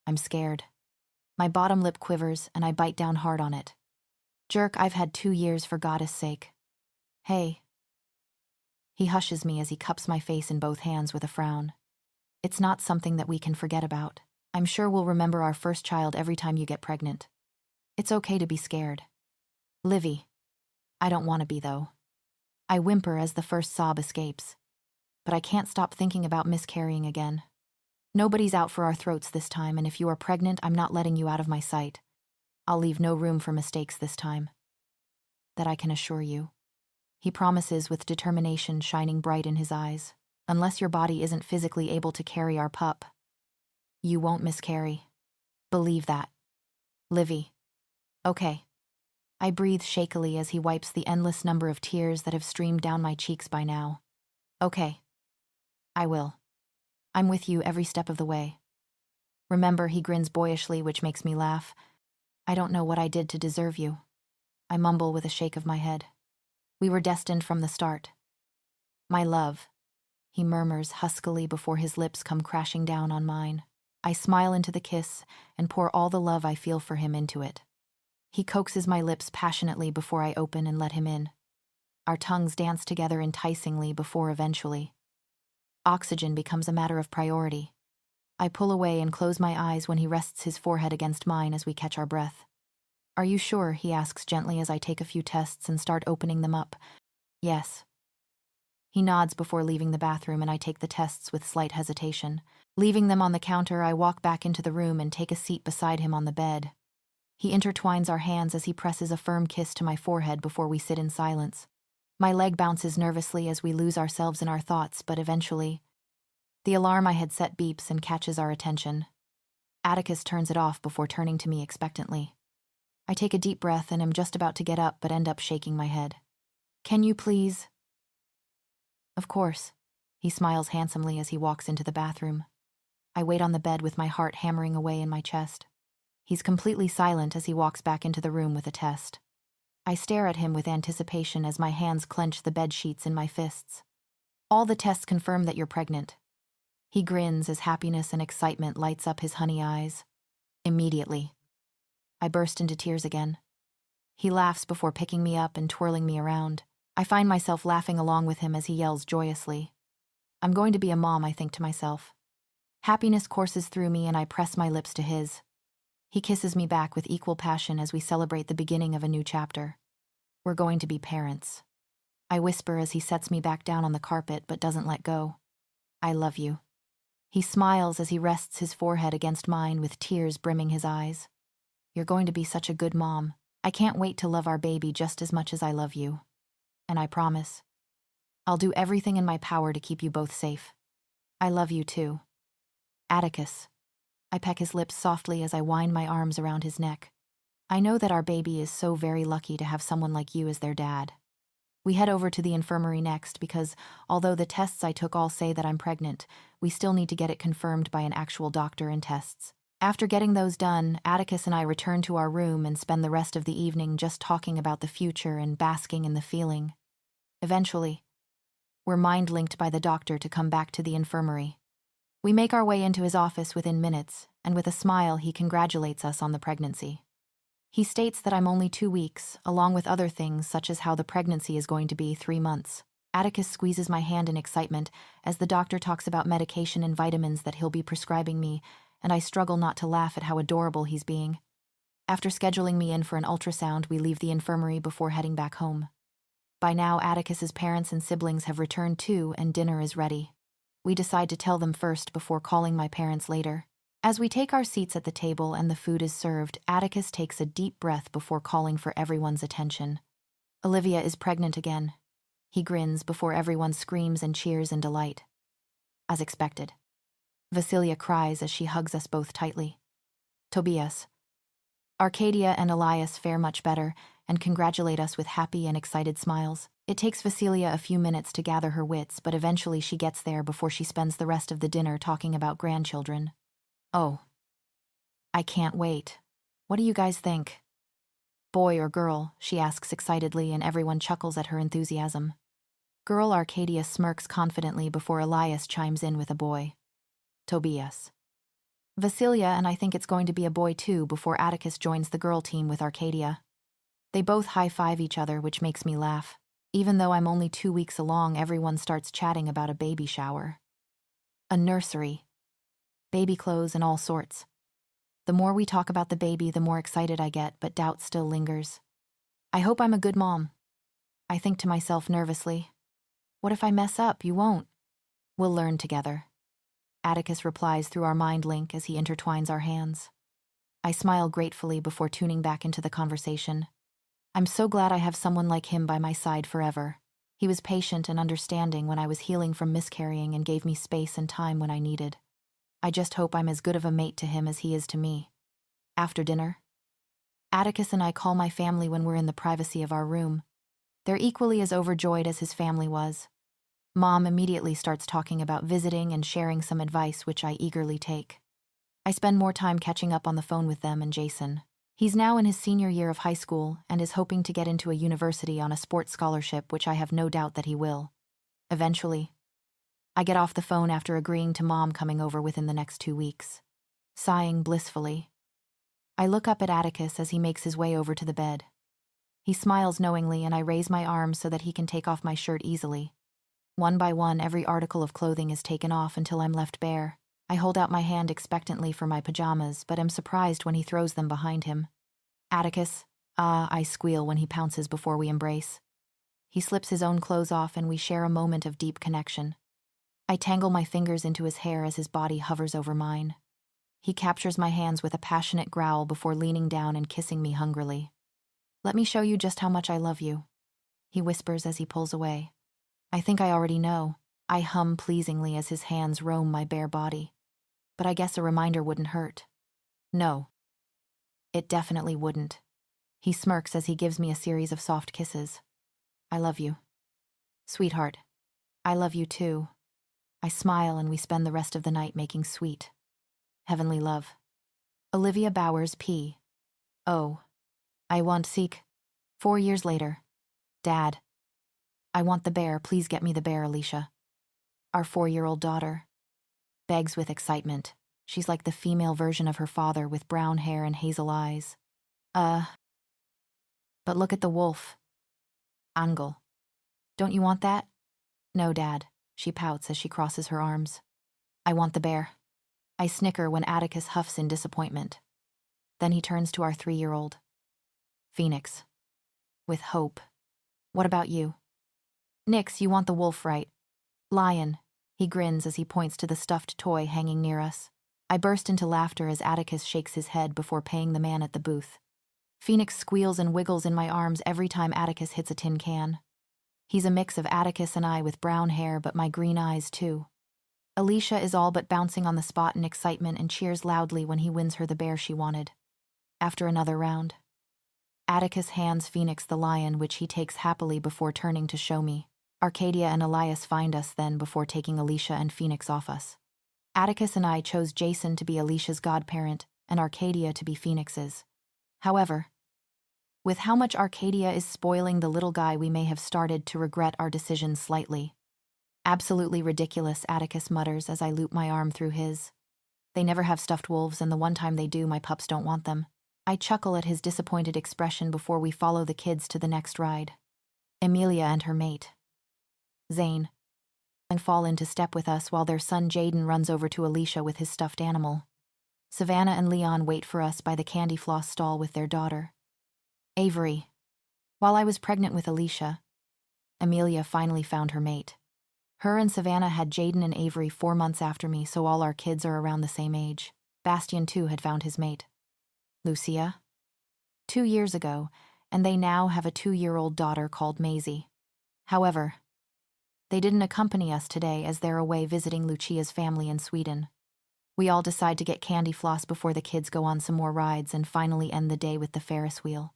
I'm scared. My bottom lip quivers and I bite down hard on it. "Jerk, I've had 2 years for Goddess' sake." "Hey." He hushes me as he cups my face in both hands with a frown. "It's not something that we can forget about. I'm sure we'll remember our first child every time you get pregnant. It's okay to be scared." "Livy." "I don't want to be, though." I whimper as the first sob escapes. But I can't stop thinking about miscarrying again. Nobody's out for our throats this time, and if you are pregnant, I'm not letting you out of my sight. I'll leave no room for mistakes this time. That I can assure you. He promises with determination shining bright in his eyes. "Unless your body isn't physically able to carry our pup, you won't miscarry. Believe that." "Livy." "Okay." I breathe shakily as he wipes the endless number of tears that have streamed down my cheeks by now. "Okay. I will. I'm with you every step of the way." "Remember," he grins boyishly, which makes me laugh. "I don't know what I did to deserve you." I mumble with a shake of my head. "We were destined from the start." "My love," he murmurs huskily before his lips come crashing down on mine. I smile into the kiss and pour all the love I feel for him into it. He coaxes my lips passionately before I open and let him in. Our tongues dance together enticingly before eventually. Oxygen becomes a matter of priority. I pull away and close my eyes when he rests his forehead against mine as we catch our breath. "Are you sure?" he asks gently as I take a few tests and start opening them up. "Yes." He nods before leaving the bathroom, and I take the tests with slight hesitation. Leaving them on the counter, I walk back into the room and take a seat beside him on the bed. He intertwines our hands as he presses a firm kiss to my forehead before we sit in silence. My leg bounces nervously as we lose ourselves in our thoughts, but eventually, the alarm I had set beeps and catches our attention. Atticus turns it off before turning to me expectantly. I take a deep breath and am just about to get up but end up shaking my head. "Can you please?" "Of course." He smiles handsomely as he walks into the bathroom. I wait on the bed with my heart hammering away in my chest. He's completely silent as he walks back into the room with a test. I stare at him with anticipation as my hands clench the bed sheets in my fists. "All the tests confirm that you're pregnant." He grins as happiness and excitement lights up his honey eyes. Immediately, I burst into tears again. He laughs before picking me up and twirling me around. I find myself laughing along with him as he yells joyously. "I'm going to be a mom," I think to myself. Happiness courses through me and I press my lips to his. He kisses me back with equal passion as we celebrate the beginning of a new chapter. We're going to be parents. I whisper as he sets me back down on the carpet but doesn't let go. I love you. He smiles as he rests his forehead against mine with tears brimming his eyes. You're going to be such a good mom. I can't wait to love our baby just as much as I love you. And I promise, I'll do everything in my power to keep you both safe. I love you too. Atticus. I peck his lips softly as I wind my arms around his neck. I know that our baby is so very lucky to have someone like you as their dad. We head over to the infirmary next because, although the tests I took all say that I'm pregnant, we still need to get it confirmed by an actual doctor and tests. After getting those done, Atticus and I return to our room and spend the rest of the evening just talking about the future and basking in the feeling. Eventually, we're mind-linked by the doctor to come back to the infirmary. We make our way into his office within minutes, and with a smile he congratulates us on the pregnancy. He states that I'm only 2 weeks, along with other things such as how the pregnancy is going to be 3 months. Atticus squeezes my hand in excitement as the doctor talks about medication and vitamins that he'll be prescribing me, and I struggle not to laugh at how adorable he's being. After scheduling me in for an ultrasound, we leave the infirmary before heading back home. By now, Atticus's parents and siblings have returned too, and dinner is ready. We decide to tell them first before calling my parents later. As we take our seats at the table and the food is served, Atticus takes a deep breath before calling for everyone's attention. Olivia is pregnant again. He grins before everyone screams and cheers in delight. As expected. Vasilia cries as she hugs us both tightly. Tobias. Arcadia and Elias fare much better and congratulate us with happy and excited smiles. It takes Vasilia a few minutes to gather her wits, but eventually she gets there before she spends the rest of the dinner talking about grandchildren. Oh. I can't wait. What do you guys think? Boy or girl, she asks excitedly, and everyone chuckles at her enthusiasm. Girl. Arcadia smirks confidently before Elias chimes in with a boy. Tobias. Vasilia and I think it's going to be a boy too before Atticus joins the girl team with Arcadia. They both high-five each other, which makes me laugh. Even though I'm only 2 weeks along, everyone starts chatting about a baby shower. A nursery. Baby clothes and all sorts. The more we talk about the baby, the more excited I get, but doubt still lingers. I hope I'm a good mom. I think to myself nervously. What if I mess up? You won't. We'll learn together. Atticus replies through our mind link as he intertwines our hands. I smile gratefully before tuning back into the conversation. I'm so glad I have someone like him by my side forever. He was patient and understanding when I was healing from miscarrying and gave me space and time when I needed. I just hope I'm as good of a mate to him as he is to me. After dinner, Atticus and I call my family when we're in the privacy of our room. They're equally as overjoyed as his family was. Mom immediately starts talking about visiting and sharing some advice, which I eagerly take. I spend more time catching up on the phone with them and Jason. He's now in his senior year of high school and is hoping to get into a university on a sports scholarship, which I have no doubt that he will. Eventually, I get off the phone after agreeing to Mom coming over within the next 2 weeks. Sighing blissfully, I look up at Atticus as he makes his way over to the bed. He smiles knowingly and I raise my arms so that he can take off my shirt easily. One by one, every article of clothing is taken off until I'm left bare. I hold out my hand expectantly for my pajamas, but am surprised when he throws them behind him. Atticus, I squeal when he pounces before we embrace. He slips his own clothes off and we share a moment of deep connection. I tangle my fingers into his hair as his body hovers over mine. He captures my hands with a passionate growl before leaning down and kissing me hungrily. Let me show you just how much I love you, he whispers as he pulls away. I think I already know. I hum pleasingly as his hands roam my bare body. But I guess a reminder wouldn't hurt. No. It definitely wouldn't. He smirks as he gives me a series of soft kisses. I love you. Sweetheart, I love you too. I smile and we spend the rest of the night making sweet, heavenly love. Olivia Bowers P. Oh. I want seek. 4 years later. Dad. I want the bear, please get me the bear, Alicia. Our 4-year-old daughter begs with excitement. She's like the female version of her father with brown hair and hazel eyes. But look at the wolf. Angel. Don't you want that? No, Dad. She pouts as she crosses her arms. I want the bear. I snicker when Atticus huffs in disappointment. Then he turns to our 3-year-old. Phoenix. With hope. What about you? Nix, you want the wolf, right? Lion. He grins as he points to the stuffed toy hanging near us. I burst into laughter as Atticus shakes his head before paying the man at the booth. Phoenix squeals and wiggles in my arms every time Atticus hits a tin can. He's a mix of Atticus and I with brown hair but my green eyes too. Alicia is all but bouncing on the spot in excitement and cheers loudly when he wins her the bear she wanted. After another round, Atticus hands Phoenix the lion, which he takes happily before turning to show me. Arcadia and Elias find us then before taking Alicia and Phoenix off us. Atticus and I chose Jason to be Alicia's godparent and Arcadia to be Phoenix's. However, with how much Arcadia is spoiling the little guy, we may have started to regret our decision slightly. Absolutely ridiculous, Atticus mutters as I loop my arm through his. They never have stuffed wolves, and the one time they do, my pups don't want them. I chuckle at his disappointed expression before we follow the kids to the next ride. Emilia and her mate, Zane, and fall into step with us while their son Jaden runs over to Alicia with his stuffed animal. Savannah and Leon wait for us by the candy floss stall with their daughter, Avery. While I was pregnant with Alicia, Emilia finally found her mate. Her and Savannah had Jaden and Avery 4 months after me, so all our kids are around the same age. Bastian, too, had found his mate, Lucia, 2 years ago, and they now have a 2-year-old daughter called Maisie. However, they didn't accompany us today as they're away visiting Lucia's family in Sweden. We all decide to get candy floss before the kids go on some more rides and finally end the day with the Ferris wheel.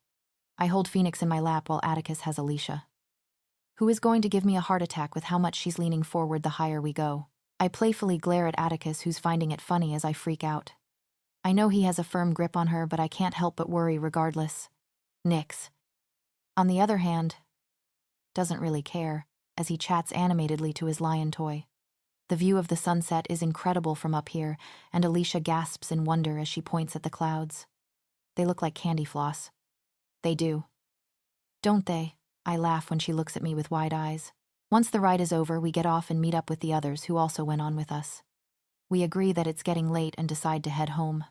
I hold Phoenix in my lap while Atticus has Alicia, who is going to give me a heart attack with how much she's leaning forward the higher we go. I playfully glare at Atticus, who's finding it funny as I freak out. I know he has a firm grip on her, but I can't help but worry regardless. Nix, on the other hand, doesn't really care, as he chats animatedly to his lion toy. The view of the sunset is incredible from up here, and Alicia gasps in wonder as she points at the clouds. They look like candy floss. They do. Don't they? I laugh when she looks at me with wide eyes. Once the ride is over, we get off and meet up with the others who also went on with us. We agree that it's getting late and decide to head home.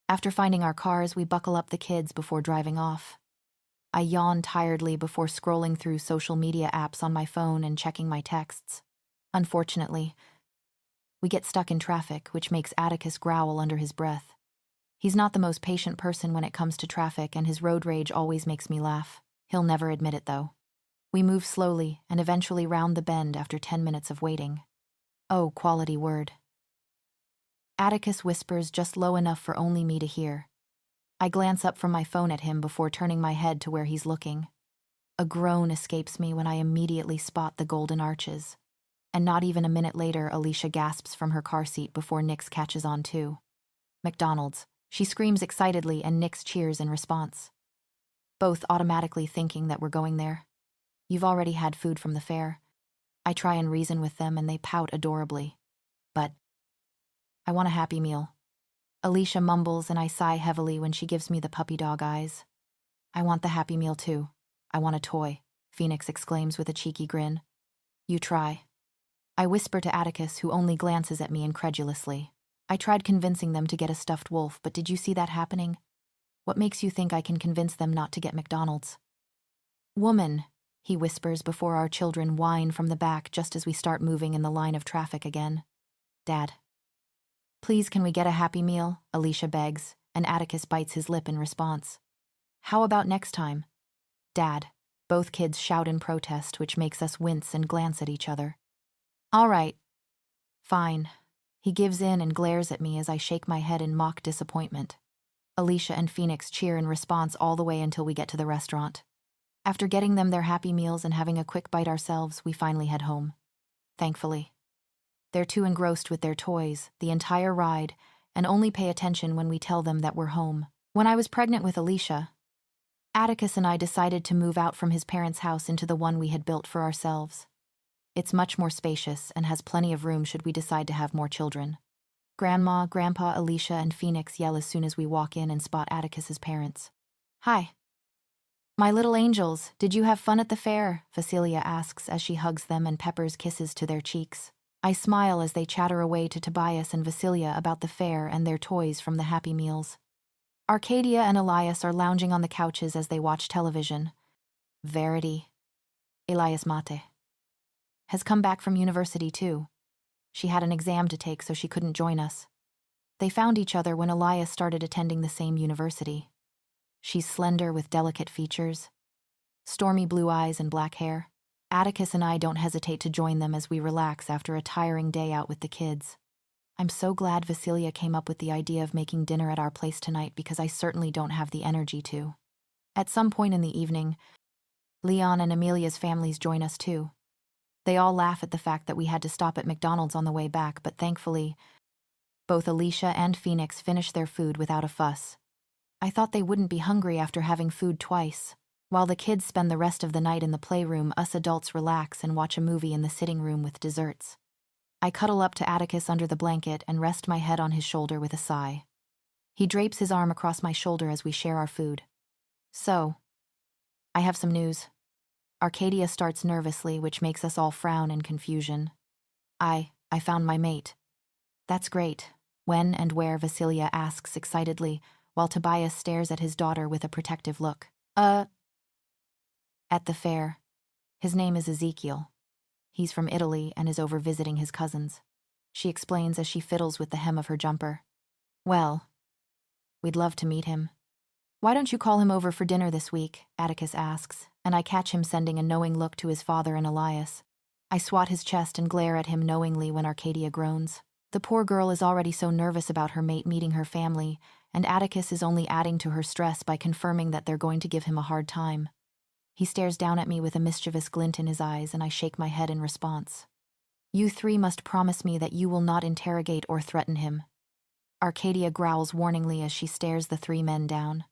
After finding our cars, we buckle up the kids before driving off. I yawn tiredly before scrolling through social media apps on my phone and checking my texts. Unfortunately, we get stuck in traffic, which makes Atticus growl under his breath. He's not the most patient person when it comes to traffic, and his road rage always makes me laugh. He'll never admit it, though. We move slowly and eventually round the bend after 10 minutes of waiting. Oh, quality word. Atticus whispers just low enough for only me to hear. I glance up from my phone at him before turning my head to where he's looking. A groan escapes me when I immediately spot the golden arches. And not even a minute later, Alicia gasps from her car seat before Nix catches on too. McDonald's. She screams excitedly and Nix cheers in response, both automatically thinking that we're going there. You've already had food from the fair. I try and reason with them and they pout adorably. But I want a Happy Meal. Alicia mumbles and I sigh heavily when she gives me the puppy dog eyes. I want the Happy Meal too. I want a toy, Phoenix exclaims with a cheeky grin. You try. I whisper to Atticus, who only glances at me incredulously. I tried convincing them to get a stuffed wolf, but did you see that happening? What makes you think I can convince them not to get McDonald's? Woman, he whispers before our children whine from the back just as we start moving in the line of traffic again. Dad. Please, can we get a Happy Meal? Alicia begs, and Atticus bites his lip in response. How about next time? Dad. Both kids shout in protest, which makes us wince and glance at each other. All right. Fine. He gives in and glares at me as I shake my head in mock disappointment. Alicia and Phoenix cheer in response all the way until we get to the restaurant. After getting them their Happy Meals and having a quick bite ourselves, we finally head home. Thankfully. They're too engrossed with their toys the entire ride and only pay attention when we tell them that we're home. When I was pregnant with Alicia, Atticus and I decided to move out from his parents' house into the one we had built for ourselves. It's much more spacious and has plenty of room should we decide to have more children. Grandma, Grandpa, Alicia, and Phoenix yell as soon as we walk in and spot Atticus's parents. Hi. My little angels, did you have fun at the fair? Facilia asks as she hugs them and peppers kisses to their cheeks. I smile as they chatter away to Tobias and Vasilia about the fair and their toys from the Happy Meals. Arcadia and Elias are lounging on the couches as they watch television. Verity, Elias Mate, has come back from university too. She had an exam to take, so she couldn't join us. They found each other when Elias started attending the same university. She's slender with delicate features, stormy blue eyes and black hair. Atticus and I don't hesitate to join them as we relax after a tiring day out with the kids. I'm so glad Vasilia came up with the idea of making dinner at our place tonight, because I certainly don't have the energy to. At some point in the evening, Leon and Amelia's families join us too. They all laugh at the fact that we had to stop at McDonald's on the way back, but thankfully, both Alicia and Phoenix finish their food without a fuss. I thought they wouldn't be hungry after having food twice. While the kids spend the rest of the night in the playroom, us adults relax and watch a movie in the sitting room with desserts. I cuddle up to Atticus under the blanket and rest my head on his shoulder with a sigh. He drapes his arm across my shoulder as we share our food. So, I have some news. Arcadia starts nervously, which makes us all frown in confusion. I found my mate. That's great. When and where? Vasilia asks excitedly, while Tobias stares at his daughter with a protective look. At the fair. His name is Ezekiel. He's from Italy and is over visiting his cousins. She explains as she fiddles with the hem of her jumper. Well, we'd love to meet him. Why don't you call him over for dinner this week? Atticus asks, and I catch him sending a knowing look to his father and Elias. I swat his chest and glare at him knowingly when Arcadia groans. The poor girl is already so nervous about her mate meeting her family, and Atticus is only adding to her stress by confirming that they're going to give him a hard time. He stares down at me with a mischievous glint in his eyes, and I shake my head in response. You three must promise me that you will not interrogate or threaten him. Arcadia growls warningly as she stares the three men down.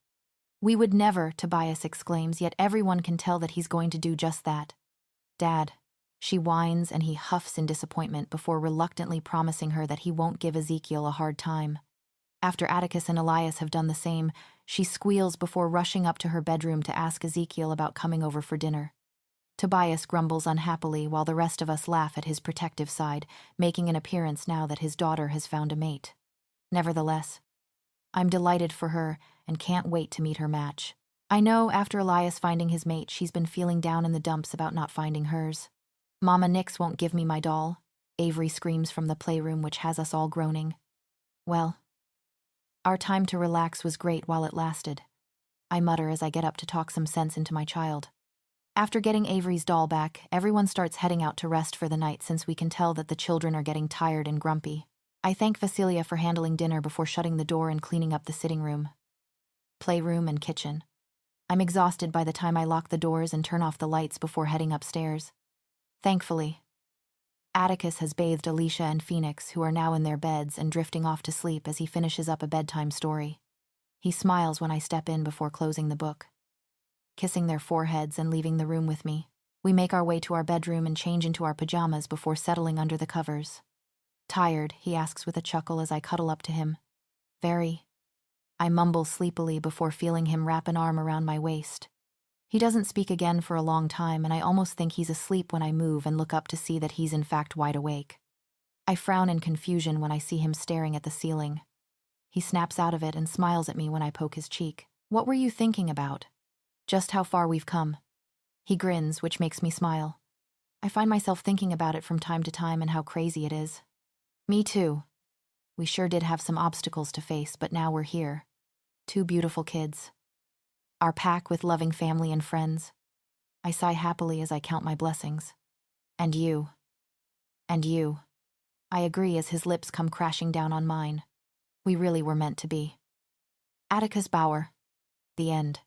We would never, Tobias exclaims, yet everyone can tell that he's going to do just that. Dad. She whines and he huffs in disappointment before reluctantly promising her that he won't give Ezekiel a hard time. After Atticus and Elias have done the same, she squeals before rushing up to her bedroom to ask Ezekiel about coming over for dinner. Tobias grumbles unhappily while the rest of us laugh at his protective side, making an appearance now that his daughter has found a mate. Nevertheless, I'm delighted for her and can't wait to meet her match. I know after Elias finding his mate, she's been feeling down in the dumps about not finding hers. Mama Nix won't give me my doll, Avery screams from the playroom, which has us all groaning. Well, our time to relax was great while it lasted, I mutter as I get up to talk some sense into my child. After getting Avery's doll back, everyone starts heading out to rest for the night, since we can tell that the children are getting tired and grumpy. I thank Vasilia for handling dinner before shutting the door and cleaning up the sitting room, playroom, and kitchen. I'm exhausted by the time I lock the doors and turn off the lights before heading upstairs. Thankfully, Atticus has bathed Alicia and Phoenix, who are now in their beds and drifting off to sleep as he finishes up a bedtime story. He smiles when I step in before closing the book, kissing their foreheads and leaving the room with me. We make our way to our bedroom and change into our pajamas before settling under the covers. Tired, he asks with a chuckle as I cuddle up to him. Very. I mumble sleepily before feeling him wrap an arm around my waist. He doesn't speak again for a long time, and I almost think he's asleep when I move and look up to see that he's in fact wide awake. I frown in confusion when I see him staring at the ceiling. He snaps out of it and smiles at me when I poke his cheek. What were you thinking about? Just how far we've come. He grins, which makes me smile. I find myself thinking about it from time to time and how crazy it is. Me too. We sure did have some obstacles to face, but now we're here. 2 beautiful kids. Our pack with loving family and friends. I sigh happily as I count my blessings. And you. And you. I agree as his lips come crashing down on mine. We really were meant to be. Atticus Bauer. The end.